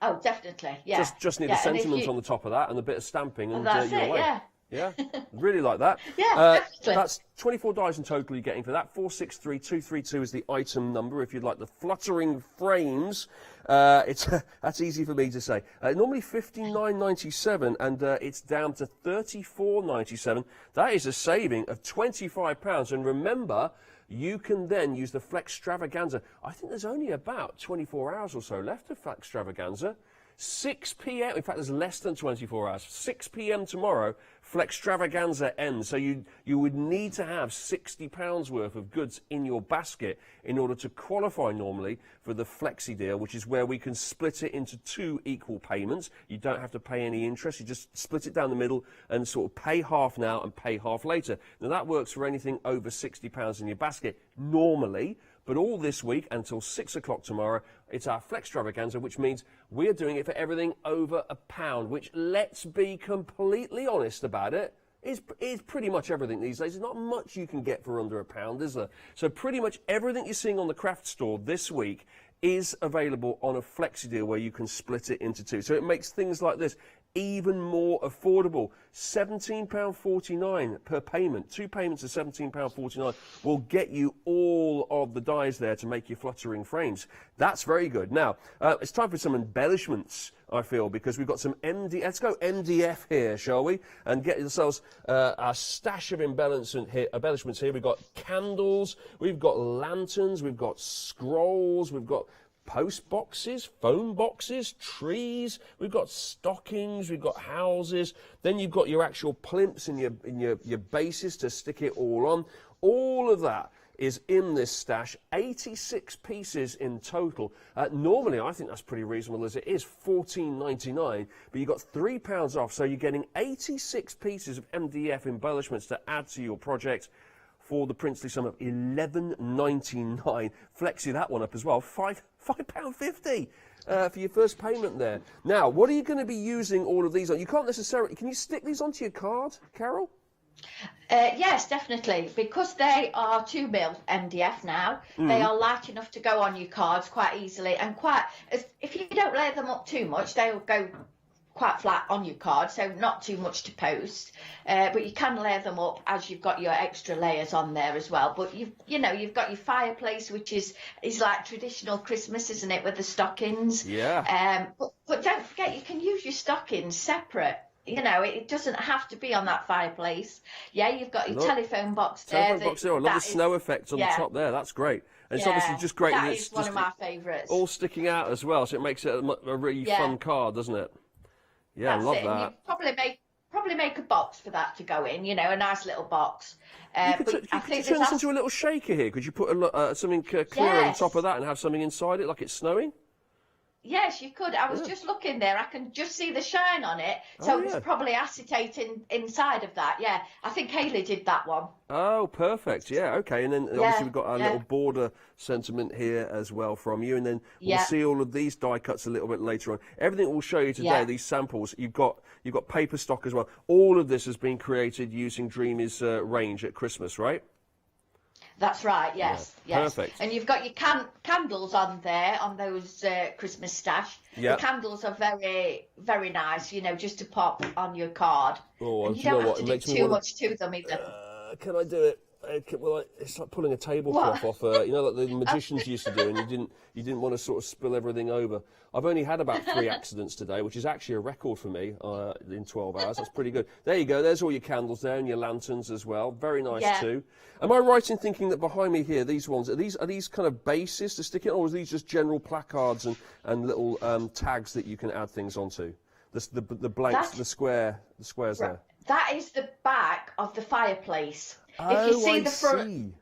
Oh, definitely, yeah. Just need a sentiment on the top of that and a bit of stamping, and that's you're it, away. yeah. Yeah, really like that. Yeah, definitely. That's 24 dies in total you're getting for that. 463232 is the item number if you'd like the fluttering frames. That's easy for me to say. Normally $59.97 and it's down to $34.97. That is a saving of £25. And remember, you can then use the Flextravaganza. I think there's only about 24 hours or so left of Flextravaganza. 6 p.m. In fact, there's less than 24 hours. 6 p.m. tomorrow, Flextravaganza ends. So you would need to have £60 worth of goods in your basket in order to qualify normally for the Flexi deal, which is where we can split it into 2 equal payments. You don't have to pay any interest. You just split it down the middle and sort of pay half now and pay half later. Now, that works for anything over £60 in your basket normally. But all this week until 6 o'clock tomorrow, it's our Flextravaganza, which means we're doing it for everything over £1, which, let's be completely honest about it, is pretty much everything these days. There's not much you can get for under £1, is there? So pretty much everything you're seeing on the craft store this week is available on a Flexi deal where you can split it into 2. So it makes things like this even more affordable. £17.49 per payment. 2 payments of £17.49 will get you all of the dies there to make your fluttering frames. That's very good. Now, it's time for some embellishments, I feel, because we've got some let's go MDF here, shall we? And get ourselves our stash of embellishments here. We've got candles, we've got lanterns, we've got scrolls, we've got post boxes, phone boxes, trees, we've got stockings, we've got houses, then you've got your actual plimps and your bases to stick it all on. All of that is in this stash, 86 pieces in total. Normally, I think that's pretty reasonable as it is, $14.99, but you've got £3 off, so you're getting 86 pieces of MDF embellishments to add to your project for the princely sum of $11.99. Flexi that one up as well, £5.50 for your first payment there. Now, what are you going to be using all of these on? You can't necessarily, can you stick these onto your card, Carol? Yes, definitely. Because they are 2mm MDF now, they are light enough to go on your cards quite easily, and if you don't layer them up too much, they'll go quite flat on your card, so not too much to post, but you can layer them up as you've got your extra layers on there as well. But you've got your fireplace, which is like traditional Christmas, isn't it, with the stockings? Yeah. But don't forget, you can use your stockings separate. You know, it doesn't have to be on that fireplace. Yeah, you've got your telephone box there. I love the snow effect on the top there. That's great. And it's obviously just great. That is one of my favourites. All sticking out as well, so it makes it a really fun card, doesn't it? Yeah, I love that. And you probably make a box for that to go in, you know, a nice little box. You could turn this into a little shaker here. Could you put something clear on top of that and have something inside it like it's snowing? Yes, you could. I was just looking there. I can just see the shine on it. So it's probably acetate inside of that. Yeah, I think Hayley did that one. Oh, perfect. Yeah, okay. And then obviously we've got our little border sentiment here as well from you. And then we'll see all of these die cuts a little bit later on. Everything we'll show you today, these samples, you've got paper stock as well. All of this has been created using Dreamy's range at Christmas, right? That's right, yes. Perfect. And you've got your candles on there, on those Christmas stash. Yeah. The candles are very, very nice, you know, just to pop on your card. Oh, and you don't have to do too much to them either. Can I do it? Well, it's like pulling a tablecloth off, you know, like the magicians used to do, and you didn't want to sort of spill everything over. I've only had about 3 accidents today, which is actually a record for me in 12 hours. That's pretty good. There you go. There's all your candles there and your lanterns as well. Very nice too. Am I right in thinking that behind me here, these ones, are these kind of bases to stick it, or are these just general placards and little tags that you can add things onto? The blanks, the squares there. That is the back of the fireplace. Oh, if you see I the front, see.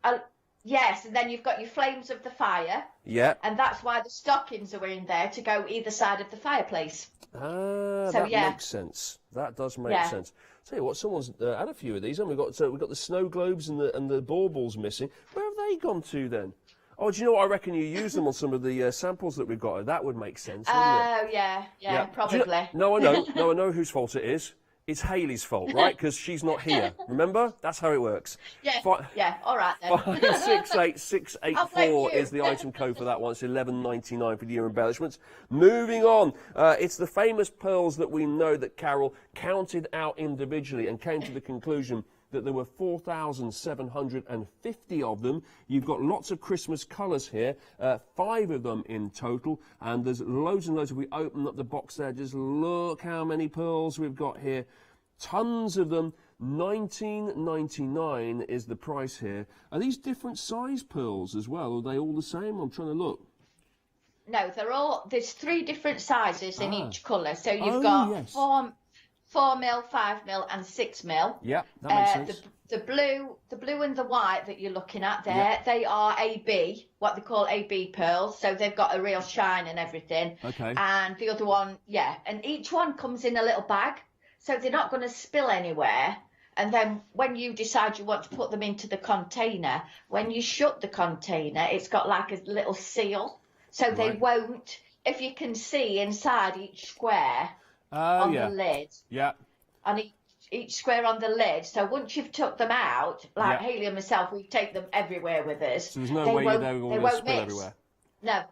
yes, and then you've got your flames of the fire. Yeah. And that's why the stockings are in there to go either side of the fireplace. Ah, that makes sense. That does make sense. Tell you what, someone's had a few of these, and we've got the snow globes and the baubles missing. Where have they gone to then? Oh, do you know what? I reckon you use them on some of the samples that we've got. That would make sense, wouldn't it? Oh, yeah, probably. No, I know. No, I know whose fault it is. It's Hayley's fault, right? Because she's not here. Remember? That's how it works. Yeah, yeah, all right then. 568684 is the item code for that one. It's $11.99 for the year embellishments. Moving on. It's the famous pearls that we know that Carol counted out individually and came to the conclusion that there were 4,750 of them. You've got lots of Christmas colours here, 5 of them in total, and there's loads and loads. If we open up the box there, just look how many pearls we've got here. Tons of them. $19.99 is the price here. Are these different size pearls as well? Are they all the same? I'm trying to look. No, there's 3 different sizes in each colour. So you've got 4mm, 5mm and 6mm. Yeah, that makes sense. The blue and the white that you're looking at there, they are AB, what they call AB pearls. So they've got a real shine and everything. Okay. And the other one, and each one comes in a little bag. So they're not going to spill anywhere. And then when you decide you want to put them into the container, when you shut the container, it's got like a little seal. So they won't, if you can see inside each square, on the lid. Yeah. On each square on the lid. So once you've took them out, like Hayley and myself, we take them everywhere with us. So there's no way they're going to spill everywhere. No,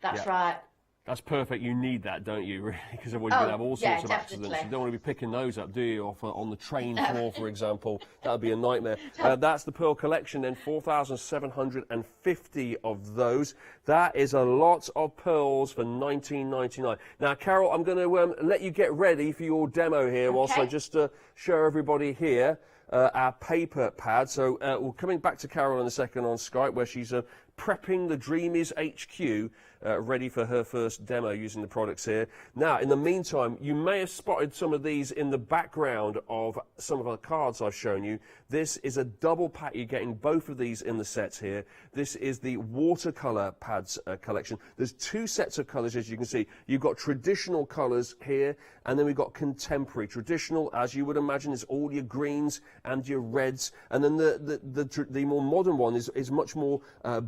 that's right. That's perfect. You need that, don't you, really? Because otherwise you're going to have all sorts of accidents. You don't want to be picking those up, do you? Off on the train floor, for example. That would be a nightmare. That's the pearl collection then, 4,750 of those. That is a lot of pearls for $19.99. Now, Carol, I'm going to let you get ready for your demo here whilst I just show everybody here our paper pad. So we're coming back to Carol in a second on Skype, where she's prepping the Dreamies HQ ready for her first demo using the products here. Now, in the meantime, you may have spotted some of these in the background of some of the cards I've shown you. This is a double pack. You're getting both of these in the sets here. This is the watercolour pads collection. There's 2 sets of colours, as you can see. You've got traditional colours here, and then we've got contemporary. Traditional, as you would imagine, is all your greens and your reds, and then the more modern one is much more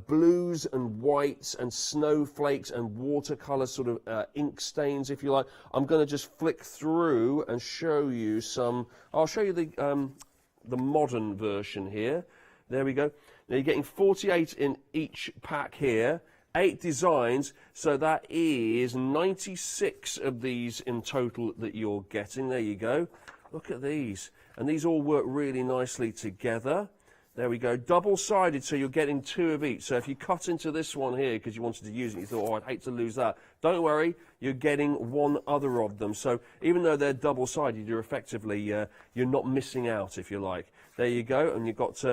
blues and whites and snowflakes and watercolour sort of ink stains, if you like. I'm going to just flick through and show you some. I'll show you the modern version here. There we go. Now you're getting 48 in each pack here. 8 designs, so that is 96 of these in total that you're getting. There you go. Look at these. And these all work really nicely together. There we go. Double-sided, so you're getting 2 of each. So if you cut into this one here because you wanted to use it, you thought, oh, I'd hate to lose that. Don't worry, you're getting 1 other of them. So even though they're double-sided, you're effectively, you're not missing out, if you like. There you go, and you've got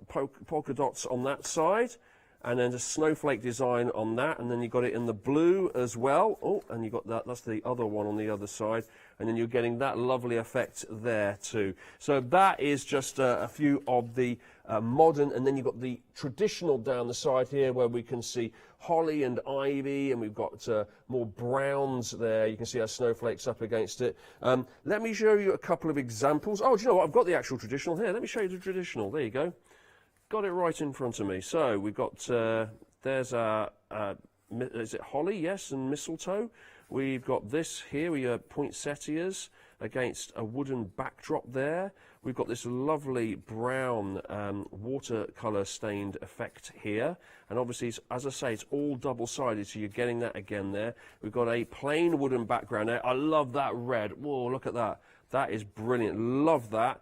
polka dots on that side, and then a snowflake design on that, and then you've got it in the blue as well. Oh, and you've got that, that's the other one on the other side, and then you're getting that lovely effect there too. So that is just a few of the modern, and then you've got the traditional down the side here where we can see holly and ivy, and we've got more browns there. You can see our snowflakes up against it. Let me show you a couple of examples. Oh, do you know what? I've got the actual traditional here. Let me show you the traditional. There you go. Got it right in front of me. So we've got, there's our, is it holly? Yes, and mistletoe. We've got this here, we have poinsettias against a wooden backdrop there. We've got this lovely brown watercolour stained effect here. And obviously, as I say, it's all double-sided, so you're getting that again there. We've got a plain wooden background there. I love that red. Whoa, look at that. That is brilliant. Love that.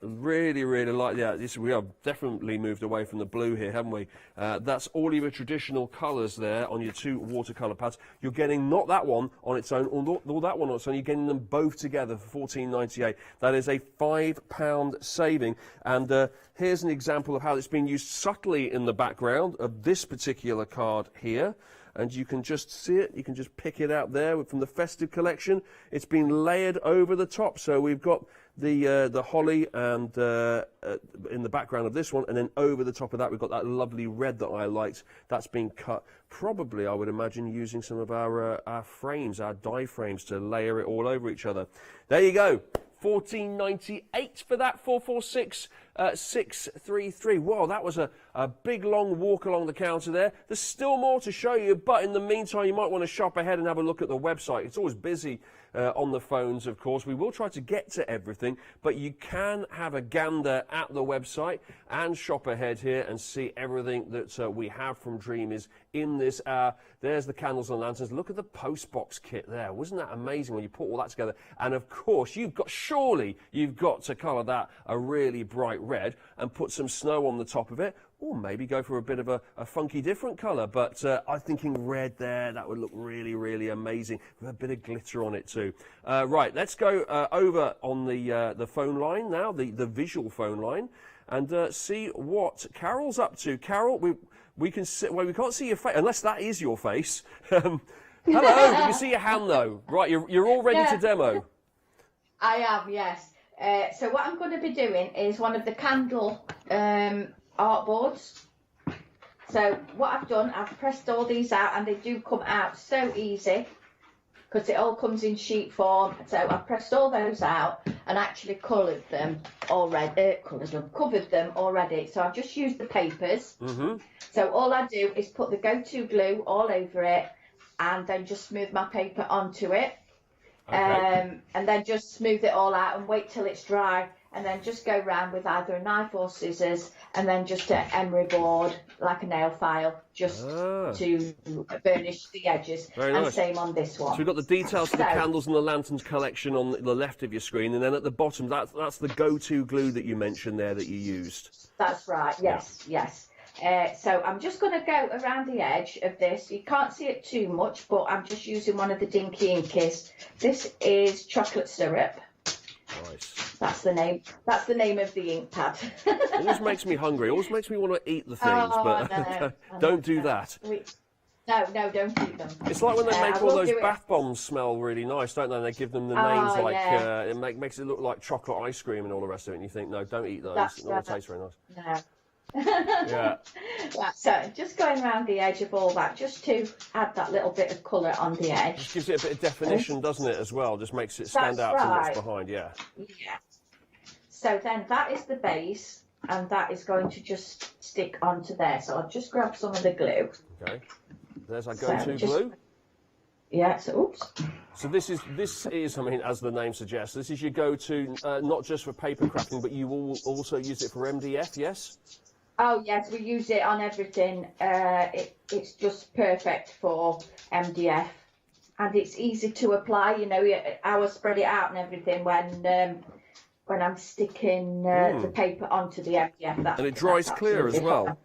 Really, really like that. We have definitely moved away from the blue here, haven't we? That's all your traditional colours there on your 2 watercolour pads. You're getting not that one on its own, or that one on its own. You're getting them both together for $14.98. That is a £5 saving. And here's an example of how it's been used subtly in the background of this particular card here. And you can just see it, you can just pick it out there from the festive collection. It's been layered over the top, so we've got the holly and in the background of this one, and then over the top of that we've got that lovely red that I liked. That's been cut probably, I would imagine, using some of our frames, our die frames, to layer it all over each other. There you go. 14.98 for that. 446 633. Wow, that was a big long walk along the counter there. There's still more to show you, but in the meantime, you might want to shop ahead and have a look at the website. It's always busy on the phones, of course. We will try to get to everything, but you can have a gander at the website and shop ahead here and see everything that we have from Dreamers in this hour. There's the candles and lanterns. Look at the postbox kit there. Wasn't that amazing when you put all that together? And of course, surely you've got to colour that a really bright red and put some snow on the top of it, or maybe go for a bit of a funky different colour. But I'm thinking red there. That would look really, really amazing with a bit of glitter on it too. Right, let's go over on the phone line now, the visual phone line, and see what Carol's up to. Carol, we can see, well, we can't see your face unless that is your face. Hello, we can see your hand though. Right, you're all ready to demo. I am, yes. So what I'm going to be doing is one of the candle art boards. So what I've done, I've pressed all these out, and they do come out so easy because it all comes in sheet form. So I've pressed all those out and actually covered them already. So I've just used the papers. So all I do is put the go-to glue all over it and then just smooth my paper onto it. Okay. And then just smooth it all out and wait till it's dry, and then just go round with either a knife or scissors, and then just an emery board like a nail file just to burnish the edges. Very and nice. Same on this one. So we've got the details of the candles and the lanterns collection on the left of your screen, and then at the bottom that's the go-to glue that you mentioned there that you used. That's right, yes. So I'm just going to go around the edge of this. You can't see it too much, but I'm just using one of the Dinky Inkies. This is chocolate syrup. Nice. That's the name. That's the name of the ink pad. Always makes me hungry. Always makes me want to eat the things, but don't do that. No, don't eat them. It's like when they make all those bath bombs smell really nice, don't they? And they give them the names like it makes it look like chocolate ice cream and all the rest of it. And you think, no, don't eat those. It doesn't taste very nice. No. Yeah. Right, so just going around the edge of all that, just to add that little bit of colour on the edge. Just gives it a bit of definition, doesn't it, as well? Just makes it stand out from what's behind, yeah. So then that is the base, and that is going to just stick onto there. So I'll just grab some of the glue. Okay. There's our go-to glue. Yeah, so oops. So this is, I mean, as the name suggests, this is your go-to, not just for paper crafting, but you will also use it for MDF, yes? Oh yes, we use it on everything. It's just perfect for MDF, and it's easy to apply. You know, I will spread it out and everything when I'm sticking the paper onto the MDF. And it dries clear as well.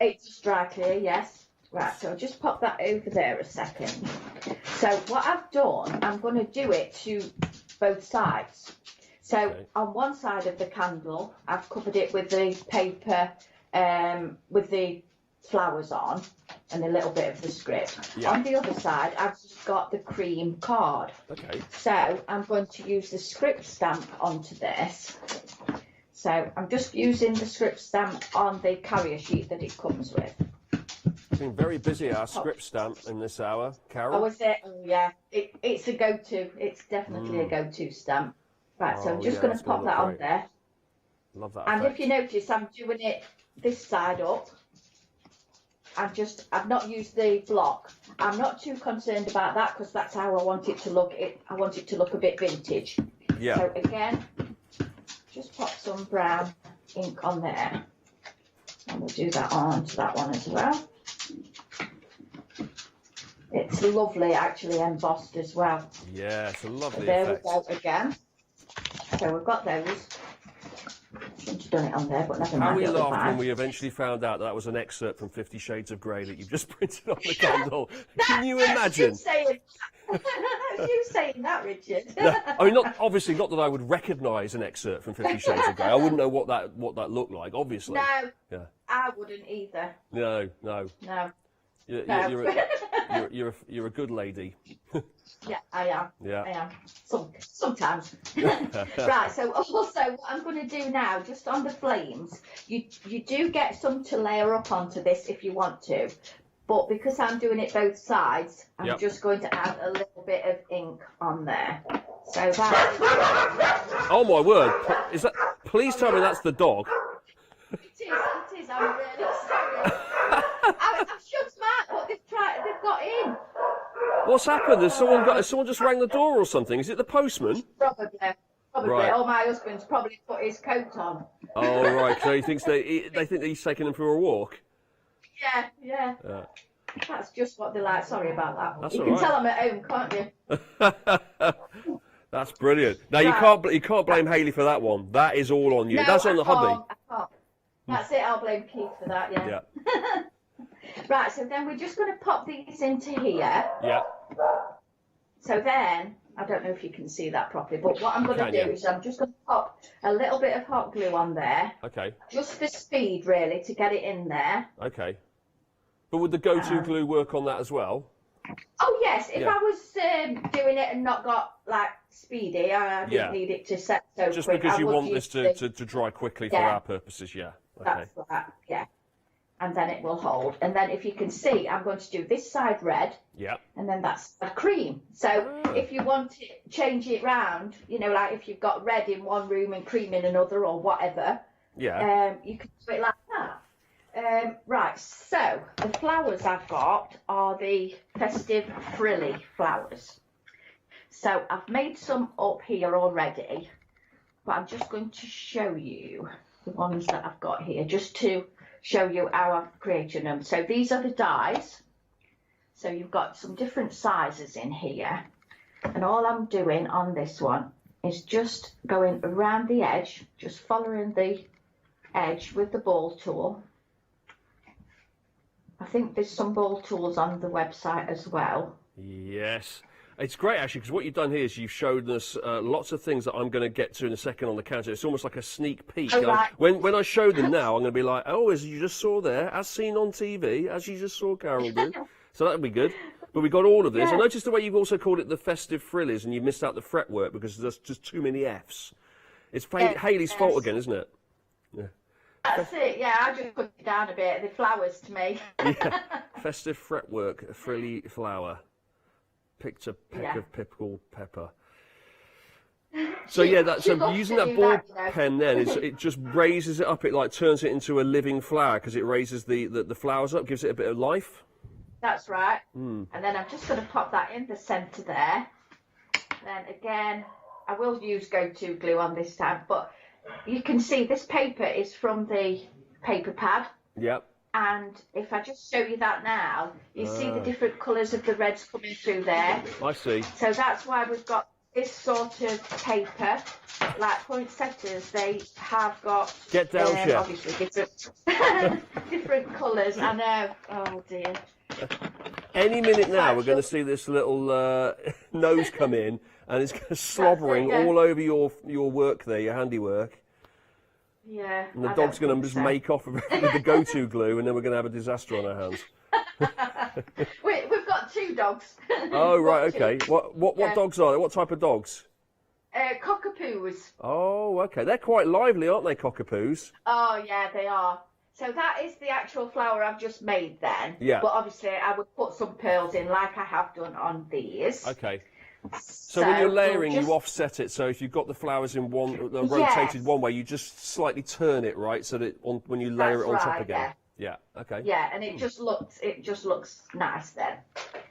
It just dry clear, yes. Right, so I'll just pop that over there a second. So what I've done, I'm going to do it to both sides. So on one side of the candle, I've covered it with the paper with the flowers on and a little bit of the script. Yeah. On the other side, I've just got the cream card. Okay. So I'm going to use the script stamp onto this. So I'm just using the script stamp on the carrier sheet that it comes with. Been very busy, our script stamp in this hour, Carol. Oh, is it? Oh, yeah. It's a go-to. It's definitely a go-to stamp. Right, so I'm just going to pop that on there. Love that. And if you notice, I'm doing it this side up. I've not used the block. I'm not too concerned about that because that's how I want it to look. I want it to look a bit vintage. Yeah. So again, just pop some brown ink on there. And we'll do that onto that one as well. It's lovely, actually, embossed as well. Yeah, it's a lovely there effect. We go again. So we've got those. Shouldn't have done it on there, but never mind. How we laughed when we eventually found out that was an excerpt from 50 Shades of Grey that you've just printed on the candle. Can you imagine? You saying that, Richard? No, I mean, obviously not that I would recognise an excerpt from 50 Shades of Grey. I wouldn't know what that looked like, obviously. No, yeah. I wouldn't either. No. No. You're a good lady. Yeah, I am. Yeah. I am. Sometimes. Right, so also what I'm going to do now, just on the flames, you do get some to layer up onto this if you want to, but because I'm doing it both sides, I'm just going to add a little bit of ink on there. So that. Oh my word! Is that? Please tell me that's the dog. It is. I'm really sorry. I'm sure smart what they've got in. What's happened? Has someone just rang the door or something? Is it the postman? Probably. Right. Or my husband's probably put his coat on. Oh right, so he thinks they think he's taking them for a walk. Yeah. That's just what they like. Sorry about that. That's you all can right. tell them at home, can't you? That's brilliant. Now you can't blame Hayley for that one. That is all on you. No, That's on the hobby. I can't. That's it. I'll blame Keith for that. Yeah. Right. So then we're just going to pop these into here. Yeah. So then, I don't know if you can see that properly, but what I'm going to do is I'm just going to pop a little bit of hot glue on there. Okay. Just for speed, really, to get it in there. Okay. But would the go-to glue work on that as well? Oh yes, if I was doing it and not got like speedy, I didn't need it to set so just quick. because I you would want this use to dry quickly for our purposes, Okay. That's that, and then it will hold. And then if you can see, I'm going to do this side red. Yeah. And then that's a cream. So if you want to change it round, you know, like if you've got red in one room and cream in another or whatever, you can do it like that. Right, so the flowers I've got are the festive frilly flowers. So I've made some up here already, but I'm just going to show you the ones that I've got here, just to show you how I've created them. So these are the dies. So you've got some different sizes in here. And all I'm doing on this one is just going around the edge, just following the edge with the ball tool. I think there's some ball tools on the website as well. Yes. It's great, actually, because what you've done here is you've showed us lots of things that I'm going to get to in a second on the counter. It's almost like a sneak peek. Oh, right. When I show them now, I'm going to be like, oh, as you just saw there, as seen on TV, as you just saw Carol do. So that'll be good. But we got all of this. I noticed the way you've also called it the festive frillies, and you missed out the fretwork because there's just too many Fs. It's Hayley's fault again, isn't it? Yeah. That's it, I just put it down a bit. The flowers to me. Festive fretwork, a frilly flower. Picked a peck of pickled pepper. So so using that ball pen then, it just raises it up. It like turns it into a living flower because it raises the flowers up, gives it a bit of life. That's right. And then I'm just going to pop that in the centre there. Then again, I will use go-to glue on this time, but you can see this paper is from the paper pad. Yep. And if I just show you that now, you see the different colours of the reds coming through there. I see. So that's why we've got this sort of paper. Like poinsettias, they have got Get down, Chef. obviously different colours. I know. Oh dear. Any minute now, we're going to see this little nose come in, and it's slobbering all over your work there, your handiwork. Yeah. And the dog's going to just make off with the go-to glue, and then we're going to have a disaster on our hands. We've got two dogs. Oh right, okay. What dogs are they? What type of dogs? Cockapoos. Oh, okay. They're quite lively, aren't they, cockapoos? Oh yeah, they are. So that is the actual flower I've just made then. Yeah. But obviously I would put some pearls in like I have done on these. Okay. So when you're layering, you offset it. So if you've got the flowers in one, rotated one way, you just slightly turn it, right? So that when you layer it on top again. Yeah. Okay. Yeah, and it just looks nice then.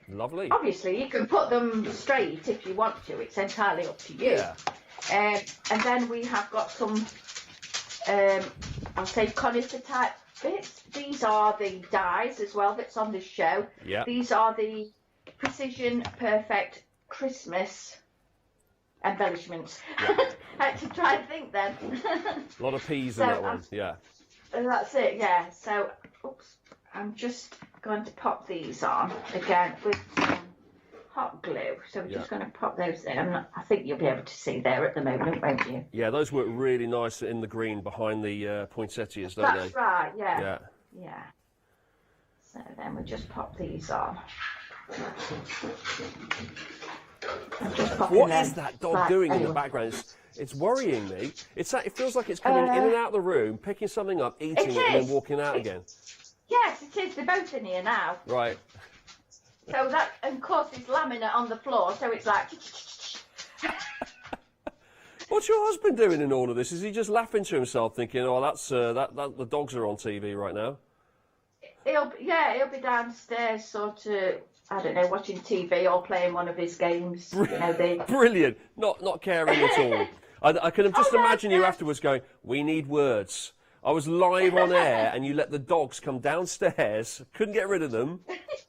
Lovely. Obviously, you can put them straight if you want to. It's entirely up to you. Yeah. And then we have got some, I'll say conifer type bits. These are the dies as well that's on this show. Yeah. These are the Precision Perfect Christmas embellishments. Yeah. I had to try and think then. A lot of peas in that one. Yeah. That's it, yeah. So, I'm just going to pop these on again with some hot glue. So we're just going to pop those in. I think you'll be able to see there at the moment, won't you? Yeah, those work really nice in the green behind the poinsettias, don't they? That's right, yeah. Yeah. So then we'll just pop these on. What is that dog doing in the background? It's worrying me. It feels like it's coming in and out of the room, picking something up, eating it, and then walking out again. Yes, it is. They're both in here now. Right. So that, and of course, there's laminate on the floor, so it's like... What's your husband doing in all of this? Is he just laughing to himself, thinking, "Oh, that's the dogs are on TV right now"? He'll be downstairs, sort of, I don't know, watching TV or playing one of his games. Brilliant. Not caring at all. I can just imagine you afterwards going, "We need words." I was live on air, and you let the dogs come downstairs. Couldn't get rid of them.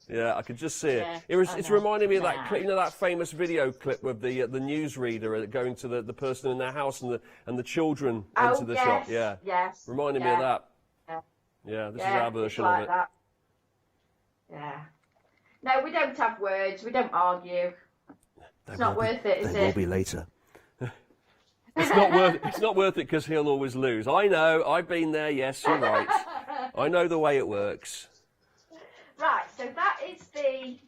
Yeah, I could just see it. Yeah, It's reminding me of that clip, that famous video clip of the newsreader going to the person in their house and the children into the shop. Yeah. Yes. Reminding me of that. Yeah, this is our version of it. That. Yeah. No, we don't have words. We don't argue. It's not worth it, is it? They will be later. It's not worth it because he'll always lose. I know. I've been there. Yes, you're right. I know the way it works. Right. So that is the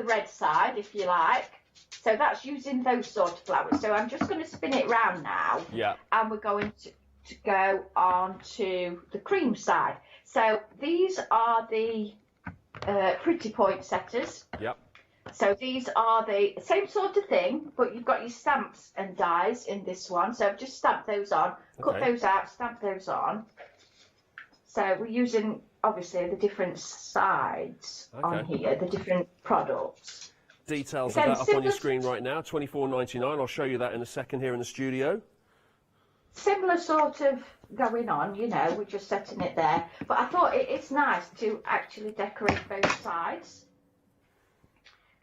red side, if you like. So that's using those sort of flowers. So I'm just going to spin it round now. Yeah. And we're going to go on to the cream side. So these are the pretty poinsettias. Yep. So these are the same sort of thing, but you've got your stamps and dies in this one. So I've just stamped those on, cut those out, stamp those on. So we're using, obviously, the different sides on here, the different products. Details of that up on your screen right now, $24.99. I'll show you that in a second here in the studio. Similar sort of going on, we're just setting it there. But I thought it's nice to actually decorate both sides.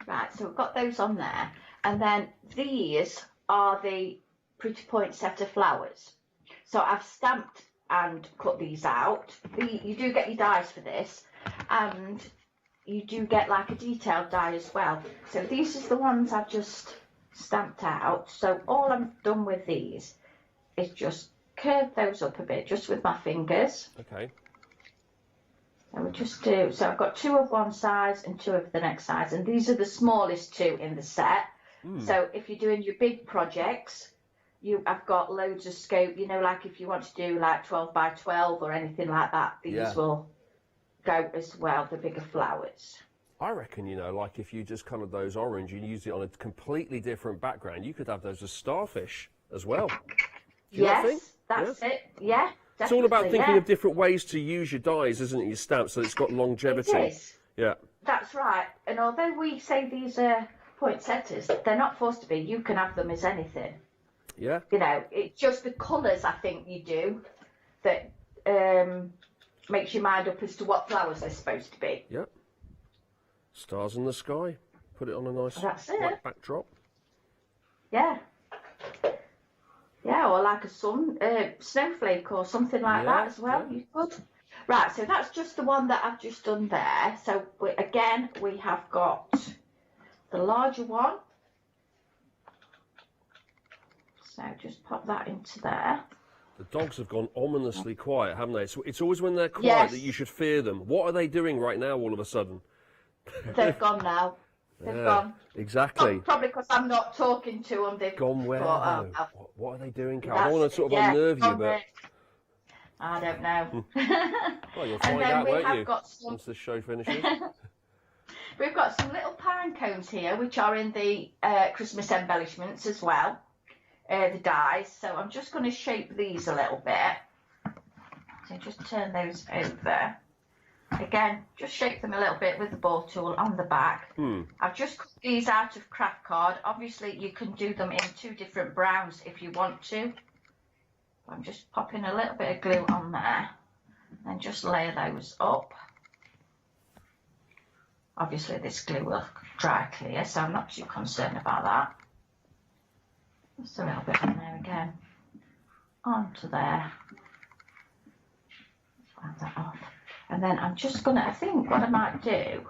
Right, so we've got those on there. And then these are the pretty poinsettia flowers. So I've stamped and cut these out. You do get your dies for this. And you do get like a detailed die as well. So these are the ones I've just stamped out. So all I've done with these is just curve those up a bit, just with my fingers. Okay. And we'll just do, so I've got 2 of one size and 2 of the next size, and these are the smallest 2 in the set. So if you're doing your big projects, I've got loads of scope, like if you want to do like 12 by 12 or anything like that, these will go as well, the bigger flowers. I reckon, like if you just coloured those orange and used it on a completely different background, you could have those as starfish as well. Yes, that's it. Yeah. It's all about thinking of different ways to use your dies, isn't it, your stamps, so it's got longevity. It is. Yeah. That's right. And although we say these are poinsettias, they're not forced to be. You can have them as anything. Yeah. It's just the colours, I think, you do that makes your mind up as to what flowers they're supposed to be. Yep. Stars in the sky. Put it on a nice white backdrop. Yeah. Yeah, or like a snowflake or something like that as well. You could. Right, so that's just the one that I've just done there. So again, we have got the larger one. So just pop that into there. The dogs have gone ominously quiet, haven't they? So it's always when they're quiet that you should fear them. What are they doing right now all of a sudden? They've gone now. They've gone. Exactly. Probably because I'm not talking to them. They've gone where? What are they doing, Carol? I don't want to sort of unnerve you, but I don't know. Well, you'll find out, won't you? Once the show finishes. We've got some little pine cones here, which are in the Christmas embellishments as well. The dies. So I'm just going to shape these a little bit. So just turn those over. Again, just shape them a little bit with the ball tool on the back. I've just cut these out of craft card. Obviously, you can do them in 2 different browns if you want to. I'm just popping a little bit of glue on there and just layer those up. Obviously, this glue will dry clear, so I'm not too concerned about that. Just a little bit on there again. Onto there. Wipe that off. And then I'm just going to, I think what I might do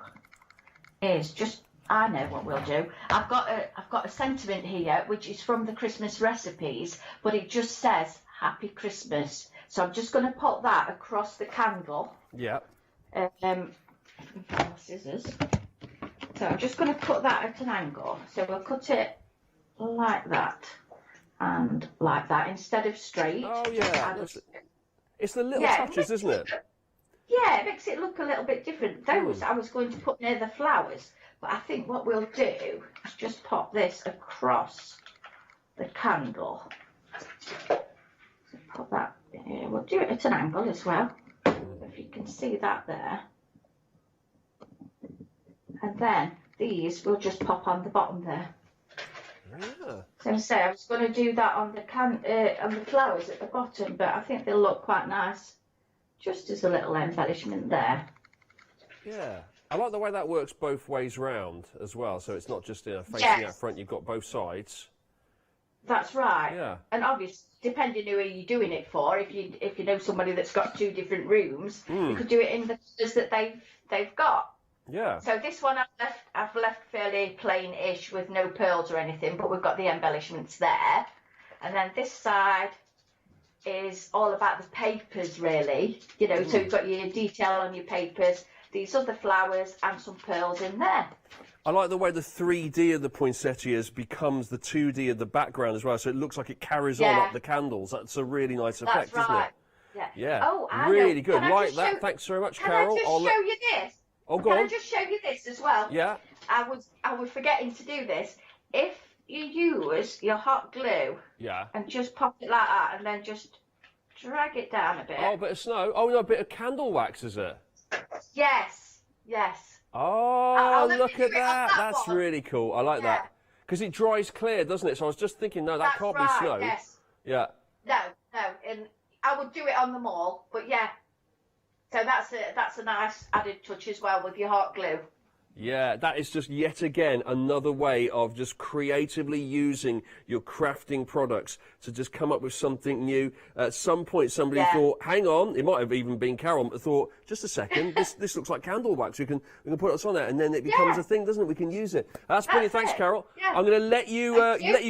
is just, I know what we'll do. I've got a sentiment here, which is from the Christmas recipes, but it just says, Happy Christmas. So I'm just going to pop that across the candle. Yeah. Scissors. So I'm just going to cut that at an angle. So we'll cut it like that and like that instead of straight. Oh, yeah. It's the little touches, isn't it? Yeah, it makes it look a little bit different. Those I was going to put near the flowers, But I think what we'll do is just pop this across the candle. So pop that in here. We'll do it at an angle as well. If you can see that there. And then these will just pop on the bottom there. Yeah. So I was going to do that on the flowers at the bottom, but I think they'll look quite nice, just as a little embellishment there. Yeah. I like the way that works both ways round as well, so it's not just facing out front, you've got both sides. That's right. Yeah. And obviously, depending who you're doing it for, if you know somebody that's got 2 different rooms, you could do it in the colours that they've got. Yeah. So this one I've left fairly plain-ish with no pearls or anything, but we've got the embellishments there. And then this side is all about the papers, really. You know, so you've got your detail on your papers, these other flowers, and some pearls in there. I like the way the 3D of the poinsettias becomes the 2D of the background as well, so it looks like it carries on up the candles. That's a really nice effect, isn't it? Yeah. Yeah. Oh, I really know. good. Can I Like just that. show- Thanks very much, Can Carol. I just show you this? Oh, go Can I on. just show you this as well? Yeah. I was forgetting to do this. If you use your hot glue Yeah. and just pop it like that, and then just drag it down a bit. Oh, a bit of snow. Oh, no, a bit of candle wax, is it? Yes. Yes. Oh, I'll look do at it on that. that That's one. really cool. I like that. Because it dries clear, doesn't it? So I was just thinking, no, that That's can't right, be snow. yes. Yeah. No, and I would do it on them all, but yeah. So that's a nice added touch as well with your hot glue. Yeah, that is just yet again another way of just creatively using your crafting products to just come up with something new. At some point, somebody thought, "Hang on," it might have even been Carol. Thought, "Just a second, this looks like candle wax. We can put it on there," and then it becomes a thing, doesn't it? We can use it. That's brilliant. Thanks, Carol. Yeah. I'm going to let you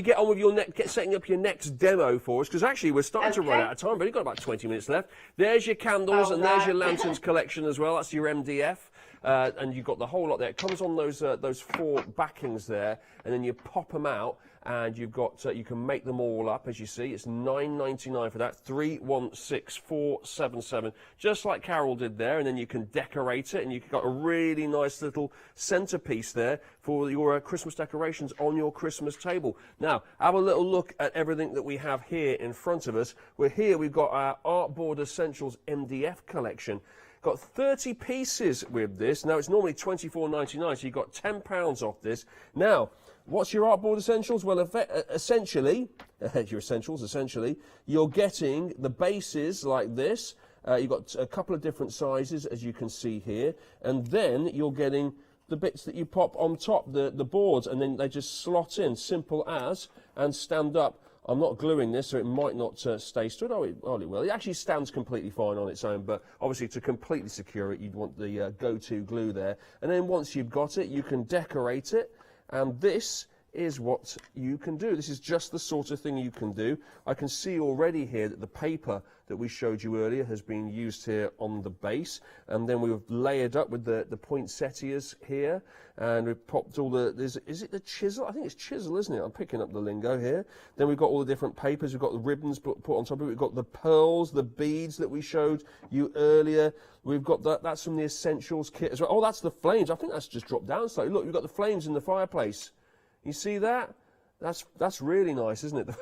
get on with your setting up your next demo for us, because actually we're starting to run out of time. We've only got about 20 minutes left. There's your candles and there's your lanterns collection as well. That's your MDF. And you've got the whole lot there. It comes on those 4 backings there, and then you pop them out, and you've got you can make them all up, as you see. It's $9.99 for that. 316477, just like Carol did there, and then you can decorate it, and you've got a really nice little centerpiece there for your Christmas decorations on your Christmas table. Now, have a little look at everything that we have here in front of us. We've got our Artboard Essentials MDF collection. Got 30 pieces with this. Now, it's normally $24.99, so you've got £10 off this. Now, what's your Artboard Essentials? Well, essentially, you're getting the bases like this. You've got a couple of different sizes, as you can see here. And then you're getting the bits that you pop on top, the boards, and then they just slot in, simple as, and stand up. I'm not gluing this, so it might not stay stood. Oh, it will. It actually stands completely fine on its own, but obviously to completely secure it, you'd want the go-to glue there. And then once you've got it, you can decorate it, and this is what you can do. This is just the sort of thing you can do. I can see already here that the paper that we showed you earlier has been used here on the base, and then we've layered up with the poinsettias here, and we've popped all the, is it the chisel? I think it's chisel, isn't it? I'm picking up the lingo here. Then we've got all the different papers. We've got the ribbons put on top of it. We've got the pearls, the beads that we showed you earlier. We've got that's from the Essentials kit as well. Oh, that's the flames. I think that's just dropped down slightly. Look, we've got the flames in the fireplace. You see that? That's really nice, isn't it?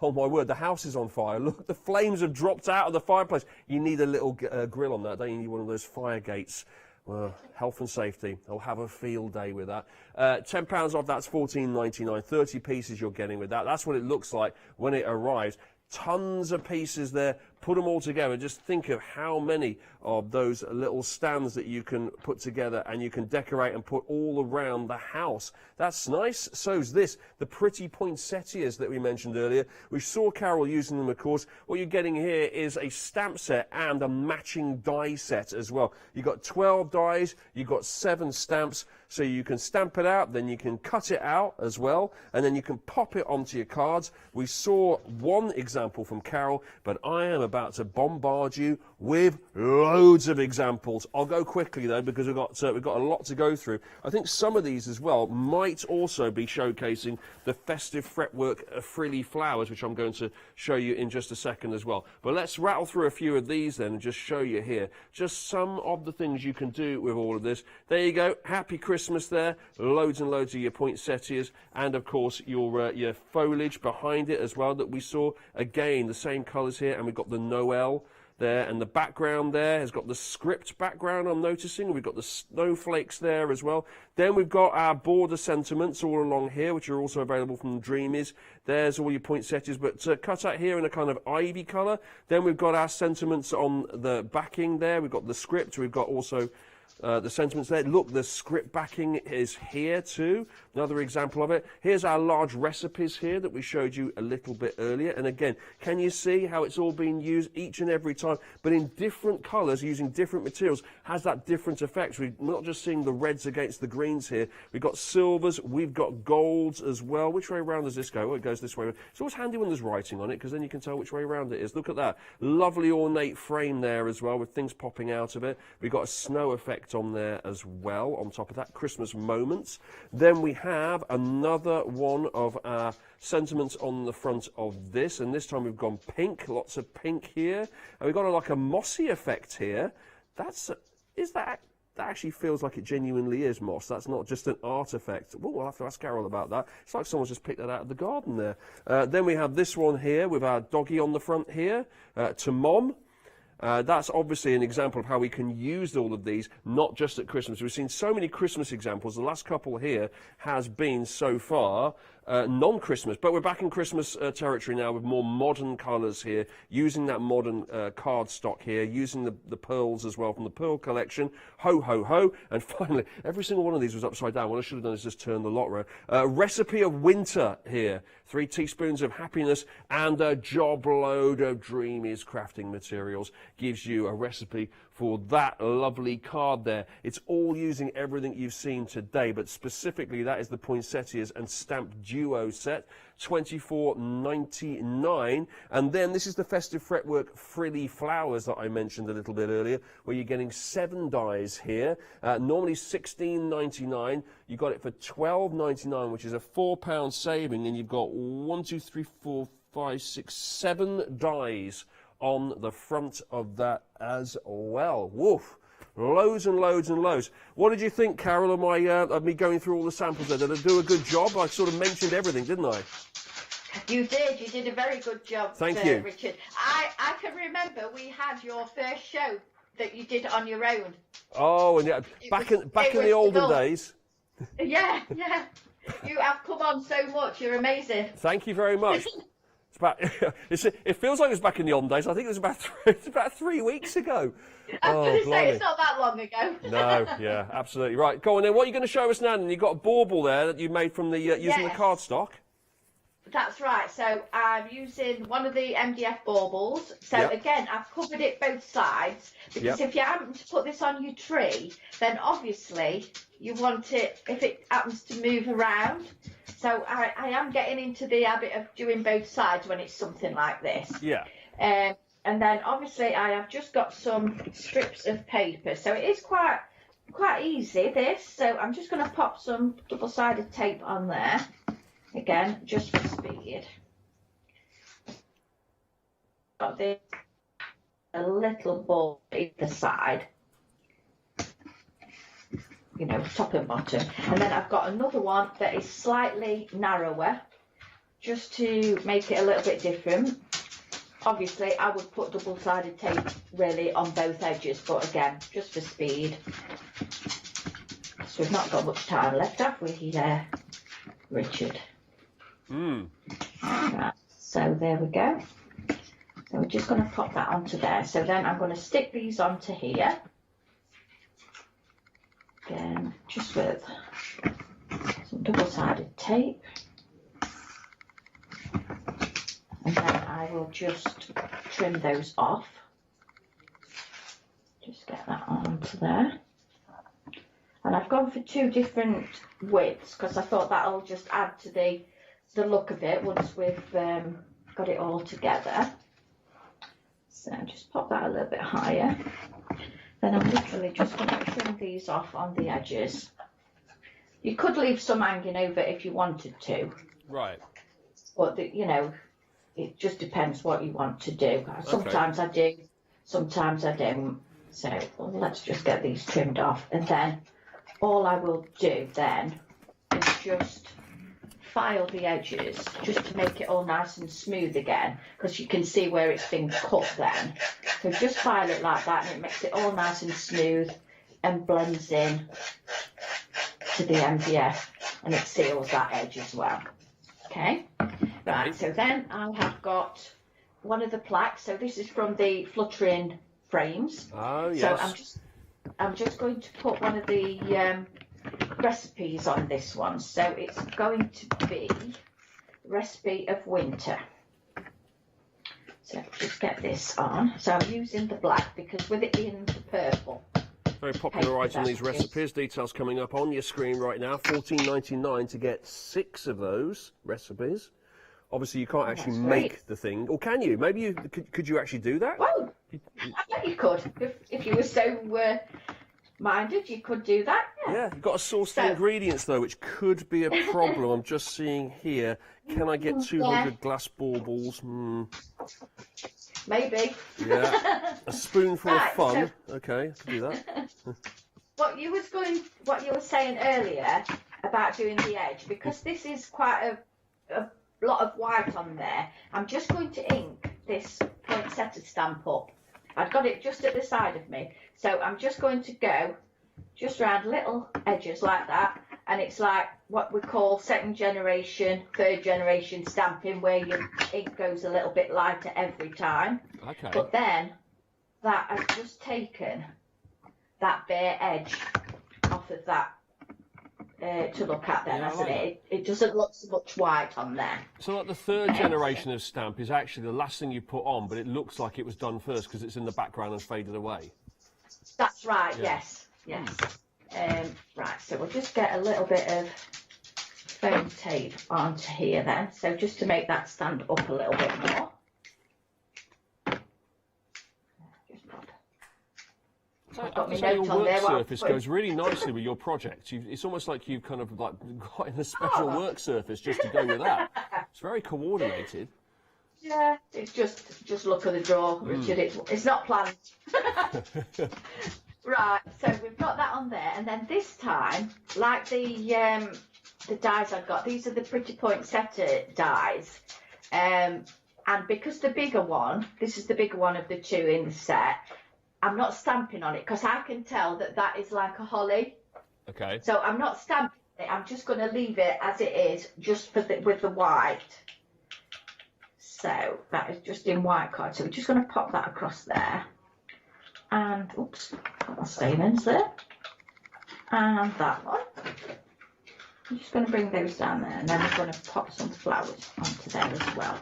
Oh my word, the house is on fire. Look, the flames have dropped out of the fireplace. You need a little grill on that, don't you? You need one of those fire gates. Well, health and safety. I'll have a field day with that. £10 off, that's $14.99. 30 pieces you're getting with that. That's what it looks like when it arrives. Tons of pieces there. Put them all together. Just think of how many of those little stands that you can put together and you can decorate and put all around the house. That's nice. So's this. The pretty poinsettias that we mentioned earlier. We saw Carol using them, of course. What you're getting here is a stamp set and a matching die set as well. You've got 12 dies. You've got 7 stamps. So you can stamp it out, then you can cut it out as well, and then you can pop it onto your cards. We saw one example from Carol, but I am about to bombard you with loads of examples. I'll go quickly though because we've got a lot to go through. I think some of these as well might also be showcasing the festive fretwork frilly flowers, which I'm going to show you in just a second as well. But let's rattle through a few of these then and just show you here just some of the things you can do with all of this. There you go, Happy Christmas there, loads and loads of your poinsettias, and of course your foliage behind it as well that we saw. Again, the same colours here, and we've got the Noel there, and the background there has got the script background I'm noticing. We've got the snowflakes there as well. Then we've got our border sentiments all along here, which are also available from Dreamies. There's all your poinsettias, but cut out here in a kind of ivy colour. Then we've got our sentiments on the backing there. We've got the script. We've got also the sentiments there. Look, the script backing is here too. Another example of it. Here's our large recipes here that we showed you a little bit earlier. And again, can you see how it's all being used each and every time, but in different colours, using different materials, has that different effect. We're not just seeing the reds against the greens here. We've got silvers, we've got golds as well. Which way around does this go? Oh, it goes this way. It's always handy when there's writing on it, because then you can tell which way around it is. Look at that. Lovely ornate frame there as well, with things popping out of it. We've got a snow effect on there as well, on top of that, Christmas moments. Then we have another one of our sentiments on the front of this, and this time we've gone pink, lots of pink here, and we've got like a mossy effect here. That actually feels like it genuinely is moss. That's not just an artifact. Well, we'll have to ask Carol about that. It's like someone's just picked that out of the garden there. Then we have this one here with our doggy on the front here, to Mom. That's obviously an example of how we can use all of these, not just at Christmas. We've seen so many Christmas examples. The last couple here has been, so far, non-Christmas. But we're back in Christmas territory now with more modern colours here, using that modern cardstock here, using the pearls as well from the Pearl collection. Ho, ho, ho. And finally, every single one of these was upside down. What I should have done is just turn the lot around. Recipe of winter here. 3 teaspoons of happiness and a job load of Dreamies crafting materials gives you a recipe for that lovely card there. It's all using everything you've seen today, but specifically that is the poinsettias and stamp duo set, $24.99. And then this is the festive fretwork frilly flowers that I mentioned a little bit earlier, where you're getting 7 dies here, normally $16.99. You got it for $12.99, which is a £4 saving, and you've got 1, 2, 3, 4, 5, 6, 7 dies on the front of that as well. Woof. Loads and loads and loads. What did you think, Carol, of me going through all the samples there? Did I do a good job? I sort of mentioned everything, didn't I? You did. You did a very good job, Thank you, Richard. I can remember we had your first show that you did on your own. Oh, and yeah, back in the olden days. Yeah, yeah. You have come on so much. You're amazing. Thank you very much. It feels like it was back in the olden days. I think it was about 3 weeks ago. I was going to say, it's not that long ago. No, yeah, absolutely. Right, go on then. What are you going to show us now? And you've got a bauble there that you made from the using the cardstock. That's right. So I'm using one of the MDF baubles. So again, I've covered it both sides, because if you happen to put this on your tree, then obviously you want it, if it happens to move around. So I am getting into the habit of doing both sides when it's something like this. Yeah. And then obviously I have just got some strips of paper. So it is quite easy, this. So I'm just going to pop some double-sided tape on there. Again, just for speed. Got this, a little ball either side. You know, top and bottom. And then I've got another one that is slightly narrower, just to make it a little bit different. Obviously, I would put double-sided tape really on both edges, but again, just for speed. So we've not got much time left, have we, Richard? Right, so there we go. So we're just going to pop that onto there. So then I'm going to stick these onto here. Again, just with some double-sided tape. And then I will just trim those off. Just get that onto there. And I've gone for 2 different widths, because I thought that'll just add to the look of it once we've got it all together. So just pop that a little bit higher. Then I'm literally just going to trim these off on the edges. You could leave some hanging over if you wanted to. Right. But, you know, it just depends what you want to do. Sometimes I do, sometimes I don't. So let's just get these trimmed off. And then all I will do then is just file the edges just to make it all nice and smooth again, because you can see where it's been cut then. So just file it like that and it makes it all nice and smooth and blends in to the MDF, and it seals that edge as well. Okay, right, so then I have got one of the plaques. So this is from the Fluttering Frames. Oh, yes. So I'm just going to put one of the recipes on this one. So it's going to be Recipe of Winter. So just get this on. So I'm using the black because with it being the purple. Very popular item, these recipes. Details coming up on your screen right now. $14.99 to get 6 of those recipes. Obviously, you can't actually make the thing, or can you? Maybe you could you actually do that? Well, I bet you could. If you were so minded, you could do that. Yeah, you've got to source the ingredients though, which could be a problem. I'm just seeing here. Can I get 200 glass baubles? Maybe. Yeah. A spoonful of fun. Okay, I can do that. What you were saying earlier about doing the edge, because this is quite a lot of white on there, I'm just going to ink this poinsettia stamp up. I've got it just at the side of me, so I'm just going to go just around little edges like that, and it's like what we call second generation, third generation stamping, where your ink goes a little bit lighter every time. Okay. But then that has just taken that bare edge off of that to look at then, hasn't it? It doesn't look so much white on there. So like the third generation of stamp is actually the last thing you put on, but it looks like it was done first because it's in the background and faded away. That's right, Yeah. yes. Right, so we'll just get a little bit of foam tape onto here then, so just to make that stand up a little bit more. Your work surface goes really nicely with your project. It's almost like you've kind of like got in a special work surface just to go with that. It's very coordinated. Yeah, it's just look at the draw, Richard. It's not planned. Right, so we've got that on there, and then this time, like the dies I've got, these are the Pretty Poinsettia dies, and because the bigger one, this is the bigger one of the two in the set, I'm not stamping on it because I can tell that that is like a holly. Okay. So I'm not stamping it. I'm just going to leave it as it is, just for with the white. So that is just in white card. So we're just going to pop that across there. And oops, got my stainings there. And that one. I'm just going to bring those down there, and then we're going to pop some flowers onto there as well.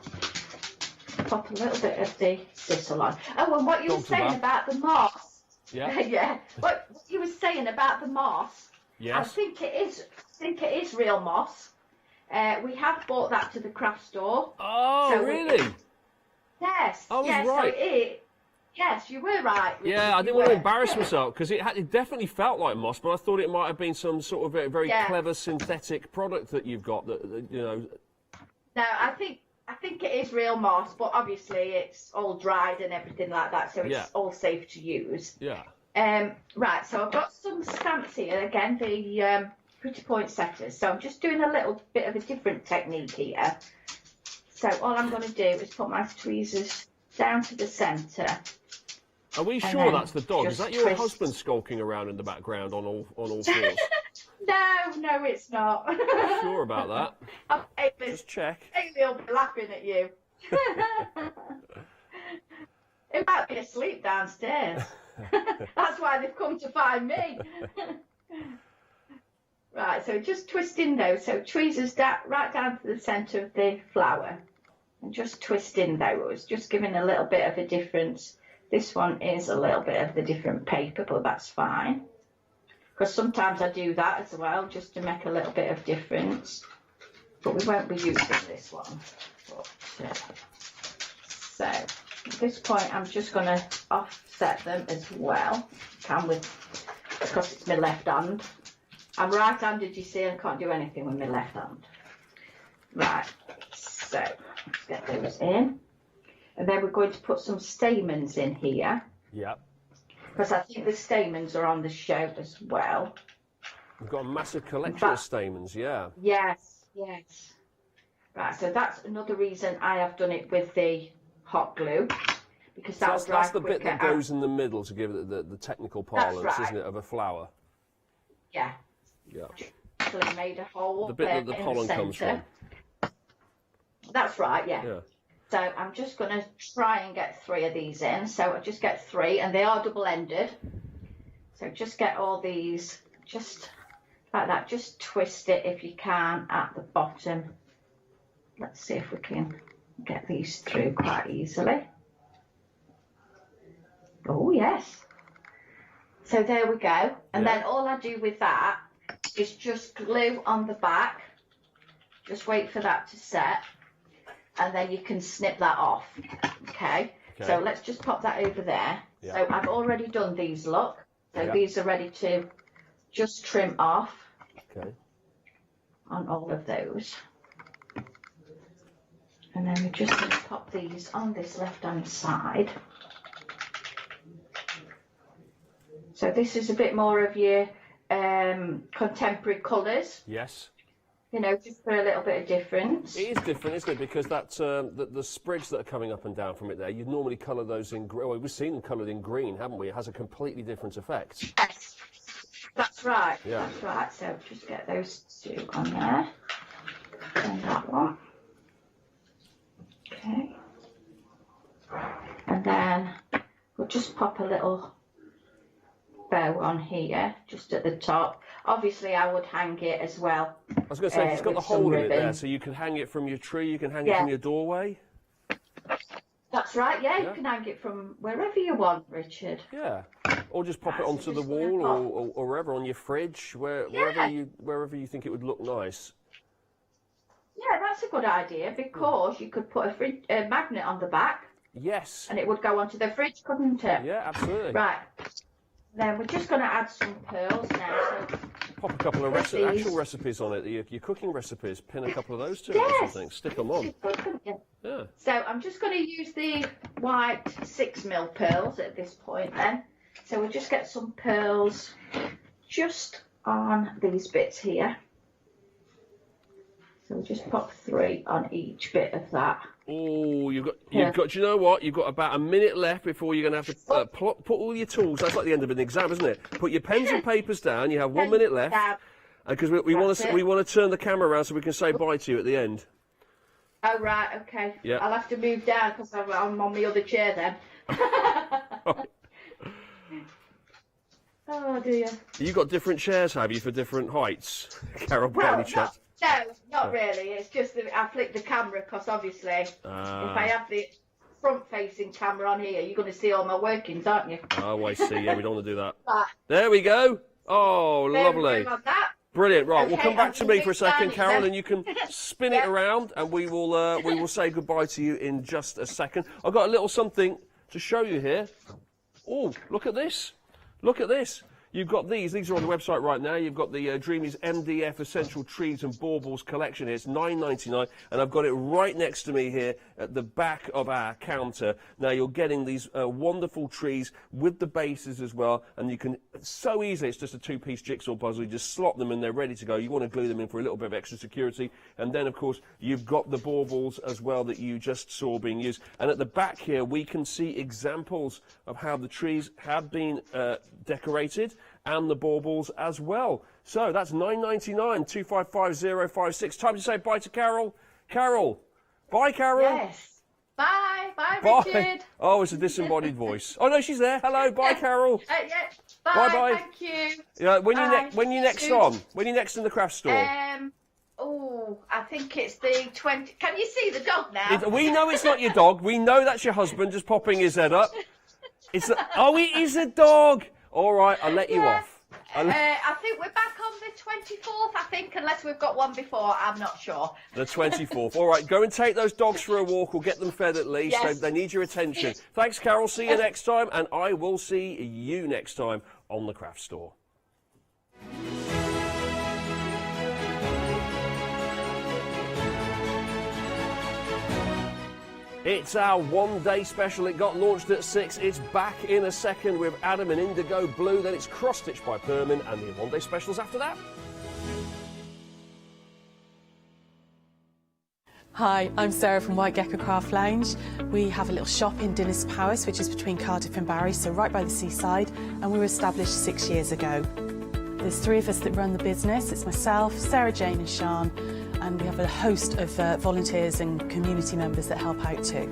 Pop a little bit of the thistle on. Oh, and what you were saying about the moss. Yeah. Yeah. What you were saying about the moss. Yes. I think it is real moss. We have bought that to the craft store. Oh, so really? Yes. I was yes, right. So yes, you were right. Yeah, I didn't want to embarrass myself because it definitely felt like moss, but I thought it might have been some sort of very clever synthetic product that you've got that you know. No, I think it is real moss, but obviously it's all dried and everything like that, so it's all safe to use. Yeah. Right, so I've got some stamps here, again, the Pretty Poinsettias. So I'm just doing a little bit of a different technique here. So all I'm going to do is put my tweezers down to the centre. Are we sure that's the dog? Is that your husband skulking around in the background on all fours? No, it's not. Sure about that? Just check. Haley will be laughing at you. It might be asleep downstairs. That's why they've come to find me. Right, so just twisting those. So tweezers right down to the centre of the flower. And just twisting those, just giving a little bit of a difference. This one is a little bit of the different paper, but that's fine. Because sometimes I do that as well, just to make a little bit of difference. But we won't be using this one. But, so, At this point, I'm just going to offset them as well. Because it's my left hand. I'm right-handed, you see, I can't do anything with my left hand. Right, so let's get those in. And then we're going to put some stamens in here. Yep. Because I think the stamens are on the show as well. We've got a massive collection of stamens, yeah. Yes, yes. Right, so that's another reason I have done it with the hot glue. Because So that's the bit that goes in the middle to give it the technical parlance, right. isn't it, of a flower? Yeah. Yeah. So I made a hole The bit that the in pollen the comes centre. from. That's right, yeah. Yeah. So I'm just going to try and get 3 of these in. So I just get 3, and they are double-ended. So just get all these, just like that. Just twist it if you can at the bottom. Let's see if we can get these through quite easily. Oh, yes. So there we go. And then all I do with that is just glue on the back. Just wait for that to set. And then you can snip that off. Okay. So let's just pop that over there. Yeah. So I've already done these, look. So Yeah. these are ready to just trim off Okay. on all of those. And then we're just going to pop these on this left-hand side. So this is a bit more of your contemporary colours. Yes. You know, just for a little bit of difference. It is different, isn't it? Because that the sprigs that are coming up and down from it there, you'd normally colour those in green. Well, we've seen them coloured in green, haven't we? It has a completely different effect. Yes, that's right. Yeah. That's right. So just get those 2 on there. And that one. Okay. And then we'll just pop a little bow on here, just at the top. Obviously, I would hang it as well. I was going to say, it's got the with some hole in it there, ribbon. so you can hang it from your tree, you can hang it Yeah. from your doorway. That's right, yeah, Yeah. you can hang it from wherever you want, Richard. Yeah. Or just pop it Right, so onto the just gonna wall or wherever, on your fridge, wherever you think it would look nice. Yeah, that's a good idea, because you could put a magnet on the back. Yes. And it would go onto the fridge, couldn't it? Yeah, absolutely. Right. Then we're just going to add some pearls now. So Pop a couple of These. actual recipes on it, your cooking recipes, pin a couple of those to it or Yes. something, stick them on. Yeah. So I'm just going to use the white 6mm pearls at this point then. So we'll just get some pearls just on these bits here. So we'll just pop 3 on each bit of that. Oh, you've got. Yeah. Do you know what? You've got about a minute left before you're going to have to put all your tools. That's like the end of an exam, isn't it? Put your pens and papers down. You have 1 minute left, because we want to turn the camera around so we can say bye to you at the end. Oh, right, okay. Yeah. I'll have to move down because I'm on the other chair then. Oh, dear. You got different chairs, have you, for different heights? Carol barely checked. No, not really. It's just that I flick the camera because obviously if I have the front-facing camera on here, you're going to see all my workings, aren't you? Oh, I see. Yeah, we don't want to do that. Right. There we go. Oh, There we lovely. go on that. Brilliant. Right, we'll Okay, come back and to we'll me for a move down second, it Carol, then. and you can spin it around, and we will say goodbye to you in just a second. I've got a little something to show you here. Oh, look at this. Look at this. You've got these. These are on the website right now. You've got the Dreamies MDF Essential Trees and Baubles collection here. It's $9.99, and I've got it right next to me here at the back of our counter. Now, you're getting these wonderful trees with the bases as well, and you can so easily, it's just a 2-piece jigsaw puzzle. You just slot them and they're ready to go. You want to glue them in for a little bit of extra security. And then, of course, you've got the baubles as well that you just saw being used. And at the back here, we can see examples of how the trees have been decorated, and the baubles as well. So that's $9.99, 255056. Time to say bye to Carol. Carol. Bye, Carol. Yes. Bye. Bye, Bye. Richard. Oh, it's a disembodied voice. Oh, no, she's there. Hello. Bye, Carol. Yeah. Bye. Bye-bye. Thank you. Yeah, when you Bye. when you next Soon. on? When you next in the craft store? Oh, I think it's the 20. Can you see the dog now? We know it's not your dog. We know that's your husband just popping his head up. Oh, it is a dog. All right, I'll let you off. I think we're back on the 24th, I think, unless we've got one before, I'm not sure. The 24th. All right, go and take those dogs for a walk or get them fed at least. Yes. They need your attention. Thanks, Carol. See you next time, and I will see you next time on The Craft Store. It's our one-day special. It got launched at 6. It's back in a second with Adam in Indigo Blue. Then it's cross-stitched by Permin, and the one-day specials after that. Hi, I'm Sarah from White Gecko Craft Lounge. We have a little shop in Dinas Powys, which is between Cardiff and Barry, so right by the seaside, and we were established 6 years ago. There's 3 of us that run the business. It's myself, Sarah Jane and Sean, and we have a host of volunteers and community members that help out too.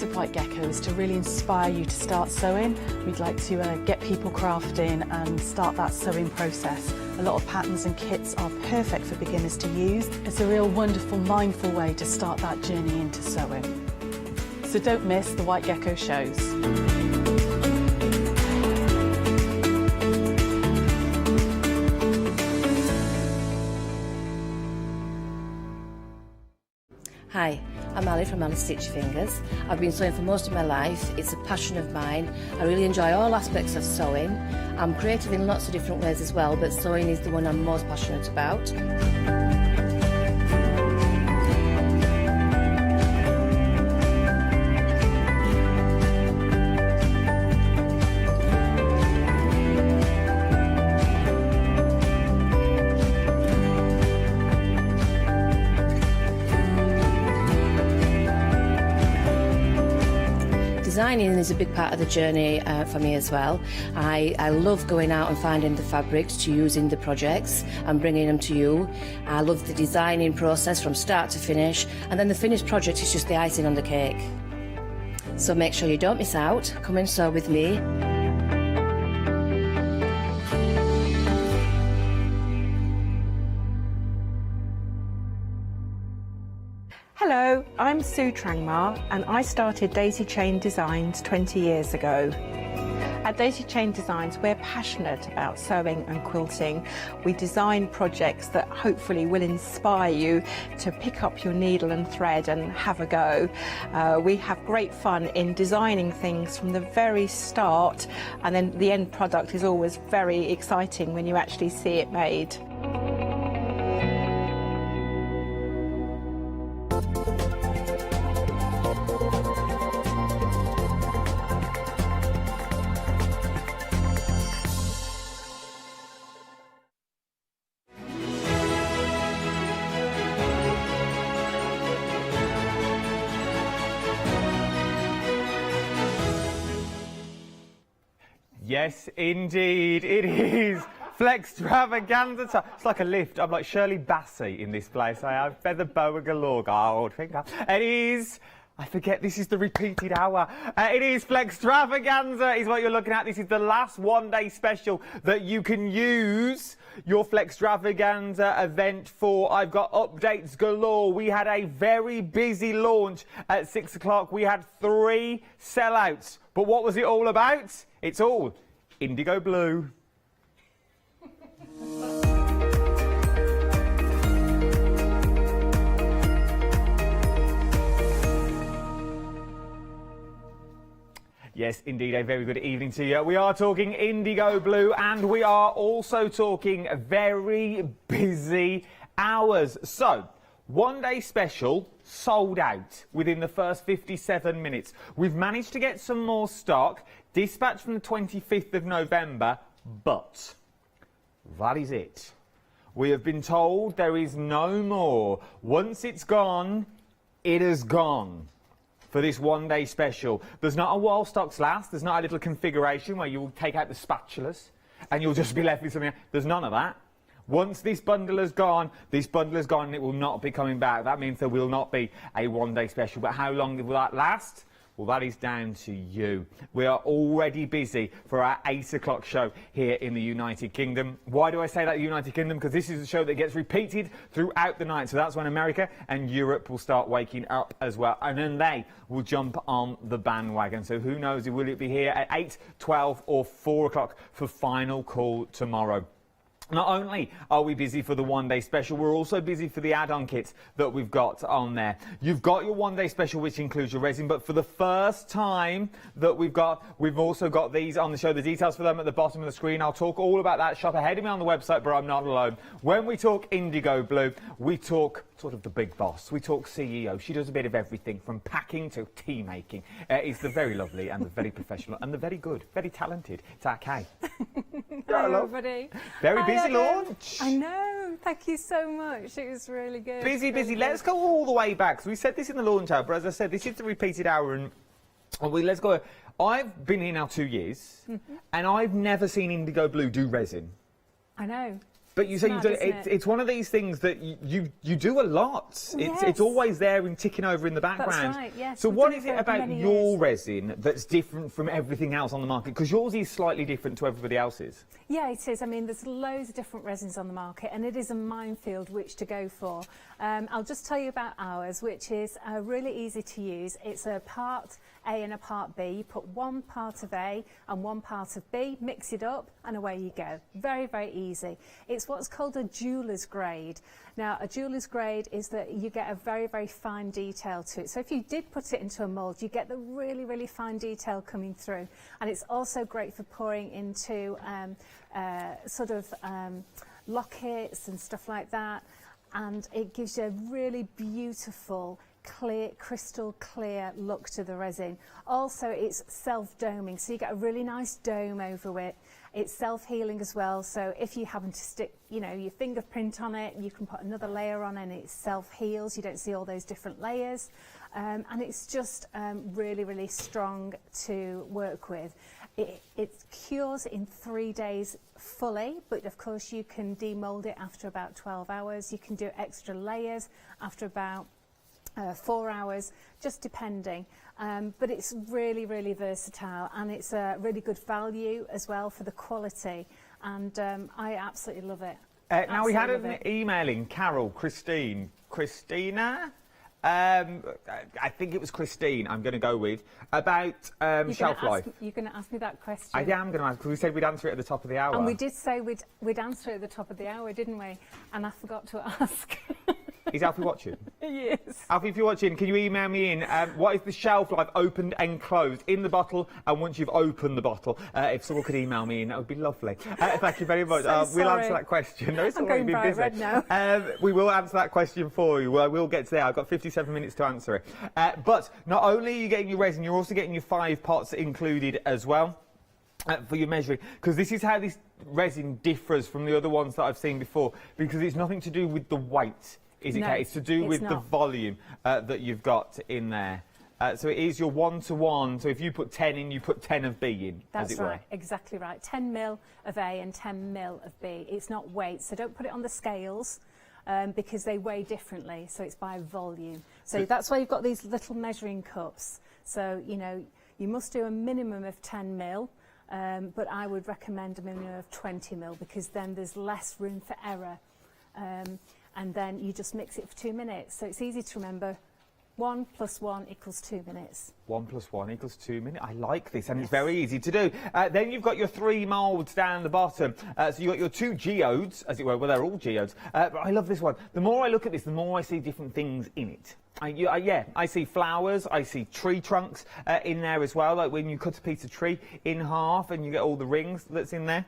Of White Gecko is to really inspire you to start sewing. We'd like to get people crafting and start that sewing process. A lot of patterns and kits are perfect for beginners to use. It's a real wonderful, mindful way to start that journey into sewing. So don't miss the White Gecko shows. Hi, I'm Ali from Ali Stitch Fingers. I've been sewing for most of my life. It's a passion of mine. I really enjoy all aspects of sewing. I'm creative in lots of different ways as well, but sewing is the one I'm most passionate about. Designing is a big part of the journey for me as well. I love going out and finding the fabrics to use in the projects and bringing them to you. I love the designing process from start to finish, and then the finished project is just the icing on the cake. So make sure you don't miss out. Come and sew with me. Hello, I'm Sue Trangmar and I started Daisy Chain Designs 20 years ago. At Daisy Chain Designs, we're passionate about sewing and quilting. We design projects that hopefully will inspire you to pick up your needle and thread and have a go. We have great fun in designing things from the very start, and then the end product is always very exciting when you actually see it made. Yes, indeed, it is. Flextravaganza time. It's like a lift. I'm like Shirley Bassey in this place. I have feather boa galore. Gold finger. It is. I forget this is the repeated hour. It is Flextravaganza is what you're looking at. This is the last one-day special that you can use your Flextravaganza event for. I've got updates galore. We had a very busy launch at 6 o'clock. We had 3 sellouts. But what was it all about? It's all indigo blue. Yes, indeed, a very good evening to you. We are talking indigo blue, and we are also talking very busy hours. So, one-day special sold out within the first 57 minutes. We've managed to get some more stock, dispatched from the 25th of November, but that is it. We have been told there is no more. Once it's gone, it has gone. For this one-day special. There's not a while stocks last. There's not a little configuration where you'll take out the spatulas and you'll just be left with something. There's none of that. Once this bundle has gone, and it will not be coming back. That means there will not be a one-day special. But how long will that last? Well, that is down to you. We are already busy for our 8 o'clock show here in the United Kingdom. Why do I say that United Kingdom? Because this is a show that gets repeated throughout the night. So that's when America and Europe will start waking up as well. And then they will jump on the bandwagon. So who knows, will it be here at 8, 12 or 4 o'clock for final call tomorrow? Not only are we busy for the one-day special, we're also busy for the add-on kits that we've got on there. You've got your one-day special, which includes your resin, but for the first time that we've also got these on the show. The details for them at the bottom of the screen. I'll talk all about that. Shop ahead of me on the website, but I'm not alone. When we talk Indigo Blue, we talk sort of the big boss. We talk CEO. She does a bit of everything from packing to tea making. It's the very lovely and the very professional and the very good, very talented. It's our Kay. Hi, everybody. Very busy Adam. launch. I know. Thank you so much. It was really good. Busy. Let's go all the way back. So we said this in the launch hour, but as I said, this is the repeated hour, and let's go. I've been here now 2 years, and I've never seen Indigo Blue do resin. I know. But you say you do it. It's one of these things that you do a lot. It's always there and ticking over in the background. That's right, yes. So what is it about your resin that's different from everything else on the market? Because yours is slightly different to everybody else's. Yeah, it is. I mean, there's loads of different resins on the market, and it is a minefield which to go for. I'll just tell you about ours, which is really easy to use. It's a part A and a part B. You put one part of A and one part of B, mix it up, and away you go. Very, very easy. It's what's called a jeweller's grade. Now, a jeweller's grade is that you get a very, very fine detail to it. So if you did put it into a mould, you get the really, really fine detail coming through. And it's also great for pouring into lockets and stuff like that. And it gives you a really beautiful, clear, crystal clear look to the resin. Also, it's self-doming, so you get a really nice dome over it. It's self-healing as well, so if you happen to stick, your fingerprint on it, you can put another layer on and it self-heals. You don't see all those different layers. And it's just really, really strong to work with. It cures in 3 days fully, but of course you can demold it after about 12 hours. You can do extra layers after about 4 hours, just depending. But it's really, really versatile, and it's a really good value as well for the quality. And I absolutely love it. Now, we had an email in, Christina? I think it was Christine, I'm going to go with, about shelf life. You're going to ask me that question? I am going to ask, because we said we'd answer it at the top of the hour. And we did say we'd answer it at the top of the hour, didn't we? And I forgot to ask. Is Alfie watching? Yes. Alfie, if you're watching, can you email me in what is the shelf life opened and closed in the bottle, and once you've opened the bottle? If someone could email me in, that would be lovely. Thank you very much. We'll answer that question. No, it's I'm going bright red now. We will answer that question for you. We'll get to there. I've got 57 minutes to answer it. But not only are you getting your resin, you're also getting your 5 pots included as well. For your measuring, because this is how this resin differs from the other ones that I've seen before, because it's nothing to do with the weight. Is it? No, it's to do with the volume that you've got in there. So it is your 1-to-1. So if you put 10 in, you put 10 of B in, as it were. That's right, exactly right. 10 mil of A and 10 mil of B. It's not weight, so don't put it on the scales because they weigh differently. So it's by volume. So that's why you've got these little measuring cups. So, you must do a minimum of 10 mil. But I would recommend a minimum of 20 mil because then there's less room for error. And then you just mix it for 2 minutes. So it's easy to remember. 1 + 1 = 2 minutes. 1 + 1 = 2 minutes. I like this, and it's very easy to do. Then you've got your 3 moulds down the bottom. So you've got your 2 geodes, as it were. Well, they're all geodes. But I love this one. The more I look at this, the more I see different things in it. I see flowers, I see tree trunks in there as well, like when you cut a piece of tree in half and you get all the rings that's in there.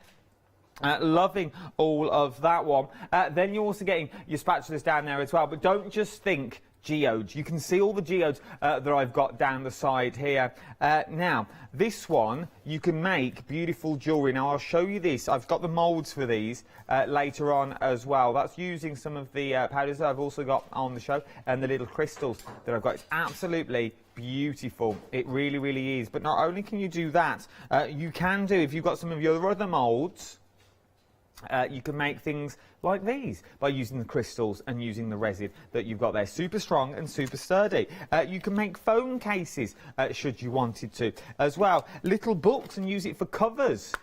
Loving all of that one. Then you're also getting your spatulas down there as well, but don't just think geodes. You can see all the geodes that I've got down the side here. Now, this one, you can make beautiful jewellery. Now, I'll show you this. I've got the moulds for these later on as well. That's using some of the powders that I've also got on the show and the little crystals that I've got. It's absolutely beautiful. It really, really is. But not only can you do that, you can do, if you've got some of your other moulds, You can make things like these by using the crystals and using the resin that you've got there. Super strong and super sturdy. You can make phone cases, should you wanted to, as well. Little books and use it for covers.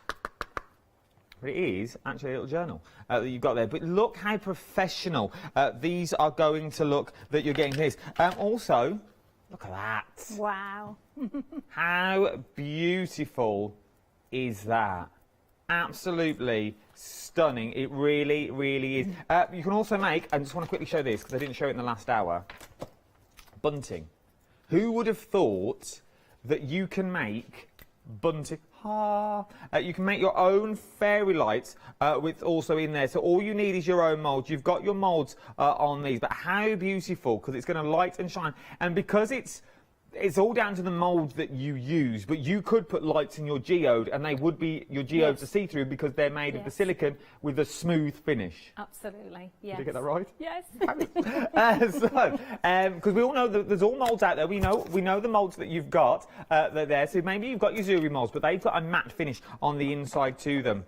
But it is actually a little journal that you've got there. But look how professional these are going to look that you're getting this. Also, look at that. Wow. How beautiful is that? Absolutely stunning. It really, really is. You can also make, I just want to quickly show this because I didn't show it in the last hour, bunting. Who would have thought that you can make bunting? You can make your own fairy lights with also in there. So all you need is your own mould. You've got your moulds on these, but how beautiful, because it's going to light and shine. And because it's all down to the mould that you use, but you could put lights in your geode and they would be, your geodes are see-through because they're made of the silicone with a smooth finish. Absolutely, yes. Did I get that right? Yes. Because we all know that there's all moulds out there. We know the moulds that you've got that are there. So maybe you've got your jewellery moulds, but they've got a matte finish on the inside to them.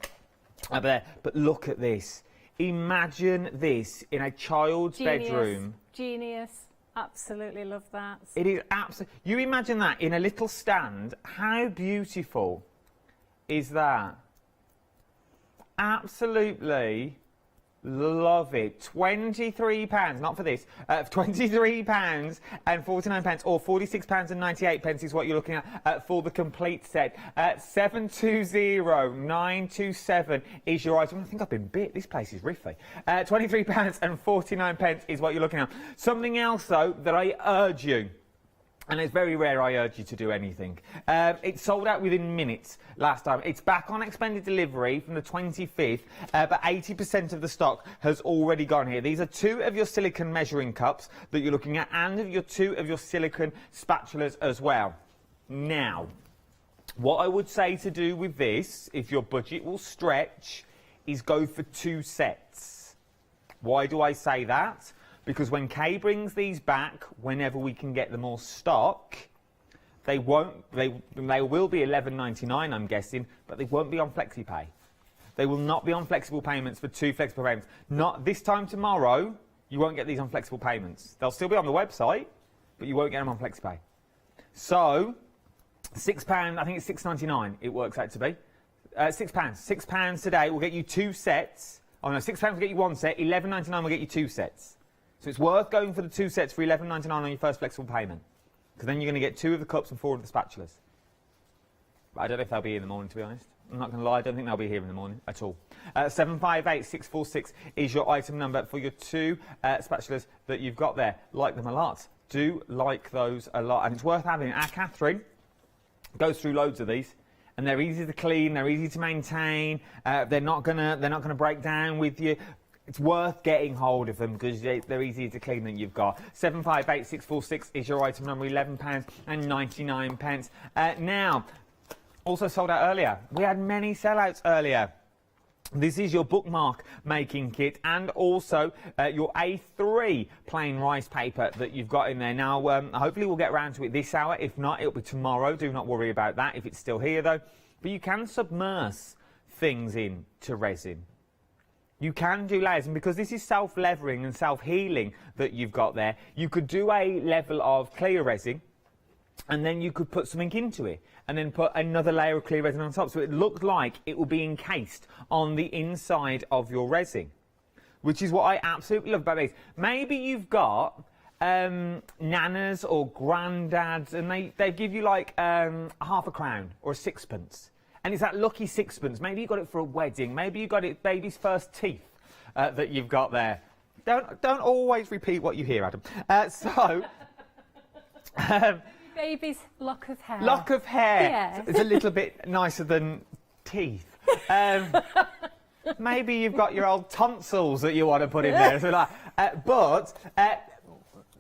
There. But look at this. Imagine this in a child's bedroom. Genius. Absolutely love that. It is absolutely. You imagine that in a little stand. How beautiful is that? Absolutely love it. £23, not for this. £23 and 49 pence, or £46 and 98 pence is what you're looking at for the complete set. 720927 is your item. I think I've been bit. This place is riffy. £23 and 49 pence is what you're looking at. Something else though that I urge you. And it's very rare I urge you to do anything. It sold out within minutes last time. It's back on expanded delivery from the 25th, but 80% of the stock has already gone here. These are 2 of your silicone measuring cups that you're looking at, and of your 2 of your silicone spatulas as well. Now, what I would say to do with this, if your budget will stretch, is go for 2 sets. Why do I say that? Because when Kay brings these back, whenever we can get them all stock, they will be $11.99, I'm guessing, but they won't be on FlexiPay. They will not be on flexible payments for 2 flexible payments. Not this time tomorrow, you won't get these on flexible payments. They'll still be on the website, but you won't get them on FlexiPay. So, £6, I think it's $6.99 it works out to be. £6 today will get you 2 sets. Oh no, £6 will get you 1 set, $11.99 will get you 2 sets. So it's worth going for the 2 sets for $11.99 on your first flexible payment. Because then you're going to get 2 of the cups and 4 of the spatulas. But I don't know if they'll be here in the morning, to be honest. I'm not going to lie, I don't think they'll be here in the morning at all. 758646 is your item number for your 2 spatulas that you've got there. Like them a lot. Do like those a lot. And it's worth having. Our Catherine goes through loads of these. And they're easy to clean, they're easy to maintain, they're not gonna break down with you. It's worth getting hold of them because they're easier to clean than you've got. 758646 is your item number, £11 and 99 pence. Now, also sold out earlier. We had many sellouts earlier. This is your bookmark making kit and also your A3 plain rice paper that you've got in there. Now, hopefully we'll get around to it this hour. If not, it'll be tomorrow. Do not worry about that if it's still here, though. But you can submerge things into resin. You can do layers, and because this is self-leveling and self-healing that you've got there, you could do a level of clear resin, and then you could put something into it, and then put another layer of clear resin on top, so it looked like it will be encased on the inside of your resin, which is what I absolutely love about these. Maybe you've got nanas or granddads, and they give you like half a crown or a sixpence. And it's that lucky sixpence. Maybe you got it for a wedding. Maybe you got it baby's first teeth that you've got there. Don't always repeat what you hear, Adam. Baby's lock of hair. Lock of hair. Yeah. It's a little bit nicer than teeth. Maybe you've got your old tonsils that you want to put in there. So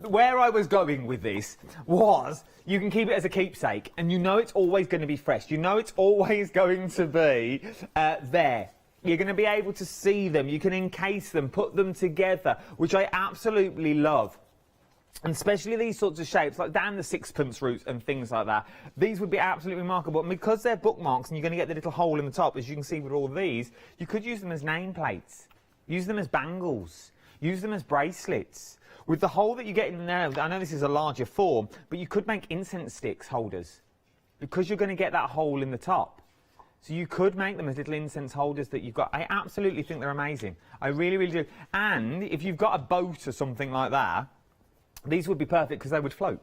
where I was going with this was you can keep it as a keepsake, and you know it's always going to be fresh. You know it's always going to be there. You're going to be able to see them. You can encase them, put them together, which I absolutely love. And especially these sorts of shapes, like down the sixpence route and things like that. These would be absolutely remarkable. And because they're bookmarks and you're going to get the little hole in the top, as you can see with all these, you could use them as nameplates. Use them as bangles. Use them as bracelets. With the hole that you get in there, I know this is a larger form, but you could make incense sticks holders. Because you're going to get that hole in the top. So you could make them as little incense holders that you've got. I absolutely think they're amazing. I really, really do. And if you've got a boat or something like that, these would be perfect because they would float.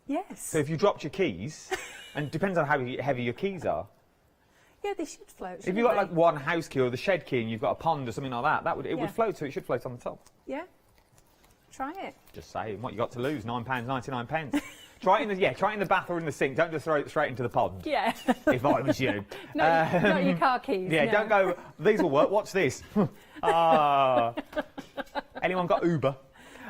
Yes. So if you dropped your keys, and it depends on how heavy your keys are. Yeah, they should float. If you've got like one house key or the shed key and you've got a pond or something like that, it would float, so it should float on the top. Yeah. Try it. Just saying, what you got to lose? £9.99. Try it in the bath or in the sink. Don't just throw it straight into the pond. Yeah. If I was you. Not your car keys. Yeah, no. don't go, these will work, watch this. Anyone got Uber?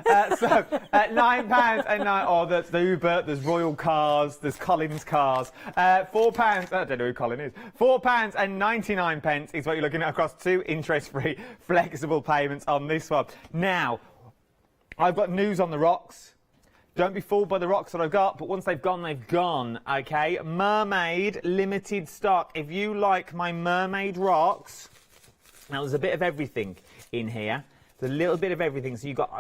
So, £9 and there's the Uber, there's Royal Cars, there's Collins Cars. £4, I don't know who Colin is. £4.99 is what you're looking at across 2 interest-free flexible payments on this one. Now, I've got news on the rocks. Don't be fooled by the rocks that I've got, but once they've gone, okay? Mermaid limited stock. If you like my mermaid rocks, now there's a bit of everything in here. There's a little bit of everything. So you've got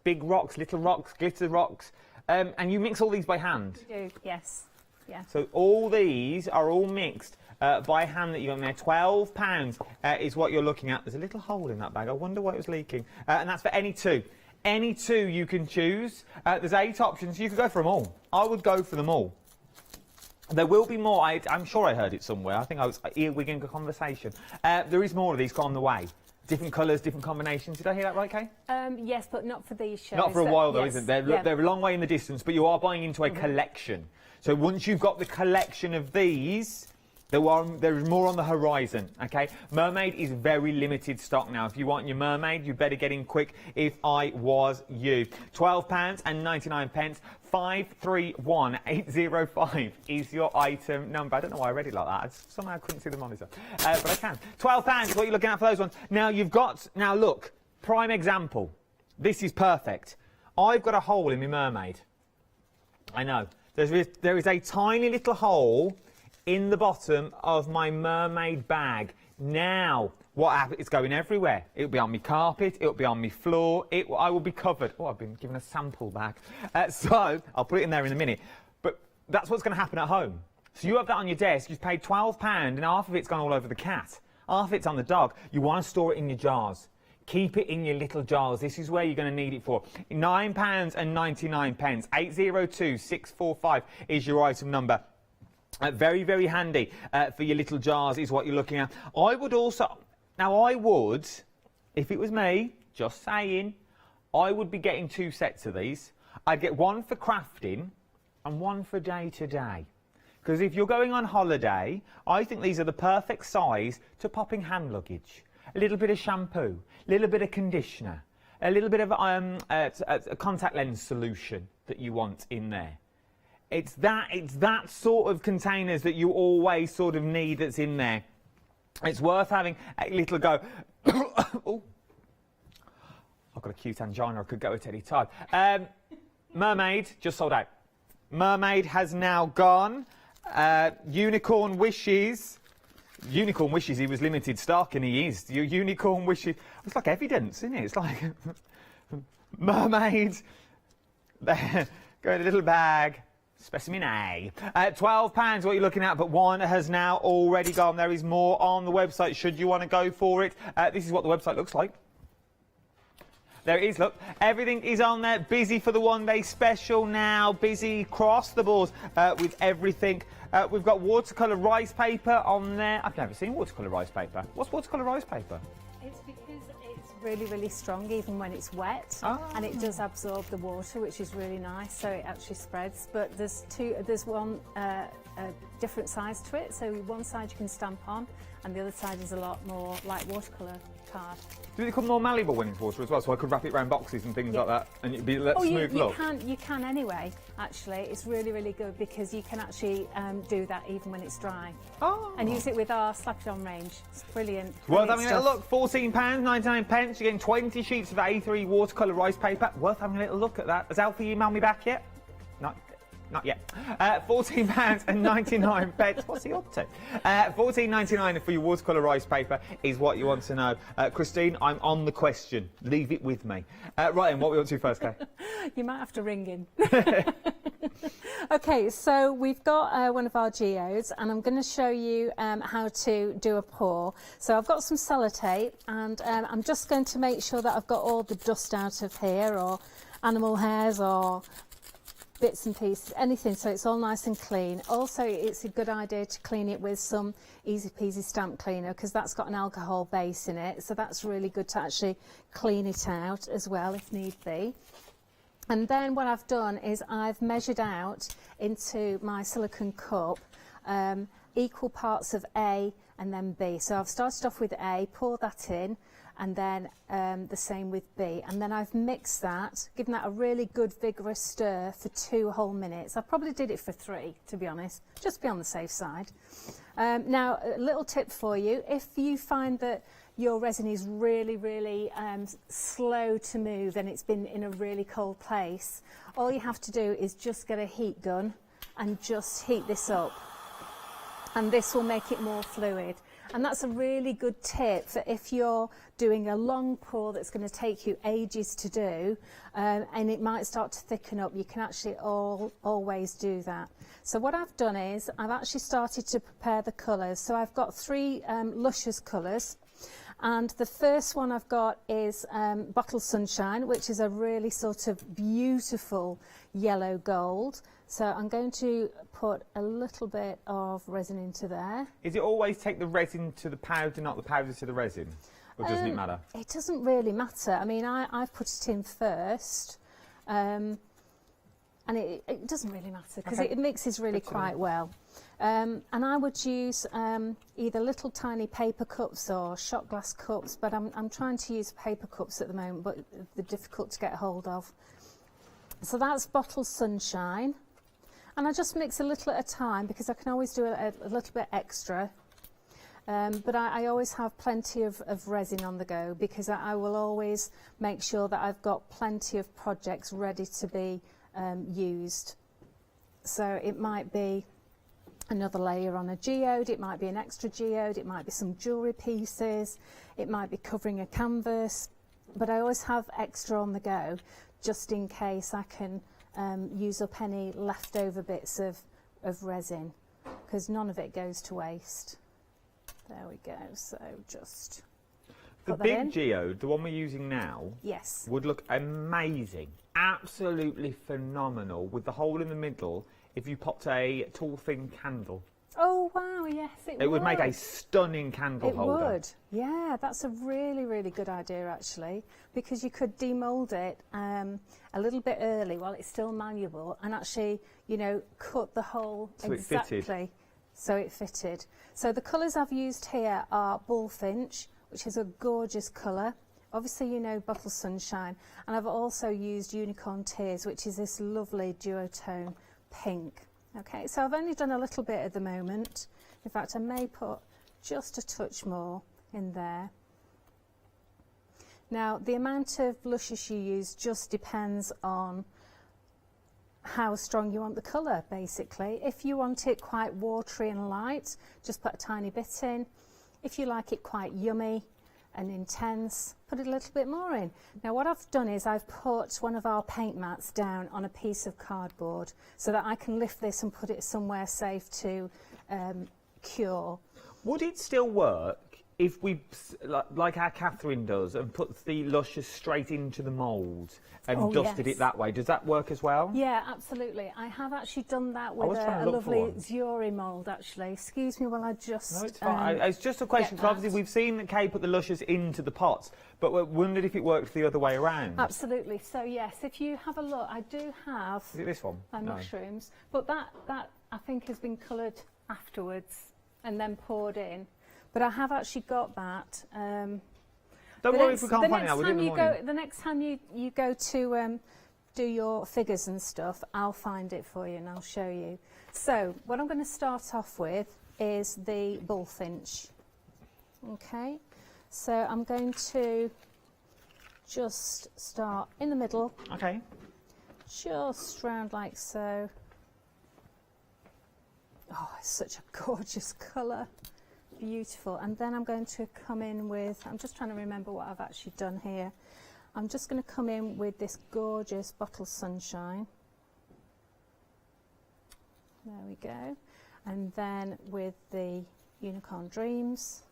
big rocks, little rocks, glitter rocks, and you mix all these by hand. We do, yes. Yeah. So all these are all mixed by hand that you got in there. £12 is what you're looking at. There's a little hole in that bag. I wonder why it was leaking. And that's for any two. Any two you can choose. There's 8 options. You could go for them all. I would go for them all. There will be more. I'm sure I heard it somewhere. I think I was earwigging a conversation. There is more of these on the way. Different colours, different combinations. Did I hear that right, Kay? Yes, but not for these shows. Not for a while, though, yes. isn't there? They're a long way in the distance, but you are buying into a collection. So once you've got the collection of these, there is more on the horizon, okay? Mermaid is very limited stock now. If you want your mermaid, you better get in quick if I was you. £12.99. 531805 is your item number. I don't know why I read it like that. I somehow couldn't see the monitor. But I can. £12 is what you're looking at for those ones. Now, now look, prime example. This is perfect. I've got a hole in my mermaid. I know. There is a tiny little hole in the bottom of my mermaid bag. Now, what happens? It's going everywhere. It'll be on my carpet. It'll be on my floor. I will be covered. Oh, I've been given a sample bag. So, I'll put it in there in a minute. But that's what's going to happen at home. So you have that on your desk. You've paid £12 and half of it's gone all over the cat. Half of it's on the dog. You want to store it in your jars. Keep it in your little jars. This is where you're going to need it for. £9.99. 802645 is your item number. Very, very handy for your little jars is what you're looking at. I would also... Now, if it was me, just saying, I would be getting 2 sets of these. I'd get one for crafting and one for day-to-day. Because if you're going on holiday, I think these are the perfect size to pop in hand luggage. A little bit of shampoo, a little bit of conditioner, a little bit of a contact lens solution that you want in there. It's that sort of containers that you always sort of need that's in there. It's worth having a little go. Oh, I've got a cute angina. I could go at any time. Mermaid just sold out. Mermaid has now gone. Unicorn Wishes. Unicorn Wishes, he was limited stock, and he is. Unicorn Wishes. It's like evidence, isn't it? It's like Mermaid. Go in a little bag. Specimen A. £12 what you're looking at, but one has now already gone. There is more on the website should you want to go for it. This is what the website looks like. There it is, look. Everything is on there. Busy for the one-day special now. Busy across the board with everything. We've got watercolour rice paper on there. I've never seen watercolour rice paper. What's watercolour rice paper? It's because it's really, really strong even when it's wet, and it does absorb the water, which is really nice, so it actually spreads. But there's one different size to it. So one side you can stamp on, and the other side is a lot more like watercolour card. Does it become more malleable when it's water as well? So I could wrap it around boxes and things like that, and it'd be a smooth look. You can anyway. Actually, it's really, really good because you can actually do that even when it's dry. Oh. And use it with our slap it on range. It's brilliant. Worth brilliant having a little stuff. look. £14.99. You're getting 20 sheets of A3 watercolour rice paper. Worth having a little look at that. Has Alfie emailed me back yet? Not yet. £14.99. What's he up to? £14.99 for your watercolour rice paper is what you want to know. Christine, I'm on the question. Leave it with me. Right then, what we want to do first, Kay? You might have to ring in. Okay, so we've got one of our geodes, and I'm going to show you how to do a pour. So I've got some sellotape, and I'm just going to make sure that I've got all the dust out of here, or animal hairs, or bits and pieces, anything, so it's all nice and clean. Also, it's a good idea to clean it with some easy peasy stamp cleaner, because that's got an alcohol base in it, so that's really good to actually clean it out as well if need be. And then what I've done is I've measured out into my silicone cup equal parts of A and then B. So I've started off with A, poured that in, and then the same with B. And then I've mixed that, given that a really good vigorous stir for 2 whole minutes. I probably did it for 3, to be honest, just to be on the safe side. Now, a little tip for you, if you find that your resin is really, really slow to move and it's been in a really cold place, all you have to do is just get a heat gun and just heat this up. And this will make it more fluid. And that's a really good tip for if you're doing a long pour that's going to take you ages to do, and it might start to thicken up. You can actually always do that. So what I've done is I've actually started to prepare the colours. So I've got 3 luscious colours. And the first one I've got is Bottle Sunshine, which is a really sort of beautiful yellow gold. So I'm going to put a little bit of resin into there. Is it always take the resin to the powder, not the powder to the resin? Or doesn't it matter? It doesn't really matter. I mean, I've put it in first, and it doesn't really matter because it mixes really quite well. And I would use either little tiny paper cups or shot glass cups, but I'm trying to use paper cups at the moment, but they're difficult to get hold of. So that's Bottle Sunshine. And I just mix a little at a time because I can always do a little bit extra. But I always have plenty of resin on the go because I will always make sure that I've got plenty of projects ready to be used. So it might be another layer on a geode, it might be an extra geode, it might be some jewellery pieces, it might be covering a canvas, but I always have extra on the go just in case I can use up any leftover bits of resin, because none of it goes to waste. There we go, so just the big geode, the one we're using now, yes, would look amazing, absolutely phenomenal, with the hole in the middle if you popped a tall thin candle. Oh wow, yes, it would make a stunning candle holder. It would, yeah, that's a really, really good idea actually, because you could demould it a little bit early while it's still malleable and actually, you know, cut the hole so exactly it fitted. So it fitted. So the colours I've used here are Bullfinch, which is a gorgeous colour. Obviously, you know, Bottle Sunshine, and I've also used Unicorn Tears, which is this lovely duotone pink. Okay, so I've only done a little bit at the moment. In fact, I may put just a touch more in there. Now, the amount of luscious you use just depends on how strong you want the colour, basically. If you want it quite watery and light, just put a tiny bit in. If you like it quite yummy and intense, put a little bit more in. Now what I've done is I've put one of our paint mats down on a piece of cardboard so that I can lift this and put it somewhere safe to cure. Would it still work if we, like our Catherine does, and put the luscious straight into the mould and dusted it that way? Does that work as well? Yeah, absolutely. I have actually done that with a lovely jewellery mould, actually. Excuse me while I just... No, it's fine. It's just a question, because obviously we've seen that Kay put the luscious into the pots, but we wondered if it worked the other way around. Absolutely. So, yes, if you have a look, I do have... Is it this one? Mushrooms. But that I think has been coloured afterwards and then poured in. But I have actually got that. Don't worry if we can't find it out, we'll do it in the morning. The next time you go to do your figures and stuff, I'll find it for you and I'll show you. So what I'm going to start off with is the bullfinch. Okay, so I'm going to just start in the middle. Okay. Just round like so. Oh, it's such a gorgeous colour. Beautiful. And then I'm going to come in with, I'm just trying to remember what I've actually done here. I'm just going to come in with this gorgeous bottle sunshine. There we go. And then with the Unicorn Dreams.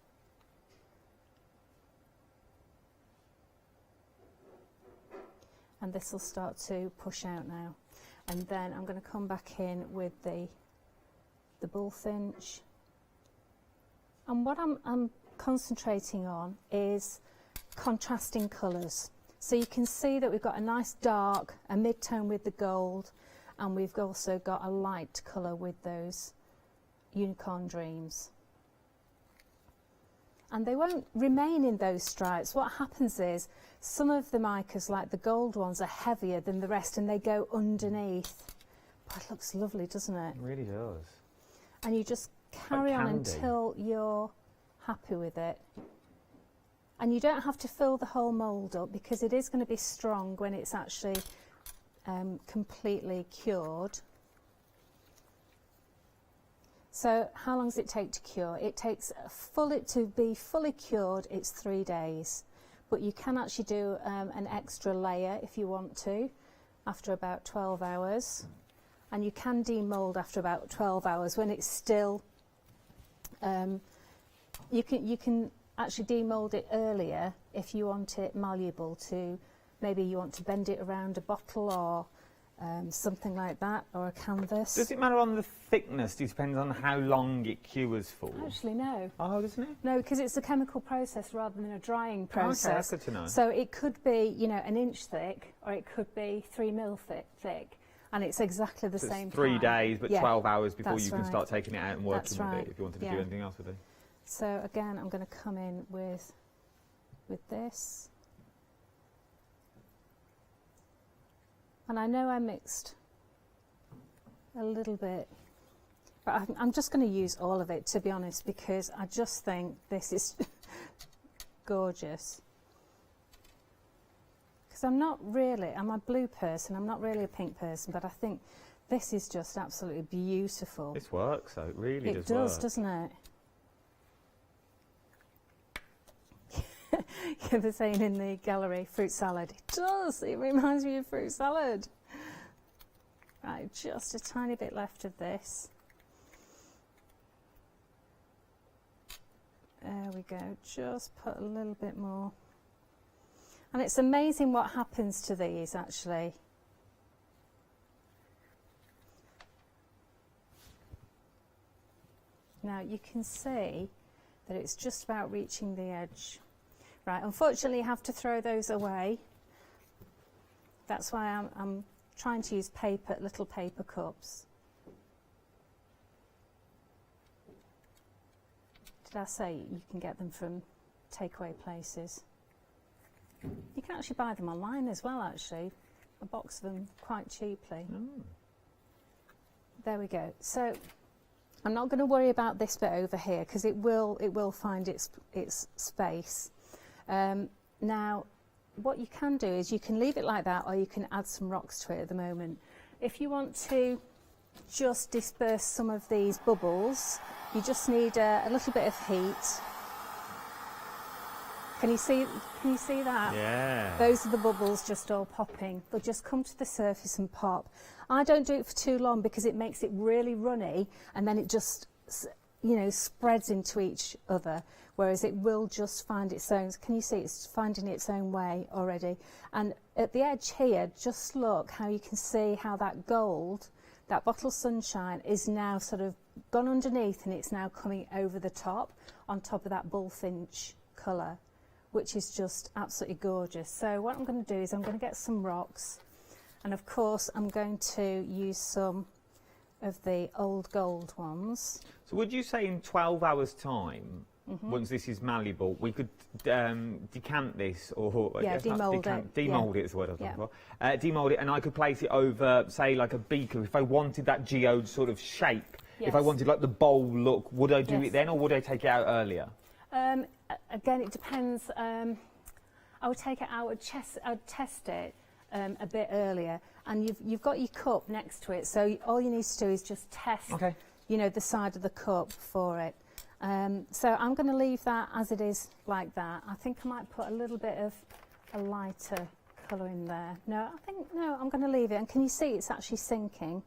And this will start to push out now. And then I'm going to come back in with the bullfinch. And what I'm concentrating on is contrasting colours. So you can see that we've got a nice dark, a mid-tone with the gold, and we've also got a light colour with those Unicorn Dreams. And they won't remain in those stripes. What happens is some of the micas, like the gold ones, are heavier than the rest and they go underneath. But it looks lovely, doesn't it? It really does. And you just carry on until you're happy with it. And you don't have to fill the whole mould up because it is going to be strong when it's actually completely cured. So how long does it take to cure? It takes to be fully cured, it's 3 days. But you can actually do an extra layer if you want to after about 12 hours. And you can demould after about 12 hours when it's still, you can actually demould it earlier if you want it malleable to, maybe you want to bend it around a bottle or something like that, or a canvas. Does it matter on the thickness? It depends on how long it cures for. Actually, no. Oh, doesn't it? No, because it's a chemical process rather than a drying process. Okay, that's good to know. So it could be, you know, 1 inch thick, or it could be 3 mil thick, and it's exactly the same. 3 days, but yeah, 12 hours before you can right. start taking it out and working That's with right. it. If you wanted to yeah. do anything else with it. So again, I'm going to come in with this, and I know I mixed a little bit, but I'm just going to use all of it, to be honest, because I just think this is gorgeous. Because I'm a blue person, I'm not really a pink person, but I think this is just absolutely beautiful. This works, though. It really does work. It does, doesn't it? They're saying in the gallery, fruit salad. It does, it reminds me of fruit salad. Right, just a tiny bit left of this. There we go, just put a little bit more. And it's amazing what happens to these, actually. Now you can see that it's just about reaching the edge. Right, unfortunately you have to throw those away. That's why I'm trying to use little paper cups. Did I say you can get them from takeaway places? You can actually buy them online as well, actually. A box of them quite cheaply. There we go. So I'm not going to worry about this bit over here because it will find its space. Now, what you can do is you can leave it like that, or you can add some rocks to it at the moment. If you want to just disperse some of these bubbles, you just need a little bit of heat. Can you see that? Yeah. Those are the bubbles just all popping. They'll just come to the surface and pop. I don't do it for too long because it makes it really runny, and then it just, you know, spreads into each other, whereas it will just find its own. Can you see it's finding its own way already? And at the edge here, just look how you can see how that gold, that bottle sunshine, is now sort of gone underneath and it's now coming over the top, on top of that bullfinch colour, which is just absolutely gorgeous. So what I'm going to do is I'm going to get some rocks, and of course I'm going to use some of the old gold ones. So would you say in 12 hours time, once this is malleable, we could decant this, or demold it. Demold it is the word I was looking for. Demold it, and I could place it over, say, like a beaker. If I wanted that geode sort of shape, if I wanted like the bowl look, would I do it then, or would I take it out earlier? Again, it depends. I would take it out. I'd test it a bit earlier, and you've got your cup next to it. So all you need to do is just test, you know, the side of the cup for it. So I'm going to leave that as it is like that. I think I might put a little bit of a lighter colour in there. No, I'm going to leave it. And can you see it's actually sinking?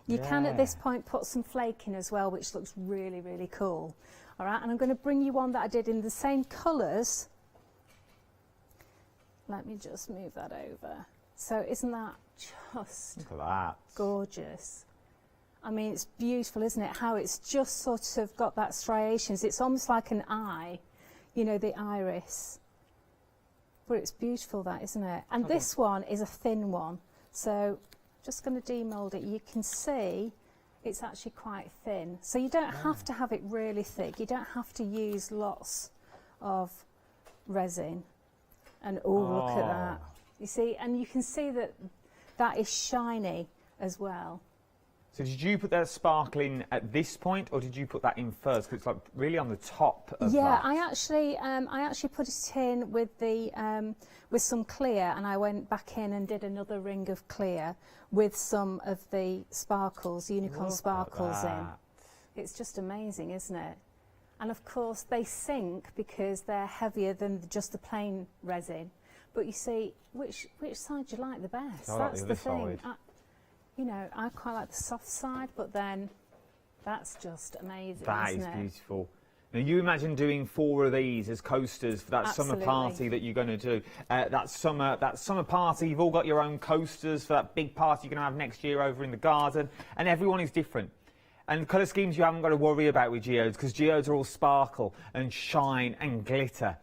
You can at this point put some flake in as well, which looks really, really cool. All right, and I'm going to bring you one that I did in the same colours. Let me just move that over. So isn't that just Look at that. gorgeous? I mean, it's beautiful, isn't it? How it's just sort of got that striations. It's almost like an eye, you know, the iris. But it's beautiful, that, isn't it? And this one is a thin one. So just going to demold it. You can see it's actually quite thin. So you don't have to have it really thick. You don't have to use lots of resin. And look at that. You see, and you can see that that is shiny as well. So did you put that sparkle in at this point, or did you put that in first? Because it's like really on the top of that. Yeah, I actually put it in with the with some clear, and I went back in and did another ring of clear with some of the sparkles, unicorn sparkles in. It's just amazing, isn't it? And of course they sink because they're heavier than just the plain resin. But you see, which side do you like the best? That's the thing. You know, I quite like the soft side, but then that's just amazing. That is isn't it? beautiful. Now you imagine doing 4 of these as coasters for that summer party that you're going to do. That summer party, you've all got your own coasters for that big party you're going to have next year over in the garden, and everyone is different. And colour schemes you haven't got to worry about with geodes, because geodes are all sparkle and shine and glitter.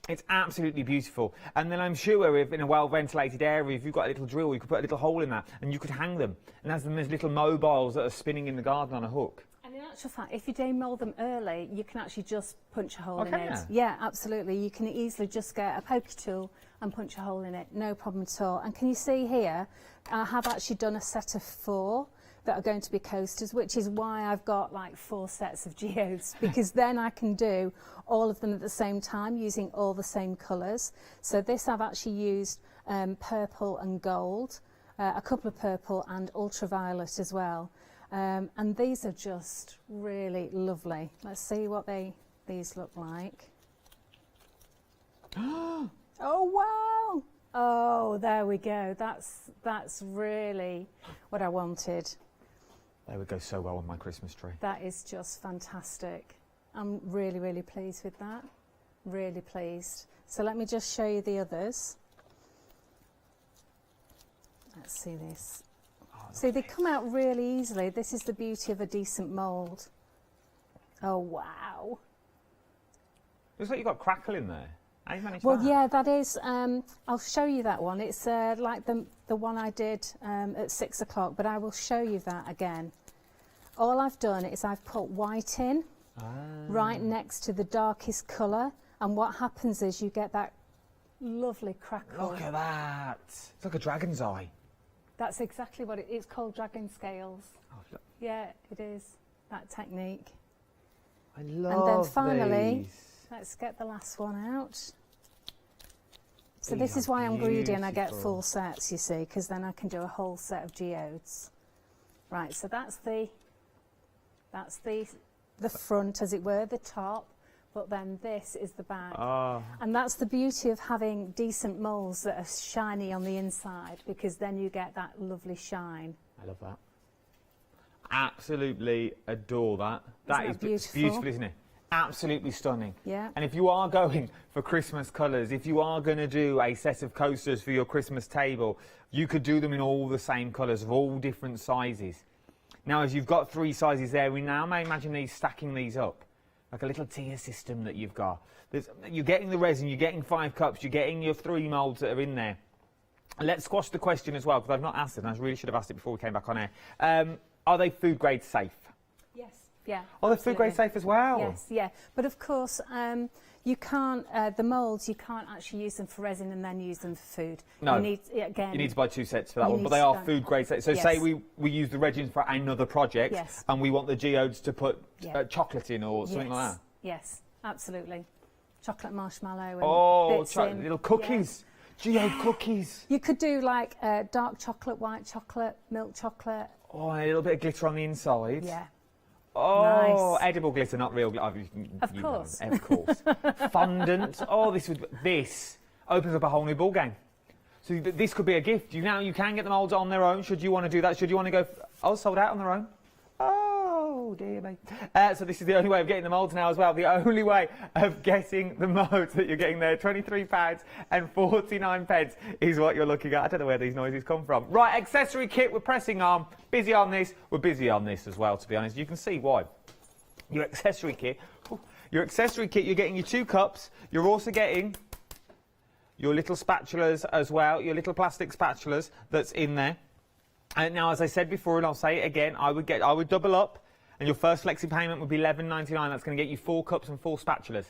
It's absolutely beautiful. And then I'm sure if in a well-ventilated area, if you've got a little drill, you could put a little hole in that and you could hang them. And as there's little mobiles that are spinning in the garden on a hook. And in actual fact, if you demold them early, you can actually just punch a hole in can it. you? Yeah, absolutely. You can easily just get a pokey tool and punch a hole in it. No problem at all. And can you see here, I have actually done a set of 4 that are going to be coasters, which is why I've got like 4 sets of geodes, because then I can do all of them at the same time using all the same colours. So this I've actually used purple and gold, a couple of purple and ultraviolet as well. And these are just really lovely. Let's see what these look like. Oh wow! Oh, there we go. That's really what I wanted. They would go so well on my Christmas tree. That is just fantastic. I'm really, really pleased with that. Really pleased. So let me just show you the others. Let's see this. See, they come out really easily. This is the beauty of a decent mould. Oh, wow. Looks like you've got crackle in there. How you managed Well, that? yeah, that is, I'll show you that one. It's like the one I did at 6 o'clock, but I will show you that again. All I've done is I've put white in right next to the darkest colour, and what happens is you get that lovely crackle. Look at that. It's like a dragon's eye. That's exactly what it's called, dragon scales. Oh, yeah, it is, that technique. I love And then finally, these. let's get the last one out. So this is why I'm greedy and I get full sets, you see, because then I can do a whole set of geodes. Right, so that's the front, as it were, the top, but then this is the back. And that's the beauty of having decent moulds that are shiny on the inside, because then you get that lovely shine. I love that. Absolutely adore that. That is beautiful, isn't it? Absolutely stunning. Yeah. And if you are going for Christmas colours, if you are going to do a set of coasters for your Christmas table, you could do them in all the same colours of all different sizes. Now, as you've got 3 sizes there, we now may imagine these stacking these up, like a little tier system that you've got. You're getting the resin, you're getting 5 cups, you're getting your 3 moulds that are in there. Let's squash the question as well, because I've not asked it, and I really should have asked it before we came back on air. are they food grade safe? Yes. Yeah. Oh, they're food grade safe as well? Yes, yeah. But of course, you can't, the moulds, you can't actually use them for resin and then use them for food. No. You need, again, you need to buy 2 sets for that you one, but need they to are buy- food grade safe. So Yes. say we use the resin for another project, Yes. and we want the geodes to put Yeah. chocolate in or something like that. Yes, absolutely. Chocolate marshmallow and Oh, bits in. little cookies. Geode cookies. You could do like dark chocolate, white chocolate, milk chocolate. Oh, and a little bit of glitter on the inside. Yeah. Oh, Nice. edible glitter, not real glitter. Of course. Of course. Fondant. Oh, this opens up a whole new ball game. So this could be a gift. You can get the moulds on their own. Should you want to do that? Should you want to go? Sold out on their own. Oh dear me. So this is the only way of getting the moulds now as well. The only way of getting the moulds that you're getting there, £23.49 is what you're looking at. I don't know where these noises come from. Right, accessory kit. We're pressing on. Busy on this. We're busy on this as well, to be honest. You can see why. Your accessory kit. You're getting your 2 cups. You're also getting your little spatulas as well, your little plastic spatulas that's in there. And now, as I said before, and I'll say it again, I would double up, and your first flexi payment would be $11.99. That's going to get you 4 cups and 4 spatulas.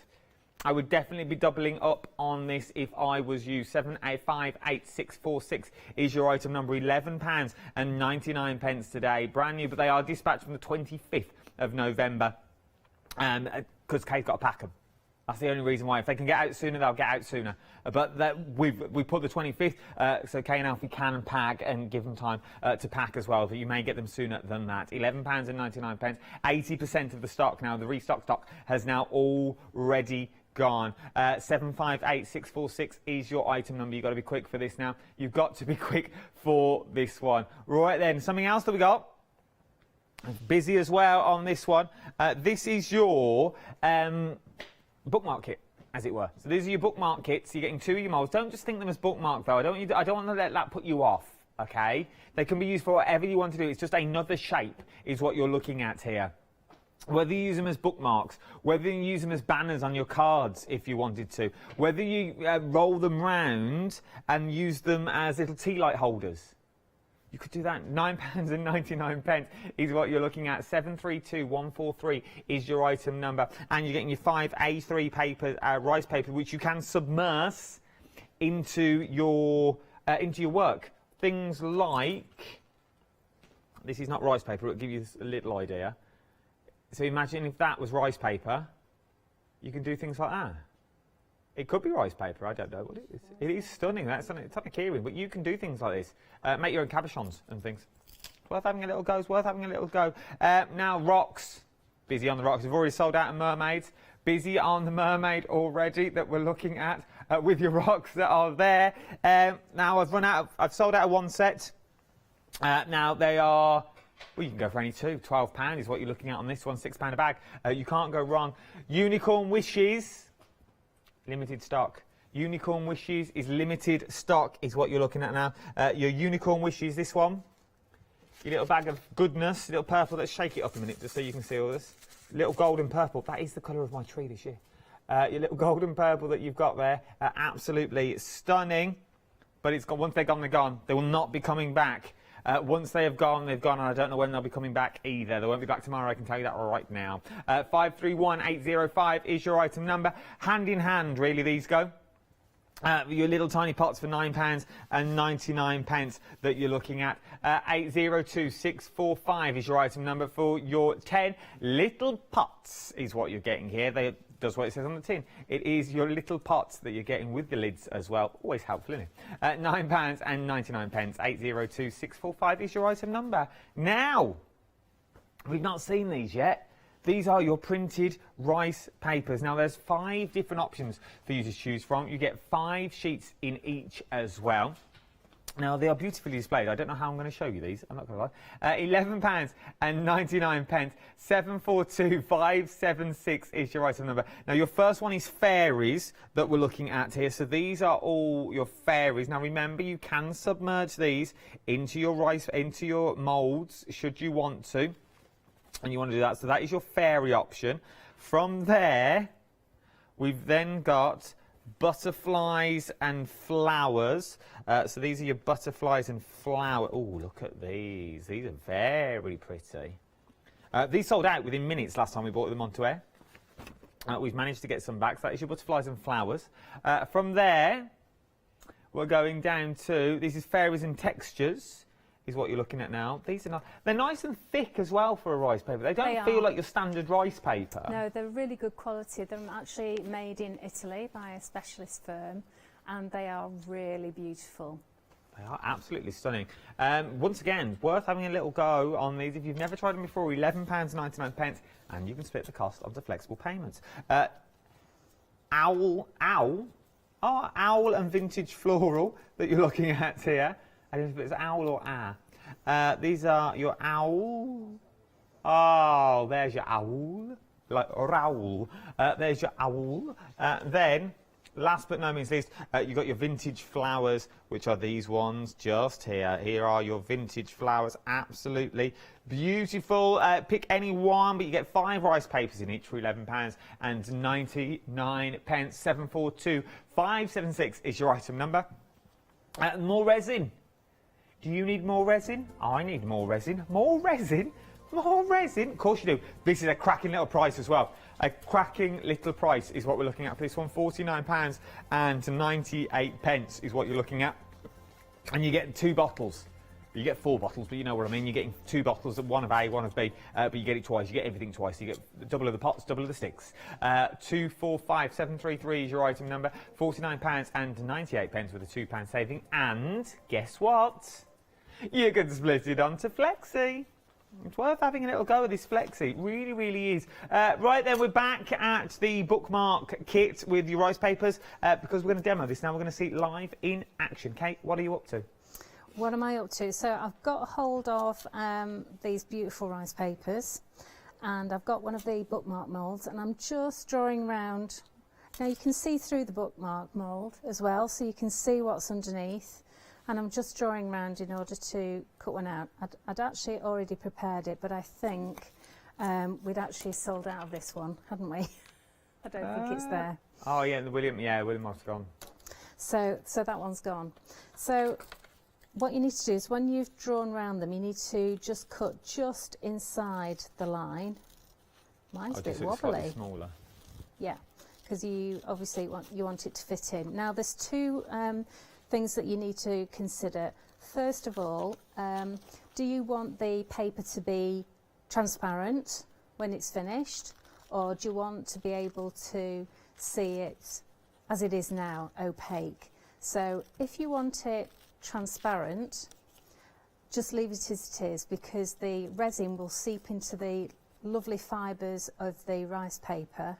I would definitely be doubling up on this if I was you. 785646 is your item number. £11.99 today, brand new, but they are dispatched from the 25th of November, because Kay's got to pack them. That's the only reason why. If they can get out sooner, they'll get out sooner. But we put the 25th, so Kay and Alfie can pack and give them time to pack as well. But you may get them sooner than that. £11.99. 80% of the stock now, the restock stock, has now already gone. 758646 is your item number. You've got to be quick for this now. You've got to be quick for this one. Right then, something else that we got. Busy as well on this one. This is your bookmark kit, as it were. So these are your bookmark kits. You're getting 2 of your moulds. Don't just think them as bookmark though. I don't want to let that put you off. Okay, they can be used for whatever you want to do. It's just another shape is what you're looking at here. Whether you use them as bookmarks, whether you use them as banners on your cards if you wanted to, whether you roll them round and use them as little tea light holders. You could do that. £9.99 is what you're looking at. 732143 is your item number. And you're getting your 5 A3 papers, rice paper, which you can submerge into your work. Things like, this is not rice paper, it'll give you a little idea. So imagine if that was rice paper, you can do things like that. It could be rice paper, I don't know what it is. It is stunning, it's on a keyring, but you can do things like this. Make your own cabochons and things. It's worth having a little go, now rocks, busy on the rocks. We've already sold out of mermaids. Busy on the mermaid already that we're looking at with your rocks that are there. Now I've sold out of 1 set. Now they are, well, you can go for any 2. £12 is what you're looking at on this one, £6 a bag. You can't go wrong. Unicorn Wishes. Limited stock. Unicorn Wishes is limited stock is what you're looking at now. Your Unicorn Wishes, this one. Your little bag of goodness, little purple. Let's shake it up a minute just so you can see all this. Little golden purple. That is the colour of my tree this year. Your little golden purple that you've got there. Absolutely stunning. But it's got, once they're gone, they're gone. They will not be coming back. Once they have gone, they've gone, and I don't know when they'll be coming back either. They won't be back tomorrow, I can tell you that right now. 531805 is your item number. Hand in hand, really, these go. Your little tiny pots for £9.99 that you're looking at. 802645 is your item number for your 10 little pots is what you're getting here. They does what it says on the tin. It is your little pots that you're getting with the lids as well. Always helpful, isn't it? £9.99. 802645 is your item number. Now, we've not seen these yet. These are your printed rice papers. Now, there's 5 different options for you to choose from. You get 5 sheets in each as well. Now, they are beautifully displayed. I don't know how I'm going to show you these. I'm not going to lie. £11.99. 742576 is your item number. Now, your first one is fairies that we're looking at here. So these are all your fairies. Now, remember, you can submerge these into your moulds should you want to. And you want to do that. So that is your fairy option. From there, we've then got butterflies and flowers. So these are your butterflies and flowers. Oh, look at these. These are very pretty. These sold out within minutes last time we brought them onto air. We've managed to get some back. So that is your butterflies and flowers. From there, we're going down to, this is fairies and textures, is what you're looking at now. These are they're nice and thick as well for a rice paper. They don't feel like your standard rice paper. No, they're really good quality. They're actually made in Italy by a specialist firm, and they are really beautiful. They are absolutely stunning. Once again, worth having a little go on these. If you've never tried them before, £11.99, and you can split the cost onto flexible payments. Owl and vintage floral that you're looking at here. I don't know if it's owl or these are your owl. Oh, there's your owl. Like Raoul. There's your owl. Then, last but no means least, you've got your vintage flowers, which are these ones just here. Here are your vintage flowers. Absolutely beautiful. Pick any one, but you get 5 rice papers in each for £11.99. 742 576 is your item number. More resin. Do you need more resin? I need more resin. More resin? More resin? Of course you do. This is a cracking little price as well. A cracking little price is what we're looking at for this one. £49.98 is what you're looking at. And you get 2 bottles. You get 4 bottles, but you know what I mean. You're getting 2 bottles, one of A, one of B, but you get it twice. You get everything twice. You get double of the pots, double of the sticks. 245733 is your item number. £49.98 with a £2 saving. And guess what? You can split it onto Flexi. It's worth having a little go at this Flexi. It really, really is. Right then, we're back at the bookmark kit with your rice papers because we're going to demo this now. We're going to see it live in action. Kate, what are you up to? What am I up to? So I've got hold of these beautiful rice papers, and I've got one of the bookmark moulds, and I'm just drawing around. Now you can see through the bookmark mould as well, so you can see what's underneath. And I'm just drawing around in order to cut one out. I'd actually already prepared it, but I think we'd actually sold out of this one, hadn't we? I don't think it's there. Oh yeah, William has gone. So that one's gone. So what you need to do is when you've drawn around them, you need to just cut just inside the line. Mine's a bit wobbly. Smaller. Yeah, because you obviously want it to fit in. Now there's 2 things that you need to consider. First of all, do you want the paper to be transparent when it's finished, or do you want to be able to see it as it is now, opaque? So if you want it transparent, just leave it as it is, because the resin will seep into the lovely fibres of the rice paper,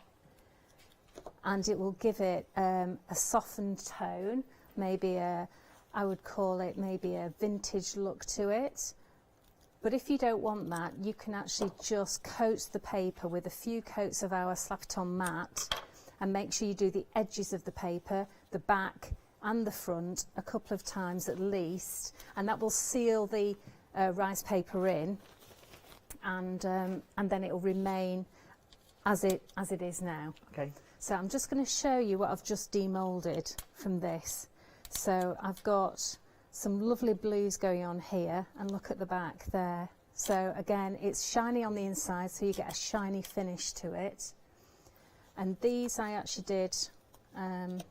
and it will give it a softened tone. Maybe I would call it maybe a vintage look to it. But if you don't want that, you can actually just coat the paper with a few coats of our Slap It On matte, and make sure you do the edges of the paper, the back and the front a couple of times at least, and that will seal the rice paper in, and then it will remain as it is now. Okay. So I'm just going to show you what I've just demoulded from this. So I've got some lovely blues going on here, and look at the back there. So again, it's shiny on the inside, so you get a shiny finish to it. And these I actually did, when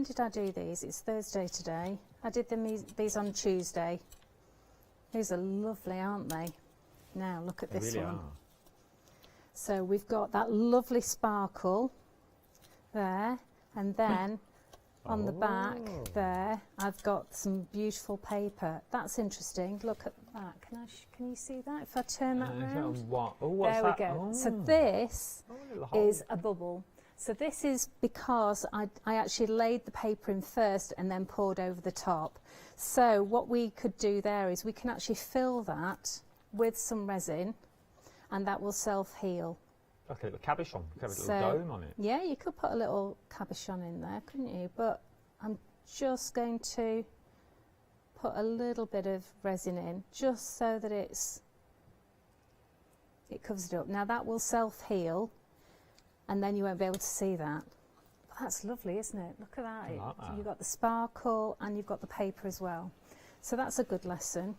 did I do these? It's Thursday today. I did these on Tuesday. These are lovely, aren't they? Now look at this one. So we've got that lovely sparkle there, and then on the back there, I've got some beautiful paper. That's interesting. Look at that. Can you see that? If I turn that around. There we go. So this is a bubble. So this is because I actually laid the paper in first and then poured over the top. So what we could do there is we can actually fill that with some resin, and that will self-heal. Okay, a little cabochon, a little dome on it. Yeah, you could put a little cabochon in there, couldn't you? But I'm just going to put a little bit of resin in, just so that it covers it up. Now that will self-heal, and then you won't be able to see that. That's lovely, isn't it? Look at that. I like that. You've got the sparkle and you've got the paper as well. So that's a good lesson.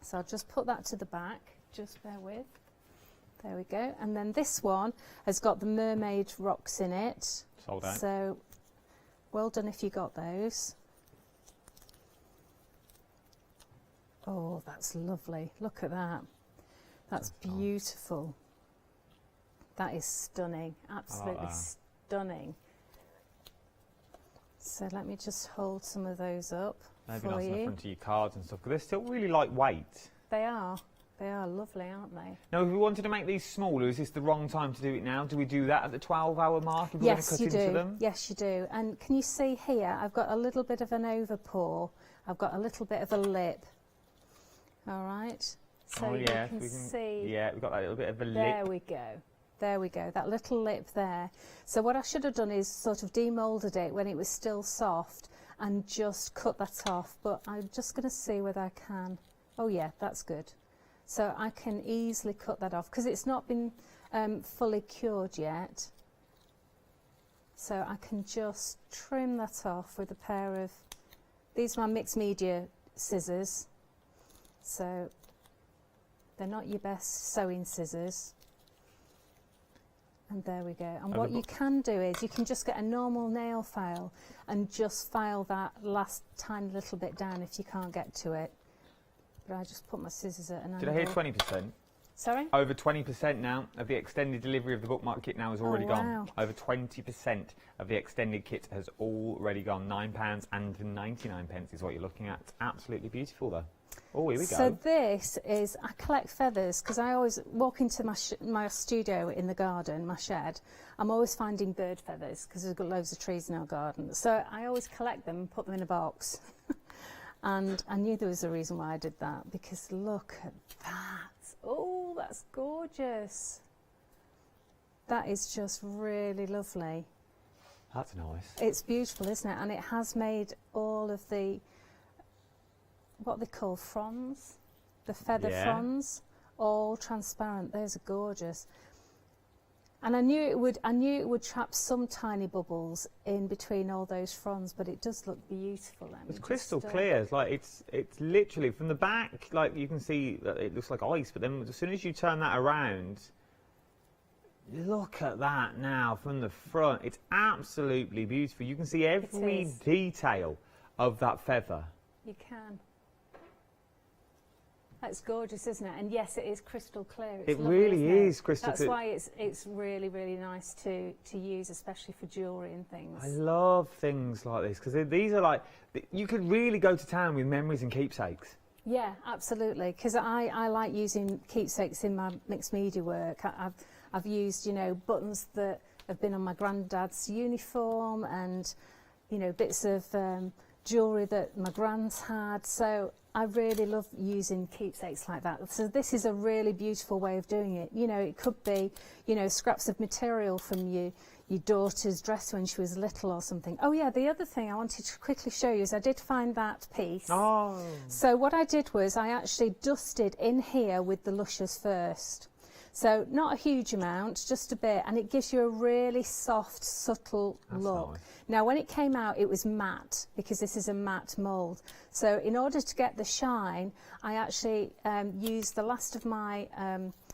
So I'll just put that to the back. Just bear with. There we go. And then this one has got the mermaid rocks in it. Sold out. So well done if you got those. Oh, that's lovely. Look at that. That's beautiful. That is stunning. Absolutely stunning. So let me just hold some of those up Maybe for nice in the you. front of your cards and stuff, because they're still really lightweight. They are. They are lovely, aren't they? Now, if we wanted to make these smaller, is this the wrong time to do it now? Do we do that at the 12-hour mark if we're going to cut you into do. them? Yes, you do. And can you see here, I've got a little bit of an overpour. I've got a little bit of a lip. All right. So you can see. Yeah, we've got that little bit of a lip. There we go. There we go. That little lip there. So what I should have done is sort of demolded it when it was still soft and just cut that off. But I'm just going to see whether I can. Oh yeah, that's good. So I can easily cut that off because it's not been fully cured yet. So I can just trim that off with a pair of, these are my mixed media scissors. So they're not your best sewing scissors. And there we go. And what you can do is you can just get a normal nail file and just file that last tiny little bit down if you can't get to it. But I just put my scissors at an angle. Did I hear 20%? Sorry? Over 20% now of the extended delivery of the bookmark kit now has already gone. Wow. Over 20% of the extended kit has already gone. £9.99 is what you're looking at. It's absolutely beautiful though. Oh, here we go. So this is, I collect feathers because I always walk into my studio in the garden, my shed. I'm always finding bird feathers because we've got loads of trees in our garden. So I always collect them and put them in a box. And I knew there was a reason why I did that, because look at that. Oh, that's gorgeous. That is just really lovely. That's nice. It's beautiful, isn't it? And it has made all of the, what they call fronds, the feather fronds, all transparent. Those are gorgeous. And I knew it would trap some tiny bubbles in between all those fronds, but it does look beautiful. It's crystal clear. It's like it's literally from the back, like you can see that it looks like ice, but then as soon as you turn that around, look at that now from the front. It's absolutely beautiful. You can see every detail of that feather. You can. That's gorgeous, isn't it? And yes, it is crystal clear. It's lovely, really isn't it? is crystal clear. That's why it's really, really nice to use, especially for jewellery and things. I love things like this because these are like, you could really go to town with memories and keepsakes. Yeah, absolutely. Because I like using keepsakes in my mixed media work. I've used, you know, buttons that have been on my granddad's uniform and, you know, bits of jewellery that my grand's had. So I really love using keepsakes like that. So this is a really beautiful way of doing it. You know, it could be, you know, scraps of material from your daughter's dress when she was little or something. Oh yeah, the other thing I wanted to quickly show you is I did find that piece. Oh. So what I did was I actually dusted in here with the Luscious first. So not a huge amount, just a bit, and it gives you a really soft, subtle look. Nice. Now when it came out it was matte, because this is a matte mould. So in order to get the shine, I actually used the last of my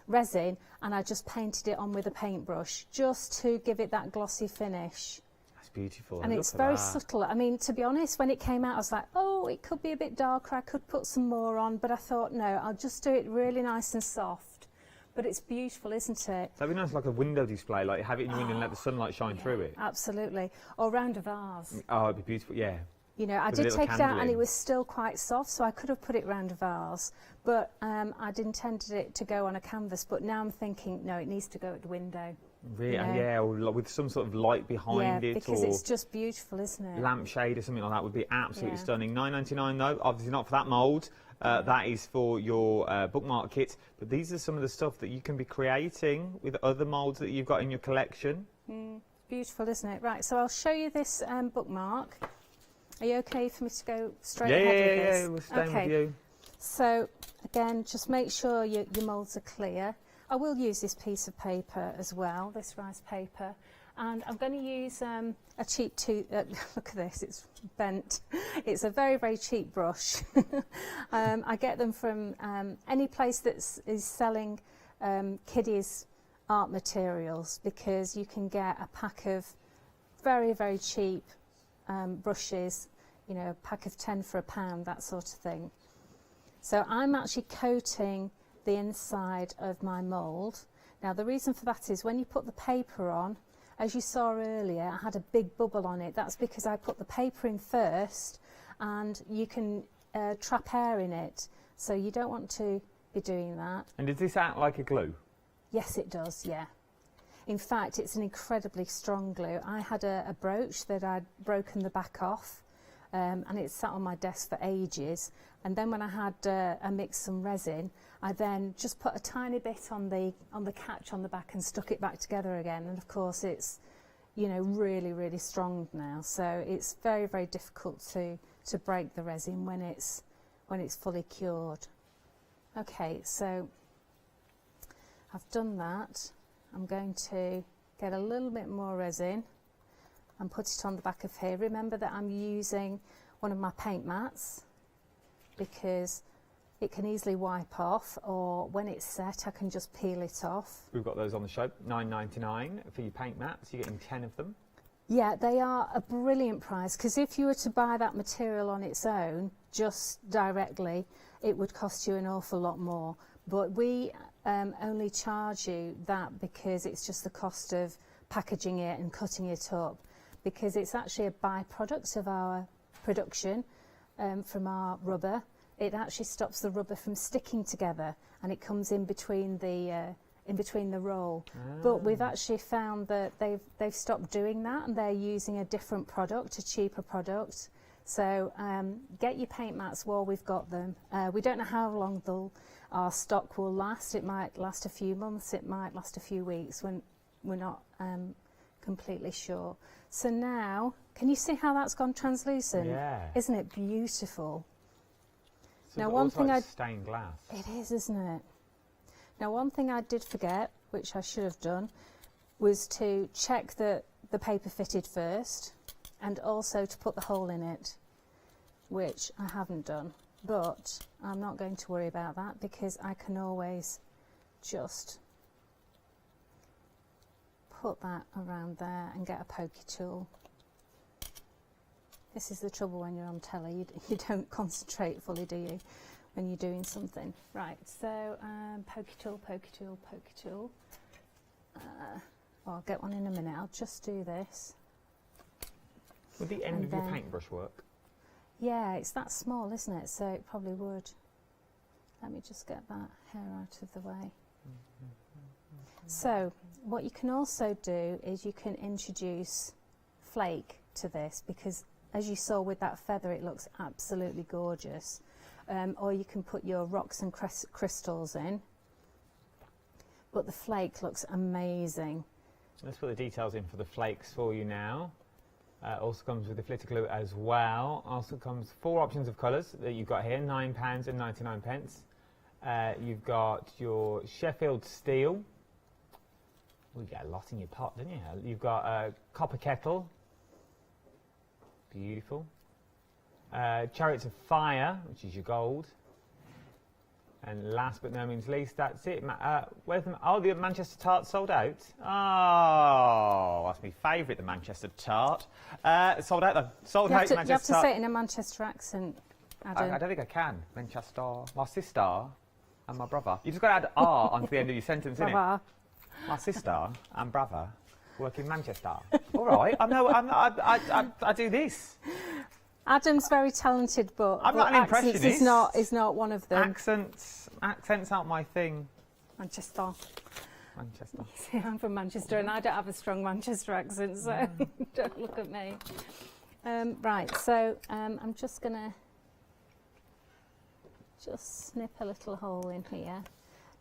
resin and I just painted it on with a paintbrush, just to give it that glossy finish. That's beautiful. And it's very subtle. I mean, to be honest, when it came out I was like, oh, it could be a bit darker, I could put some more on, but I thought no, I'll just do it really nice and soft. But it's beautiful, isn't it? That'd be nice, like a window display, like have it in your window and let the sunlight shine through it. Absolutely. Or round a vase. Oh, it'd be beautiful, yeah. You know, I did take it out and it was still quite soft, so I could have put it round a vase. But I'd intended it to go on a canvas, but now I'm thinking, no, it needs to go at the window. Really? You know? Yeah, or like with some sort of light behind it, because or it's just beautiful, isn't it? lampshade or something like that would be absolutely stunning. £9.99 though, obviously not for that mould. That is for your bookmark kit, but these are some of the stuff that you can be creating with other moulds that you've got in your collection. Beautiful, isn't it? Right, so I'll show you this bookmark. Are you okay for me to go straight Yeah, ahead with this? yeah, we're staying with you. So again, just make sure your moulds are clear. I will use this piece of paper as well, this rice paper, And I'm going to use a cheap look at this, it's bent. It's a very, very cheap brush. I get them from any place that is selling kiddies art materials, because you can get a pack of very, very cheap brushes, you know, a pack of 10 for £1, that sort of thing. So I'm actually coating the inside of my mould. Now the reason for that is when you put the paper on, as you saw earlier, I had a big bubble on it. That's because I put the paper in first, and you can trap air in it. So you don't want to be doing that. And does this act like a glue? Yes, it does, yeah. In fact, it's an incredibly strong glue. I had a brooch that I'd broken the back off, and it sat on my desk for ages. And then when I had mixed some resin, I then just put a tiny bit on the catch on the back and stuck it back together again. And of course, it's, you know, really, really strong now. So it's very, very difficult to break the resin when it's fully cured. Okay, so I've done that. I'm going to get a little bit more resin and put it on the back of here. Remember that I'm using one of my paint mats, because it can easily wipe off, or when it's set I can just peel it off. We've got those on the show, $9.99 for your paint mats. You're getting 10 of them. Yeah, they are a brilliant price, because if you were to buy that material on its own, just directly, it would cost you an awful lot more. But we only charge you that because it's just the cost of packaging it and cutting it up, because it's actually a byproduct of our production from our rubber. It actually stops the rubber from sticking together, and it comes in between the roll. But we've actually found that they've stopped doing that, and they're using a different product, a cheaper product. So get your paint mats while we've got them. We don't know how long our stock will last. It might last a few months, it might last a few weeks, when we're not completely sure. So now, can you see how that's gone translucent? Yeah. Isn't it beautiful? So now, one thing like stained glass. It is, isn't it? Now, one thing I did forget, which I should have done, was to check that the paper fitted first, and also to put the hole in it, which I haven't done. But I'm not going to worry about that, because I can always just put that around there and get a pokey tool. This is the trouble when you're on telly, you don't concentrate fully, do you, when you're doing something. Right, so pokey tool, pokey tool, pokey tool. I'll get one in a minute, I'll just do this. Would the end of your paintbrush work? Yeah, it's that small, isn't it? So it probably would. Let me just get that hair out of the way. So what you can also do is you can introduce flake to this, because as you saw with that feather, it looks absolutely gorgeous. Or you can put your rocks and crystals in. But the flake looks amazing. Let's put the details in for the flakes for you now. Also comes with the flitter glue as well. Also comes 4 options of colours that you've got here, £9 and 99 pence. You've got your Sheffield steel. You get a lot in your pot, don't you? You've got a copper kettle. Beautiful. Chariots of Fire, which is your gold. And last but no means least, that's it. Where's the Manchester tart sold out? Oh, that's my favourite, the Manchester tart. Sold out though. Sold out, Manchester tart. You have to say it in a Manchester accent, Adam. I don't think I can. Manchester, my sister and my brother. You just got to add R onto the end of your sentence, innit? My sister and brother work in Manchester. All right, I do this. Adam's very talented, but I'm not an impressionist. Is not one of them. Accents aren't my thing. Manchester. Manchester. See, I'm from Manchester, and I don't have a strong Manchester accent, so don't look at me. Right, so I'm just gonna snip a little hole in here.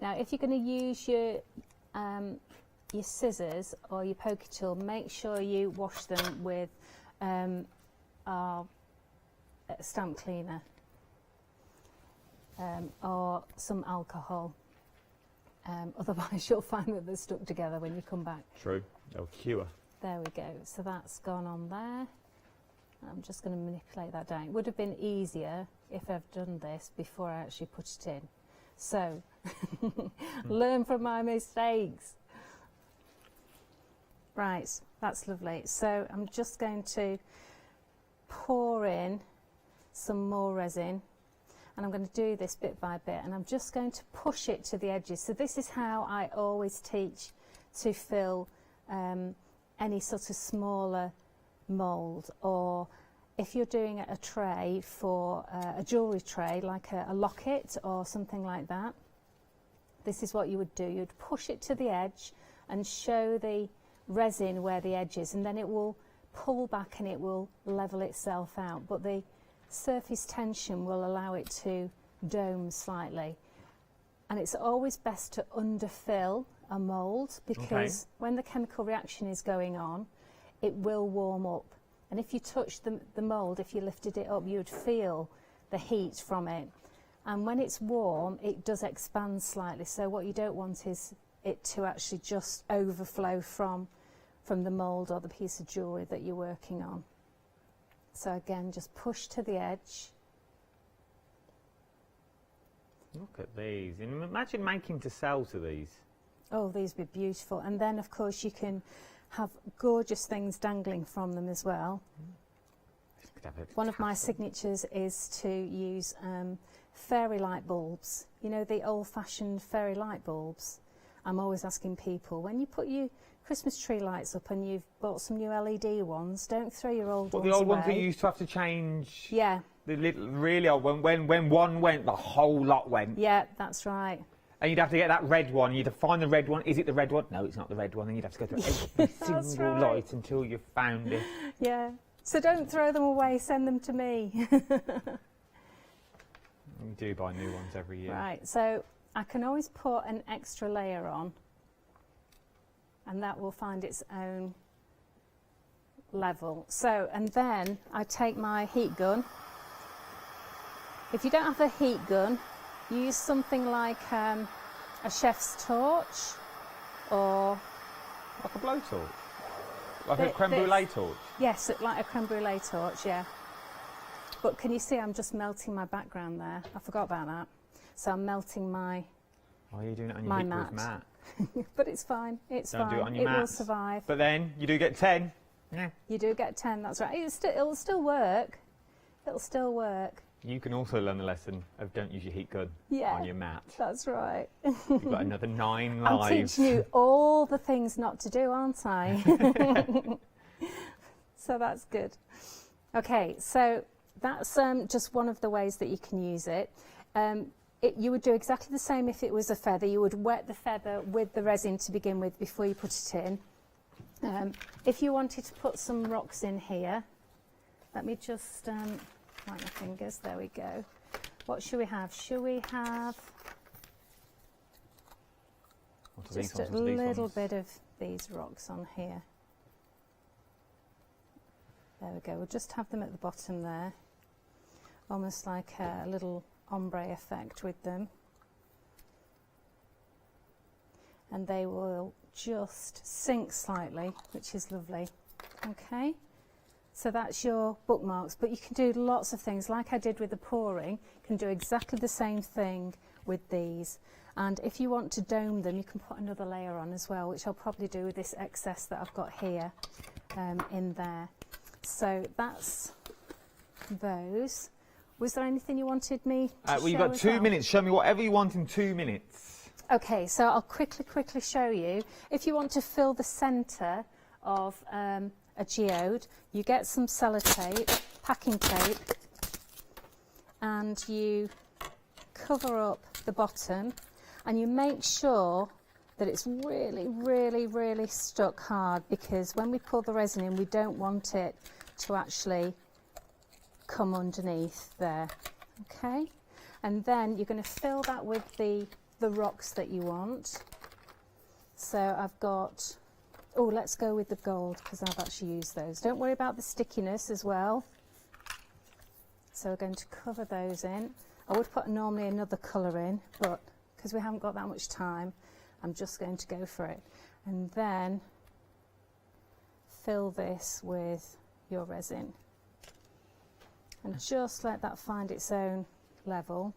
Now, if you're going to use your scissors or your pokey tool, make sure you wash them with our stamp cleaner or some alcohol. Otherwise, you'll find that they're stuck together when you come back. True. They'll cure. There we go. So that's gone on there. I'm just going to manipulate that down. It would have been easier if I've done this before I actually put it in. So, learn from my mistakes. Right, that's lovely. So I'm just going to pour in some more resin, and I'm going to do this bit by bit, and I'm just going to push it to the edges. So this is how I always teach to fill any sort of smaller mould, or if you're doing a tray for a jewellery tray, like a locket or something like that, this is what you would do. You'd push it to the edge and show the resin where the edge is, and then it will pull back and it will level itself out, but the surface tension will allow it to dome slightly. And it's always best to underfill a mould, because when the chemical reaction is going on, it will warm up, and if you touch the mould, if you lifted it up, you'd feel the heat from it, and when it's warm it does expand slightly. So what you don't want is it to actually just overflow from the mould or the piece of jewellery that you're working on. So again, just push to the edge. Look at these. And imagine making to sell to these. Oh, these would be beautiful. And then of course you can have gorgeous things dangling from them as well. One of my signatures is to use fairy light bulbs. You know, the old-fashioned fairy light bulbs. I'm always asking people, when you put your Christmas tree lights up and you've bought some new LED ones, don't throw your old ones away. The old ones that you used to have to change? Yeah. The little, really old one. When one went, the whole lot went. Yeah, that's right. And you'd have to get that red one. You'd have to find the red one. Is it the red one? No, it's not the red one. And you'd have to go through every single light until you found it. Yeah. So don't throw them away. Send them to me. We do buy new ones every year. Right. So I can always put an extra layer on, and that will find its own level. So, and then I take my heat gun. If you don't have a heat gun, use something like a chef's torch, or like a blowtorch, like a creme brulee torch. Yes, like a creme brulee torch. Yeah. But can you see I'm just melting my background there? I forgot about that. So I'm melting my Why are you doing it on your heat with mat? But it's fine. It's Don't fine. do it on your will mats. survive. But then you do get 10. Yeah. You do get 10. That's right. It'll still work. It'll still work. You can also learn the lesson of don't use your heat gun on your mat. That's right. You've got another 9 lives. I'm teaching you all the things not to do, aren't I? So that's good. Okay, so that's just one of the ways that you can use it. You would do exactly the same if it was a feather. You would wet the feather with the resin to begin with before you put it in. If you wanted to put some rocks in here, let me just wipe my fingers. There we go. What should we have? Should we have just a little bit of these rocks on here? There we go. We'll just have them at the bottom there, almost like a little ombre effect with them, and they will just sink slightly, which is lovely. Okay, so that's your bookmarks, but you can do lots of things like I did with the pouring. You can do exactly the same thing with these, and if you want to dome them you can put another layer on as well, which I'll probably do with this excess that I've got here in there. So that's those. Was there anything you wanted me to well, you've got 2 minutes. Show me whatever you want in 2 minutes. Okay, so I'll quickly show you. If you want to fill the centre of a geode, you get some sellotape, packing tape, and you cover up the bottom, and you make sure that it's really stuck hard, because when we pour the resin in we don't want it to actually come underneath there. Okay, and then you're going to fill that with the rocks that you want. So I've got, oh, let's go with the gold because I've actually used those. Don't worry about the stickiness as well. So we're going to cover those in. I would put normally another colour in, but because we haven't got that much time, I'm just going to go for it. And then fill this with your resin and just let that find its own level.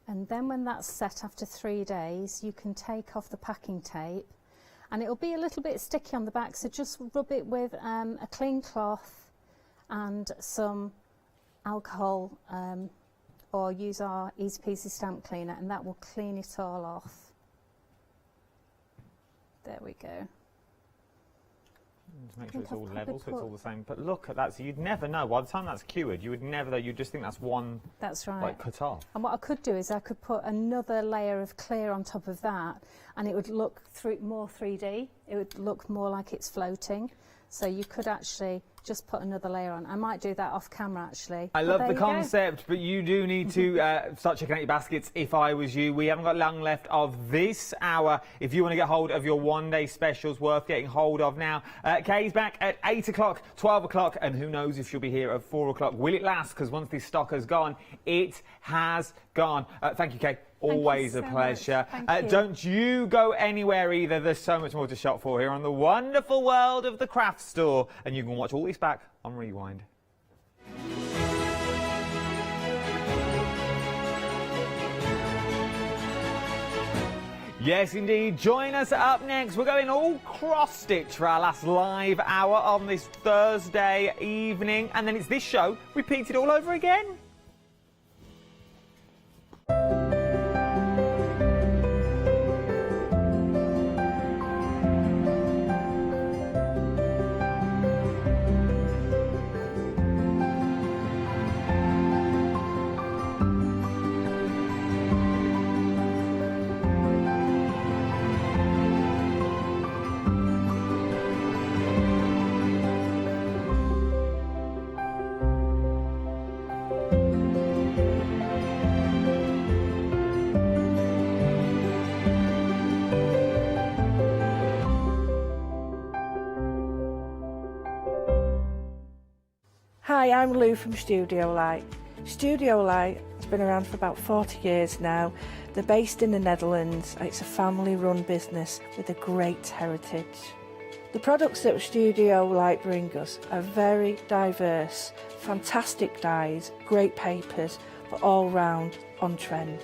And then when that's set after 3 days, you can take off the packing tape, and it'll be a little bit sticky on the back, so just rub it with a clean cloth and some alcohol, or use our Easy Peasy stamp cleaner, and that will clean it all off. There we go. Just make sure it's all level, so it's all the same. But look at that, so you'd never know. By the time that's cured, you would never know. You'd just think that's one. That's right. Like cut off. And what I could do is I could put another layer of clear on top of that, and it would look more 3D. It would look more like it's floating. So you could actually just put another layer on. I might do that off camera, actually. I love the concept, but you do need to start checking out your baskets if I was you. We haven't got long left of this hour. If you want to get hold of your one-day specials, worth getting hold of now. Kay's back at 8 o'clock, 12 o'clock, and who knows if she'll be here at 4 o'clock. Will it last? Because once this stock has gone, it has gone. Thank you, Kay. Always a pleasure. Don't you go anywhere either. There's so much more to shop for here on the wonderful world of the craft store. And you can watch all this back on Rewind. Yes, indeed. Join us up next. We're going all cross-stitch for our last live hour on this Thursday evening. And then it's this show repeated all over again. Hi, I'm Lou from Studio Light. Studio Light has been around for about 40 years now. They're based in the Netherlands. It's a family-run business with a great heritage. The products that Studio Light bring us are very diverse, fantastic dyes, great papers, but all round on trend.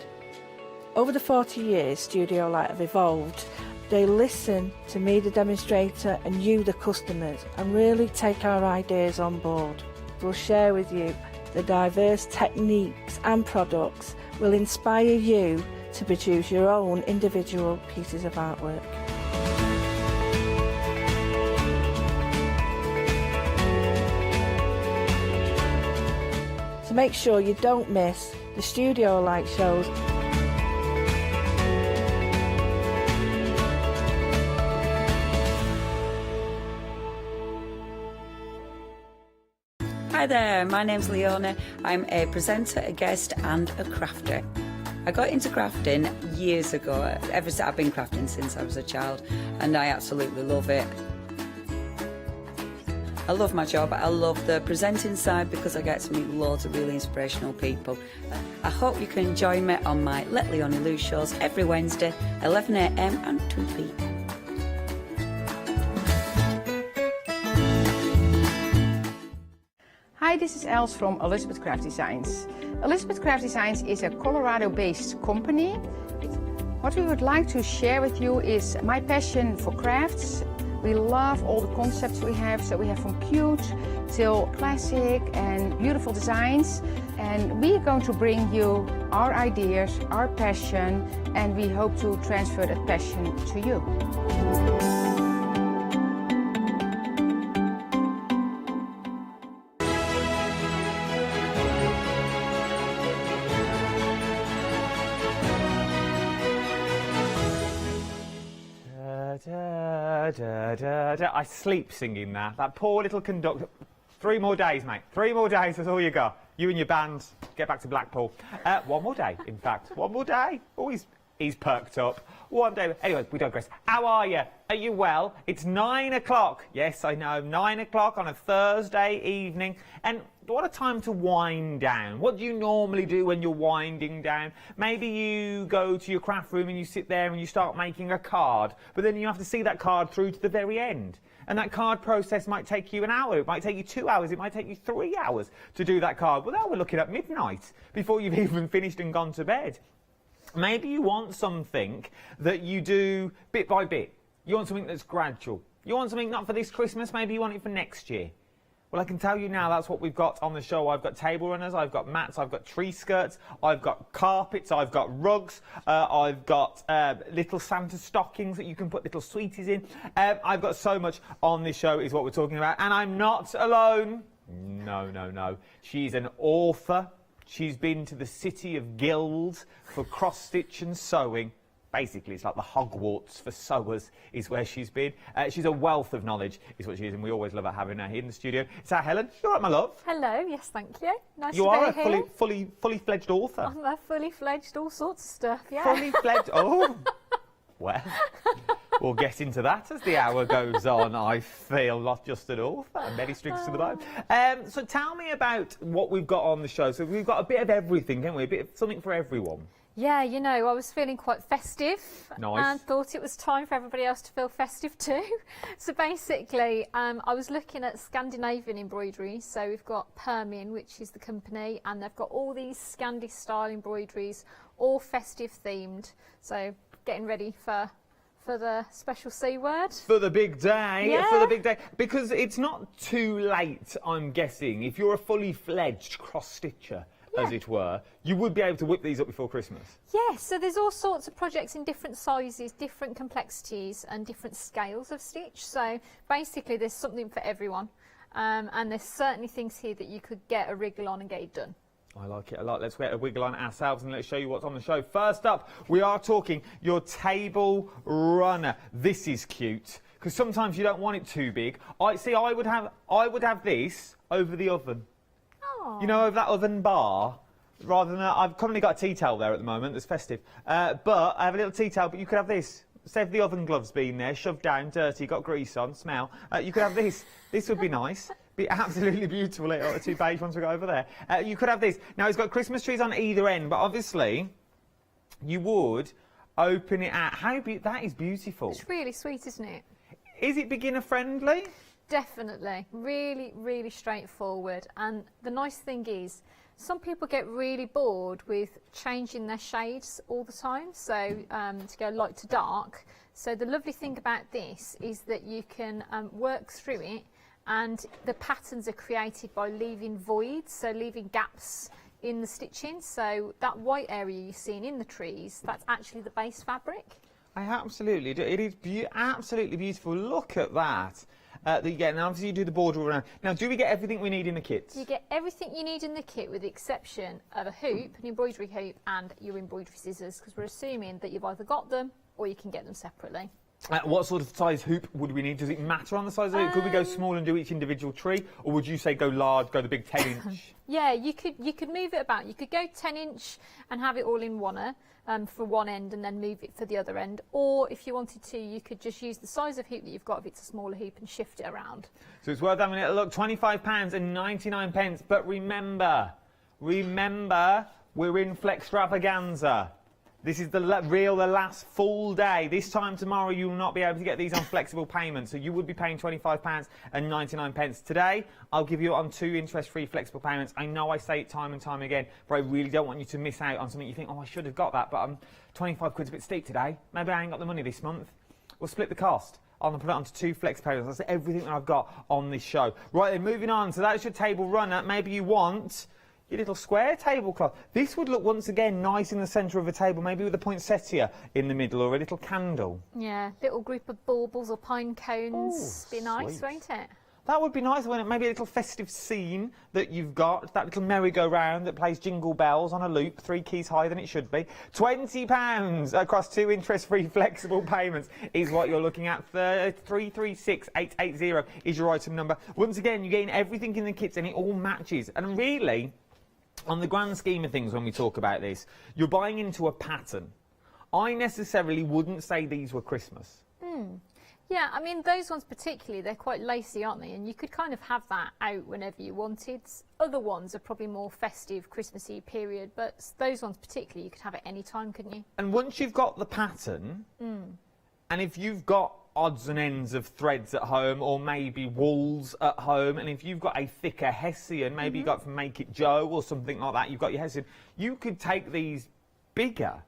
Over the 40 years Studio Light have evolved. They listen to me, the demonstrator, and you, the customers, and really take our ideas on board. We'll share with you the diverse techniques and products will inspire you to produce your own individual pieces of artwork. So make sure you don't miss the Studio Light shows. Hi there, my name's Leona. I'm a presenter, a guest and a crafter. I got into crafting years ago. I've been crafting since I was a child and I absolutely love it. I love my job. I love the presenting side because I get to meet loads of really inspirational people. I hope you can join me on my Let Leona Loose shows every Wednesday, 11 AM and 2 PM. Hi, this is Els from Elizabeth Craft Designs. Elizabeth Craft Designs is a Colorado-based company. What we would like to share with you is my passion for crafts. We love all the concepts we have, so we have from cute till classic and beautiful designs. And we are going to bring you our ideas, our passion, and we hope to transfer that passion to you. I sleep singing that. That poor little conductor. 3 more days, mate. 3 more days, that's all you got. You and your band, get back to Blackpool. 1 more day, in fact. 1 more day. Always he's perked up. One day, anyway, we digress. How are you? Are you well? It's 9 o'clock. Yes, I know, 9 o'clock on a Thursday evening. And what a time to wind down. What do you normally do when you're winding down? Maybe you go to your craft room and you sit there and you start making a card, but then you have to see that card through to the very end. And that card process might take you an hour, it might take you 2 hours, it might take you 3 hours to do that card. Well, now we're looking at midnight before you've even finished and gone to bed. Maybe you want something that you do bit by bit. You want something that's gradual. You want something not for this Christmas, maybe you want it for next year. Well, I can tell you now that's what we've got on the show. I've got table runners, I've got mats, I've got tree skirts, I've got carpets, I've got rugs, I've got little Santa stockings that you can put little sweeties in. I've got so much on this show is what we're talking about. And I'm not alone. No, no, no. She's an author. She's been to the City of Guilds for cross-stitch and sewing. Basically, it's like the Hogwarts for sewers is where she's been. She's a wealth of knowledge, is what she is, and we always love having her here in the studio. It's our Helen. You all right, my love? Hello, yes, thank you. Nice you to are be a here. fully fledged author. I'm a fully fledged all sorts of stuff, yeah. Fully fledged, oh, well, we'll get into that as the hour goes on. I feel not just an author, many strings to the bow. So tell me about what we've got on the show. So we've got a bit of everything, haven't we? A bit of something for everyone. Yeah, you know, I was feeling quite festive Nice. and thought it was time for everybody else to feel festive too. So basically, I was looking at Scandinavian embroidery. So we've got Permian, which is the company, and they've got all these Scandi style embroideries, all festive themed. So getting ready for the special C word. For the big day, Yeah. for the big day. Because it's not too late, I'm guessing. If you're a fully fledged cross-stitcher, as it were, you would be able to whip these up before Christmas. Yes, so there's all sorts of projects in different sizes, different complexities and different scales of stitch. So basically there's something for everyone. And there's certainly things here that you could get a wriggle on and get it done. I like it a lot. Let's get a wiggle on ourselves and let's show you what's on the show. First up, we are talking your table runner. This is cute because sometimes you don't want it too big. I would have this over the oven. You know, over that oven bar, rather than I've currently got a tea towel there at the moment that's festive. But I have a little tea towel, but you could have this. Instead of the oven gloves being there, shoved down, dirty, got grease on, smell. You could have this. This would be nice. Be absolutely beautiful. Little two-page ones we got over there. You could have this. Now, it's got Christmas trees on either end, but obviously, you would open it out. That is beautiful. It's really sweet, isn't it? Is it beginner-friendly? Definitely. Really, really straightforward. And the nice thing is, some people get really bored with changing their shades all the time, so to go light to dark. So the lovely thing about this is that you can work through it, and the patterns are created by leaving voids, so leaving gaps in the stitching. So that white area you're seeing in the trees, that's actually the base fabric. I absolutely do. It is absolutely beautiful. Look at that. And obviously you do the border around. Now, do we get everything we need in the kits? You get everything you need in the kit with the exception of a hoop, an embroidery hoop, and your embroidery scissors, because we're assuming that you've either got them or you can get them separately. What sort of size hoop would we need? Does it matter on the size of it? Could we go small and do each individual tree, or would you say go large, go the big 10-inch? Yeah, you could move it about. You could go 10-inch and have it all in one for one end and then move it for the other end. Or if you wanted to, you could just use the size of hoop that you've got if it's a smaller hoop and shift it around. So it's worth having a look. £25.99. But remember, we're in Flextravaganza. This is the last full day. This time tomorrow, you will not be able to get these on flexible payments. So you would be paying £25.99. Today, I'll give you on 2 interest-free flexible payments. I know I say it time and time again, but I really don't want you to miss out on something you think, oh, I should have got that, but 25 quid's a bit steep today. Maybe I ain't got the money this month. We'll split the cost. I'll put it onto 2 flex payments. That's everything that I've got on this show. Right then, moving on. So that's your table runner. Maybe you want your little square tablecloth. This would look once again nice in the centre of a table, maybe with a poinsettia in the middle or a little candle. Yeah, little group of baubles or pine cones. Ooh, be nice, sweet. won't it? That would be nice, wouldn't it? Maybe a little festive scene that you've got, that little merry-go-round that plays jingle bells on a loop, 3 keys higher than it should be. £20 across 2 interest-free flexible payments is what you're looking at. 336880 is your item number. Once again, you're getting everything in the kits and it all matches. And really, on the grand scheme of things, when we talk about this, you're buying into a pattern. I necessarily wouldn't say these were Christmas. Yeah, I mean, those ones particularly, they're quite lacy, aren't they? And you could kind of have that out whenever you wanted. Other ones are probably more festive, Christmassy period, but those ones particularly, you could have at any time, couldn't you? And once you've got the pattern, and if you've got odds and ends of threads at home, or maybe wools at home, and if you've got a thicker Hessian, maybe you got from Make It Joe or something like that, you've got your Hessian, you could take these bigger.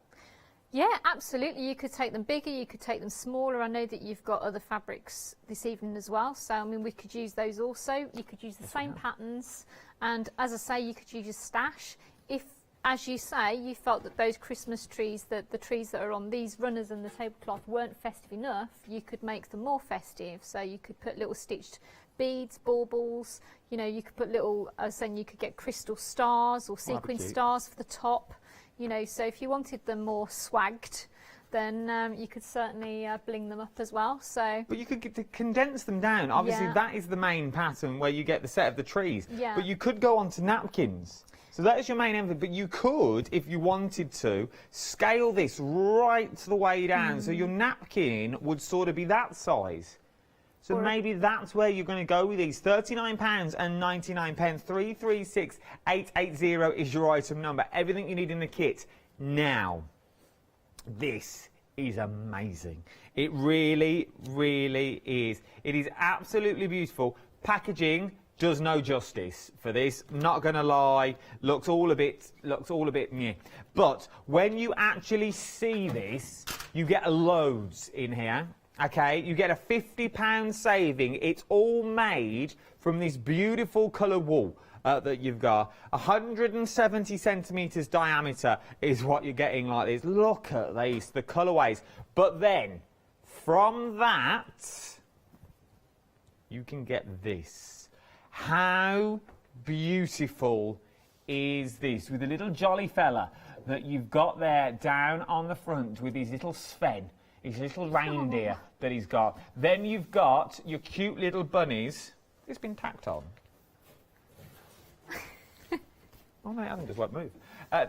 Yeah, absolutely. You could take them bigger, you could take them smaller. I know that you've got other fabrics this evening as well, so I mean, we could use those also. You could use the same patterns, and as I say, you could use your stash. If, as you say, you felt that those Christmas trees, the trees that are on these runners and the tablecloth weren't festive enough, you could make them more festive. So you could put little stitched beads, baubles, you know, you could put little, I was saying you could get crystal stars or sequin stars for the top. You know, so if you wanted them more swagged, then you could certainly bling them up as well. So, but you could condense them down. Obviously, that is the main pattern where you get the set of the trees. Yeah. But you could go on to napkins. So that is your main emphasis. But you could, if you wanted to, scale this right the way down. So your napkin would sort of be that size. So maybe that's where you're going to go with these. £39.99. 336880 is your item number. Everything you need in the kit. Now, this is amazing. It really, really is. It is absolutely beautiful. Packaging does no justice for this. Not going to lie. Looks all a bit meh. But when you actually see this, you get loads in here. Okay, you get a £50 saving. It's all made from this beautiful colour wool that you've got. 170 centimetres diameter is what you're getting like this. Look at these, the colourways. But then, from that, you can get this. How beautiful is this? With a little jolly fella that you've got there down on the front with his little Sven. His little reindeer that he's got. Then you've got your cute little bunnies. It's been tacked on. Oh no, I think it just won't move.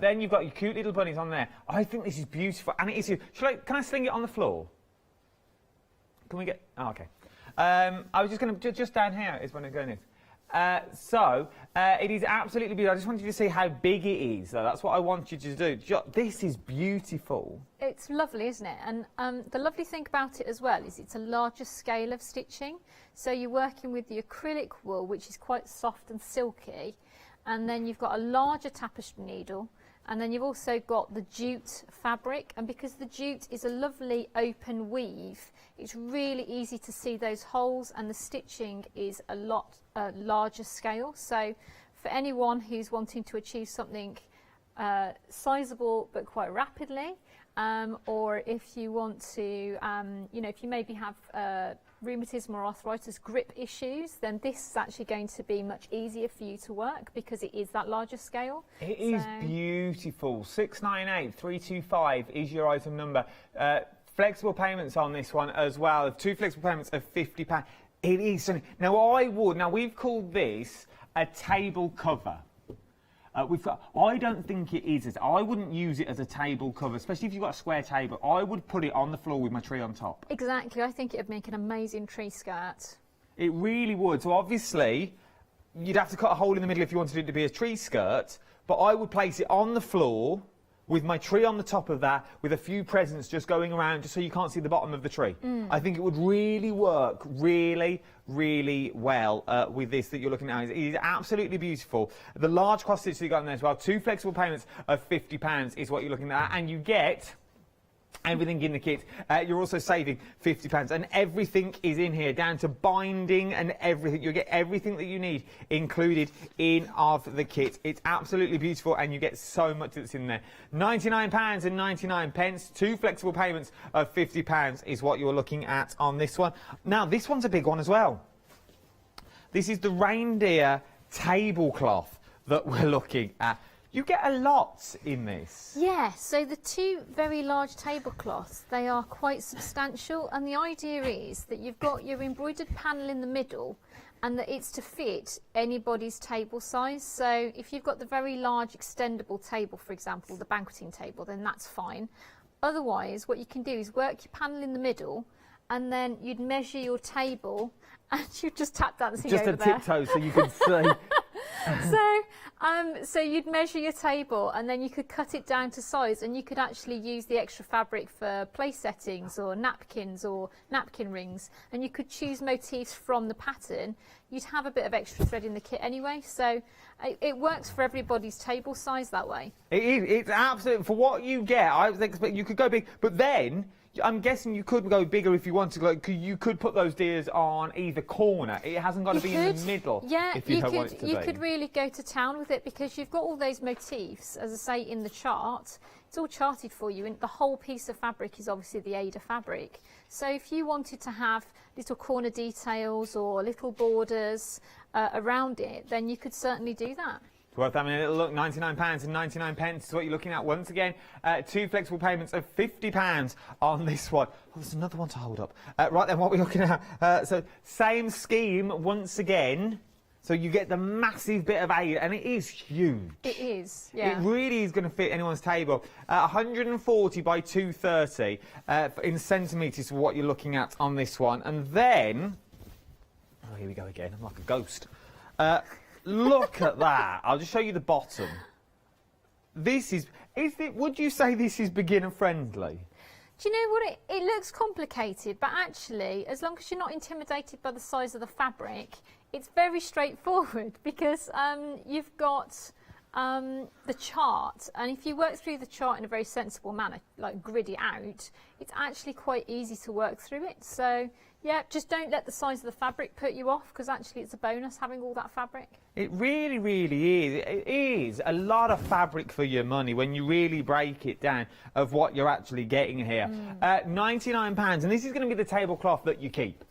Then you've got your cute little bunnies on there. I think this is beautiful, and it is. Can I sling it on the floor? Can we get? Oh, okay. I was just going to just down here is when I'm going in. It is absolutely beautiful. I just wanted you to see how big it is. So that's what I want you to do. This is beautiful. It's lovely, isn't it? And the lovely thing about it as well is it's a larger scale of stitching. So you're working with the acrylic wool, which is quite soft and silky, and then you've got a larger tapestry needle, and then you've also got the jute fabric, and because the jute is a lovely open weave, it's really easy to see those holes, and the stitching is a lot larger scale. So for anyone who's wanting to achieve something sizable but quite rapidly, or if you want to, you know, if you maybe have rheumatism or arthritis grip issues, then this is actually going to be much easier for you to work because it is that larger scale. It is beautiful. 698325 is your item number. Flexible payments on this one as well. 2 flexible payments of £50. It is something. Now we've called this a table cover. I don't think it is. I wouldn't use it as a table cover, especially if you've got a square table. I would put it on the floor with my tree on top. Exactly. I think it would make an amazing tree skirt. It really would. So obviously, you'd have to cut a hole in the middle if you wanted it to be a tree skirt, but I would place it on the floor with my tree on the top of that, with a few presents just going around, just so you can't see the bottom of the tree. I think it would really work really, really well with this that you're looking at. It is absolutely beautiful. The large cross stitch that you got in there as well, 2 flexible payments of £50 is what you're looking at, and you get everything in the kit. You're also saving £50, and everything is in here, down to binding and everything. You'll get everything that you need included in of the kit. It's absolutely beautiful, and you get so much that's in there. £99.99. 2 flexible payments of £50 is what you're looking at on this one. Now, this one's a big one as well. This is the reindeer tablecloth that we're looking at. You get a lot in this. Yeah, so the 2 very large tablecloths, they are quite substantial, and the idea is that you've got your embroidered panel in the middle and that it's to fit anybody's table size. So if you've got the very large extendable table, for example, the banqueting table, then that's fine. Otherwise, what you can do is work your panel in the middle, and then you'd measure your table, and you'd just tap dancing Just over a there. tiptoe so you can see. So you'd measure your table, and then you could cut it down to size, and you could actually use the extra fabric for place settings or napkins or napkin rings, and you could choose motifs from the pattern. You'd have a bit of extra thread in the kit anyway, so it works for everybody's table size that way. It is. It's absolutely, for what you get, I was expecting you could go big, but then I'm guessing you could go bigger if you wanted. Like, you could put those deers on either corner. It hasn't got to be in the middle. Yeah, if you don't want it to you be. could really go to town with it, because you've got all those motifs, as I say, in the chart. It's all charted for you, and the whole piece of fabric is obviously the Ada fabric. So if you wanted to have little corner details or little borders around it, then you could certainly do that. Worth having a little look. £99.99 is what you're looking at. Once again, 2 flexible payments of £50 on this one. Oh, there's another one to hold up. Right then, what we're looking at. So same scheme once again. So you get the massive bit of Ada, and it is huge. It is, yeah. It really is going to fit anyone's table. 140 by 230 in centimetres for what you're looking at on this one. And then, oh, here we go again. I'm like a ghost. Look at that. I'll just show you the bottom. This is it, would you say this is beginner friendly? Do you know what, it looks complicated, but actually, as long as you're not intimidated by the size of the fabric, it's very straightforward, because you've got the chart, and if you work through the chart in a very sensible manner, like grid it out, it's actually quite easy to work through it. So yeah, just don't let the size of the fabric put you off, because actually it's a bonus having all that fabric. It really, really is. It is a lot of fabric for your money when you really break it down of what you're actually getting here. £99, and this is going to be the tablecloth that you keep.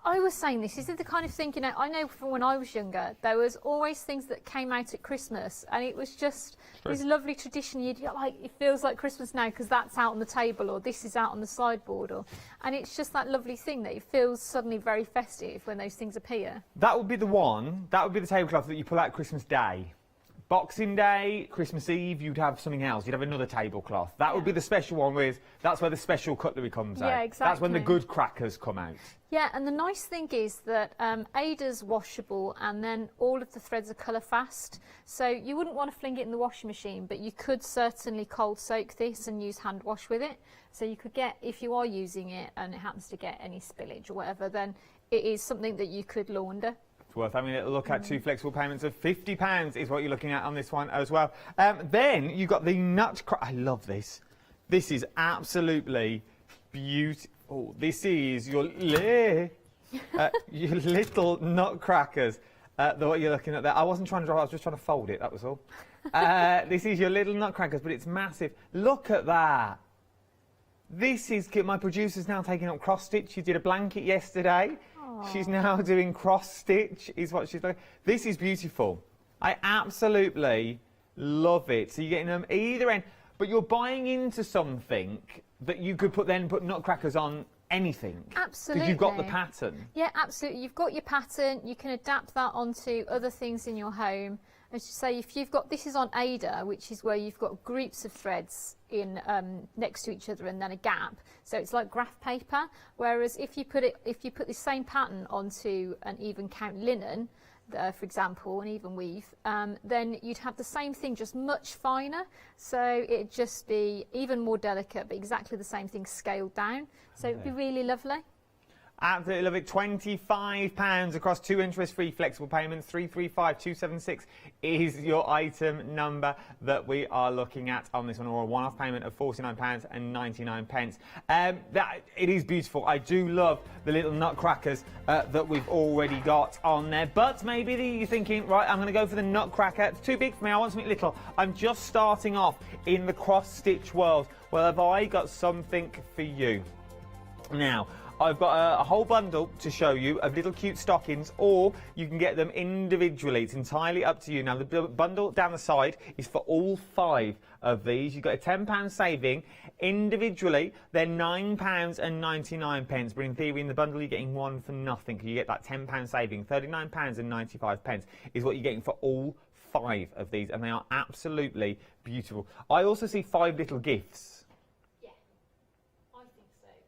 I was saying this is the kind of thing, you know, I know from when I was younger, there was always things that came out at Christmas, and it was just this lovely tradition. You'd like, it feels like Christmas now because that's out on the table, or this is out on the sideboard, and it's just that lovely thing that it feels suddenly very festive when those things appear. That would be the one. That would be the tablecloth that you pull out Christmas Day. Boxing Day, Christmas Eve, you'd have something else. You'd have another tablecloth. That would be the special one that's where the special cutlery comes out. Yeah, exactly. That's when the good crackers come out. Yeah, and the nice thing is that Ada's washable, and then all of the threads are colour fast. So you wouldn't want to fling it in the washing machine, but you could certainly cold soak this and use hand wash with it. So you could get, if you are using it and it happens to get any spillage or whatever, then it is something that you could launder. Worth having a little look at. 2 flexible payments of £50 is what you're looking at on this one as well. Then you've got the I love this. This is absolutely beautiful. This is your little nutcrackers. What you're looking at there. I wasn't trying to draw. I was just trying to fold it. That was all. This is your little nutcrackers, but it's massive. Look at that. This is my producer's now taking up cross stitch. She did a blanket yesterday. She's now doing cross stitch, is what she's doing. This is beautiful. I absolutely love it. So you're getting them either end, but you're buying into something that you could put nutcrackers on anything. Absolutely. Because you've got the pattern. Yeah, absolutely. You've got your pattern. You can adapt that onto other things in your home. As you say, if you've got, this is on Ada, which is where you've got groups of threads in next to each other and then a gap. So it's like graph paper. Whereas if you put the same pattern onto an even count linen, for example, an even weave, then you'd have the same thing, just much finer. So it'd just be even more delicate, but exactly the same thing scaled down. So it'd be really lovely. Absolutely love it. £25 across 2 interest-free flexible payments. 335276 is your item number that we are looking at on this one, or a one-off payment of £49.99. It is beautiful. I do love the little nutcrackers that we've already got on there. But maybe you're thinking, right, I'm going to go for the nutcracker. It's too big for me. I want something little. I'm just starting off in the cross-stitch world. Well, have I got something for you? Now, I've got a whole bundle to show you of little cute stockings, or you can get them individually. It's entirely up to you. Now, the bundle down the side is for all 5 of these. You've got a £10 saving. Individually, they're £9.99. But in theory, in the bundle, you're getting 1 for nothing. You get that £10 saving. £39.95 is what you're getting for all 5 of these, and they are absolutely beautiful. I also see 5 little gifts.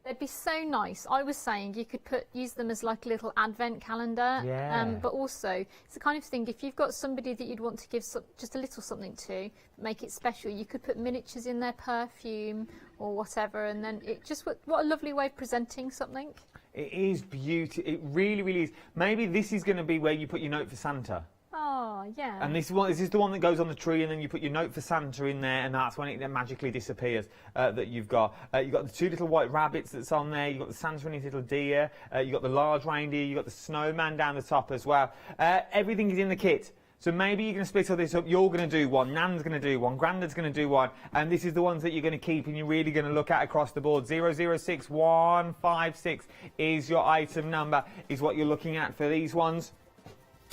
They'd be so nice. I was saying you could use them as like a little advent calendar. Yeah. But also, it's the kind of thing, if you've got somebody that you'd want to give just a little something to, make it special, you could put miniatures in their perfume or whatever, and then it just, what a lovely way of presenting something. It is beautiful. It really, really is. Maybe this is going to be where you put your note for Santa. Oh, yeah. And this is the one that goes on the tree, and then you put your note for Santa in there, and that's when it then magically disappears. That you've got the two little white rabbits that's on there. You've got the Santa and his little deer. You've got the large reindeer. You've got the snowman down the top as well. Everything is in the kit. So maybe you're going to split all this up. You're going to do one, Nan's going to do one, Grandad's going to do one, and this is the ones that you're going to keep and you're really going to look at across the board. 006156 is your item number, is what you're looking at for these ones.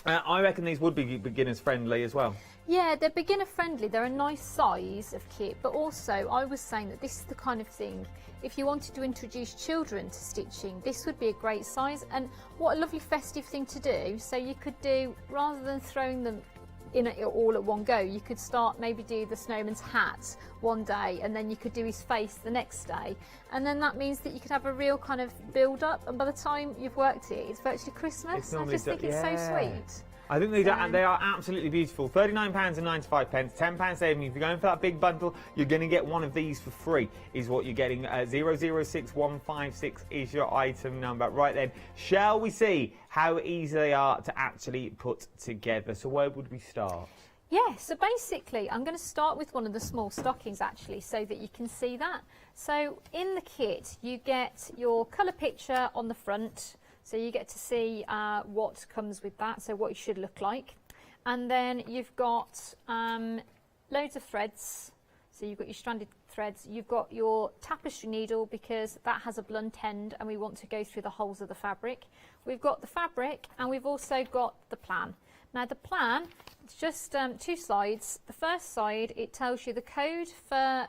I reckon these would be beginners friendly as well. Yeah, they're beginner friendly. They're a nice size of kit, but also I was saying that this is the kind of thing, if you wanted to introduce children to stitching, this would be a great size. And what a lovely festive thing to do. So you could do, rather than throwing them in all at one go, you could start, maybe do the snowman's hat one day, and then you could do his face the next day, and then that means that you could have a real kind of build up, and by the time you've worked it, it's virtually Christmas. I just think it's so sweet. I think they are absolutely beautiful. £39.95, £10 saving. If you're going for that big bundle, you're going to get one of these for free, is what you're getting. 006156 is your item number. Right then, shall we see how easy they are to actually put together? So where would we start? Yeah, so basically I'm going to start with one of the small stockings actually, so that you can see that. So in the kit you get your colour picture on the front, so you get to see what comes with that, so what it should look like. And then you've got loads of threads, so you've got your stranded threads, you've got your tapestry needle because that has a blunt end and we want to go through the holes of the fabric. We've got the fabric and we've also got the plan. Now the plan, it's just two sides. The first side, it tells you the code for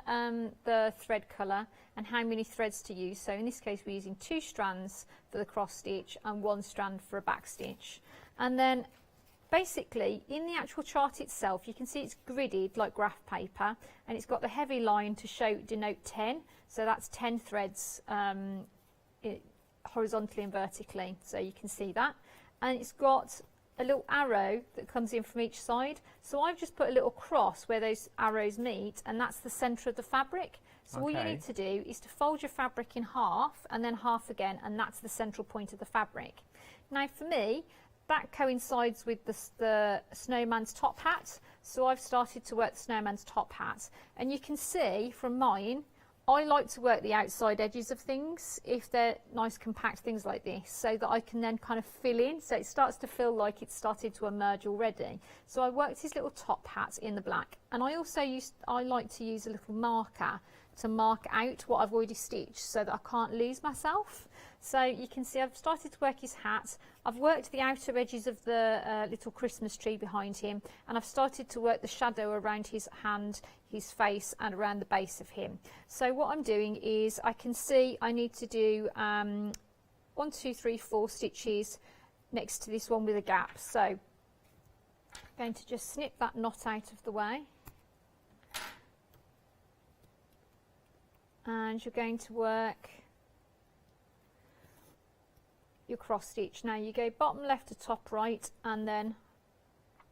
the thread colour and how many threads to use. So in this case we're using 2 strands for the cross stitch and 1 strand for a back stitch. And then basically in the actual chart itself you can see it's gridded like graph paper, and it's got the heavy line to denote 10, so that's 10 threads horizontally and vertically, so you can see that. And it's got a little arrow that comes in from each side, so I've just put a little cross where those arrows meet, and that's the centre of the fabric. So all you need to do is to fold your fabric in half and then half again, and that's the central point of the fabric. Now for me, that coincides with the snowman's top hat, so I've started to work the snowman's top hat, and you can see from mine, I like to work the outside edges of things if they're nice compact things like this, so that I can then kind of fill in, so it starts to feel like it's started to emerge already. So I worked his little top hat in the black, and I also like to use a little marker to mark out what I've already stitched so that I can't lose myself. So you can see I've started to work his hat, I've worked the outer edges of the little Christmas tree behind him, and I've started to work the shadow around his hand, his face and around the base of him. So what I'm doing is I can see I need to do 1, 2, 3, 4 stitches next to this one with a gap. So I'm going to just snip that knot out of the way. And you're going to work your cross stitch. Now you go bottom left to top right, and then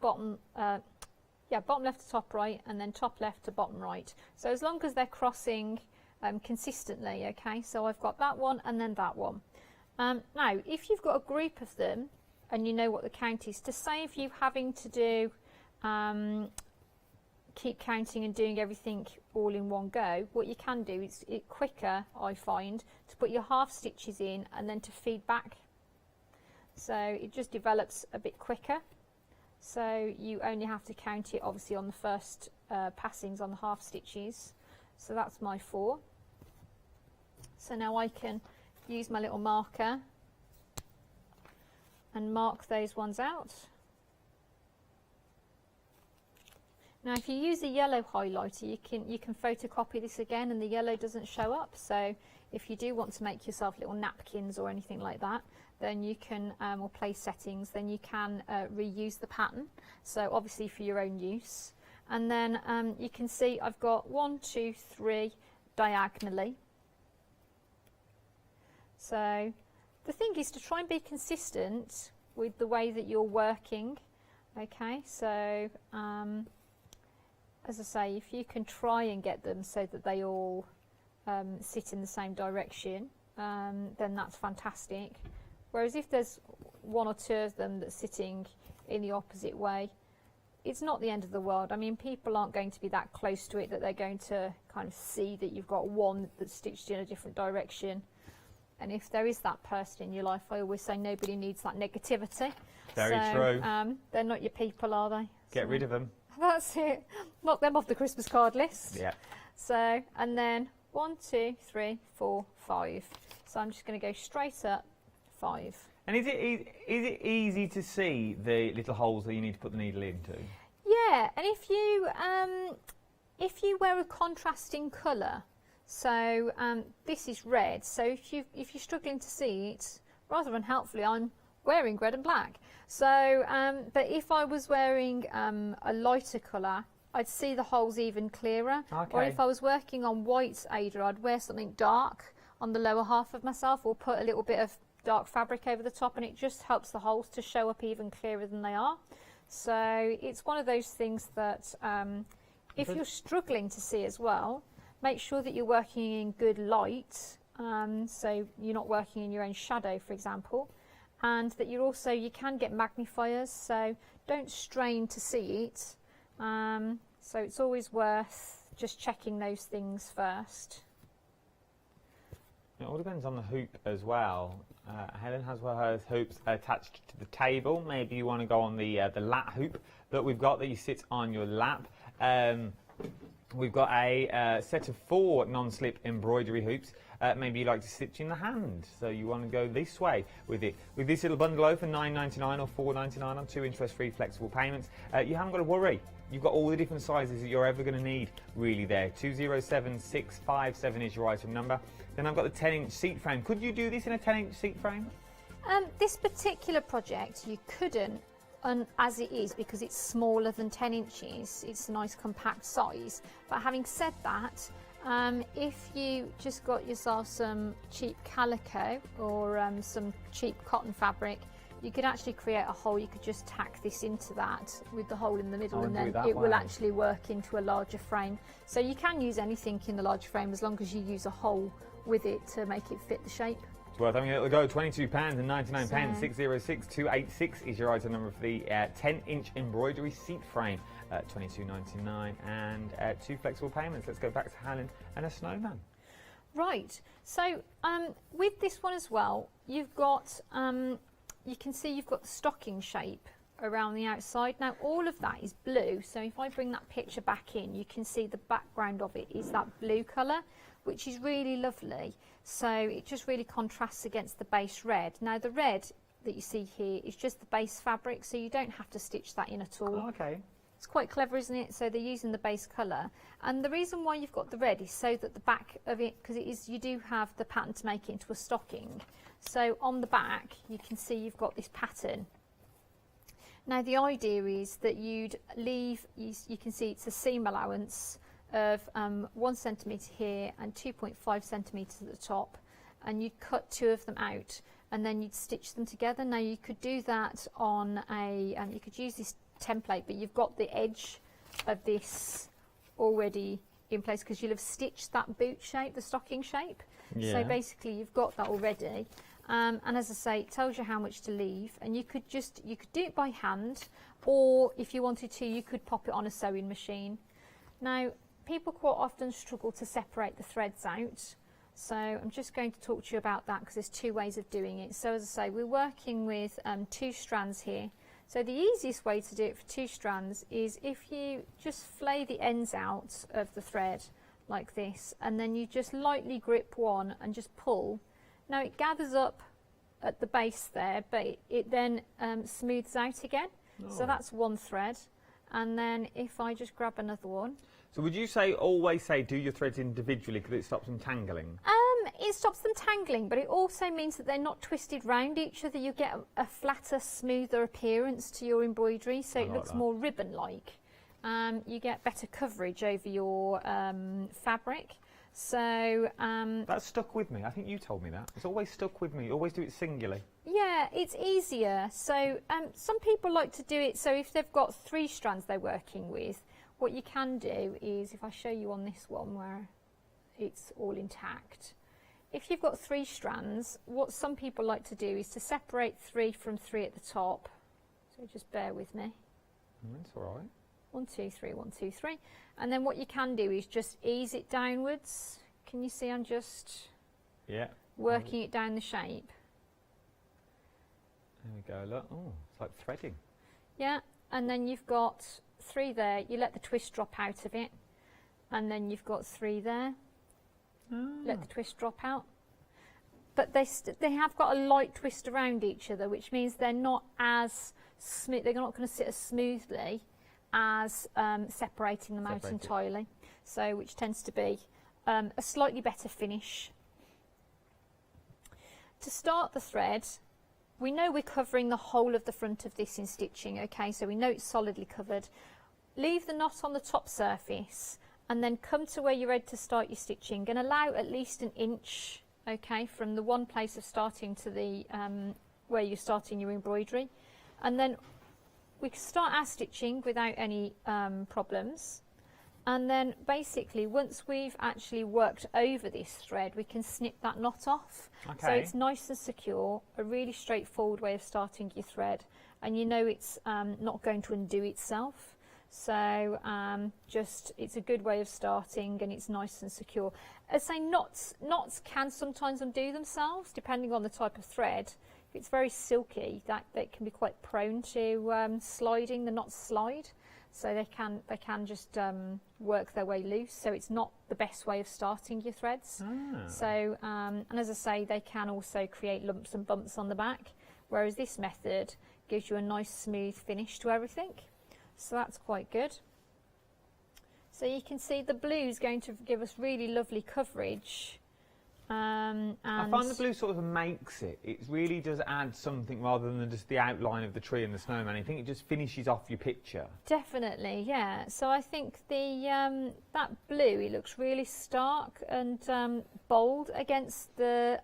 bottom left to top right, and then top left to bottom right. So as long as they're crossing consistently, okay. So I've got that one and then that one. Now if you've got a group of them and you know what the count is, to save you having to do keep counting and doing everything all in one go, what you can do is quicker, I find, to put your half stitches in and then to feed back, so it just develops a bit quicker. So you only have to count it obviously on the first passings on the half stitches. So that's my 4. So now I can use my little marker and mark those ones out. Now if you use a yellow highlighter, you can photocopy this again and the yellow doesn't show up. So if you do want to make yourself little napkins or anything like that, then you can, or place settings, then you can reuse the pattern. So obviously for your own use. And then you can see I've got 1, 2, 3 diagonally. So the thing is to try and be consistent with the way that you're working. Okay, so as I say, if you can try and get them so that they all sit in the same direction, then that's fantastic. Whereas if there's one or two of them that's sitting in the opposite way, it's not the end of the world. I mean, people aren't going to be that close to it that they're going to kind of see that you've got one that's stitched in a different direction. And if there is that person in your life, I always say nobody needs that negativity. Very true. They're not your people, are they? Get rid of them. That's it. Knock them off the Christmas card list. Yeah. So, and then 1, 2, 3, 4, 5. So I'm just going to go straight up 5. And is it easy to see the little holes that you need to put the needle into? Yeah, and if you wear a contrasting colour, so this is red. So if you're struggling to see it, rather unhelpfully, I'm wearing red and black. So, but if I was wearing a lighter colour, I'd see the holes even clearer. Okay. Or if I was working on white, Ada, I'd wear something dark on the lower half of myself, or put a little bit of dark fabric over the top, and it just helps the holes to show up even clearer than they are. So it's one of those things that if you're struggling to see as well, make sure that you're working in good light, so you're not working in your own shadow, for example, and that you can get magnifiers, so don't strain to see it. So it's always worth just checking those things first. It all depends on the hoop as well. Helen has her hoops attached to the table. Maybe you want to go on the lat hoop that we've got that you sit on your lap. We've got a set of 4 non-slip embroidery hoops. Maybe you like to stitch in the hand, so you want to go this way with it. With this little bundle for $9.99 or $4.99 on 2 interest-free flexible payments, you haven't got to worry. You've got all the different sizes that you're ever going to need, really, there. 207657 is your item number. Then I've got the 10-inch seat frame. Could you do this in a 10-inch seat frame? This particular project, you couldn't, as it is, because it's smaller than 10 inches. It's a nice compact size. But having said that, if you just got yourself some cheap calico or some cheap cotton fabric, you could actually create a hole. You could just tack this into that with the hole in the middle, and then it will actually work into a larger frame. So you can use anything in the large frame as long as you use a hole with it to make it fit the shape. It's worth having a little go. £22.99. 606286 is your item number for the 10-inch embroidery seat frame. $22.99 and 2 flexible payments. Let's go back to Helen and a snowman. Right. So with this one as well, you've got you can see you've got the stocking shape around the outside. Now all of that is blue, so if I bring that picture back in, you can see the background of it is that blue colour, which is really lovely. So it just really contrasts against the base red. Now the red that you see here is just the base fabric, so you don't have to stitch that in at all. Oh, okay. It's quite clever, isn't it? So they're using the base colour, and the reason why you've got the red is so that the back of it, because it is, you do have the pattern to make it into a stocking. So on the back, you can see you've got this pattern. Now the idea is that you'd leave, you can see it's a seam allowance of 1 centimetre here and 2.5 centimetres at the top, and you'd cut 2 of them out, and then you'd stitch them together. Now you could do that on a, you could use this template, but you've got the edge of this already in place because you'll have stitched that boot shape, the stocking shape. Yeah. So basically you've got that already. And as I say, it tells you how much to leave, and you could do it by hand, or if you wanted to, you could pop it on a sewing machine. Now, people quite often struggle to separate the threads out, so I'm just going to talk to you about that because there's 2 ways of doing it. So as I say, we're working with 2 strands here. So the easiest way to do it for 2 strands is if you just flay the ends out of the thread like this, and then you just lightly grip one and just pull. Now it gathers up at the base there, but it then smooths out again. Oh. So that's 1 thread. And then if I just grab another one. So would you always say do your threads individually because it stops them tangling? It stops them tangling, but it also means that they're not twisted round each other. You get a flatter, smoother appearance to your embroidery, so it looks more ribbon-like. You get better coverage over your fabric. So that stuck with me. I think you told me that. It's always stuck with me. Always do it singularly. yeah, it's easier. So some people like to do it, so if they've got 3 strands they're working with, what you can do is, if I show you on this one where it's all intact, if you've got 3 strands, what some people like to do is to separate 3 from 3 at the top. So just bear with me. That's all right. 1, 2, 3, 1, 2, 3. And then what you can do is just ease it downwards. Can you see I'm just working it down the shape? There we go, look. Oh, it's like threading. Yeah, and then you've got 3 there. You let the twist drop out of it. And then you've got 3 there. Let the twist drop out. But they have got a light twist around each other, which means they're not as smooth. They're not going to sit as smoothly as separating them out entirely. So, which tends to be a slightly better finish. To start the thread, we know we're covering the whole of the front of this in stitching. Okay, so we know it's solidly covered. Leave the knot on the top surface, and then come to where you're ready to start your stitching, and allow at least an inch, okay, from the one place of starting to the where you're starting your embroidery, and then we can start our stitching without any problems. And then basically, once we've actually worked over this thread, we can snip that knot off. Okay. So it's nice and secure, a really straightforward way of starting your thread, and you know it's not going to undo itself. So it's a good way of starting, and it's nice and secure. As I say, knots can sometimes undo themselves depending on the type of thread. If it's very silky, that can be quite prone to sliding. The knots slide, so they can just work their way loose. So it's not the best way of starting your threads. So and as I say, they can also create lumps and bumps on the back, whereas this method gives you a nice smooth finish to everything. So that's quite good. So you can see the blue is going to give us really lovely coverage. And I find the blue sort of makes it. It really does add something rather than just the outline of the tree and the snowman. I think it just finishes off your picture. Definitely, yeah. So I think the that blue, it looks really stark and bold against the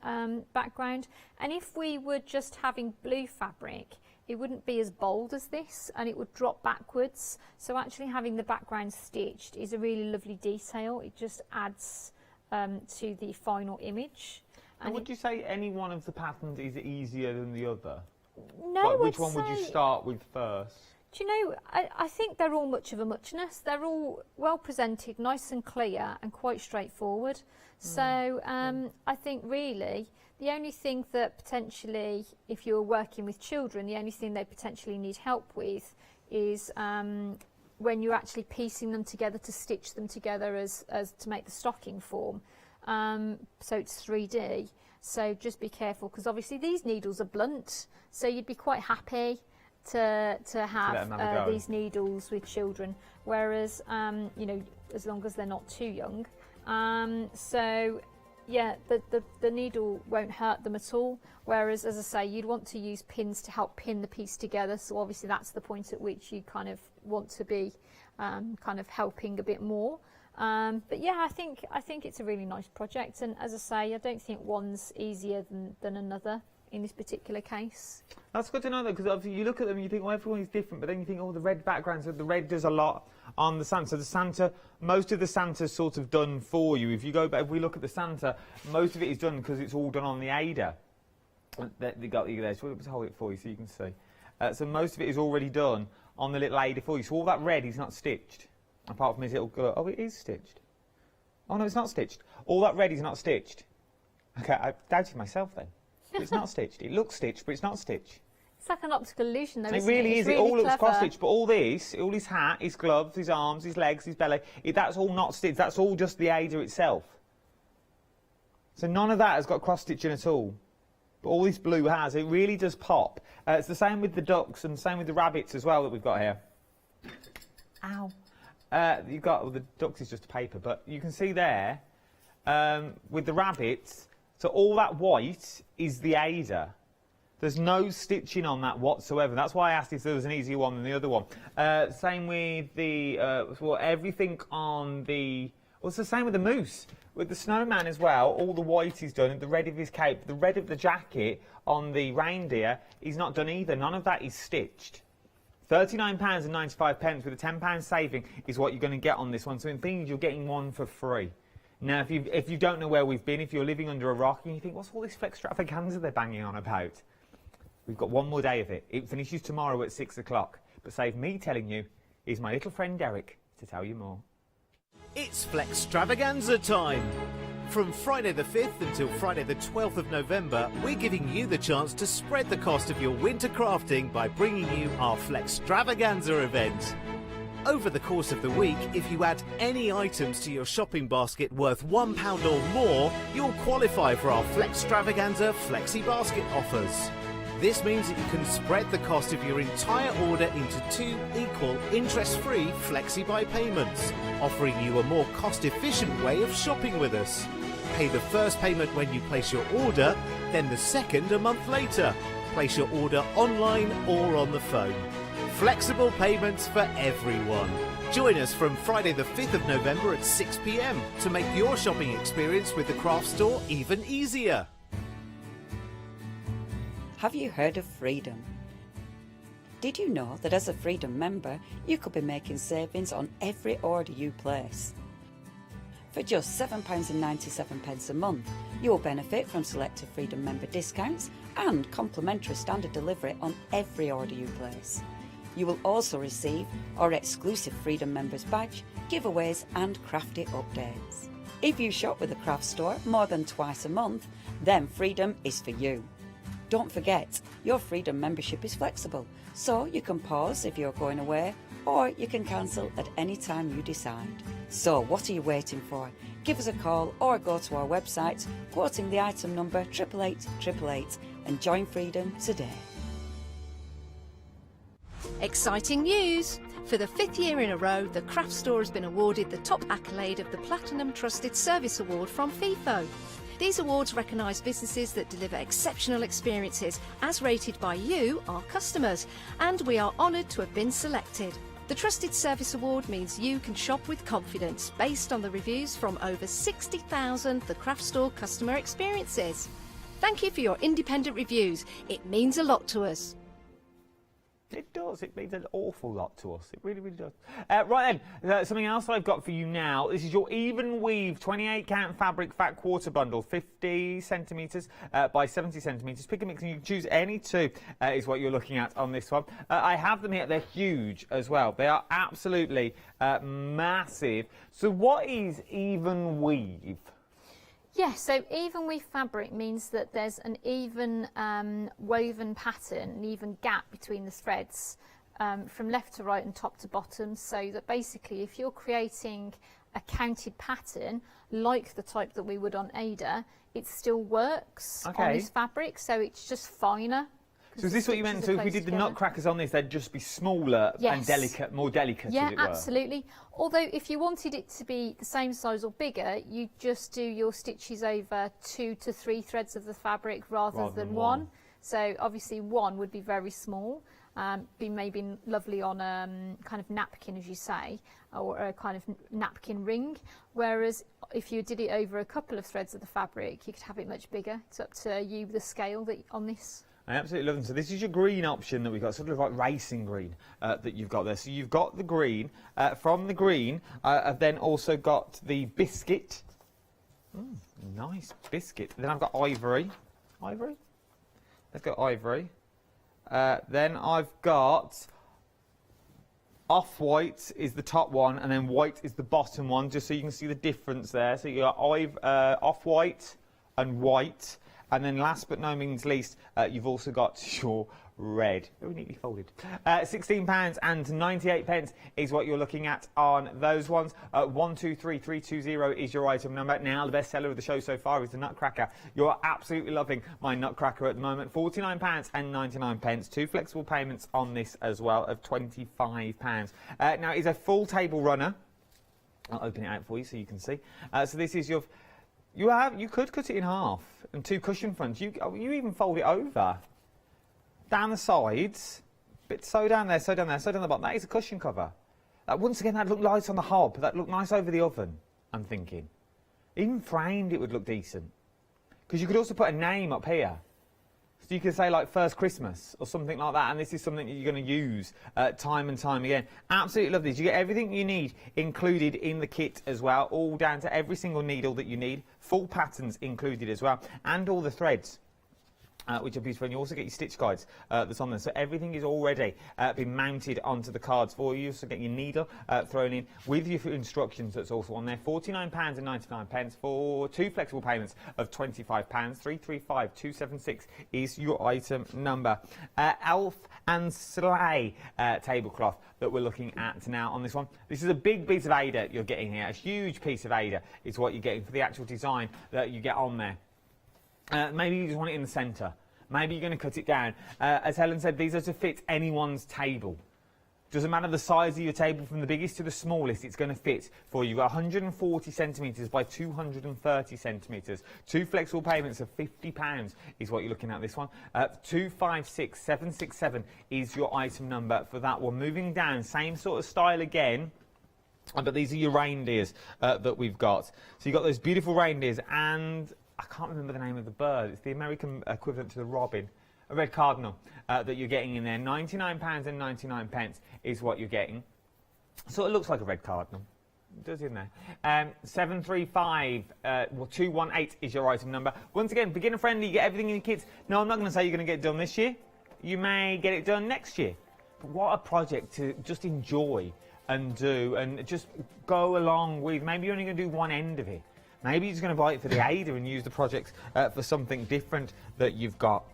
background. And if we were just having blue fabric, it wouldn't be as bold as this, and it would drop backwards. So actually having the background stitched is a really lovely detail. It just adds to the final image. And would you say any one of the patterns is easier than the other? No, like, which one would you start with first? Do you know, I think they're all much of a muchness. They're all well presented, nice and clear, and quite straightforward. So I think really the only thing that potentially, if you're working with children, the only thing they potentially need help with is when you're actually piecing them together to stitch them together as to make the stocking form. So it's 3D. So just be careful, because obviously these needles are blunt, so you'd be quite happy to have these needles with children, whereas you know, as long as they're not too young. So yeah, the needle won't hurt them at all, whereas, as I say, you'd want to use pins to help pin the piece together. So obviously that's the point at which you kind of want to be kind of helping a bit more. But yeah, I think it's a really nice project, and as I say, I don't think one's easier than another in this particular case. That's good to know, though, because obviously you look at them and you think, well, everyone is different, but then you think, oh, the red background, so the red does a lot on the Santa. So the Santa, most of the Santa's sort of done for you. If you go back, if we look at the Santa, most of it is done because it's all done on the Ada. They got you there, so let's hold it for you so you can see. So most of it is already done on the little Ada for you. So all that red is not stitched, apart from his little, oh, it is stitched. Oh no, it's not stitched. All that red is not stitched. Okay, I doubted myself then. It's not stitched. It looks stitched, but it's not stitched. It's like an optical illusion, though, It isn't really it? is. It's It all really looks clever. cross-stitched, but all his hat, his gloves, his arms, his legs, his belly, that's all not stitched. That's all just the Ada itself. So none of that has got cross-stitching at all. But all this blue has. It really does pop. It's the same with the ducks and the same with the rabbits as well that we've got here. Ow. You've got, well, the ducks is just paper, but you can see there, with the rabbits, so all that white is the Ada. There's no stitching on that whatsoever. That's why I asked if there was an easier one than the other one. Same with the, well, everything on the Well, it's the same with the moose. With the snowman as well, all the white is done, the red of his cape, the red of the jacket on the reindeer is not done either. None of that is stitched. £39.95 with a £10 saving is what you're going to get on this one. So in things, you're getting one for free. Now, if you don't know where we've been, if you're living under a rock and you think, what's all this flextravaganza they're banging on about? We've got one more day of it. It finishes tomorrow at 6 o'clock. But save me telling you, is my little friend Derek to tell you more. It's Flextravaganza time! From Friday the 5th until Friday the 12th of November, we're giving you the chance to spread the cost of your winter crafting by bringing you our Flextravaganza event. Over the course of the week, if you add any items to your shopping basket worth £1 or more, you'll qualify for our Flextravaganza Flexi Basket offers. This means that you can spread the cost of your entire order into 2 equal interest-free Flexi-Buy payments, offering you a more cost-efficient way of shopping with us. Pay the first payment when you place your order, then the second a month later. Place your order online or on the phone. Flexible payments for everyone. Join us from Friday the 5th of November at 6 p.m. to make your shopping experience with the craft store even easier. Have you heard of Freedom? Did you know that as a Freedom member, you could be making savings on every order you place? For just £7.97 a month, you'll benefit from selected Freedom member discounts and complimentary standard delivery on every order you place. You will also receive our exclusive Freedom Members badge, giveaways and crafty updates. If you shop with the craft store more than twice a month, then Freedom is for you. Don't forget, your Freedom membership is flexible, so you can pause if you're going away, or you can cancel at any time you decide. So what are you waiting for? Give us a call or go to our website, quoting the item number 88888 and join Freedom today. Exciting news! For the 5th year in a row, the craft store has been awarded the top accolade of the Platinum Trusted Service Award from FIFO. These awards recognise businesses that deliver exceptional experiences as rated by you, our customers, and we are honoured to have been selected. The Trusted Service Award means you can shop with confidence based on the reviews from over 60,000 The Craft Store customer experiences. Thank you for your independent reviews. It means a lot to us. It does. It means an awful lot to us. It really, really does. Right then, something else that I've got for you now. This is your Even Weave 28 count fabric fat quarter bundle, 50 centimetres by 70 centimetres. Pick and mix, and you can choose any two is what you're looking at on this one. I have them here. They're huge as well. They are absolutely massive. So what is Even Weave? Yes, so even weave fabric means that there's an even woven pattern, an even gap between the threads from left to right and top to bottom, so that basically if you're creating a counted pattern like the type that we would on Ada, it still works on this fabric, so it's just finer. So is this what you meant? So if we did the nutcrackers on this, they'd just be smaller and delicate, more delicate, yeah, as it were? absolutely. Although if you wanted it to be the same size or bigger, you just do your stitches over 2 to 3 threads of the fabric rather than one. So obviously one would be very small, be maybe lovely on a kind of napkin, as you say, or a kind of napkin ring. Whereas if you did it over a couple of threads of the fabric, you could have it much bigger. It's up to you, the scale that on this. I absolutely love them. So this is your green option that we've got, sort of like racing green that you've got there. So you've got the green. From the green, I've then also got the biscuit. Nice biscuit. Then I've got ivory. Ivory? Let's go ivory. Then I've got off-white is the top one, and then white is the bottom one, just so you can see the difference there. So you got off-white and white. And then last but no means least, you've also got your red. Very neatly folded. £16.98 is what you're looking at on those ones. 123320 is your item number. Now, the best seller of the show so far is the Nutcracker. You're absolutely loving my Nutcracker at the moment. £49.99. 2 flexible payments on this as well of £25. Now, it's a full table runner. I'll open it out for you so you can see. So this is your... You could cut it in half and 2 cushion fronts. You even fold it over. Down the sides, bit so down there, so down there, so down the bottom. That is a cushion cover. Once again, that looked nice on the hob. That looked nice over the oven. I'm thinking. Even framed, it would look decent. Because you could also put a name up here. So you could say like First Christmas or something like that, and this is something that you're going to use time and time again. Absolutely love these. You get everything you need included in the kit as well, all down to every single needle that you need, full patterns included as well, and all the threads. Which are beautiful, and you also get your stitch guides that's on there. So everything is already been mounted onto the cards for you. So get your needle thrown in with your instructions that's also on there. £49.99 for 2 flexible payments of £25. 335276 is your item number. Elf and Sleigh tablecloth that we're looking at now on this one. This is a big piece of Ada you're getting here. A huge piece of Ada is what you're getting for the actual design that you get on there. Maybe you just want it in the centre. Maybe you're going to cut it down. As Helen said, these are to fit anyone's table. Doesn't matter the size of your table, from the biggest to the smallest, it's going to fit for you. 140 centimetres by 230 centimetres. 2 flexible payments of £50 is what you're looking at this one. 256767 is your item number for that one. Moving down, same sort of style again. But these are your reindeers that we've got. So you've got those beautiful reindeers, and I can't remember the name of the bird. It's the American equivalent to the robin. A red cardinal that you're getting in there. £99.99 is what you're getting. So it looks like a red cardinal. It does in there. 218 is your item number. Once again, beginner friendly, you get everything in your kits. No, I'm not going to say you're going to get it done this year. You may get it done next year. But what a project to just enjoy and do and just go along with. Maybe you're only going to do one end of it. Maybe you're just going to buy it for the Ada and use the project for something different that you've got.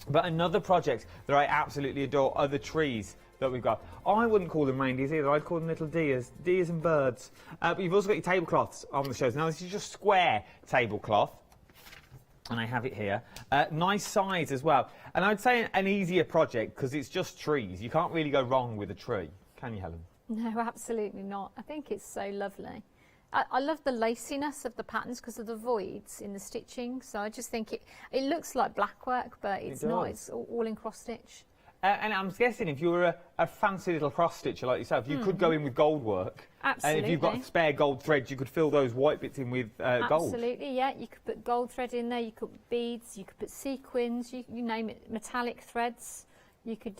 But another project that I absolutely adore are the trees that we've got. I wouldn't call them reindeers either. I'd call them little deers and birds. But you've also got your tablecloths on the shows. Now, this is just square tablecloth. And I have it here. Nice size as well. And I'd say an easier project because it's just trees. You can't really go wrong with a tree, can you, Helen? No, absolutely not. I think it's so lovely. I love the laciness of the patterns because of the voids in the stitching. So I just think it looks like black work, but it's not. It's all in cross stitch. And I'm guessing if you were a fancy little cross stitcher like yourself, you could go in with gold work. Absolutely. And if you've got spare gold threads, you could fill those white bits in with gold. Absolutely, yeah. You could put gold thread in there. You could put beads. You could put sequins. You name it. Metallic threads. You could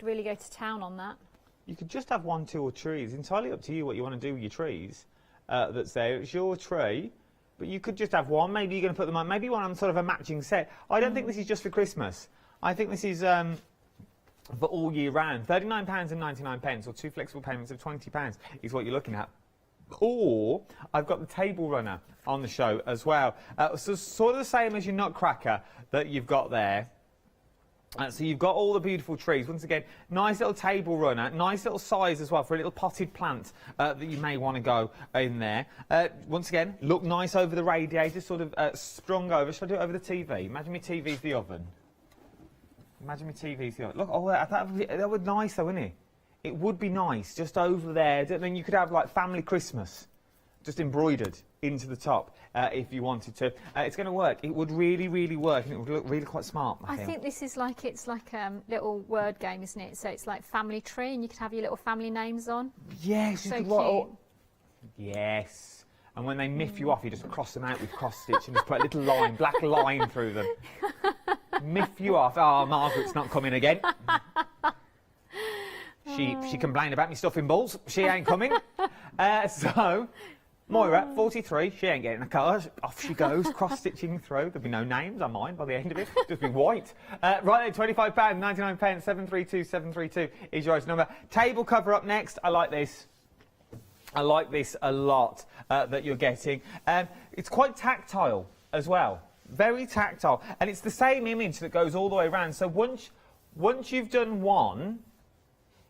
really go to town on that. You could just have 1, 2 or trees. It's entirely up to you what you want to do with your trees. That's there. It's your tree, but you could just have one. Maybe you're going to put them on. Maybe you want sort of a matching set. I don't think this is just for Christmas. I think this is for all year round. £39.99 or 2 flexible payments of £20 is what you're looking at. Or I've got the table runner on the show as well. So sort of the same as your nutcracker that you've got there. So you've got all the beautiful trees. Once again, nice little table runner, nice little size as well for a little potted plant that you may want to go in there. Once again, look nice over the radiator, sort of sprung over. Should I do it over the TV? Imagine my TV's the oven. Imagine my TV's the oven. Look, oh, that would be nice though, wouldn't it? It would be nice just over there. Then you could have like family Christmas just embroidered into the top if you wanted to. It's going to work. It would really, really work, and it would look really quite smart. I think this is like it's like a little word game, isn't it? So it's like family tree, and you could have your little family names on. Yes, so you could. Yes. And when they miff you off, you just cross them out with cross stitch and just put a little line, black line through them. Miff you off. Oh, Margaret's not coming again. She complained about me stuffing balls. She ain't coming. So. Moira, 43, she ain't getting a car. Off she goes, cross-stitching through. There'll be no names on mine by the end of it. Just be white. Right there, £25.99, 732 is your item number. Table cover up next. I like this. I like this a lot that you're getting. It's quite tactile as well. Very tactile. And it's the same image that goes all the way around. So once you've done one,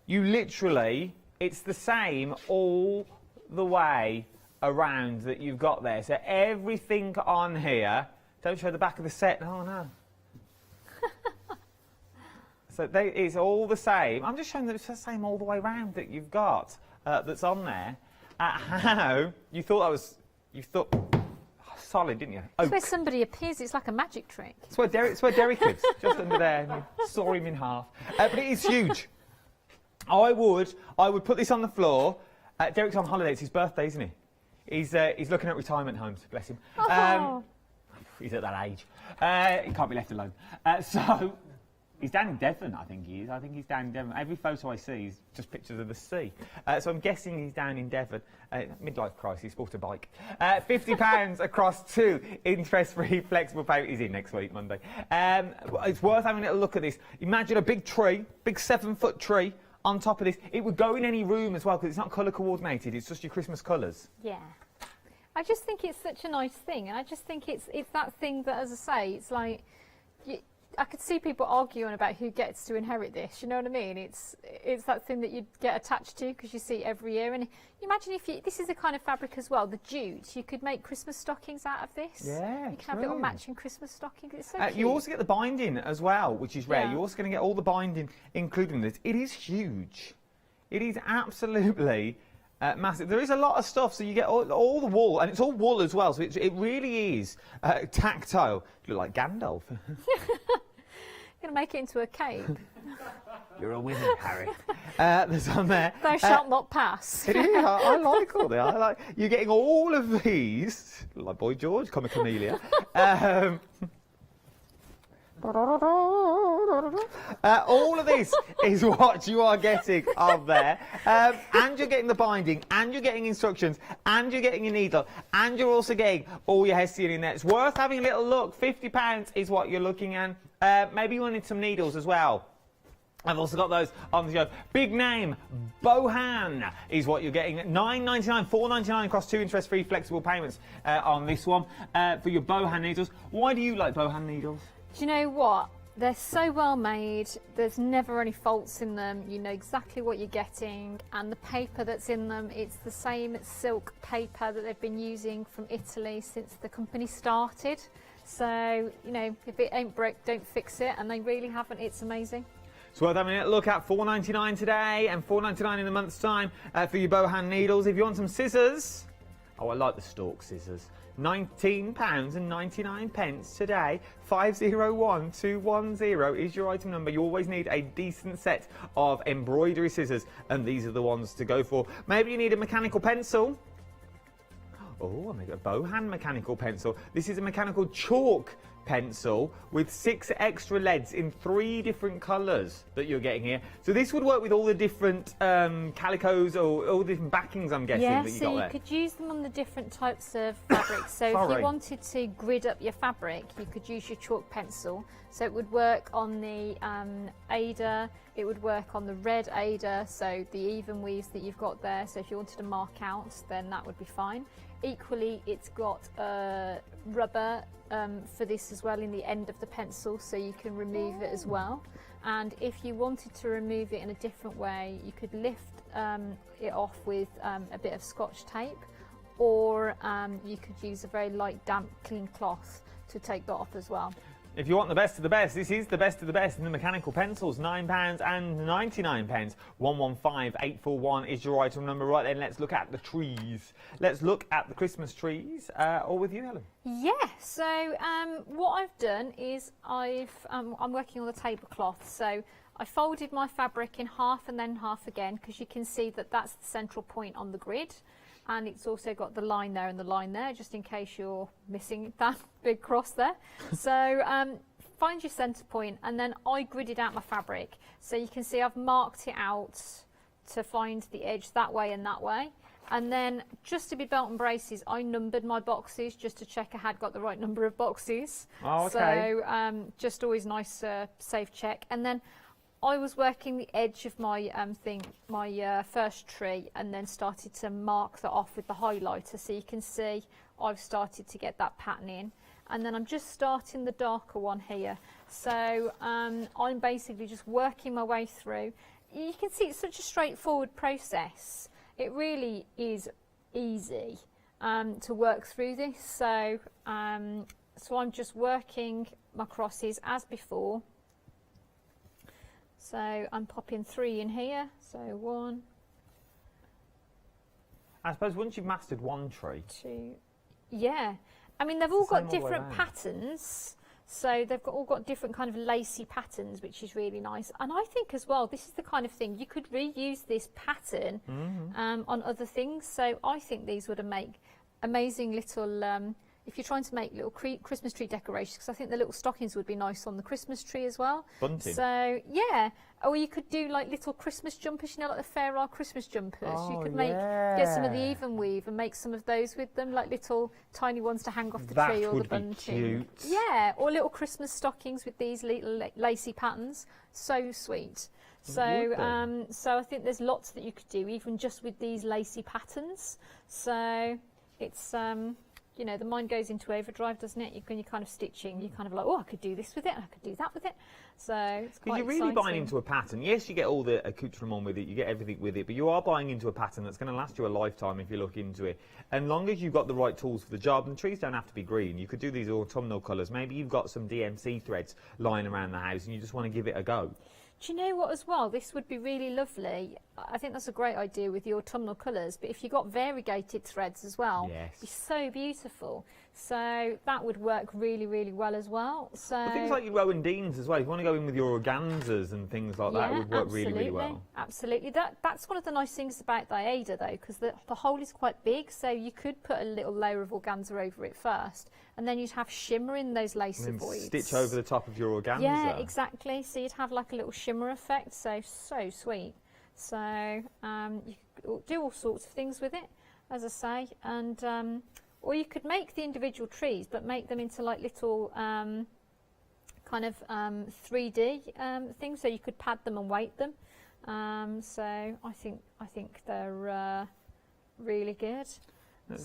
you literally, it's the same all the way around that you've got there. So everything on here, don't show the back of the set. Oh no. So it's all the same. I'm just showing that it's the same all the way around that you've got that's on there. How you thought that was, you thought solid, didn't you? It's where somebody appears. It's like a magic trick. It's where Derek lives, just under there. And you saw him in half. But it is huge. I would put this on the floor. Derek's on holiday. It's his birthday, isn't he? He's looking at retirement homes, bless him. Oh. He's at that age. He can't be left alone. So he's down in Devon, I think he is. I think he's down in Devon. Every photo I see is just pictures of the sea. So I'm guessing he's down in Devon. Midlife crisis, bought a bike. £50 across 2 interest-free flexible payment. He's in next week, Monday. It's worth having a little look at this. Imagine a big tree, big 7-foot tree on top of this. It would go in any room as well because it's not colour coordinated. It's just your Christmas colours. Yeah. I just think it's such a nice thing, and I just think it's that thing that, as I say, it's like I could see people arguing about who gets to inherit this. You know what I mean? It's that thing that you get attached to because you see it every year. And imagine if this is the kind of fabric as well, the jute. You could make Christmas stockings out of this. Yeah, you can have little matching Christmas stockings. It's so cute. You also get the binding as well, which is rare. Yeah. You're also going to get all the binding, including this. It is huge. It is absolutely massive. There is a lot of stuff, so you get all the wool, and it's all wool as well, so it really is tactile. You look like Gandalf. You're going to make it into a cape. You're a wizard, Harry. There's on there. Thou shalt not pass. It is. I like all that. You're getting all of these, like Boy George, Comic Amelia. All of this is what you are getting on there, and you're getting the binding, and you're getting instructions, and you're getting your needle, and you're also getting all your hessian in there. It's worth having a little look. £50 is what you're looking at. Maybe you wanted some needles as well. I've also got those on the show. Big name, Bohan is what you're getting. $9.99, $4.99 across 2 interest-free flexible payments on this one for your Bohan needles. Why do you like Bohan needles? Do you know what? They're so well made. There's never any faults in them. You know exactly what you're getting, and the paper that's in them, it's the same silk paper that they've been using from Italy since the company started. So, you know, if it ain't broke, don't fix it, and they really haven't. It's amazing. It's worth having a look at. $4.99 today and $4.99 in a month's time for your Bohan needles. If you want some scissors, I like the stalk scissors. £19.99 today. 501210 is your item number. You always need a decent set of embroidery scissors, and these are the ones to go for. Maybe you need a mechanical pencil. Oh, I made a Bohan mechanical pencil. This is a mechanical chalk pencil with 6 extra leads in 3 different colours that you're getting here. So this would work with all the different calicos or all the different backings, I'm guessing, that you got there. Yeah, so you could use them on the different types of fabrics. So if you wanted to grid up your fabric, you could use your chalk pencil. So it would work on the Ada, it would work on the red Ada, so the even weaves that you've got there. So if you wanted to mark out, then that would be fine. Equally, it's got rubber for this as well in the end of the pencil, so you can remove it as well. And if you wanted to remove it in a different way, you could lift it off with a bit of Scotch tape, or you could use a very light, damp, clean cloth to take that off as well. If you want the best of the best, this is the best of the best in the mechanical pencils. £9.99. 115841 is your item number. Right then, let's look at the trees. Let's look at the Christmas trees. All with you, Helen. Yeah, so what I've done is I'm working on the tablecloth. So I folded my fabric in half and then half again, because you can see that that's the central point on the grid. And it's also got the line there and the line there, just in case you're missing that big cross there. So find your centre point, and then I gridded out my fabric. So you can see I've marked it out to find the edge that way and that way. And then, just to be belt and braces, I numbered my boxes just to check I had got the right number of boxes. Oh, okay. So just always nice safe check. And then I was working the edge of my first tree, and then started to mark that off with the highlighter, so you can see I've started to get that pattern in. And then I'm just starting the darker one here. So I'm basically just working my way through. You can see it's such a straightforward process. It really is easy to work through this. So I'm just working my crosses as before. So I'm popping 3 in here, so 1. I suppose once you've mastered one tree. 2. Yeah. I mean, they've all got different patterns. So they've all got different kind of lacy patterns, which is really nice. And I think as well, this is the kind of thing you could reuse this pattern on other things. So I think these would make amazing little, if you're trying to make little Christmas tree decorations, because I think the little stockings would be nice on the Christmas tree as well. Bunting. So yeah, or you could do like little Christmas jumpers, you know, like the Fair Isle Christmas jumpers. You could get some of the even weave and make some of those with them, like little tiny ones to hang off the tree or the bunting. Cute. Yeah, or little Christmas stockings with these little lacy patterns. So sweet. So so I think there's lots that you could do, even just with these lacy patterns. So it's you know, the mind goes into overdrive, doesn't it? When you're kind of stitching, you're kind of like, oh, I could do this with it, I could do that with it. So it's quite exciting. You're really buying into a pattern. Yes, you get all the accoutrement with it, you get everything with it, but you are buying into a pattern that's going to last you a lifetime if you look into it. And long as you've got the right tools for the job, and trees don't have to be green, you could do these autumnal colours. Maybe you've got some DMC threads lying around the house and you just want to give it a go. Do you know what as well? This would be really lovely. I think that's a great idea with the autumnal colours, but if you got variegated threads as well, it'd be so beautiful. So that would work really, really well as well. So well, things like your Rowan Deans as well. If you want to go in with your organzas and things like that, it would work really, really well. Absolutely. That's one of the nice things about the Aida though, because the hole is quite big, so you could put a little layer of organza over it first, and then you'd have shimmer in those lacy voids. Stitch over the top of your organza. Yeah, exactly. So you'd have like a little shimmer effect. So sweet. So you could do all sorts of things with it, as I say, and or you could make the individual trees, but make them into like little kind of 3D things, so you could pad them and weight them. So I think they're really good.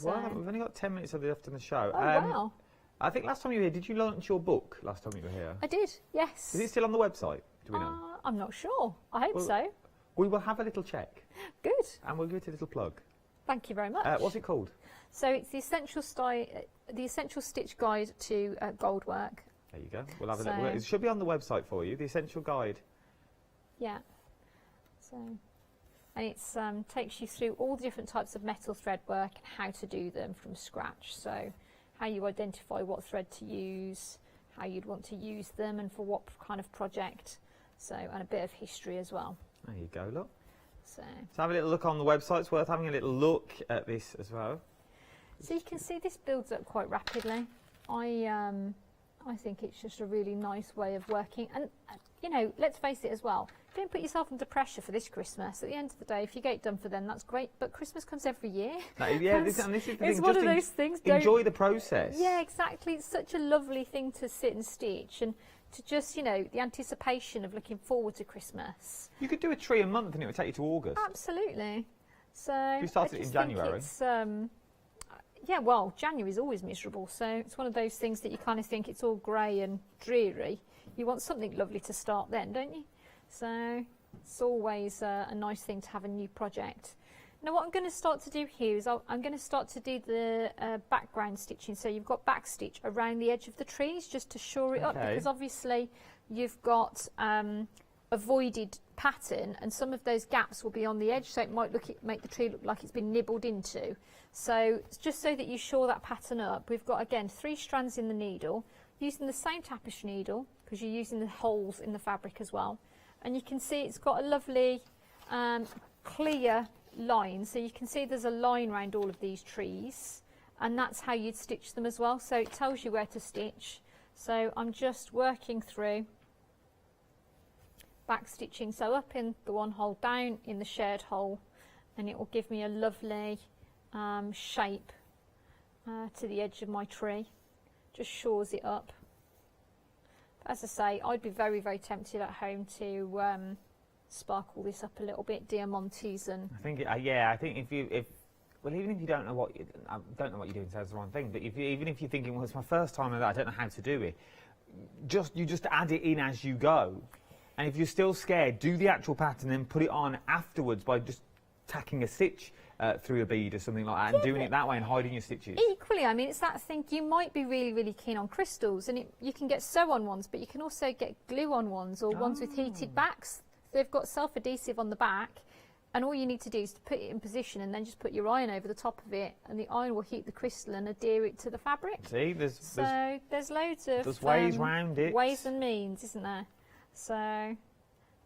Well, we've only got 10 minutes left in the show. Oh, wow. I think last time you were here, did you launch your book last time you were here? I did, yes. Is it still on the website? Do we know? I'm not sure. I hope so. We will have a little check. Good. And we'll give it a little plug. Thank you very much. What's it called? So it's the Essential Stitch Guide to Gold Work. There you go. We'll have a little. It should be on the website for you. The Essential Guide. Yeah. So, and it's takes you through all the different types of metal thread work and how to do them from scratch. So, how you identify what thread to use, how you'd want to use them, and for what kind of project. So, and a bit of history as well. There you go. Look. So have a little look on the website. It's worth having a little look at this as well. So you can see this builds up quite rapidly. I think it's just a really nice way of working, and you know, let's face it as well, don't put yourself under pressure for this Christmas. At the end of the day, if you get it done for them, that's great, but Christmas comes every year. Yeah, this is the thing. It's one of those things. Enjoy the process. Yeah, exactly. It's such a lovely thing to sit and stitch, and to just, you know, the anticipation of looking forward to Christmas. You could do a tree a month and it would take you to August. Absolutely. So you started it in January. Yeah, well, January's always miserable, so it's one of those things that you kind of think it's all grey and dreary. You want something lovely to start then, don't you? So it's always a nice thing to have a new project. Now what I'm going to start to do here is I'm going to start to do the background stitching. So you've got back stitch around the edge of the trees just to shore it up, because obviously you've got a voided pattern and some of those gaps will be on the edge, so it might make the tree look like it's been nibbled into. So just so that you shore that pattern up, we've got again 3 strands in the needle, using the same tapestry needle because you're using the holes in the fabric as well. And you can see it's got a lovely clear line, so you can see there's a line around all of these trees, and that's how you'd stitch them as well, so it tells you where to stitch. So I'm just working through back stitching, so up in the one hole, down in the shared hole, and it will give me a lovely shape to the edge of my tree. Just shores it up. But as I say, I'd be very, very tempted at home to sparkle this up a little bit, diamantes and. I think, yeah, I think well, even if you don't know what you're doing, says the wrong thing. But even if you're thinking, well, it's my first time with that, I don't know how to do it. You just add it in as you go, and if you're still scared, do the actual pattern, then put it on afterwards by just tacking a stitch through a bead or something like that, and doing it that way and hiding your stitches. Equally, I mean, it's that thing, you might be really, really keen on crystals, and you can get sew-on ones, but you can also get glue-on ones or ones with heated backs. They've got self-adhesive on the back, And all you need to do is to put it in position and then just put your iron over the top of it, and the iron will heat the crystal and adhere it to the fabric. See, there's loads of there's ways round it. Ways and means, isn't there? So,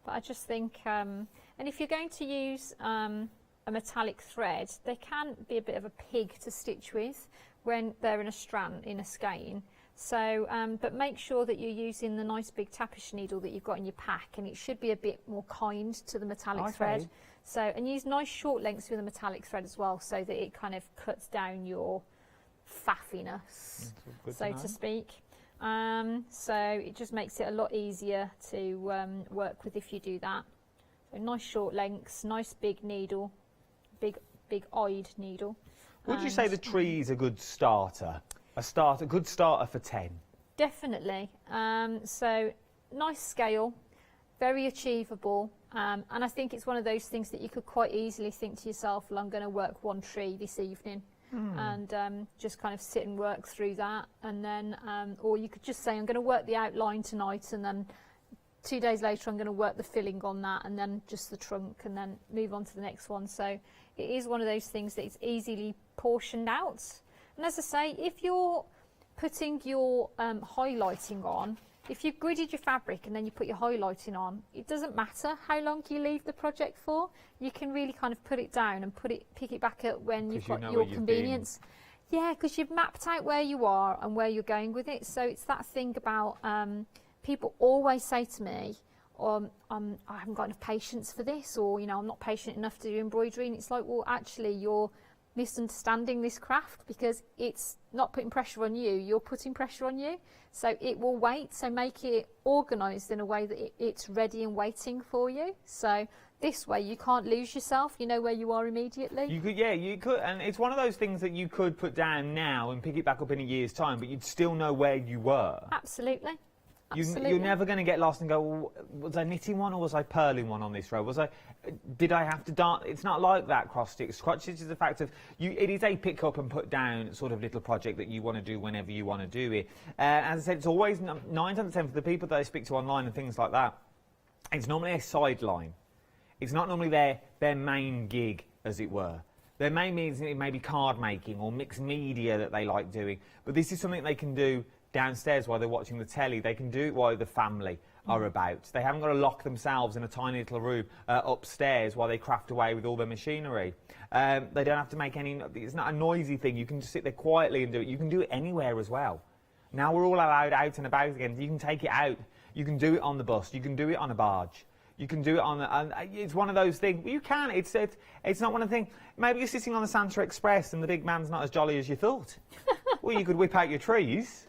but I just think, and if you're going to use a metallic thread, they can be a bit of a pig to stitch with when they're in a strand, in a skein. So, but make sure that you're using the nice big tapestry needle that you've got in your pack, and it should be a bit more kind to the metallic thread. So, and use nice short lengths with a metallic thread as well, so that it kind of cuts down your faffiness, so to speak. So it just makes it a lot easier to work with if you do that. So nice short lengths, nice big needle, big eyed needle. Would you say the tree is a good starter? A good starter for 10? Definitely. So nice scale, very achievable, and I think it's one of those things that you could quite easily think to yourself, well, I'm going to work one tree this evening, and just kind of sit and work through that, and then, or you could just say, I'm going to work the outline tonight, and then 2 days later I'm going to work the filling on that, and then just the trunk, and then move on to the next one. So it is one of those things that it's easily portioned out. And as I say, if you're putting your highlighting on, if you've gridded your fabric and then you put your highlighting on, it doesn't matter how long you leave the project for. You can really kind of put it down and pick it back up when you've got your convenience. Yeah, because you've mapped out where you are and where you're going with it. So it's that thing about people always say to me, I haven't got enough patience for this, or I'm not patient enough to do embroidery. And it's like, well, actually, you're misunderstanding this craft, because it's not putting pressure on you, you're putting pressure on you. So it will wait, so make it organised in a way that it's ready and waiting for you. So this way you can't lose yourself, you know where you are immediately. You could, yeah, you could, and it's one of those things that you could put down now and pick it back up in a year's time, but you'd still know where you were. Absolutely. You're never going to get lost and go, well, was I knitting one or was I purling one on this row? Did I have to dance? It's not like that, cross stitch. Cross stitch is the fact of, it is a pick up and put down sort of little project that you want to do whenever you want to do it. As I said, it's always 9 times out of 10 for the people that I speak to online and things like that, it's normally a sideline. It's not normally their main gig, as it were. Their main means it may be card making or mixed media that they like doing, but this is something they can do downstairs while they're watching the telly. They can do it while the family are about. They haven't got to lock themselves in a tiny little room upstairs while they craft away with all their machinery. They don't have to make it's not a noisy thing. You can just sit there quietly and do it. You can do it anywhere as well. Now we're all allowed out and about again. You can take it out. You can do it on the bus. You can do it on a barge. You can do it on it's one of those things. You can. It's not one of the things. Maybe you're sitting on the Santa Express and the big man's not as jolly as you thought. Well, you could whip out your trees,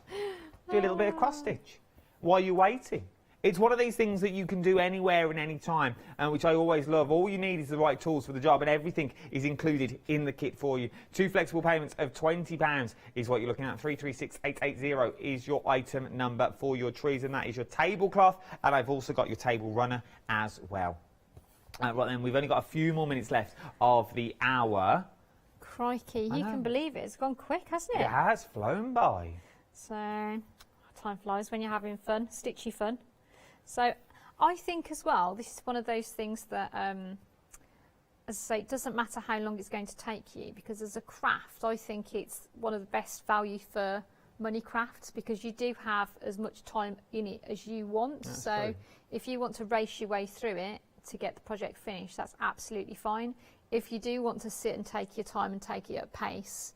do a little bit of cross stitch while you're waiting. It's one of these things that you can do anywhere and any time, which I always love. All you need is the right tools for the job, and everything is included in the kit for you. 2 flexible payments of £20 is what you're looking at. 336880 is your item number for your trees, and that is your tablecloth, and I've also got your table runner as well. Right then, we've only got a few more minutes left of the hour. Crikey, you can believe it. It's gone quick, hasn't it? It has flown by. So, time flies when you're having fun, stitchy fun. So, I think as well, this is one of those things that, as I say, it doesn't matter how long it's going to take you, because as a craft, I think it's one of the best value for money crafts, because you do have as much time in it as you want. That's so, true. If you want to race your way through it to get the project finished, that's absolutely fine. If you do want to sit and take your time and take it at pace,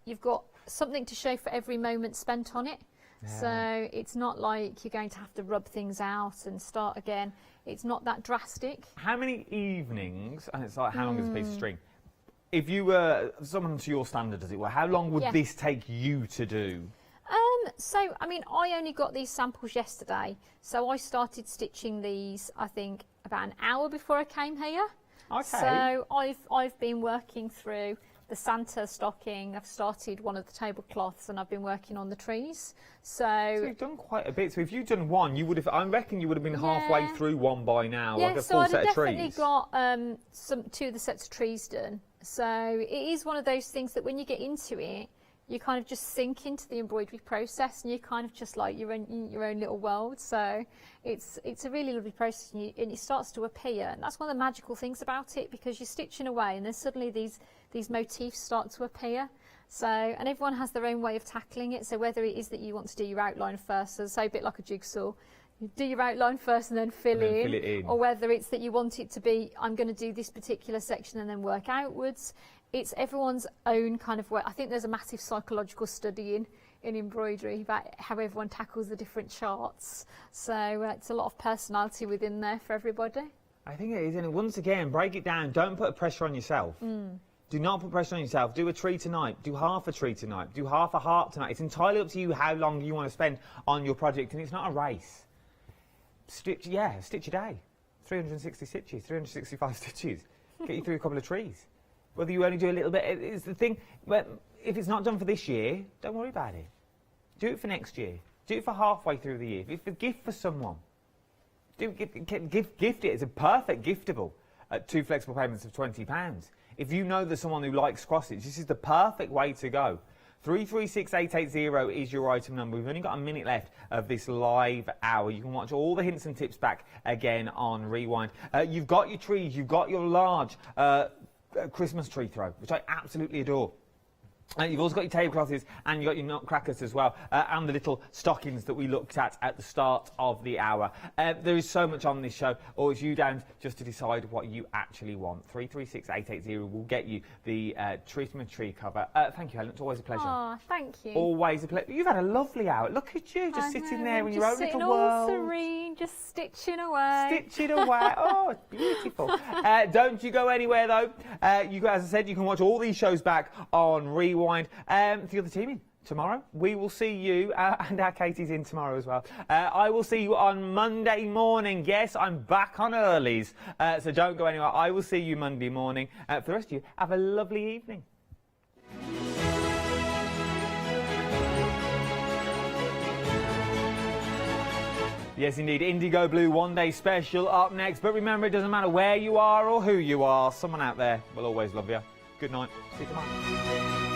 you've got something to show for every moment spent on it. Yeah. So it's not like you're going to have to rub things out and start again. It's not that drastic. How many evenings, and it's like how long is a piece of string? If you were someone to your standard, as it were, how long would this take you to do? So, I mean, I only got these samples yesterday, so I started stitching these, I think, about an hour before I came here. Okay. So I've been working through the Santa stocking, I've started one of the tablecloths, and I've been working on the trees. So you've done quite a bit. So if you'd done one, you would have. I reckon you would have been halfway through one by now, like a full set of trees. Yeah, so I've definitely got 2 of the sets of trees done. So it is one of those things that when you get into it, you kind of just sink into the embroidery process, and you're kind of just like you're in your own little world. So it's a really lovely process, and it starts to appear, and that's one of the magical things about it, because you're stitching away and then suddenly these motifs start to appear. So, and everyone has their own way of tackling it. So whether it is that you want to do your outline first, so say a bit like a jigsaw, you do your outline first and then fill it in, or whether it's that you want it to be, I'm going to do this particular section and then work outwards. It's everyone's own kind of way. I think there's a massive psychological study in embroidery about how everyone tackles the different charts. So it's a lot of personality within there for everybody. I think it is, and once again, break it down. Don't put pressure on yourself. Do not put pressure on yourself. Do a tree tonight. Do half a tree tonight. Do half a heart tonight. It's entirely up to you how long you want to spend on your project, and it's not a race. Stitch a day. 360 stitches, 365 stitches. Get you through a couple of trees. Whether you only do a little bit, it's the thing. But if it's not done for this year, don't worry about it. Do it for next year. Do it for halfway through the year. If it's a gift for someone, gift it. It's a perfect giftable at 2 flexible payments of £20. If you know there's someone who likes cross stitch, this is the perfect way to go. 336880 is your item number. We've only got a minute left of this live hour. You can watch all the hints and tips back again on Rewind. You've got your trees, you've got your large Christmas tree throw, which I absolutely adore. You've also got your tablecloths and you've got your nutcrackers as well, and the little stockings that we looked at the start of the hour. There is so much on this show, or it's you down just to decide what you actually want. 336880 will get you the treatment tree cover. Thank you, Helen. It's always a pleasure. Oh, thank you. Always a pleasure. You've had a lovely hour. Look at you, just sitting there in your own little all world. Serene, just stitching away. Stitching away. Oh, it's beautiful. Don't you go anywhere, though. As I said, you can watch all these shows back on Rewind. The other team in tomorrow. We will see you, and our Katie's in tomorrow as well. I will see you on Monday morning. Yes, I'm back on earlies, so don't go anywhere. I will see you Monday morning. For the rest of you, have a lovely evening. Yes, indeed. Indigo Blue One Day Special up next. But remember, it doesn't matter where you are or who you are. Someone out there will always love you. Good night. See you tomorrow.